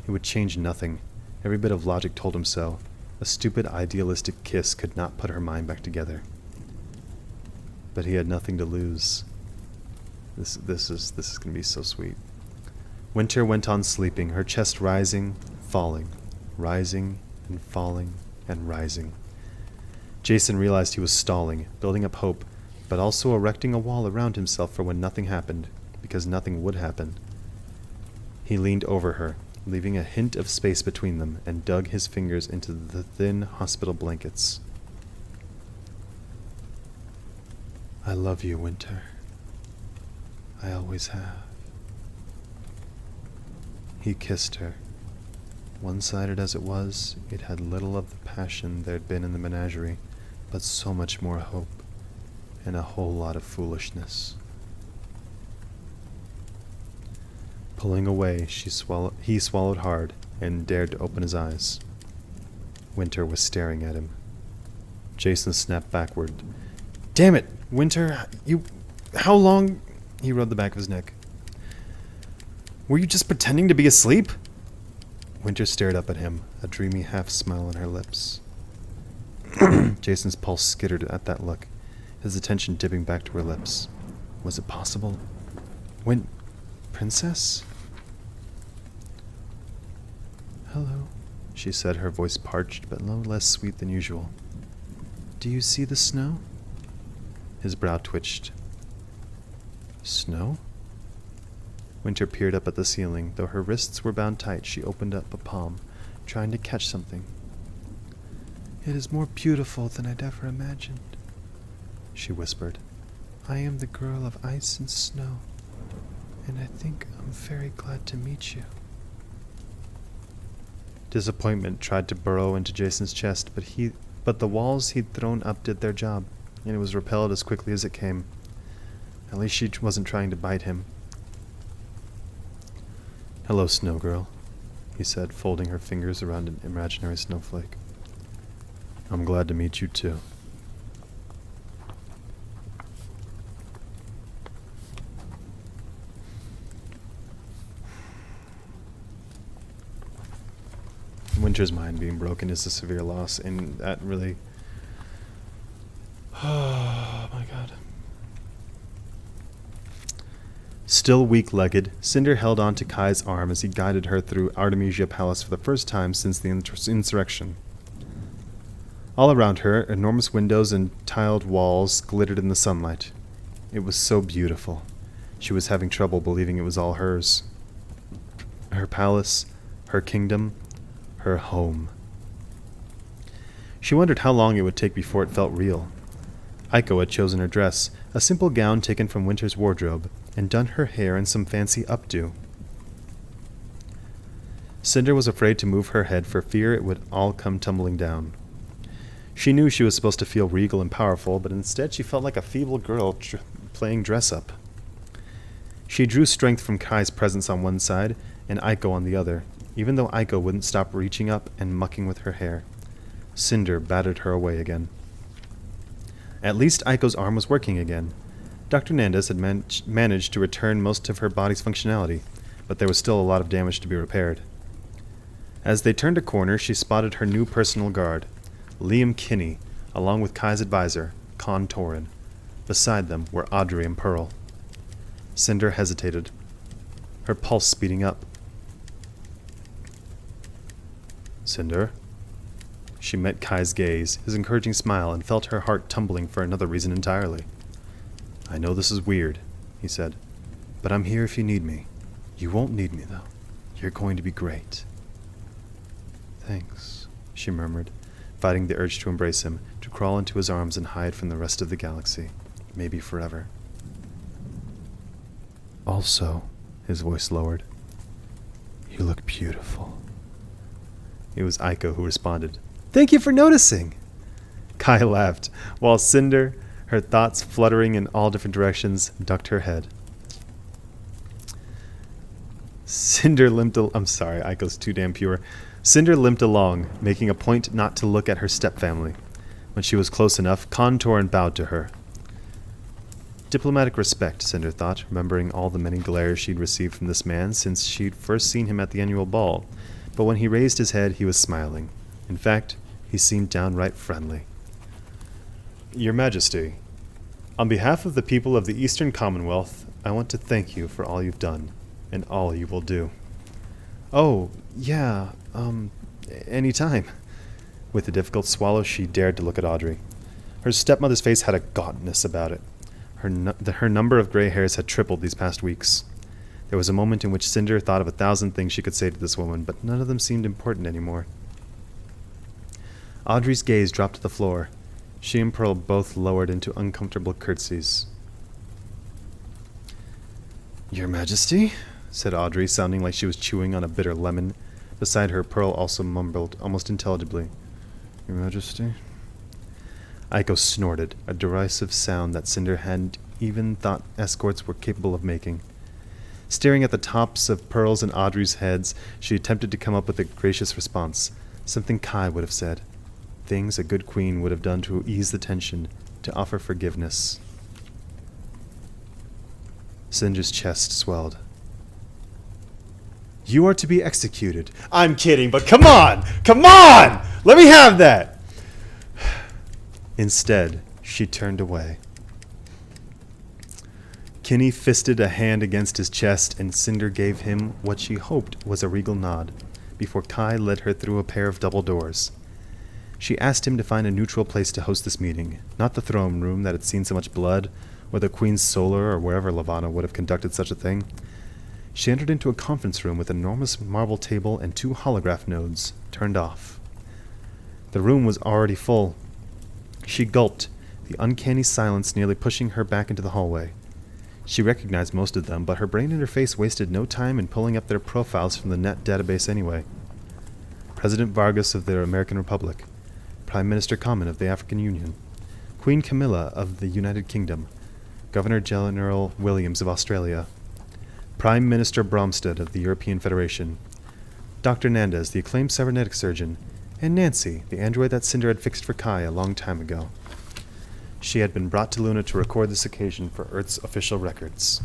It would change nothing. Every bit of logic told him so. A stupid, idealistic kiss could not put her mind back together. But he had nothing to lose. This is going to be so sweet. Winter went on sleeping, her chest rising, falling, rising and falling and rising. Jason realized he was stalling, building up hope, but also erecting a wall around himself for when nothing happened, because nothing would happen. He leaned over her, leaving a hint of space between them, and dug his fingers into the thin hospital blankets. "I love you, Winter. I always have." He kissed her. One-sided as it was, it had little of the passion there had been in the menagerie, but so much more hope, and a whole lot of foolishness. Pulling away, he swallowed hard and dared to open his eyes. Winter was staring at him. Jason snapped backward. "Damn it, Winter, how long..." He rubbed the back of his neck. "Were you just pretending to be asleep?" Winter stared up at him, a dreamy half-smile on her lips. Jason's pulse skittered at that look, his attention dipping back to her lips. Was it possible? Princess? "Hello," she said, her voice parched but no less sweet than usual. "Do you see the snow?" His brow twitched. "Snow?" Winter peered up at the ceiling. Though her wrists were bound tight, she opened up a palm, trying to catch something. "It is more beautiful than I'd ever imagined," she whispered. "I am the girl of ice and snow, and I think I'm very glad to meet you." Disappointment tried to burrow into Jason's chest, but the walls he'd thrown up did their job, and it was repelled as quickly as it came. At least she wasn't trying to bite him. "Hello, Snow Girl," he said, folding her fingers around an imaginary snowflake. "I'm glad to meet you, too." Winter's mind being broken is a severe loss, and that really... Oh, my God. Still weak-legged, Cinder held on to Kai's arm as he guided her through Artemisia Palace for the first time since the insurrection. All around her, enormous windows and tiled walls glittered in the sunlight. It was so beautiful. She was having trouble believing it was all hers. Her palace, her kingdom, her home. She wondered how long it would take before it felt real. Aiko had chosen her dress, a simple gown taken from Winter's wardrobe, and done her hair in some fancy updo. Cinder was afraid to move her head for fear it would all come tumbling down. She knew she was supposed to feel regal and powerful, but instead she felt like a feeble girl playing dress-up. She drew strength from Kai's presence on one side and Aiko on the other, even though Aiko wouldn't stop reaching up and mucking with her hair. Cinder battered her away again. At least Aiko's arm was working again. Dr. Nandes had managed to return most of her body's functionality, but there was still a lot of damage to be repaired. As they turned a corner, she spotted her new personal guard, Liam Kinney, along with Kai's advisor, Con Torin. Beside them were Audrey and Pearl. Cinder hesitated, her pulse speeding up. Cinder? She met Kai's gaze, his encouraging smile, and felt her heart tumbling for another reason entirely. I know this is weird, he said, but I'm here if you need me. You won't need me, though. You're going to be great. Thanks, she murmured, fighting the urge to embrace him, to crawl into his arms and hide from the rest of the galaxy, maybe forever. Also, his voice lowered, you look beautiful. It was Aiko who responded, Thank you for noticing! Kai laughed, while Cinder, her thoughts fluttering in all different directions, ducked her head. I'm sorry, Aiko's too damn pure. Cinder limped along, making a point not to look at her stepfamily. When she was close enough, Con Torin bowed to her. Diplomatic respect, Cinder thought, remembering all the many glares she'd received from this man since she'd first seen him at the annual ball. But when he raised his head, he was smiling. In fact, he seemed downright friendly. Your Majesty, on behalf of the people of the Eastern Commonwealth, I want to thank you for all you've done, and all you will do. Oh, yeah, anytime. With a difficult swallow, she dared to look at Audrey. Her stepmother's face had a gauntness about it. Her number of gray hairs had tripled these past weeks. There was a moment in which Cinder thought of 1,000 things she could say to this woman, but none of them seemed important anymore. Audrey's gaze dropped to the floor. She and Pearl both lowered into uncomfortable curtsies. Your Majesty, said Audrey, sounding like she was chewing on a bitter lemon. Beside her, Pearl also mumbled, almost intelligibly, Your Majesty? Aiko snorted, a derisive sound that Cinder hadn't even thought escorts were capable of making. Staring at the tops of Pearl's and Audrey's heads, she attempted to come up with a gracious response, something Kai would have said. Things a good queen would have done to ease the tension, to offer forgiveness. Cinder's chest swelled. You are to be executed. I'm kidding, but come on! Come on! Let me have that! Instead, she turned away. Kinney fisted a hand against his chest, and Cinder gave him what she hoped was a regal nod, before Kai led her through a pair of double doors. She asked him to find a neutral place to host this meeting, not the throne room that had seen so much blood, or the Queen's Solar, or wherever Lavana would have conducted such a thing. She entered into a conference room with an enormous marble table and 2 holograph nodes, turned off. The room was already full. She gulped, the uncanny silence nearly pushing her back into the hallway. She recognized most of them, but her brain interface wasted no time in pulling up their profiles from the net database anyway. President Vargas of the American Republic, Prime Minister Common of the African Union, Queen Camilla of the United Kingdom, Governor-General Williams of Australia, Prime Minister Bromstead of the European Federation, Dr. Nandes, the acclaimed cybernetic surgeon, and Nancy, the android that Cinder had fixed for Kai a long time ago. She had been brought to Luna to record this occasion for Earth's official records.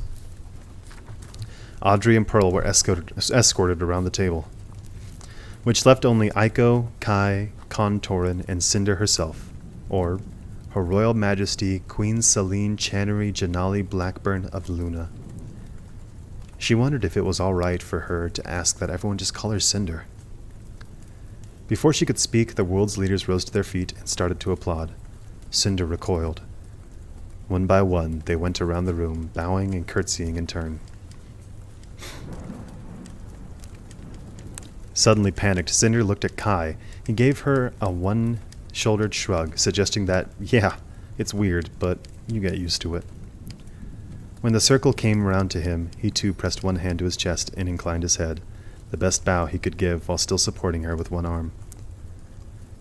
Audrey and Pearl were escorted around the table, which left only Aiko, Kai, Con Torin, and Cinder herself, or Her Royal Majesty Queen Celine Channery Janali Blackburn of Luna. She wondered if it was all right for her to ask that everyone just call her Cinder. Before she could speak, the world's leaders rose to their feet and started to applaud. Cinder recoiled. One by one, they went around the room, bowing and curtsying in turn. Suddenly panicked, Cinder looked at Kai. He gave her a one-shouldered shrug, suggesting that, yeah, it's weird, but you get used to it. When the circle came around to him, he too pressed one hand to his chest and inclined his head, the best bow he could give while still supporting her with one arm.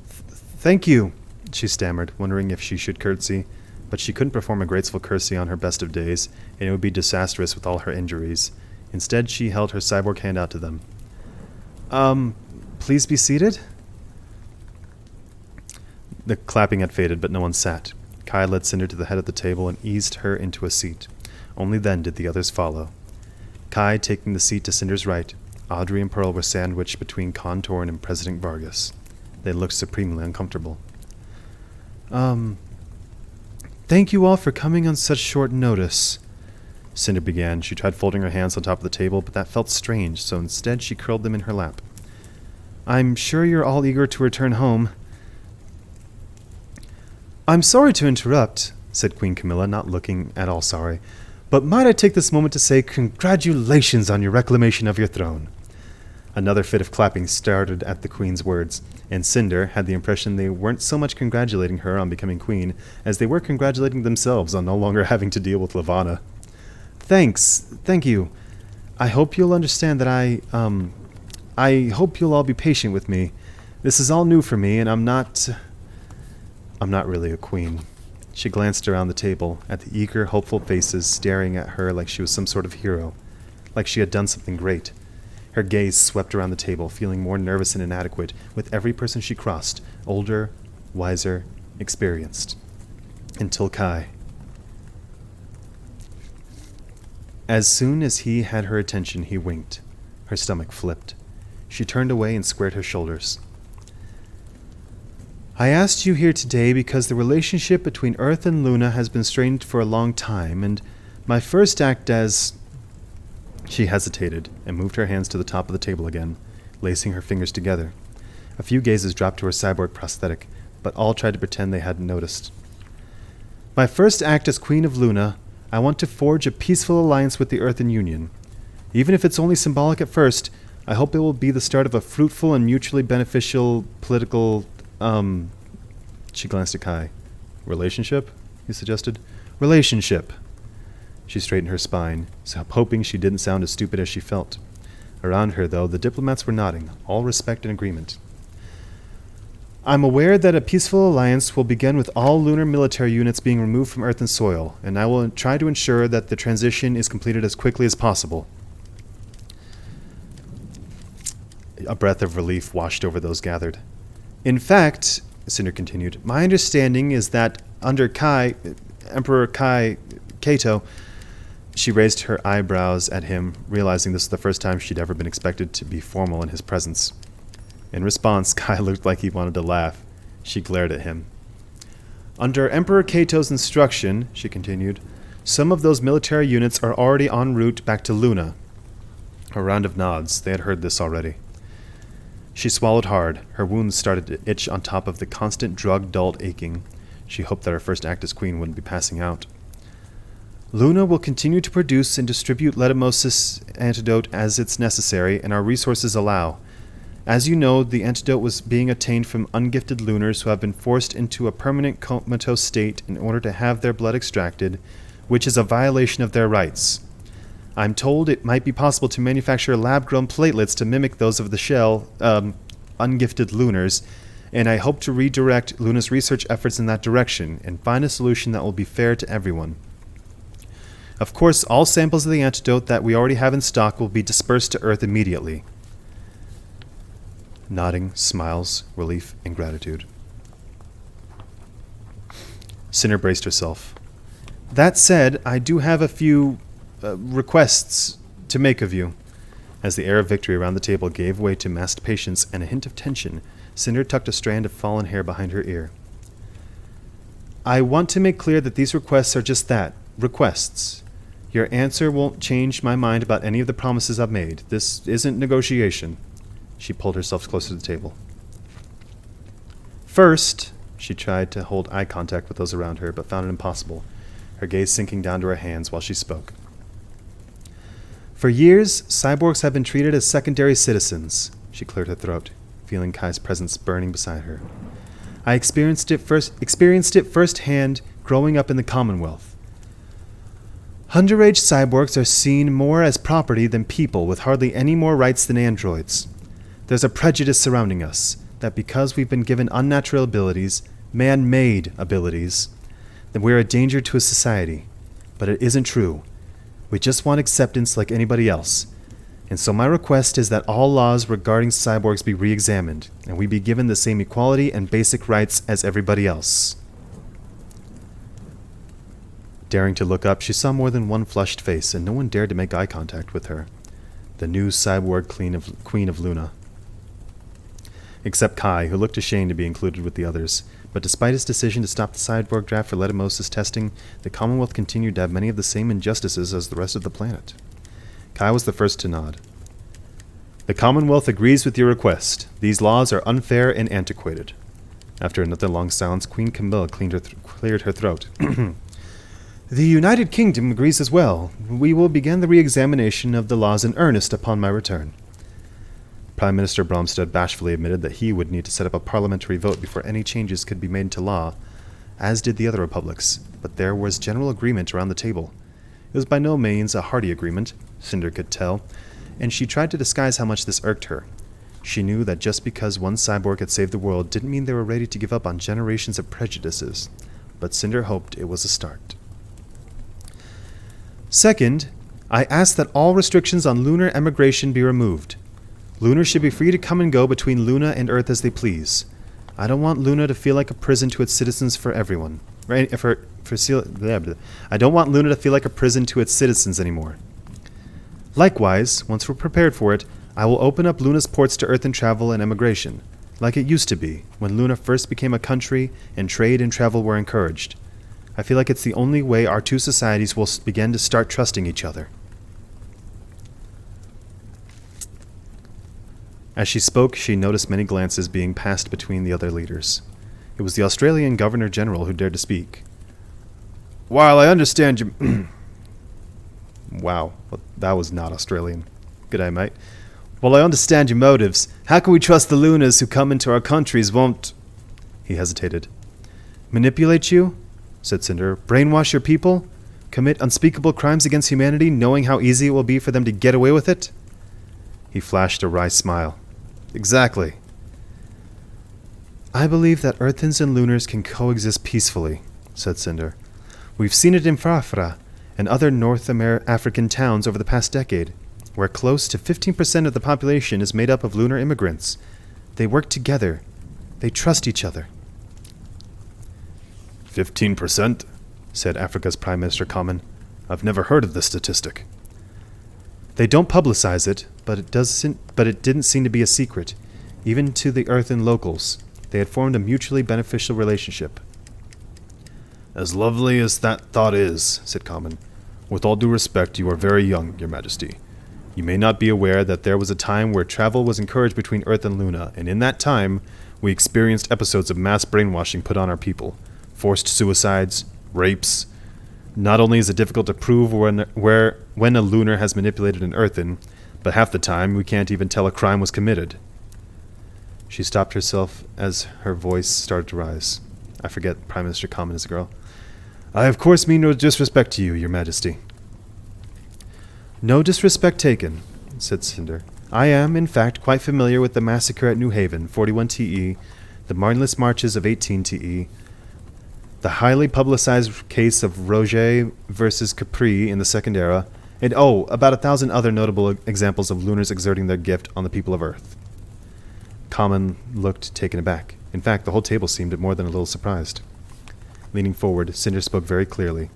"Thank you," she stammered, wondering if she should curtsy, but she couldn't perform a graceful curtsy on her best of days, and it would be disastrous with all her injuries. Instead, she held her cyborg hand out to them. Please be seated?" The clapping had faded, but no one sat. Kai led Cinder to the head of the table and eased her into a seat. Only then did the others follow. Kai taking the seat to Cinder's right, Audrey and Pearl were sandwiched between Contorn and President Vargas. They looked supremely uncomfortable. Thank you all for coming on such short notice," Cinder began. She tried folding her hands on top of the table, but that felt strange, so instead she curled them in her lap. "I'm sure you're all eager to return home." "I'm sorry to interrupt," said Queen Camilla, not looking at all sorry, "but might I take this moment to say congratulations on your reclamation of your throne." Another fit of clapping started at the Queen's words, and Cinder had the impression they weren't so much congratulating her on becoming Queen as they were congratulating themselves on no longer having to deal with Lavanna. Thank you. I hope you'll understand that I hope you'll all be patient with me. This is all new for me, and I'm not really a queen." She glanced around the table at the eager, hopeful faces staring at her like she was some sort of hero, like she had done something great. Her gaze swept around the table, feeling more nervous and inadequate with every person she crossed, older, wiser, experienced. Until Kai. As soon as he had her attention, he winked. Her stomach flipped. She turned away and squared her shoulders. "I asked you here today because the relationship between Earth and Luna has been strained for a long time, and my first act as..." She hesitated and moved her hands to the top of the table again, lacing her fingers together. A few gazes dropped to her cyborg prosthetic, but all tried to pretend they hadn't noticed. "My first act as Queen of Luna, I want to forge a peaceful alliance with the Earthen Union. Even if it's only symbolic at first, I hope it will be the start of a fruitful and mutually beneficial political, She glanced at Kai. "Relationship?" he suggested. "Relationship." She straightened her spine, hoping she didn't sound as stupid as she felt. Around her, though, the diplomats were nodding, all respect and agreement. "I'm aware that a peaceful alliance will begin with all lunar military units being removed from Earth and soil, and I will try to ensure that the transition is completed as quickly as possible." A breath of relief washed over those gathered. "In fact," Cinder continued, "my understanding is that under Emperor Cato..." She raised her eyebrows at him, realizing this was the first time she'd ever been expected to be formal in his presence. In response, Kai looked like he wanted to laugh. She glared at him. "Under Emperor Cato's instruction," she continued, "some of those military units are already en route back to Luna." A round of nods. They had heard this already. She swallowed hard. Her wounds started to itch on top of the constant drug-dulled aching. She hoped that her first act as queen wouldn't be passing out. "Luna will continue to produce and distribute Letumosis antidote as it's necessary and our resources allow. As you know, the antidote was being obtained from ungifted lunars who have been forced into a permanent comatose state in order to have their blood extracted, which is a violation of their rights. I'm told it might be possible to manufacture lab-grown platelets to mimic those of the ungifted lunars, and I hope to redirect Luna's research efforts in that direction and find a solution that will be fair to everyone. Of course, all samples of the antidote that we already have in stock will be dispersed to Earth immediately." Nodding, smiles, relief, and gratitude. Cinder braced herself. "That said, I do have a few requests to make of you." As the air of victory around the table gave way to masked patience and a hint of tension, Cinder tucked a strand of fallen hair behind her ear. "I want to make clear that these requests are just that, requests. Your answer won't change my mind about any of the promises I've made. This isn't negotiation. She pulled herself closer to the table. First, she tried to hold eye contact with those around her, but found it impossible, her gaze sinking down to her hands while she spoke. For years, cyborgs have been treated as secondary citizens. She cleared her throat, feeling Kai's presence burning beside her. I experienced it firsthand growing up in the Commonwealth. Underage cyborgs are seen more as property than people, with hardly any more rights than androids. There's a prejudice surrounding us, that because we've been given unnatural abilities, man-made abilities, then we're a danger to a society. But it isn't true. We just want acceptance like anybody else. And so my request is that all laws regarding cyborgs be re-examined, and we be given the same equality and basic rights as everybody else. Daring to look up, she saw more than one flushed face, and no one dared to make eye contact with her. The new cyborg queen of Luna. Except Kai, who looked ashamed to be included with the others. But despite his decision to stop the cyborg draft for letimosis testing, the Commonwealth continued to have many of the same injustices as the rest of the planet. Kai was the first to nod. The Commonwealth agrees with your request. These laws are unfair and antiquated. After another long silence, Queen Camilla cleared her throat. The United Kingdom agrees as well. We will begin the re-examination of the laws in earnest upon my return. Prime Minister Bromstead bashfully admitted that he would need to set up a parliamentary vote before any changes could be made into law, as did the other republics, but there was general agreement around the table. It was by no means a hearty agreement, Cinder could tell, and she tried to disguise how much this irked her. She knew that just because one cyborg had saved the world didn't mean they were ready to give up on generations of prejudices, but Cinder hoped it was a start. Second, I ask that all restrictions on lunar emigration be removed. Lunar should be free to come and go between Luna and Earth as they please. I don't want Luna to feel like a prison to its citizens for everyone. I don't want Luna to feel like a prison to its citizens anymore. Likewise, once we're prepared for it, I will open up Luna's ports to Earth and travel and emigration, like it used to be, when Luna first became a country and trade and travel were encouraged. I feel like it's the only way our two societies will begin to start trusting each other. As she spoke, she noticed many glances being passed between the other leaders. It was the Australian Governor-General who dared to speak. While I understand you... Wow, well, that was not Australian. G'day, mate. While I understand your motives, how can we trust the Lunas who come into our countries won't... He hesitated. Manipulate you? Said Cinder. Brainwash your people? Commit unspeakable crimes against humanity, knowing how easy it will be for them to get away with it? He flashed a wry smile. Exactly. I believe that Earthens and Lunars can coexist peacefully, said Cinder. We've seen it in Frafra and other North African towns over the past decade, where close to 15% of the population is made up of lunar immigrants. They work together. They trust each other. 15%? Said Africa's Prime Minister Common. I've never heard of this statistic. They don't publicize it, but it didn't seem to be a secret, even to the Earthen locals. They had formed a mutually beneficial relationship. As lovely as that thought is, said Common, with all due respect, you are very young, Your Majesty. You may not be aware that there was a time where travel was encouraged between Earth and Luna, and in that time, we experienced episodes of mass brainwashing put on our people. Forced suicides, rapes. Not only is it difficult to prove when a Lunar has manipulated an Earthen, but half the time we can't even tell a crime was committed. She stopped herself as her voice started to rise. I forget Prime Minister Common is a girl. I of course mean no disrespect to you, Your Majesty. No disrespect taken, said Cinder. I am, in fact, quite familiar with the massacre at New Haven, 41 TE, the mindless marches of 18 TE, the highly publicized case of Roger versus Capri in the Second Era, and about 1,000 other notable examples of Lunars exerting their gift on the people of Earth. Common looked taken aback. In fact, the whole table seemed more than a little surprised. Leaning forward, Cinder spoke very clearly.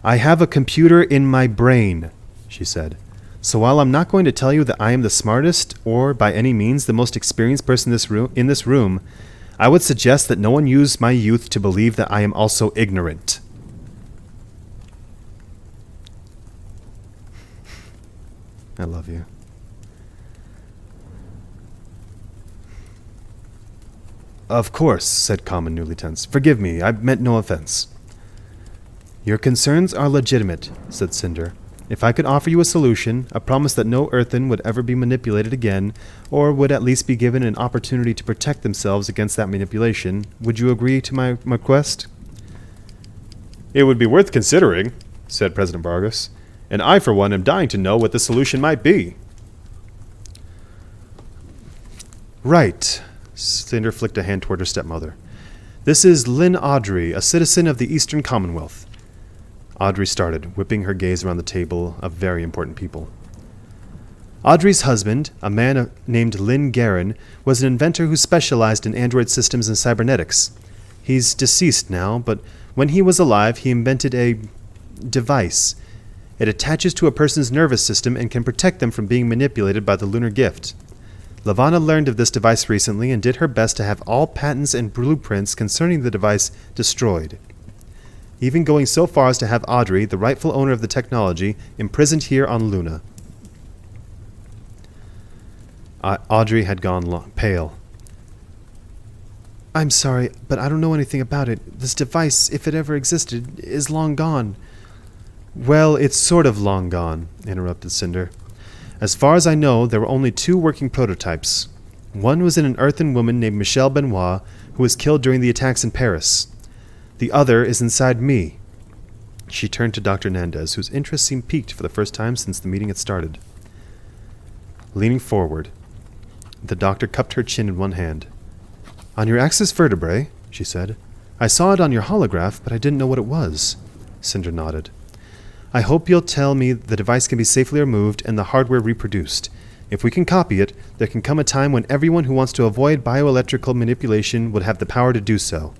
I have a computer in my brain, she said. So while I'm not going to tell you that I am the smartest or by any means the most experienced person in this room, I would suggest that no one use my youth to believe that I am also ignorant. I love you. Of course, said Common, newly tense. Forgive me, I meant no offense. Your concerns are legitimate, said Cinder. If I could offer you a solution, a promise that no Earthen would ever be manipulated again, or would at least be given an opportunity to protect themselves against that manipulation, would you agree to my request? It would be worth considering, said President Vargas, and I, for one, am dying to know what the solution might be. Right. Cinder flicked a hand toward her stepmother. This is Lynn Audrey, a citizen of the Eastern Commonwealth. Audrey started, whipping her gaze around the table of very important people. Audrey's husband, a man named Lynn Guerin, was an inventor who specialized in android systems and cybernetics. He's deceased now, but when he was alive, he invented a device. It attaches to a person's nervous system and can protect them from being manipulated by the lunar gift. Lavanna learned of this device recently and did her best to have all patents and blueprints concerning the device destroyed, even going so far as to have Audrey, the rightful owner of the technology, imprisoned here on Luna. Audrey had gone pale. I'm sorry, but I don't know anything about it. This device, if it ever existed, is long gone. Well, it's sort of long gone, interrupted Cinder. As far as I know, there were only 2 working prototypes. One was in an earthen woman named Michelle Benoit, who was killed during the attacks in Paris. The other is inside me. She turned to Dr. Nandez, whose interest seemed piqued for the first time since the meeting had started. Leaning forward, the doctor cupped her chin in one hand. On your axis vertebrae, she said. I saw it on your holograph, but I didn't know what it was. Cinder nodded. I hope you'll tell me the device can be safely removed and the hardware reproduced. If we can copy it, there can come a time when everyone who wants to avoid bioelectrical manipulation would have the power to do so.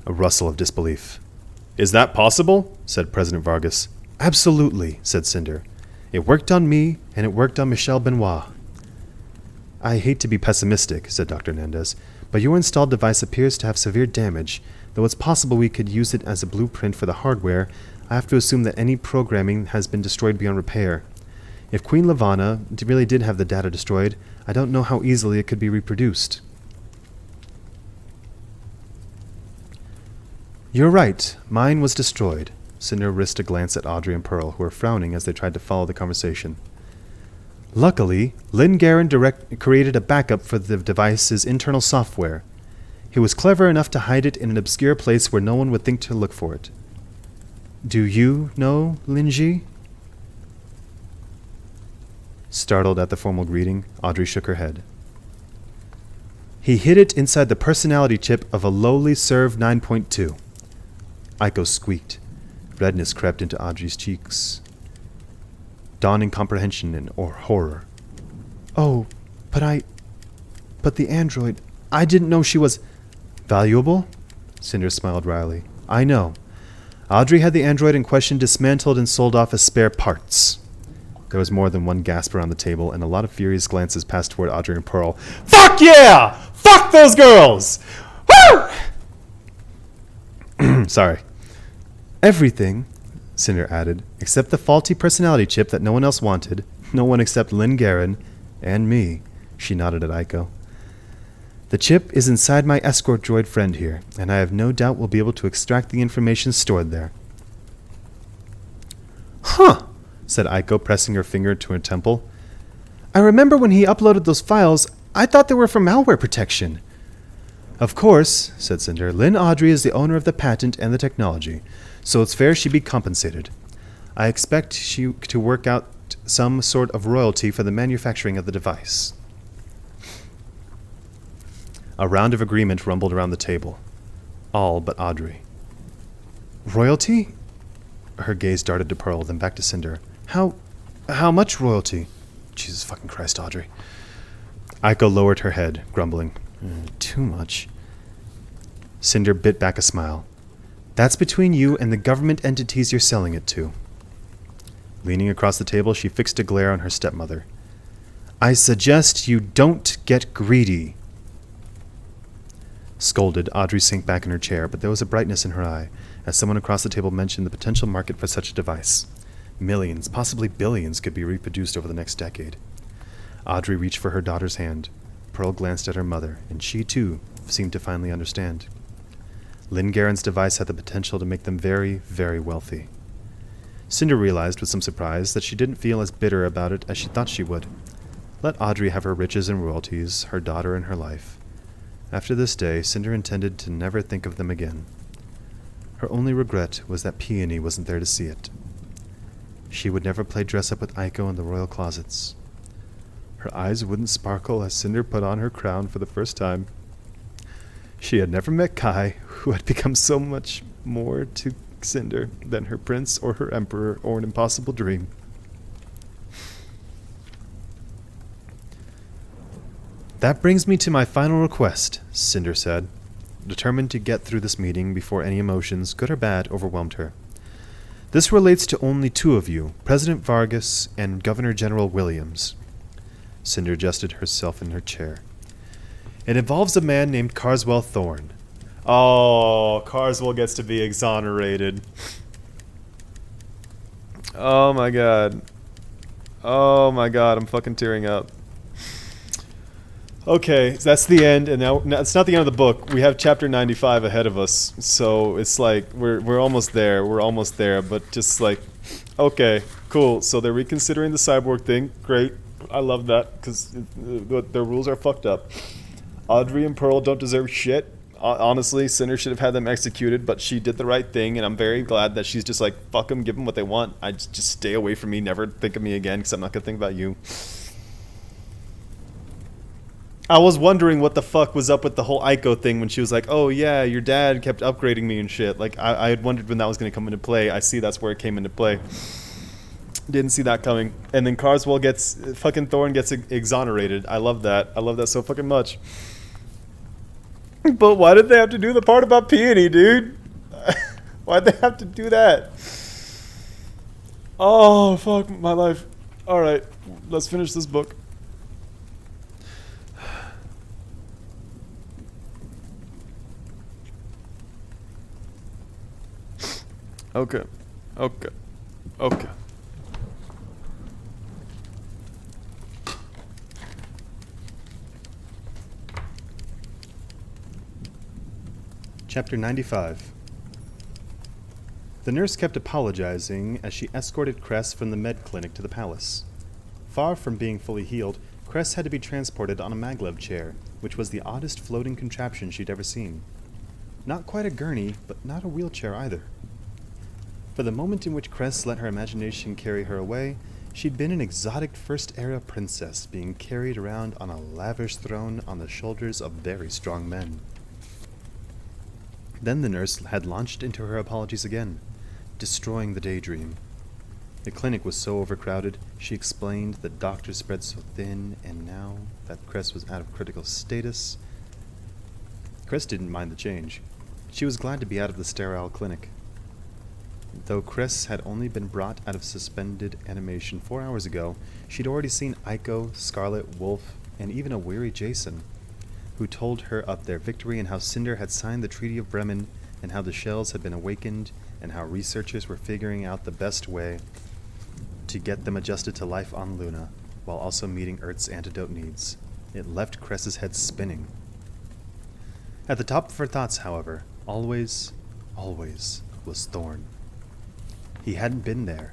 A rustle of disbelief. Is that possible? Said President Vargas. Absolutely, said Cinder. It worked on me, and it worked on Michelle Benoit. I hate to be pessimistic, said Dr. Nandez, but your installed device appears to have severe damage. Though it's possible we could use it as a blueprint for the hardware, I have to assume that any programming has been destroyed beyond repair. If Queen Lavanna really did have the data destroyed, I don't know how easily it could be reproduced. You're right. Mine was destroyed. Cinder risked a glance at Audrey and Pearl, who were frowning as they tried to follow the conversation. Luckily, Lynn Guerin created a backup for the device's internal software. He was clever enough to hide it in an obscure place where no one would think to look for it. Do you know Linji? Startled at the formal greeting, Audrey shook her head. He hid it inside the personality chip of a lowly Serv 9.2. Aiko squeaked. Redness crept into Audrey's cheeks, dawning comprehension and horror. Oh, but the android, I didn't know she was... Valuable? Cinder smiled wryly. I know. Audrey had the android in question dismantled and sold off as spare parts. There was more than one gasp around the table, and a lot of furious glances passed toward Audrey and Pearl. Fuck yeah! Fuck those girls! Woo! Sorry. Everything, Cinder added, except the faulty personality chip that no one else wanted, no one except Lynn Guerin, and me. She nodded at Aiko. The chip is inside my escort droid friend here, and I have no doubt we'll be able to extract the information stored there. Huh, said Aiko, pressing her finger to her temple. I remember when he uploaded those files, I thought they were for malware protection. Of course, said Cinder, Lynn Audrey is the owner of the patent and the technology, so it's fair she be compensated. I expect she to work out some sort of royalty for the manufacturing of the device. A round of agreement rumbled around the table. All but Audrey. Royalty? Her gaze darted to Pearl, then back to Cinder. How much royalty? Jesus fucking Christ, Audrey. Aiko lowered her head, grumbling. Too much. Cinder bit back a smile. That's between you and the government entities you're selling it to. Leaning across the table, she fixed a glare on her stepmother. I suggest you don't get greedy. Scolded, Audrey sank back in her chair, but there was a brightness in her eye as someone across the table mentioned the potential market for such a device. Millions, possibly billions, could be reproduced over the next decade. Audrey reached for her daughter's hand. Pearl glanced at her mother, and she, too, seemed to finally understand. Lynn Garen's device had the potential to make them very, very wealthy. Cinder realized with some surprise that she didn't feel as bitter about it as she thought she would. Let Audrey have her riches and royalties, her daughter and her life. After this day, Cinder intended to never think of them again. Her only regret was that Peony wasn't there to see it. She would never play dress-up with Aiko in the royal closets. Her eyes wouldn't sparkle as Cinder put on her crown for the first time. She had never met Kai, who had become so much more to Cinder than her prince or her emperor or an impossible dream. That brings me to my final request, Cinder said, determined to get through this meeting before any emotions, good or bad, overwhelmed her. This relates to only two of you, President Vargas and Governor General Williams. Cinder adjusted herself in her chair. It involves a man named Carswell Thorne. Oh, Carswell gets to be exonerated. Oh my god. Oh my god, I'm fucking tearing up. Okay, so that's the end, and now it's not the end of the book. We have chapter 95 ahead of us, so it's like we're almost there. We're almost there, but just like, okay, cool. So they're reconsidering the cyborg thing. Great, I love that because their rules are fucked up. Audrey and Pearl don't deserve shit. Honestly, Cinder should have had them executed, but she did the right thing, and I'm very glad that she's just like, fuck them, give them what they want. I just stay away from me, never think of me again, because I'm not gonna think about you. I was wondering what the fuck was up with the whole Aiko thing when she was like, oh yeah, your dad kept upgrading me and shit. Like, I had wondered when that was going to come into play. I see that's where it came into play. Didn't see that coming. And then Carswell fucking Thorne gets exonerated. I love that. I love that so fucking much. But why did they have to do the part about Peony, dude? Why'd they have to do that? Oh, fuck my life. Alright, let's finish this book. Okay. Chapter 95. The nurse kept apologizing as she escorted Cress from the med clinic to the palace. Far from being fully healed, Cress had to be transported on a maglev chair, which was the oddest floating contraption she'd ever seen. Not quite a gurney, but not a wheelchair either. For the moment in which Cress let her imagination carry her away, she'd been an exotic first-era princess being carried around on a lavish throne on the shoulders of very strong men. Then the nurse had launched into her apologies again, destroying the daydream. The clinic was so overcrowded, she explained that doctors spread so thin, and now that Cress was out of critical status... Cress didn't mind the change. She was glad to be out of the sterile clinic. Though Cress had only been brought out of suspended animation 4 hours ago, she'd already seen Aiko, Scarlet, Wolf, and even a weary Jason, who told her of their victory and how Cinder had signed the Treaty of Bremen, and how the shells had been awakened, and how researchers were figuring out the best way to get them adjusted to life on Luna, while also meeting Earth's antidote needs. It left Cress's head spinning. At the top of her thoughts, however, always was Thorne. He hadn't been there.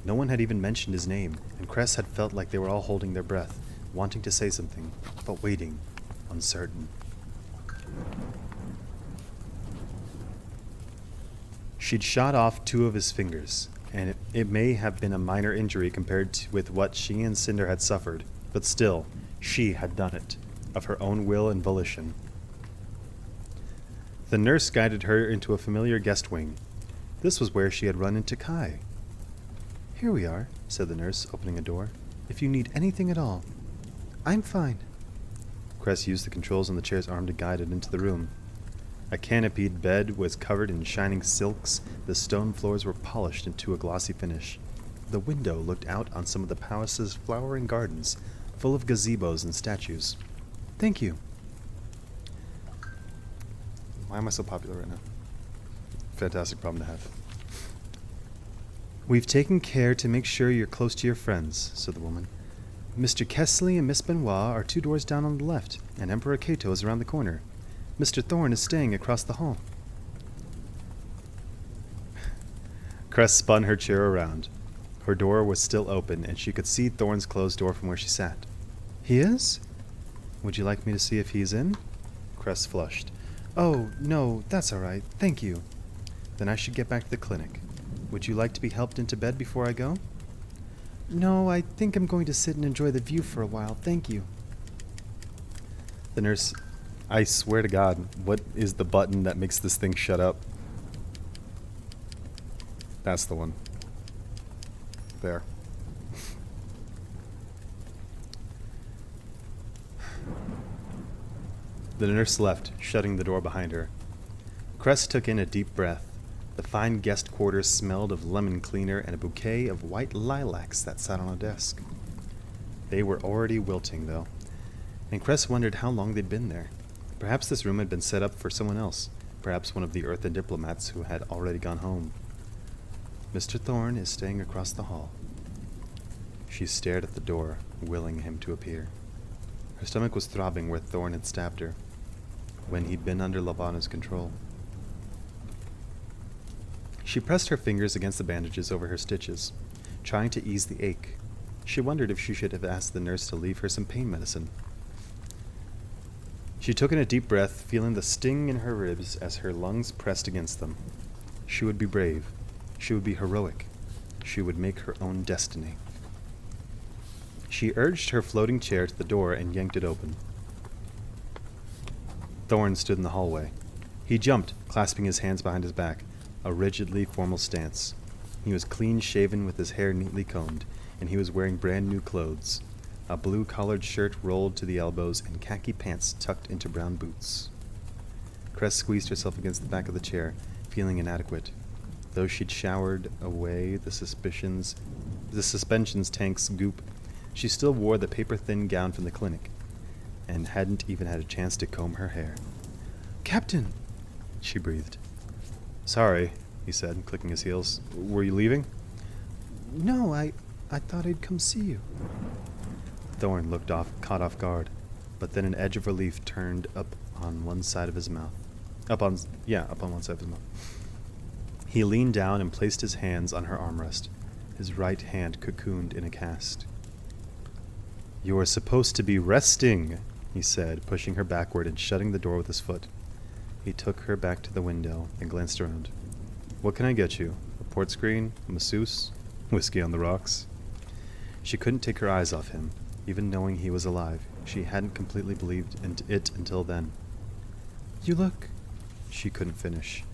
No one had even mentioned his name, and Cress had felt like they were all holding their breath, wanting to say something, but waiting, uncertain. She'd shot off 2 of his fingers, and it may have been a minor injury compared with what she and Cinder had suffered, but still, she had done it, of her own will and volition. The nurse guided her into a familiar guest wing. This was where she had run into Kai. "Here we are," said the nurse, opening a door. "If you need anything at all." "I'm fine." Cress used the controls on the chair's arm to guide it into the room. A canopied bed was covered in shining silks, the stone floors were polished into a glossy finish. The window looked out on some of the palace's flowering gardens, full of gazebos and statues. "Thank you." Why am I so popular right now? Fantastic problem to have. We've taken care to make sure you're close to your friends, said the woman. Mr. Kesley and Miss Benoit are 2 doors down on the left, and Emperor Cato is around the corner. Mr. Thorne is staying across the hall. Cress spun her chair around. Her door was still open, and she could see Thorne's closed door from where she sat. He is? Would you like me to see if he's in? Cress flushed. Oh, no, that's all right. Thank you. Then I should get back to the clinic. Would you like to be helped into bed before I go? No, I think I'm going to sit and enjoy the view for a while. Thank you. The nurse... I swear to God, what is the button that makes this thing shut up? That's the one. There. The nurse left, shutting the door behind her. Cress took in a deep breath. The fine guest quarters smelled of lemon cleaner and a bouquet of white lilacs that sat on a desk. They were already wilting, though, and Cress wondered how long they'd been there. Perhaps this room had been set up for someone else, perhaps one of the Earthen diplomats who had already gone home. Mr. Thorne is staying across the hall. She stared at the door, willing him to appear. Her stomach was throbbing where Thorne had stabbed her, when he'd been under Lavana's control. She pressed her fingers against the bandages over her stitches, trying to ease the ache. She wondered if she should have asked the nurse to leave her some pain medicine. She took in a deep breath, feeling the sting in her ribs as her lungs pressed against them. She would be brave. She would be heroic. She would make her own destiny. She urged her floating chair to the door and yanked it open. Thorne stood in the hallway. He jumped, clasping his hands behind his back, a rigidly formal stance. He was clean-shaven with his hair neatly combed, and he was wearing brand-new clothes, a blue-collared shirt rolled to the elbows and khaki pants tucked into brown boots. Cress squeezed herself against the back of the chair, feeling inadequate. Though she'd showered away the suspensions tank's goop, she still wore the paper-thin gown from the clinic, and hadn't even had a chance to comb her hair. "Captain!" she breathed. "Sorry," he said, clicking his heels. "Were you leaving?" "No, I thought I'd come see you." Thorne looked caught off guard, but then an edge of relief turned up on one side of his mouth. Up on one side of his mouth. He leaned down and placed his hands on her armrest, his right hand cocooned in a cast. "You're supposed to be resting," he said, pushing her backward and shutting the door with his foot. He took her back to the window and glanced around. "What can I get you? A port screen? A masseuse? Whiskey on the rocks?" She couldn't take her eyes off him. Even knowing he was alive, she hadn't completely believed in it until then. "You look..." She couldn't finish.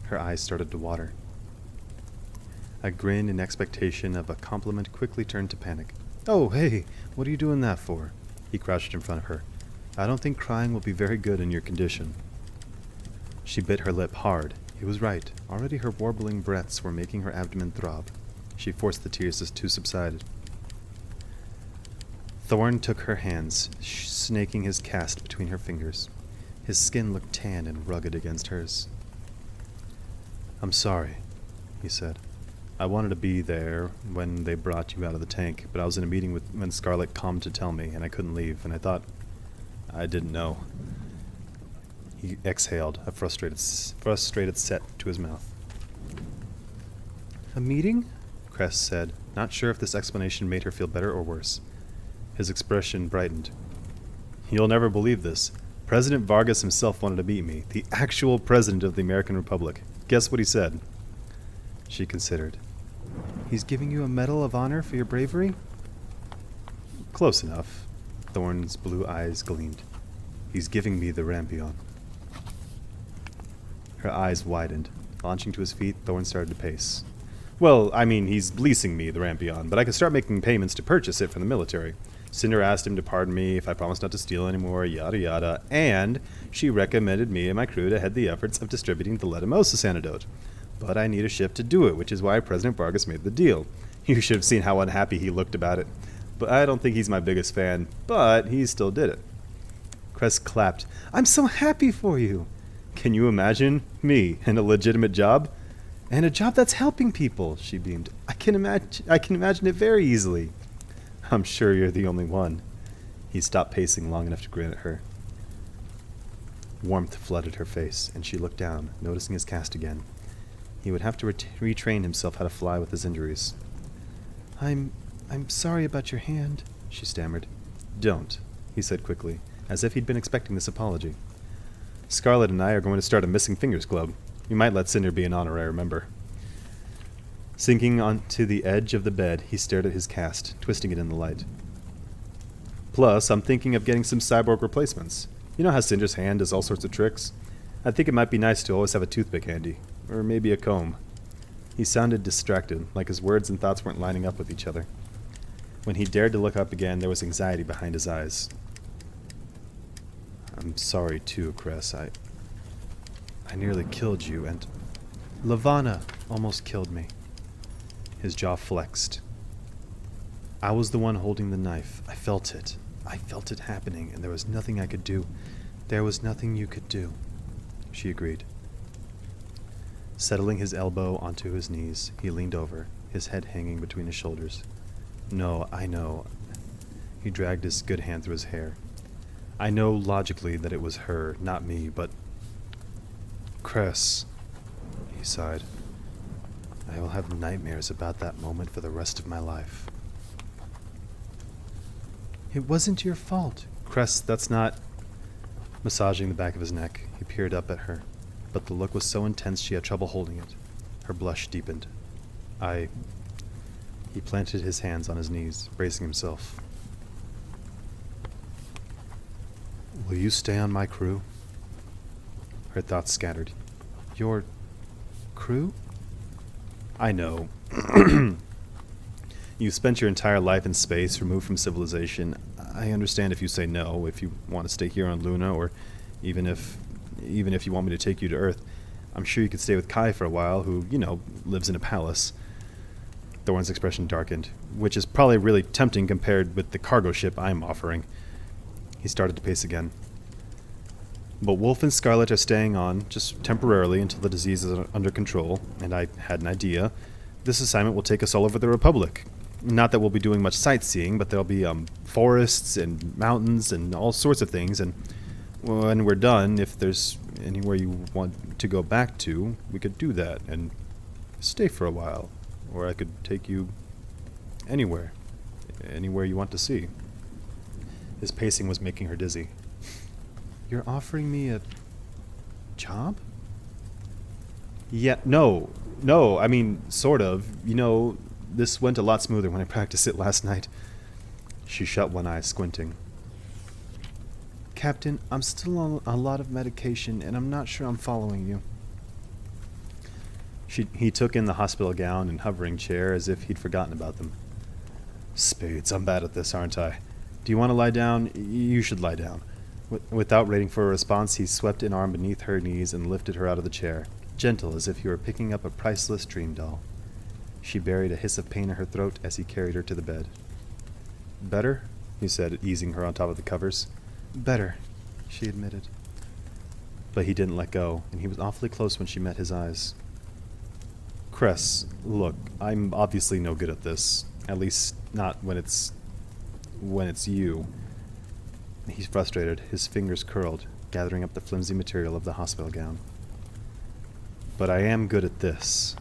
Her eyes started to water. A grin in expectation of a compliment quickly turned to panic. "Oh, hey, what are you doing that for?" He crouched in front of her. "I don't think crying will be very good in your condition." She bit her lip hard. He was right. Already her warbling breaths were making her abdomen throb. She forced the tears to subside. Thorne took her hands, snaking his cast between her fingers. His skin looked tan and rugged against hers. "I'm sorry," he said. "I wanted to be there when they brought you out of the tank, but I was in a meeting when Scarlet come to tell me, and I couldn't leave, and I thought... I didn't know." He exhaled, a frustrated set to his mouth. "A meeting?" Cress said, not sure if this explanation made her feel better or worse. His expression brightened. "You'll never believe this. President Vargas himself wanted to meet me, the actual president of the American Republic. Guess what he said?" She considered. "He's giving you a Medal of Honor for your bravery?" "Close enough." Thorne's blue eyes gleamed. "He's giving me the Rampion." Her eyes widened. Launching to his feet, Thorne started to pace. "Well, I mean, he's leasing me the Rampion, but I can start making payments to purchase it from the military. Cinder asked him to pardon me if I promised not to steal anymore, yada yada, and she recommended me and my crew to head the efforts of distributing the Ledamosis antidote. But I need a ship to do it, which is why President Vargas made the deal. You should have seen how unhappy he looked about it. But I don't think he's my biggest fan, but he still did it." Cress clapped. "I'm so happy for you!" "Can you imagine? Me, in a legitimate job? And a job that's helping people, she beamed. I can imagine it very easily. I'm sure you're the only one. He stopped pacing long enough to grin at her. Warmth flooded her face, and she looked down, noticing his cast again. He would have to retrain himself how to fly with his injuries. I'm sorry about your hand, she stammered. Don't, he said quickly, as if he'd been expecting this apology. Scarlett and I are going to start a Missing Fingers Club. You might let Cinder be an honorary member. Sinking onto the edge of the bed, he stared at his cast, twisting it in the light. Plus, I'm thinking of getting some cyborg replacements. You know how Cinder's hand does all sorts of tricks? I think it might be nice to always have a toothpick handy. Or maybe a comb. He sounded distracted, like his words and thoughts weren't lining up with each other. When he dared to look up again, there was anxiety behind his eyes. I'm sorry too, Cress. I nearly killed you, and Lavanna almost killed me. His jaw flexed. I was the one holding the knife. I felt it. I felt it happening, and there was nothing I could do. There was nothing you could do, she agreed. Settling his elbow onto his knees, he leaned over, his head hanging between his shoulders. No, I know. He dragged his good hand through his hair. I know logically that it was her, not me, but... Cress, he sighed. I will have nightmares about that moment for the rest of my life. It wasn't your fault. Cress, that's not... Massaging the back of his neck, he peered up at her, but the look was so intense she had trouble holding it. Her blush deepened. He planted his hands on his knees, bracing himself. Will you stay on my crew? Her thoughts scattered. Your crew? I know. You've spent your entire life in space, removed from civilization. I understand if you say no, if you want to stay here on Luna, or even if you want me to take you to Earth. I'm sure you could stay with Kai for a while, who, lives in a palace. Thorne's expression darkened, which is probably really tempting compared with the cargo ship I'm offering. He started to pace again. But Wolf and Scarlet are staying on, just temporarily, until the disease is under control, and I had an idea. This assignment will take us all over the Republic. Not that we'll be doing much sightseeing, but there'll be forests and mountains and all sorts of things, and when we're done, if there's anywhere you want to go back to, we could do that, and stay for a while. Or I could take you anywhere you want to see. His pacing was making her dizzy. You're offering me a job? Yeah, no, I mean, sort of. This went a lot smoother when I practiced it last night. She shut one eye, squinting. Captain, I'm still on a lot of medication, and I'm not sure I'm following you. He took in the hospital gown and hovering chair as if he'd forgotten about them. Spades, I'm bad at this, aren't I? Do you want to lie down? You should lie down. Without waiting for a response, he swept an arm beneath her knees and lifted her out of the chair, gentle as if he were picking up a priceless dream doll. She buried a hiss of pain in her throat as he carried her to the bed. Better? He said, easing her on top of the covers. Better, she admitted. But he didn't let go, and he was awfully close when she met his eyes. Cress, look, I'm obviously no good at this. At least not when it's you. He's frustrated, his fingers curled, gathering up the flimsy material of the hospital gown. But I am good at this.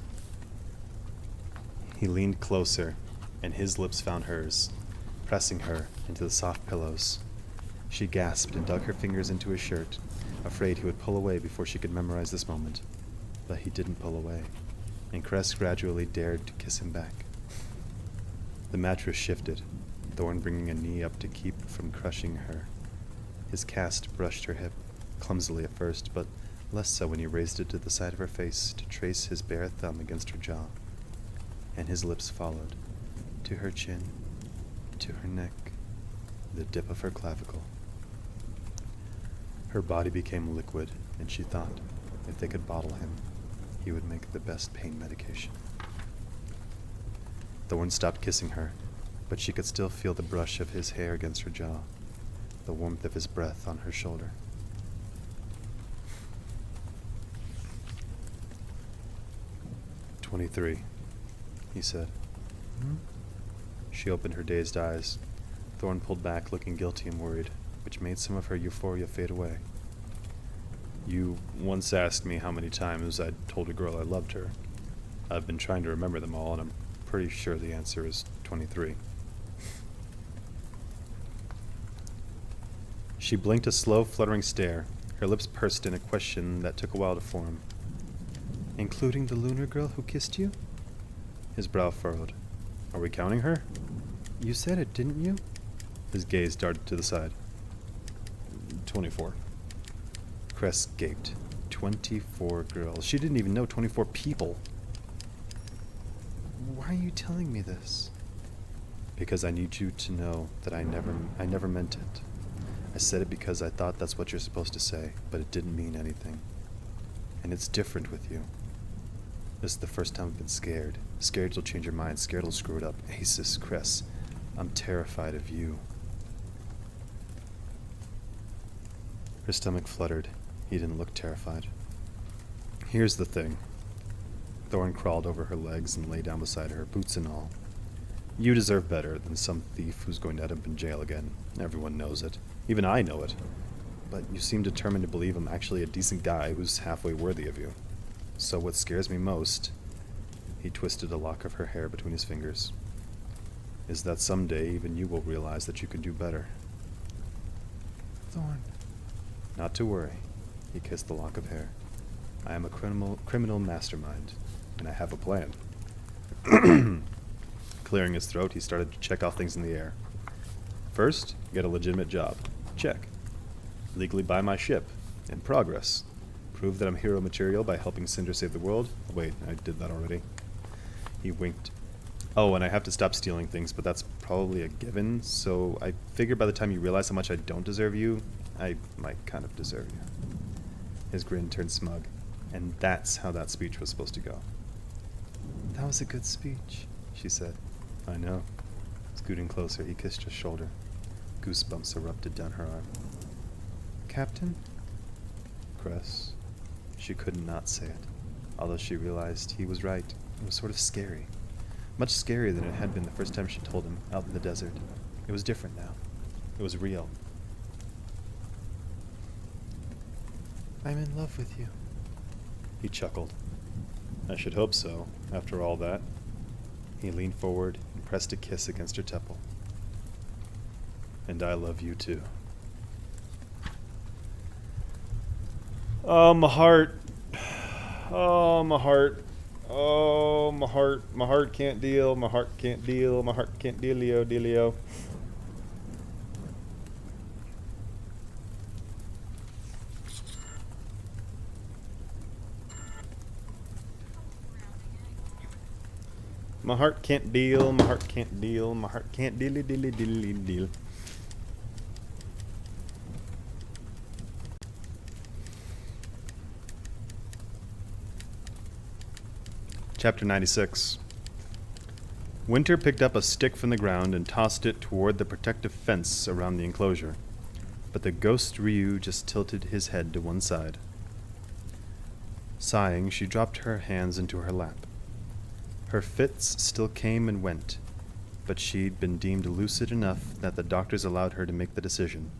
He leaned closer, and his lips found hers, pressing her into the soft pillows. She gasped and dug her fingers into his shirt, afraid he would pull away before she could memorize this moment. But he didn't pull away, and Cress gradually dared to kiss him back. The mattress shifted, Thorne bringing a knee up to keep from crushing her. His cast brushed her hip, clumsily at first, but less so when he raised it to the side of her face to trace his bare thumb against her jaw. And his lips followed, to her chin, to her neck, the dip of her clavicle. Her body became liquid, and she thought, if they could bottle him, he would make the best pain medication. Thorne stopped kissing her, but she could still feel the brush of his hair against her jaw, the warmth of his breath on her shoulder. 23, he said. Hmm? She opened her dazed eyes. Thorn pulled back, looking guilty and worried, which made some of her euphoria fade away. You once asked me how many times I'd told a girl I loved her. I've been trying to remember them all, and I'm pretty sure the answer is 23. She blinked a slow, fluttering stare, her lips pursed in a question that took a while to form. Including the lunar girl who kissed you? His brow furrowed. Are we counting her? You said it, didn't you? His gaze darted to the side. 24. Cress gaped. 24 girls. She didn't even know 24 people. Why are you telling me this? Because I need you to know that I never meant it. I said it because I thought that's what you're supposed to say, but it didn't mean anything. And it's different with you. This is the first time I've been scared. Scared you'll change your mind. Scared you'll screw it up. Aces, Cress, I'm terrified of you. Her stomach fluttered. He didn't look terrified. Here's the thing. Thorn crawled over her legs and lay down beside her, boots and all. You deserve better than some thief who's going to end up in jail again. Everyone knows it. Even I know it. But you seem determined to believe I'm actually a decent guy who's halfway worthy of you. So what scares me most, he twisted a lock of her hair between his fingers, is that someday even you will realize that you can do better. Thorn. Not to worry. He kissed the lock of hair. I am a criminal mastermind, and I have a plan. Clearing his throat, he started to check off things in the air. First, get a legitimate job. Check. Legally buy my ship. In progress. Prove that I'm hero material by helping Cinder save the world. Wait, I did that already. He winked. Oh, and I have to stop stealing things, but that's probably a given, so I figure by the time you realize how much I don't deserve you, I might kind of deserve you. His grin turned smug, and that's how that speech was supposed to go. That was a good speech, she said. I know. Scooting closer, he kissed her shoulder. Goosebumps erupted down her arm. Captain? Cress. She could not say it, although she realized he was right. It was sort of scary. Much scarier than it had been the first time she told him, out in the desert. It was different now. It was real. I'm in love with you. He chuckled. I should hope so, after all that. He leaned forward and pressed a kiss against her temple. And I love you too. Oh, my heart. Oh, my heart. Oh, my heart. My heart can't deal. My heart can't deal. My heart can't dealio, dealio. My heart can't deal. My heart can't deal. My heart can't dealy, dealy, dealy, deal. Chapter 96. Winter picked up a stick from the ground and tossed it toward the protective fence around the enclosure, but the ghost Ryu just tilted his head to one side. Sighing, she dropped her hands into her lap. Her fits still came and went, but she'd been deemed lucid enough that the doctors allowed her to make the decision.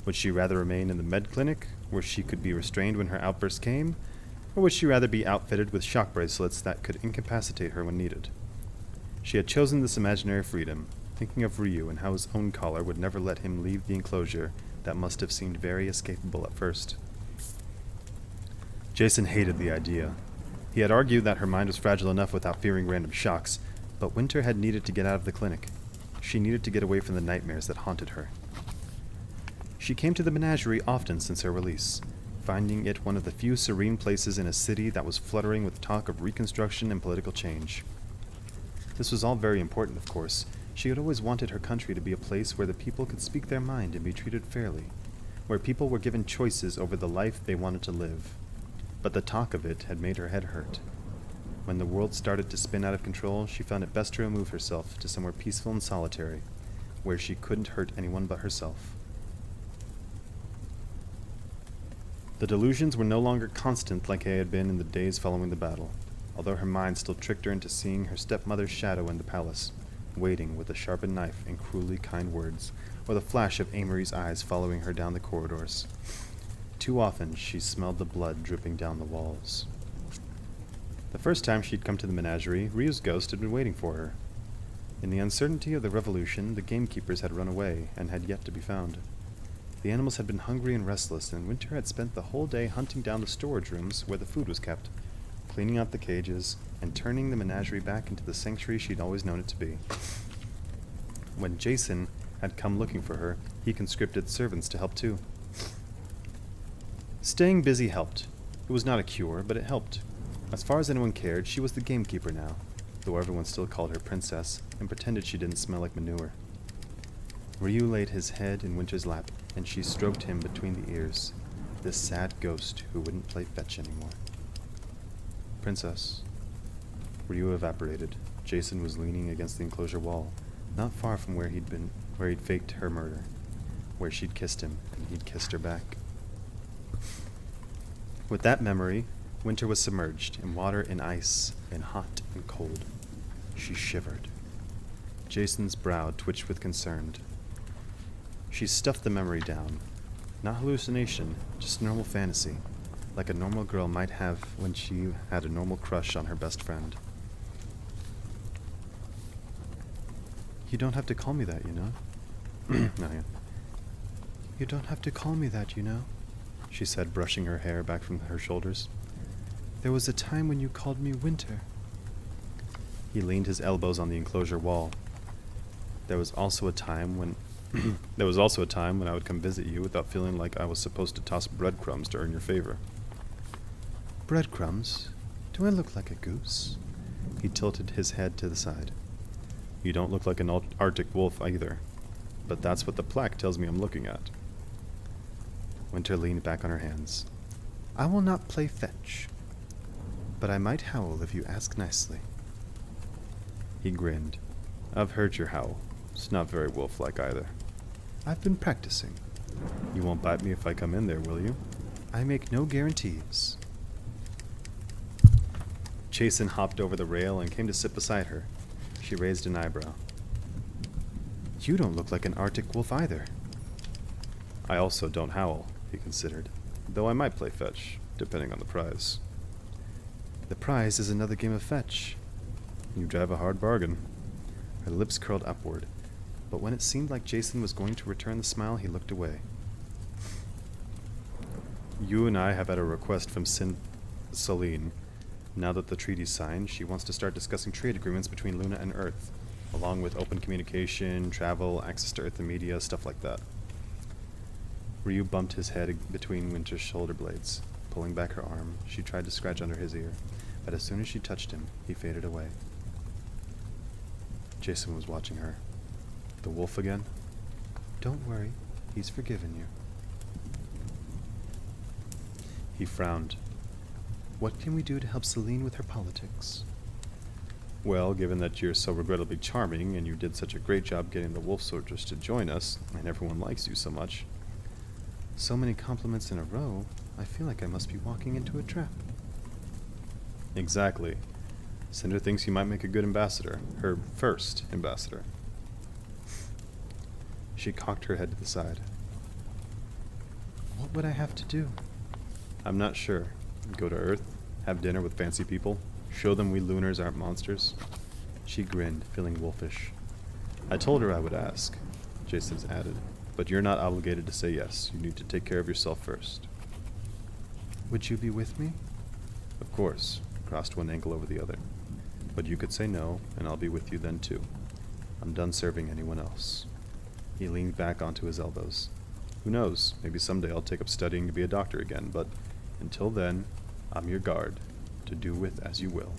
Would she rather remain in the med clinic, where she could be restrained when her outbursts came, or would she rather be outfitted with shock bracelets that could incapacitate her when needed? She had chosen this imaginary freedom, thinking of Ryu and how his own collar would never let him leave the enclosure that must have seemed very escapable at first. Jason hated the idea. He had argued that her mind was fragile enough without fearing random shocks, but Winter had needed to get out of the clinic. She needed to get away from the nightmares that haunted her. She came to the menagerie often since her release, finding it one of the few serene places in a city that was fluttering with talk of reconstruction and political change. This was all very important, of course. She had always wanted her country to be a place where the people could speak their mind and be treated fairly, where people were given choices over the life they wanted to live. But the talk of it had made her head hurt. When the world started to spin out of control, she found it best to remove herself to somewhere peaceful and solitary, where she couldn't hurt anyone but herself. The delusions were no longer constant like they had been in the days following the battle. although her mind still tricked her into seeing her stepmother's shadow in the palace, waiting with a sharpened knife and cruelly kind words, or the flash of Amory's eyes following her down the corridors. Too often she smelled the blood dripping down the walls. The first time she'd come to the menagerie, Ryu's ghost had been waiting for her. In the uncertainty of the revolution, the gamekeepers had run away and had yet to be found. The animals had been hungry and restless, and Winter had spent the whole day hunting down the storage rooms where the food was kept, cleaning out the cages, and turning the menagerie back into the sanctuary she'd always known it to be. When Jason had come looking for her, he conscripted servants to help too. Staying busy helped. It was not a cure, but it helped. As far as anyone cared, she was the gamekeeper now, though everyone still called her princess and pretended she didn't smell like manure. Ryu laid his head in Winter's lap, and she stroked him between the ears, this sad ghost who wouldn't play fetch anymore. Princess. Ryu evaporated. Jason was leaning against the enclosure wall, not far from where he'd faked her murder, where she'd kissed him, and he'd kissed her back. With that memory, Winter was submerged in water and ice, and hot and cold. She shivered. Jason's brow twitched with concern. She stuffed the memory down. Not hallucination, just normal fantasy, like a normal girl might have when she had a normal crush on her best friend. You don't have to call me that, you know? No, yeah. You don't have to call me that, you know? She said, brushing her hair back from her shoulders. There was a time when you called me Winter. He leaned his elbows on the enclosure wall. There was also a time when I would come visit you without feeling like I was supposed to toss breadcrumbs to earn your favor. Breadcrumbs? Do I look like a goose? He tilted his head to the side. You don't look like an Arctic wolf either, but that's what the plaque tells me I'm looking at. Winter leaned back on her hands. I will not play fetch, but I might howl if you ask nicely. He grinned. I've heard your howl. It's not very wolf-like either. I've been practicing. You won't bite me if I come in there, will you? I make no guarantees. Jason hopped over the rail and came to sit beside her. She raised an eyebrow. You don't look like an Arctic wolf either. I also don't howl, he considered, though I might play fetch, depending on the prize. The prize is another game of fetch. You drive a hard bargain. Her lips curled upward, but when it seemed like Jason was going to return the smile, he looked away. You and I have had a request from Celine. Now that the treaty's signed, she wants to start discussing trade agreements between Luna and Earth, along with open communication, travel, access to Earth and media, stuff like that. Ryu bumped his head between Winter's shoulder blades. Pulling back her arm, she tried to scratch under his ear, but as soon as she touched him, he faded away. Jason was watching her. The wolf again? Don't worry, he's forgiven you. He frowned. What can we do to help Celine with her politics? Well, given that you're so regrettably charming and you did such a great job getting the wolf soldiers to join us, and everyone likes you so much. So many compliments in a row, I feel like I must be walking into a trap. Exactly. Cinder thinks you might make a good ambassador, her first ambassador. She cocked her head to the side. What would I have to do? I'm not sure. Go to Earth, have dinner with fancy people, show them we Lunars aren't monsters. She grinned, feeling wolfish. I told her I would ask, Jason added, but you're not obligated to say yes. You need to take care of yourself first. Would you be with me? Of course, crossed one ankle over the other. But you could say no, and I'll be with you then too. I'm done serving anyone else. He leaned back onto his elbows. Who knows, maybe someday I'll take up studying to be a doctor again, but until then, I'm your guard, to do with as you will.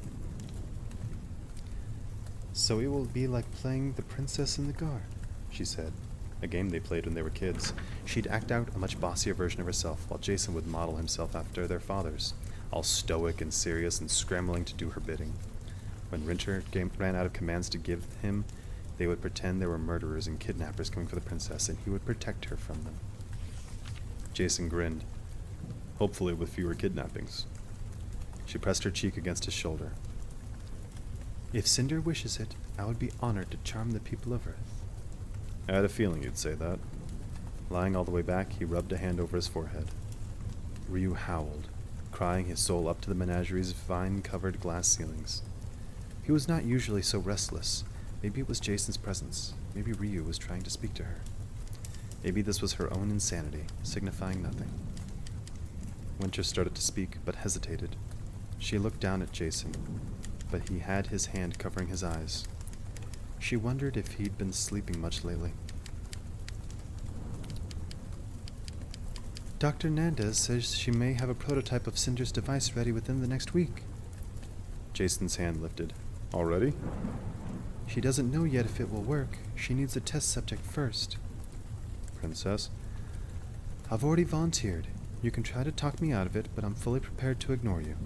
So it will be like playing the princess in the guard, she said. A game they played when they were kids. She'd act out a much bossier version of herself, while Jason would model himself after their fathers, all stoic and serious and scrambling to do her bidding. When Winter ran out of commands to give him, they would pretend there were murderers and kidnappers coming for the princess, and he would protect her from them. Jason grinned, hopefully with fewer kidnappings. She pressed her cheek against his shoulder. If Cinder wishes it, I would be honored to charm the people of Earth. I had a feeling you'd say that. Lying all the way back, he rubbed a hand over his forehead. Ryu howled, crying his soul up to the menagerie's vine-covered glass ceilings. He was not usually so restless. Maybe it was Jason's presence. Maybe Ryu was trying to speak to her. Maybe this was her own insanity, signifying nothing. Winter started to speak, but hesitated. She looked down at Jason, but he had his hand covering his eyes. She wondered if he'd been sleeping much lately. Dr. Nandez says she may have a prototype of Cinder's device ready within the next week. Jason's hand lifted. Already? She doesn't know yet if it will work. She needs a test subject first. Princess? I've already volunteered. You can try to talk me out of it, but I'm fully prepared to ignore you.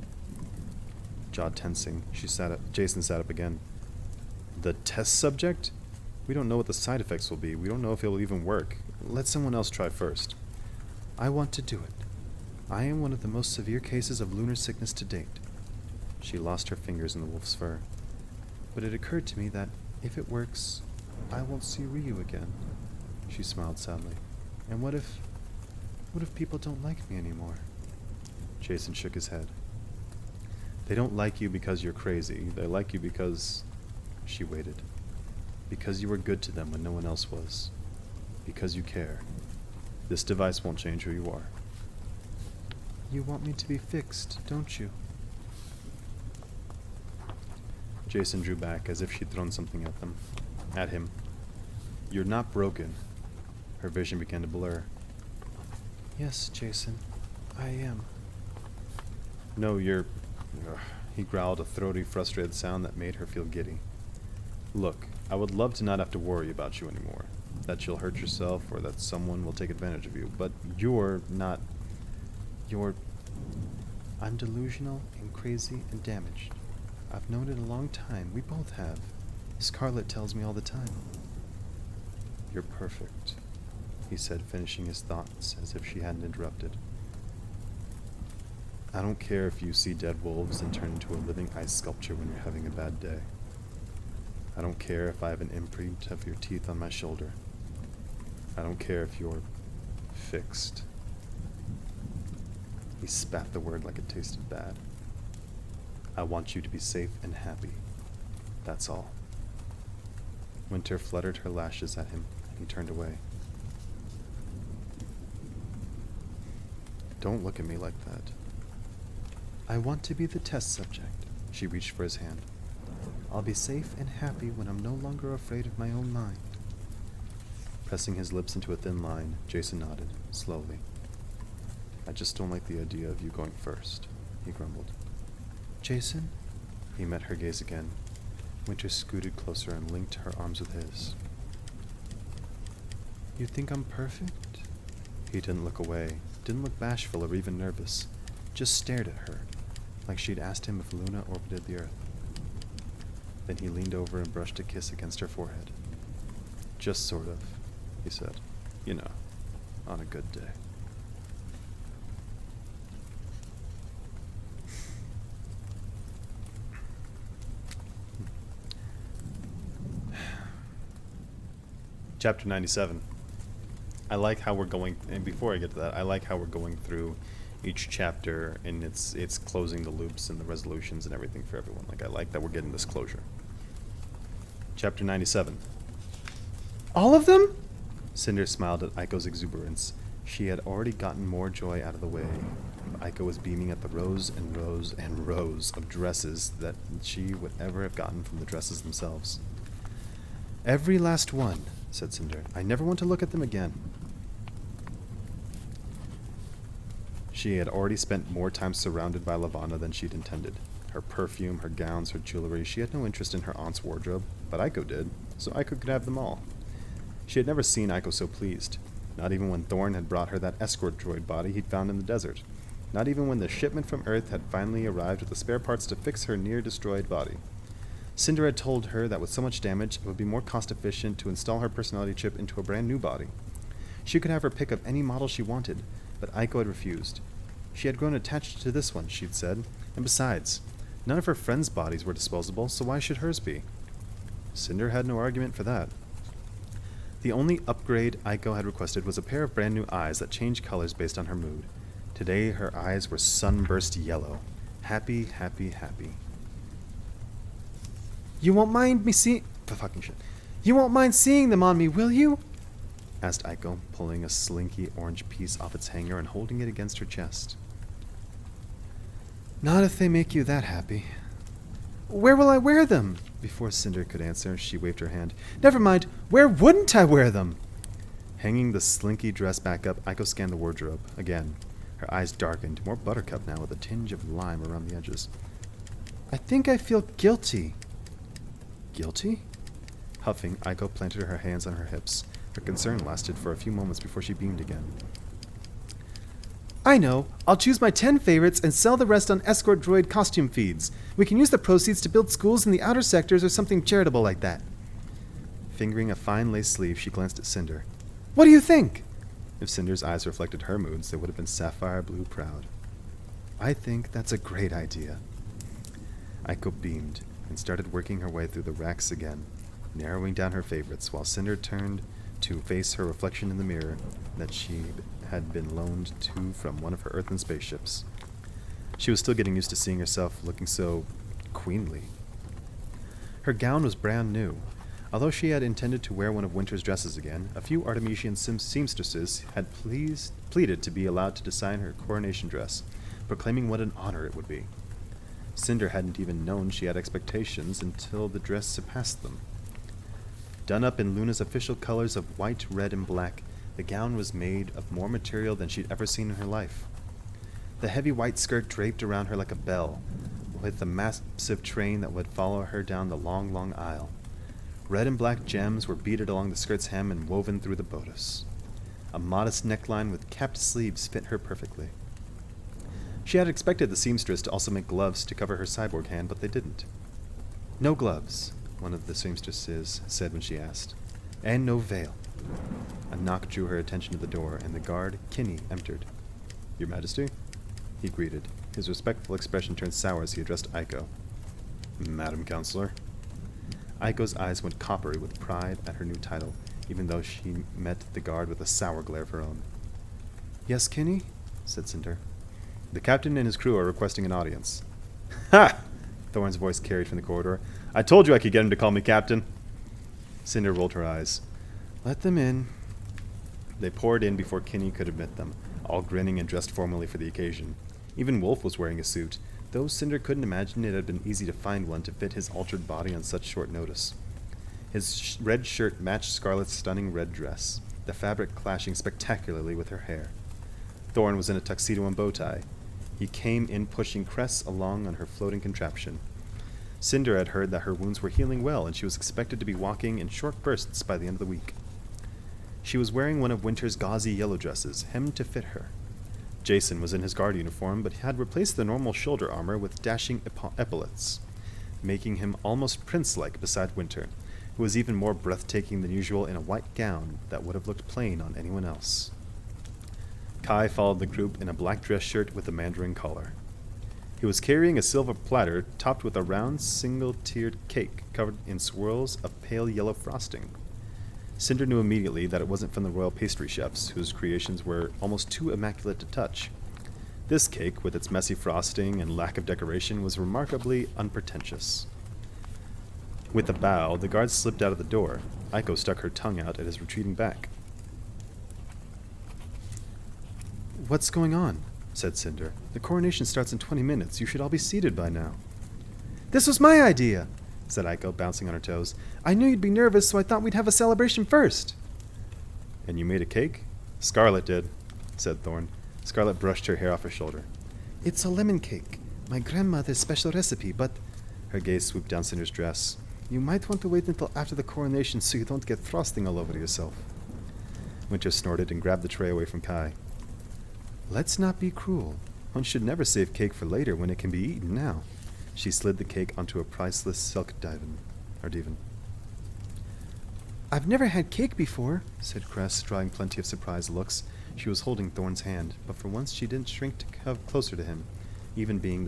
Jaw tensing, Jason sat up again. The test subject? We don't know what the side effects will be. We don't know if it will even work. Let someone else try first. I want to do it. I am one of the most severe cases of lunar sickness to date. She lost her fingers in the wolf's fur. But it occurred to me that, if it works, I won't see Ryu again. She smiled sadly. And what if people don't like me anymore? Jason shook his head. They don't like you because you're crazy. They like you because... She waited. Because you were good to them when no one else was. Because you care. This device won't change who you are. You want me to be fixed, don't you? Jason drew back as if she'd thrown something at him. You're not broken. Her vision began to blur. Yes, Jason, I am. No, you're... He growled a throaty, frustrated sound that made her feel giddy. Look, I would love to not have to worry about you anymore. That you'll hurt yourself or that someone will take advantage of you. But you're not... I'm delusional and crazy and damaged. I've known it a long time. We both have. Scarlet tells me all the time. You're perfect, he said, finishing his thoughts as if she hadn't interrupted. I don't care if you see dead wolves and turn into a living ice sculpture when you're having a bad day. I don't care if I have an imprint of your teeth on my shoulder. I don't care if you're fixed. He spat the word like it tasted bad. I want you to be safe and happy. That's all. Winter fluttered her lashes at him, and he turned away. Don't look at me like that. I want to be the test subject. She reached for his hand. I'll be safe and happy when I'm no longer afraid of my own mind. Pressing his lips into a thin line, Jason nodded, slowly. I just don't like the idea of you going first, he grumbled. Jason? He met her gaze again. Winter scooted closer and linked her arms with his. You think I'm perfect? He didn't look away, didn't look bashful or even nervous, just stared at her, like she'd asked him if Luna orbited the Earth. Then he leaned over and brushed a kiss against her forehead. Just sort of, he said. You know, on a good day. Chapter 97. I like how we're going, and before I get to that, I like how we're going through each chapter and it's closing the loops and the resolutions and everything for everyone. Like, I like that we're getting this closure. Chapter 97. All of them? Cinder smiled at Aiko's exuberance. She had already gotten more joy out of the way. Aiko was beaming at the rows and rows and rows of dresses that she would ever have gotten from the dresses themselves. Every last one, said Cinder. I never want to look at them again. She had already spent more time surrounded by Lavana than she'd intended. Her perfume, her gowns, her jewelry. She had no interest in her aunt's wardrobe, but Aiko did, so Aiko could have them all. She had never seen Aiko so pleased. Not even when Thorn had brought her that escort droid body he'd found in the desert. Not even when the shipment from Earth had finally arrived with the spare parts to fix her near-destroyed body. Cinder had told her that with so much damage, it would be more cost-efficient to install her personality chip into a brand new body. She could have her pick of any model she wanted, but Aiko had refused. She had grown attached to this one, she'd said, and besides, None of her friends' bodies were disposable, so why should hers be? Cinder had no argument for that. The only upgrade Aiko had requested was a pair of brand new eyes that changed colors based on her mood. Today, her eyes were sunburst yellow. Happy, happy, happy. You won't mind me seeing... fucking shit. You won't mind seeing them on me, will you? Asked Aiko, pulling a slinky orange piece off its hanger and holding it against her chest. Not if they make you that happy. Where will I wear them? Before Cinder could answer, she waved her hand. Never mind. Where wouldn't I wear them? Hanging the slinky dress back up, Aiko scanned the wardrobe. Again, her eyes darkened, more buttercup now with a tinge of lime around the edges. I think I feel guilty. Guilty? Huffing, Aiko planted her hands on her hips. Her concern lasted for a few moments before she beamed again. I know. I'll choose my 10 favorites and sell the rest on escort droid costume feeds. We can use the proceeds to build schools in the outer sectors or something charitable like that. Fingering a fine lace sleeve, she glanced at Cinder. What do you think? If Cinder's eyes reflected her moods, they would have been sapphire blue proud. I think that's a great idea. Aiko beamed and started working her way through the racks again, narrowing down her favorites while Cinder turned to face her reflection in the mirror that she had been loaned to from one of her earthen spaceships. She was still getting used to seeing herself looking so queenly. Her gown was brand new. Although she had intended to wear one of Winter's dresses again, a few Artemisian seamstresses had pleaded to be allowed to design her coronation dress, proclaiming what an honor it would be. Cinder hadn't even known she had expectations until the dress surpassed them. Done up in Luna's official colors of white, red, and black, the gown was made of more material than she'd ever seen in her life. The heavy white skirt draped around her like a bell, with a massive train that would follow her down the long, long aisle. Red and black gems were beaded along the skirt's hem and woven through the bodice. A modest neckline with capped sleeves fit her perfectly. She had expected the seamstress to also make gloves to cover her cyborg hand, but they didn't. No gloves, one of the seamstresses said when she asked, and no veil. A knock drew her attention to the door, and the guard, Kinney, entered. Your Majesty? He greeted. His respectful expression turned sour as he addressed Aiko. Madam Counselor. Aiko's eyes went coppery with pride at her new title, even though she met the guard with a sour glare of her own. Yes, Kinney? Said Cinder. The captain and his crew are requesting an audience. Ha! Thorn's voice carried from the corridor. I told you I could get him to call me captain. Cinder rolled her eyes. Let them in. They poured in before Kinney could admit them, all grinning and dressed formally for the occasion. Even Wolf was wearing a suit, though Cinder couldn't imagine it had been easy to find one to fit his altered body on such short notice. His red shirt matched Scarlet's stunning red dress, the fabric clashing spectacularly with her hair. Thorn was in a tuxedo and bow tie. He came in pushing Cress along on her floating contraption. Cinder had heard that her wounds were healing well, and she was expected to be walking in short bursts by the end of the week. She was wearing one of Winter's gauzy yellow dresses, hemmed to fit her. Jason was in his guard uniform, but had replaced the normal shoulder armor with dashing epaulets, making him almost prince-like beside Winter, who was even more breathtaking than usual in a white gown that would have looked plain on anyone else. Kai followed the group in a black dress shirt with a mandarin collar. He was carrying a silver platter topped with a round, single-tiered cake covered in swirls of pale yellow frosting. Cinder knew immediately that it wasn't from the royal pastry chefs, whose creations were almost too immaculate to touch. This cake, with its messy frosting and lack of decoration, was remarkably unpretentious. With a bow, the guard slipped out of the door. Aiko stuck her tongue out at his retreating back. What's going on? Said Cinder. The coronation starts in 20 minutes. You should all be seated by now. This was my idea, said Aiko, bouncing on her toes. I knew you'd be nervous, so I thought we'd have a celebration first. And you made a cake? Scarlet did, said Thorn. Scarlet brushed her hair off her shoulder. It's a lemon cake. My grandmother's special recipe, but... Her gaze swooped down Cinder's dress. You might want to wait until after the coronation so you don't get frosting all over yourself. Winter snorted and grabbed the tray away from Kai. Let's not be cruel. One should never save cake for later when it can be eaten now. She slid the cake onto a priceless silk divan. I've never had cake before, said Cress, drawing plenty of surprised looks. She was holding Thorn's hand, but for once she didn't shrink to come closer to him, even being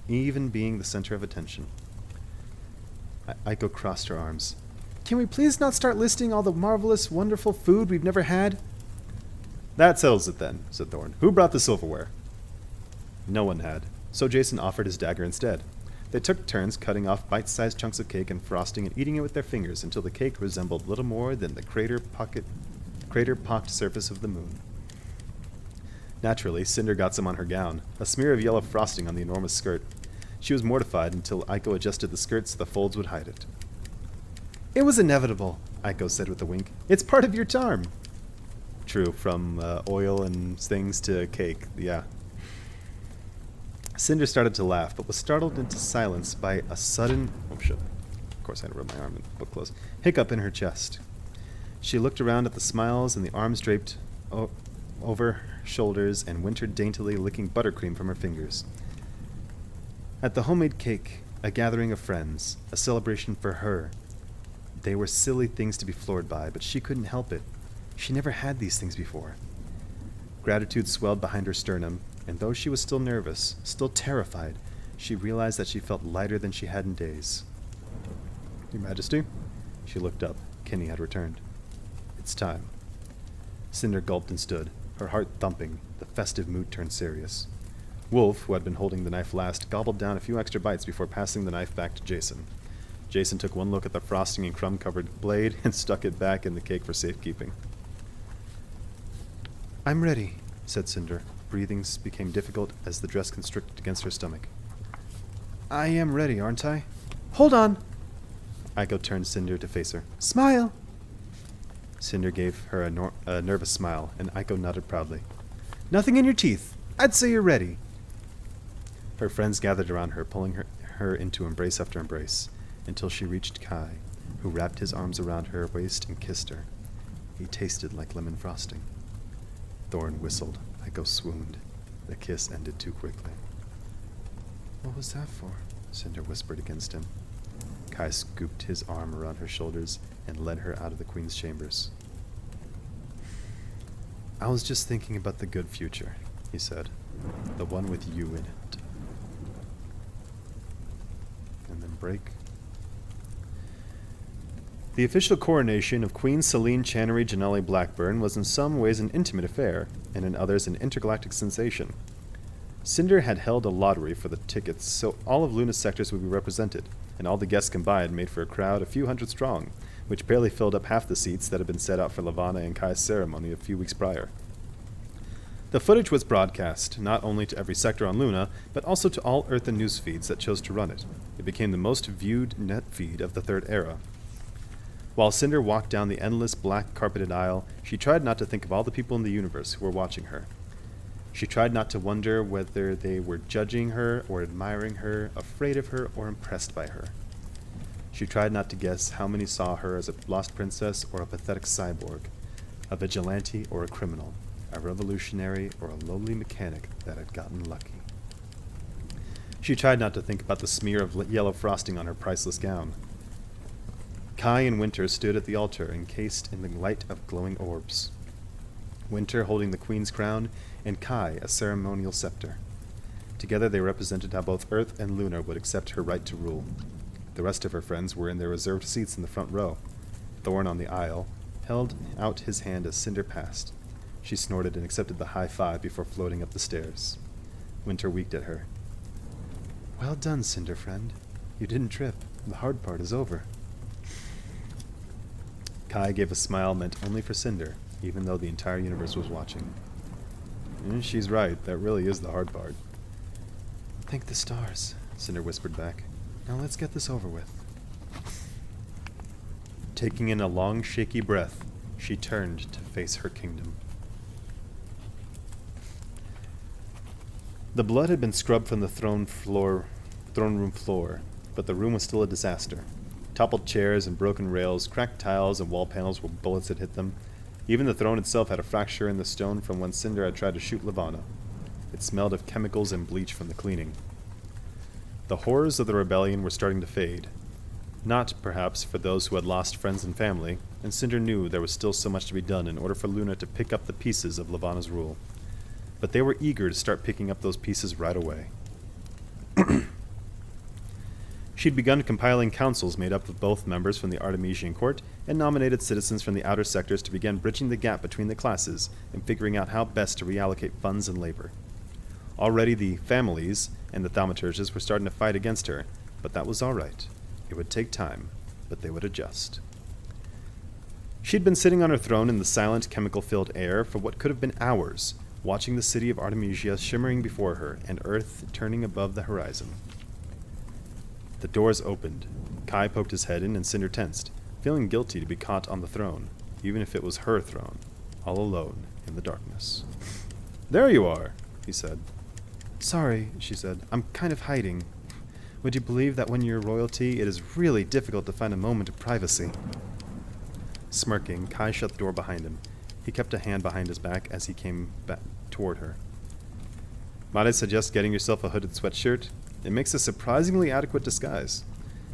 even being the center of attention. Aiko crossed her arms. Can we please not start listing all the marvelous, wonderful food we've never had? That settles it then, said Thorn. Who brought the silverware? No one had, so Jason offered his dagger instead. They took turns cutting off bite-sized chunks of cake and frosting and eating it with their fingers until the cake resembled little more than the crater-pocked surface of the moon. Naturally, Cinder got some on her gown, a smear of yellow frosting on the enormous skirt. She was mortified until Aiko adjusted the skirt so the folds would hide it. It was inevitable, Aiko said with a wink. It's part of your charm. True, from oil and things to cake, yeah. Cinder started to laugh, but was startled into silence by a sudden... Oh, shit. Of course I had to rub my arm and book close. Hiccup in her chest. She looked around at the smiles and the arms draped over her shoulders and Winter daintily licking buttercream from her fingers. At the homemade cake, a gathering of friends, a celebration for her. They were silly things to be floored by, but she couldn't help it. She never had these things before. Gratitude swelled behind her sternum, and though she was still nervous, still terrified, she realized that she felt lighter than she had in days. Your Majesty? She looked up. Kenny had returned. It's time. Cinder gulped and stood, her heart thumping. The festive mood turned serious. Wolf, who had been holding the knife last, gobbled down a few extra bites before passing the knife back to Jason. Jason took one look at the frosting and crumb-covered blade and stuck it back in the cake for safekeeping. I'm ready, said Cinder. Breathings became difficult as the dress constricted against her stomach. I am ready, aren't I? Hold on! Aiko turned Cinder to face her. Smile! Cinder gave her a nervous smile, and Aiko nodded proudly. Nothing in your teeth. I'd say you're ready. Her friends gathered around her, pulling her into embrace after embrace, until she reached Kai, who wrapped his arms around her waist and kissed her. He tasted like lemon frosting. Thorn whistled. Aiko swooned. The kiss ended too quickly. What was that for? Cinder whispered against him. Kai scooped his arm around her shoulders and led her out of the queen's chambers. I was just thinking about the good future, he said. The one with you in it. And then break. The official coronation of Queen Celine Channery Janelli Blackburn was in some ways an intimate affair, and in others an intergalactic sensation. Cinder had held a lottery for the tickets, so all of Luna's sectors would be represented, and all the guests combined made for a crowd a few hundred strong, which barely filled up half the seats that had been set out for Lavanna and Kai's ceremony a few weeks prior. The footage was broadcast, not only to every sector on Luna, but also to all Earth and news feeds that chose to run it. It became the most viewed net feed of the Third Era. While Cinder walked down the endless black carpeted aisle, she tried not to think of all the people in the universe who were watching her. She tried not to wonder whether they were judging her or admiring her, afraid of her or impressed by her. She tried not to guess how many saw her as a lost princess or a pathetic cyborg, a vigilante or a criminal, a revolutionary or a lowly mechanic that had gotten lucky. She tried not to think about the smear of yellow frosting on her priceless gown. Kai and Winter stood at the altar, encased in the light of glowing orbs. Winter holding the queen's crown, and Kai a ceremonial scepter. Together they represented how both Earth and Luna would accept her right to rule. The rest of her friends were in their reserved seats in the front row. Thorn on the aisle held out his hand as Cinder passed. She snorted and accepted the high five before floating up the stairs. Winter winked at her. Well done, Cinder friend. You didn't trip. The hard part is over. Kai gave a smile meant only for Cinder, even though the entire universe was watching. She's right, that really is the hard part. Thank the stars, Cinder whispered back. Now let's get this over with. Taking in a long, shaky breath, she turned to face her kingdom. The blood had been scrubbed from the throne room floor, but the room was still a disaster. Toppled chairs and broken rails, cracked tiles and wall panels where bullets had hit them. Even the throne itself had a fracture in the stone from when Cinder had tried to shoot Lavanna. It smelled of chemicals and bleach from the cleaning. The horrors of the rebellion were starting to fade. Not, perhaps, for those who had lost friends and family, and Cinder knew there was still so much to be done in order for Luna to pick up the pieces of Lavanna's rule. But they were eager to start picking up those pieces right away. She'd begun compiling councils made up of both members from the Artemisian court and nominated citizens from the outer sectors to begin bridging the gap between the classes and figuring out how best to reallocate funds and labor. Already the families and the thaumaturges were starting to fight against her, but that was all right. It would take time, but they would adjust. She'd been sitting on her throne in the silent, chemical-filled air for what could have been hours, watching the city of Artemisia shimmering before her and Earth turning above the horizon. The doors opened. Kai poked his head in and Cinder tensed, feeling guilty to be caught on the throne, even if it was her throne, all alone in the darkness. "There you are," he said. "Sorry," she said. "I'm kind of hiding. Would you believe that when you're royalty, it is really difficult to find a moment of privacy?" Smirking, Kai shut the door behind him. He kept a hand behind his back as he came back toward her. "Might I suggest getting yourself a hooded sweatshirt? It makes a surprisingly adequate disguise."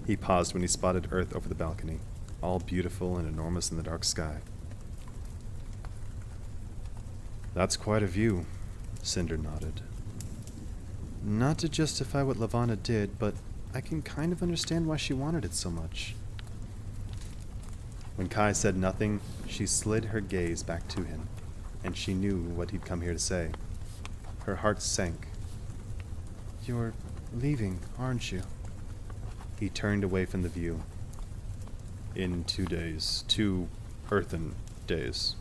He paused when he spotted Earth over the balcony, all beautiful and enormous in the dark sky. "That's quite a view," Cinder nodded. "Not to justify what Lavanna did, but I can kind of understand why she wanted it so much." When Kai said nothing, she slid her gaze back to him, and she knew what he'd come here to say. Her heart sank. "You're leaving, aren't you?" He turned away from the view. "In 2 days. 2 earthen days."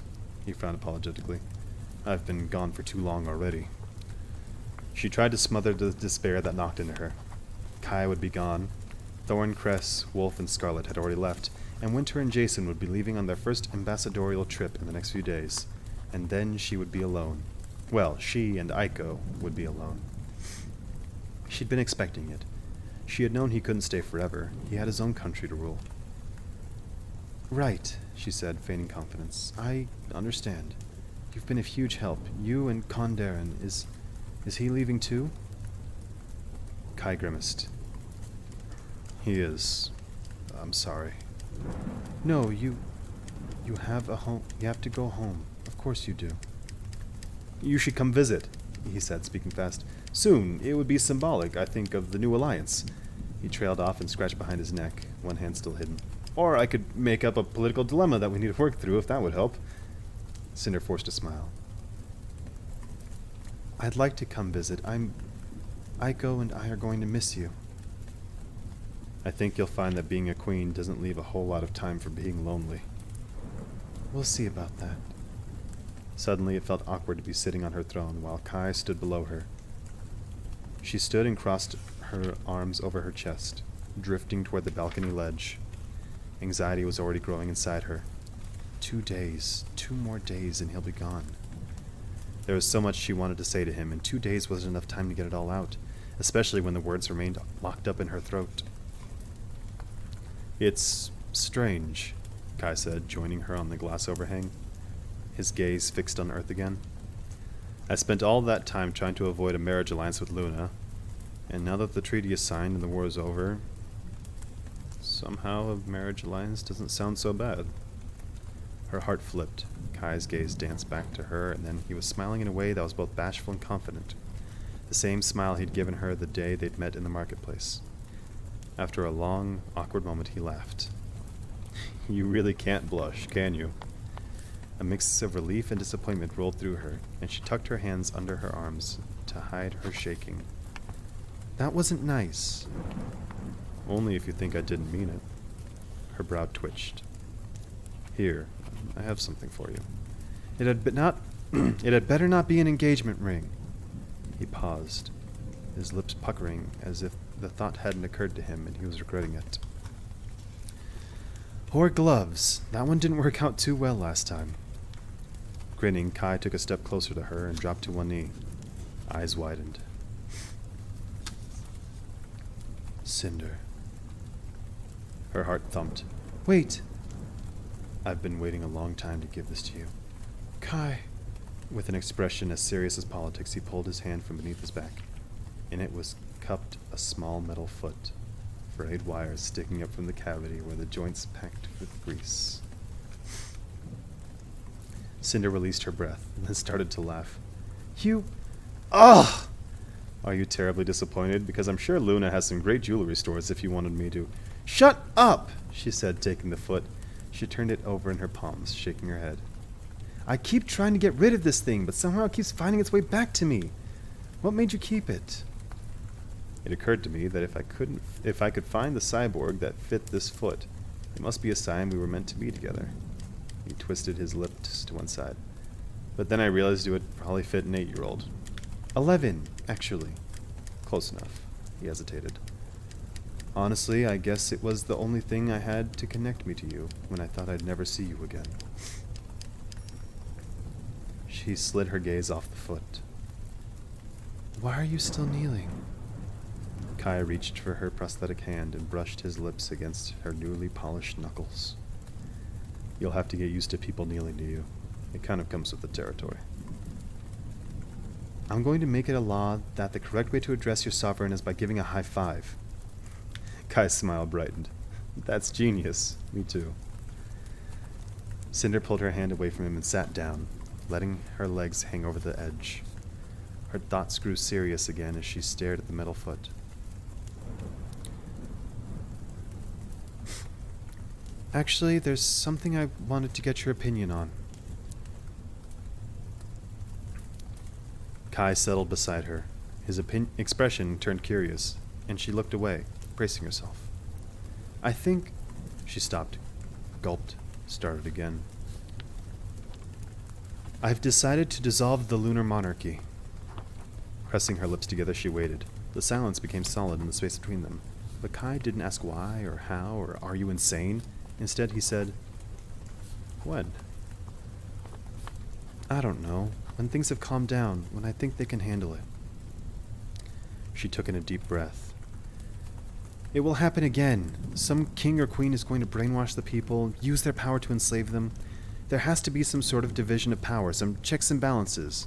He frowned apologetically. "I've been gone for too long already." She tried to smother the despair that knocked into her. Kai would be gone. Thorn, Cress, Wolf, and Scarlet had already left, and Winter and Jason would be leaving on their first ambassadorial trip in the next few days. And then she would be alone. Well, she and Aiko would be alone. She'd been expecting it. She had known he couldn't stay forever. He had his own country to rule. "Right," she said, feigning confidence. "I understand. You've been a huge help. You and Kondaren. Is he leaving too?" Kai grimaced. "He is. I'm sorry." "No, you have a home. You have to go home. Of course you do." "You should come visit," he said, speaking fast. "Soon. It would be symbolic, I think, of the new alliance." He trailed off and scratched behind his neck, one hand still hidden. "Or I could make up a political dilemma that we need to work through, if that would help." Cinder forced a smile. "I'd like to come visit. Aiko and I are going to miss you." "I think you'll find that being a queen doesn't leave a whole lot of time for being lonely." "We'll see about that." Suddenly it felt awkward to be sitting on her throne while Kai stood below her. She stood and crossed her arms over her chest, drifting toward the balcony ledge. Anxiety was already growing inside her. 2 days, 2 more days, and he'll be gone. There was so much she wanted to say to him, and 2 days wasn't enough time to get it all out, especially when the words remained locked up in her throat. "It's strange," Kai said, joining her on the glass overhang, his gaze fixed on Earth again. "I spent all that time trying to avoid a marriage alliance with Luna, and now that the treaty is signed and the war is over, somehow a marriage alliance doesn't sound so bad." Her heart flipped. Kai's gaze danced back to her, and then he was smiling in a way that was both bashful and confident. The same smile he'd given her the day they'd met in the marketplace. After a long, awkward moment, he laughed. "You really can't blush, can you?" A mix of relief and disappointment rolled through her, and she tucked her hands under her arms to hide her shaking. "That wasn't nice." "Only if you think I didn't mean it." Her brow twitched. "Here, I have something for you." It had better not be an engagement ring." He paused, his lips puckering as if the thought hadn't occurred to him and he was regretting it. "Or gloves. That one didn't work out too well last time." Grinning, Kai took a step closer to her and dropped to one knee. Eyes widened. "Cinder." Her heart thumped. "Wait." "I've been waiting a long time to give this to you." "Kai." With an expression as serious as politics, he pulled his hand from beneath his back. In it was cupped a small metal foot, frayed wires sticking up from the cavity where the joints packed with grease. Cinder released her breath and then started to laugh. "You... Ugh!" Are you terribly disappointed? Because I'm sure Luna has some great jewelry stores if you wanted me to. Shut up! She said, taking the foot. She turned it over in her palms, shaking her head. I keep trying to get rid of this thing, but somehow it keeps finding its way back to me. What made you keep it? It occurred to me that if I could find the cyborg that fit this foot, it must be a sign we were meant to be together. He twisted his lips to one side. But then I realized it would probably fit an 8-year-old. 11, actually. Close enough. He hesitated. Honestly, I guess it was the only thing I had to connect me to you when I thought I'd never see you again. She slid her gaze off the foot. Why are you still kneeling? Kai reached for her prosthetic hand and brushed his lips against her newly polished knuckles. You'll have to get used to people kneeling to you. It kind of comes with the territory. I'm going to make it a law that the correct way to address your sovereign is by giving a high five. Kai's smile brightened. That's genius. Me too. Cinder pulled her hand away from him and sat down, letting her legs hang over the edge. Her thoughts grew serious again as she stared at the metal foot. Actually, there's something I wanted to get your opinion on. Kai settled beside her. His expression turned curious, and she looked away, bracing herself. I think... She stopped, gulped, started again. I've decided to dissolve the lunar monarchy. Pressing her lips together, she waited. The silence became solid in the space between them. But Kai didn't ask why, or how, or are you insane? Instead, he said, When? I don't know. When things have calmed down, when I think they can handle it. She took in a deep breath. It will happen again. Some king or queen is going to brainwash the people, use their power to enslave them. There has to be some sort of division of power, some checks and balances.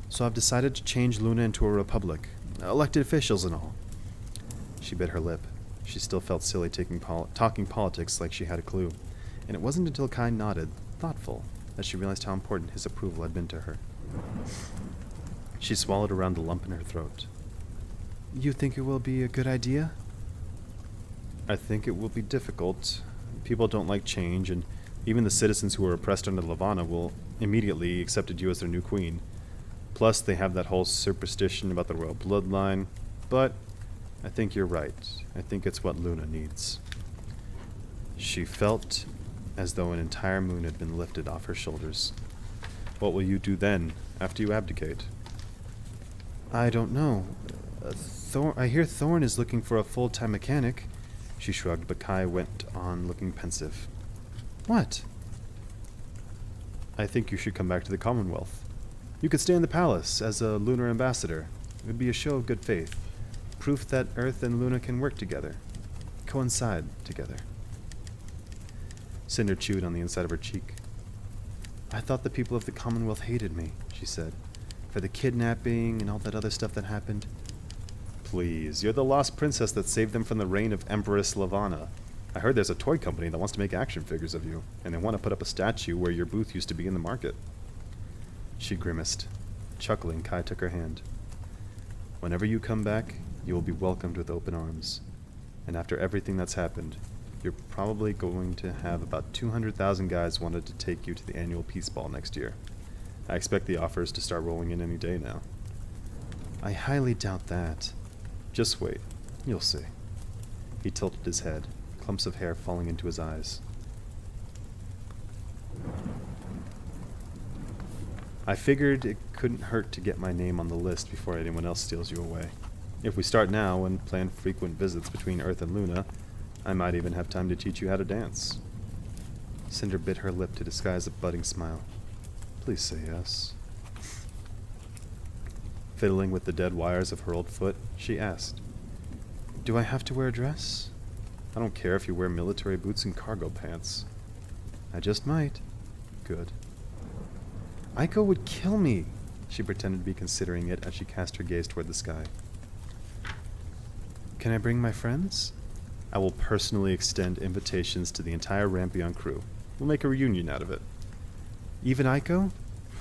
So I've decided to change Luna into a republic. Elected officials and all. She bit her lip. She still felt silly talking politics like she had a clue. And it wasn't until Kai nodded, thoughtful, that she realized how important his approval had been to her. She swallowed around the lump in her throat. You think it will be a good idea? I think it will be difficult. People don't like change, and even the citizens who were oppressed under Levana will immediately accept you as their new queen. Plus, they have that whole superstition about the royal bloodline. But I think you're right. I think it's what Luna needs. She felt as though an entire moon had been lifted off her shoulders. What will you do then, after you abdicate? I don't know. I hear Thorn is looking for a full-time mechanic. She shrugged, but Kai went on looking pensive. What? I think you should come back to the Commonwealth. You could stay in the palace as a lunar ambassador. It would be a show of good faith. Proof that Earth and Luna can work together. Coincide together. Cinder chewed on the inside of her cheek. I thought the people of the Commonwealth hated me, she said, for the kidnapping and all that other stuff that happened. Please, you're the lost princess that saved them from the reign of Empress Levana. I heard there's a toy company that wants to make action figures of you, and they want to put up a statue where your booth used to be in the market. She grimaced. Chuckling, Kai took her hand. Whenever you come back, you will be welcomed with open arms. And after everything that's happened, you're probably going to have about 200,000 guys wanted to take you to the annual Peace Ball next year. I expect the offers to start rolling in any day now. I highly doubt that. Just wait. You'll see. He tilted his head, clumps of hair falling into his eyes. I figured it couldn't hurt to get my name on the list before anyone else steals you away. If we start now and plan frequent visits between Earth and Luna, I might even have time to teach you how to dance. Cinder bit her lip to disguise a budding smile. Please say yes. Fiddling with the dead wires of her old foot, she asked, Do I have to wear a dress? I don't care if you wear military boots and cargo pants. I just might. Good. Aiko would kill me. She pretended to be considering it as she cast her gaze toward the sky. Can I bring my friends? I will personally extend invitations to the entire Rampion crew. We'll make a reunion out of it. Even Aiko?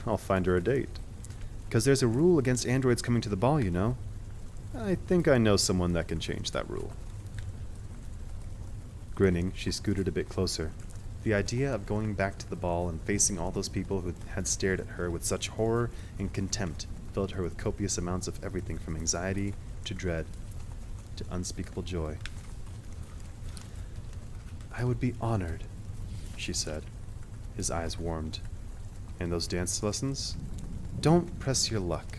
I'll find her a date. 'Cause there's a rule against androids coming to the ball, you know. I think I know someone that can change that rule. Grinning, she scooted a bit closer. The idea of going back to the ball and facing all those people who had stared at her with such horror and contempt filled her with copious amounts of everything from anxiety to dread to unspeakable joy. I would be honored, she said. His eyes warmed. And those dance lessons? Don't press your luck.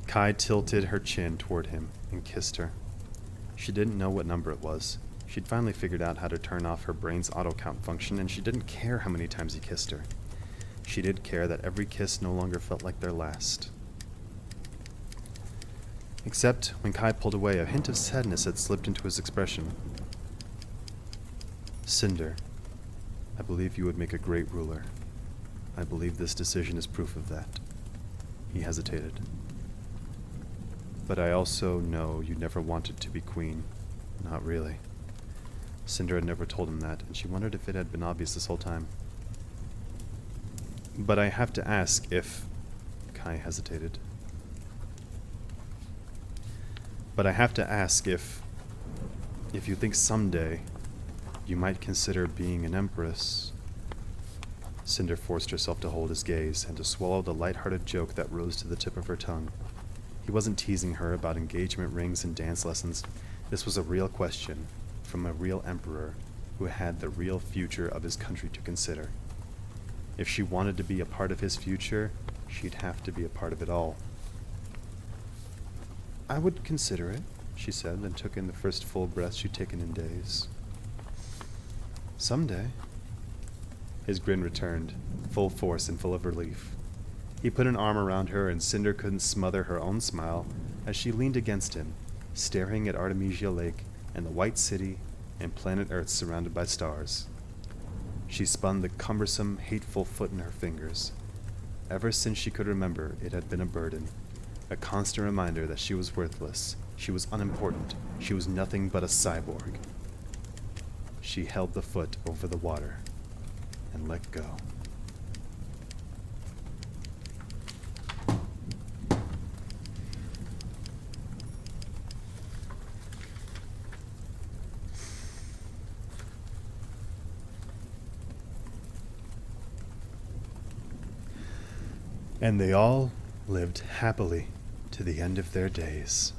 Kai tilted her chin toward him and kissed her. She didn't know what number it was. She'd finally figured out how to turn off her brain's auto-count function, and she didn't care how many times he kissed her. She did care that every kiss no longer felt like their last. Except when Kai pulled away, a hint of sadness had slipped into his expression. Cinder, I believe you would make a great ruler. I believe this decision is proof of that. He hesitated. But I also know you never wanted to be queen. Not really. Cinder had never told him that, and she wondered if it had been obvious this whole time. But I have to ask if... Kai hesitated. But I have to ask if you think someday you might consider being an empress. Cinder forced herself to hold his gaze and to swallow the light-hearted joke that rose to the tip of her tongue. He wasn't teasing her about engagement rings and dance lessons. This was a real question from a real emperor who had the real future of his country to consider. If she wanted to be a part of his future, she'd have to be a part of it all. I would consider it, she said, and took in the first full breath she'd taken in days. Someday. His grin returned, full force and full of relief. He put an arm around her, and Cinder couldn't smother her own smile as she leaned against him, staring at Artemisia Lake and the white city and planet Earth surrounded by stars. She spun the cumbersome, hateful foot in her fingers. Ever since she could remember, it had been a burden, a constant reminder that she was worthless, she was unimportant, she was nothing but a cyborg. She held the foot over the water and let go. And they all lived happily to the end of their days.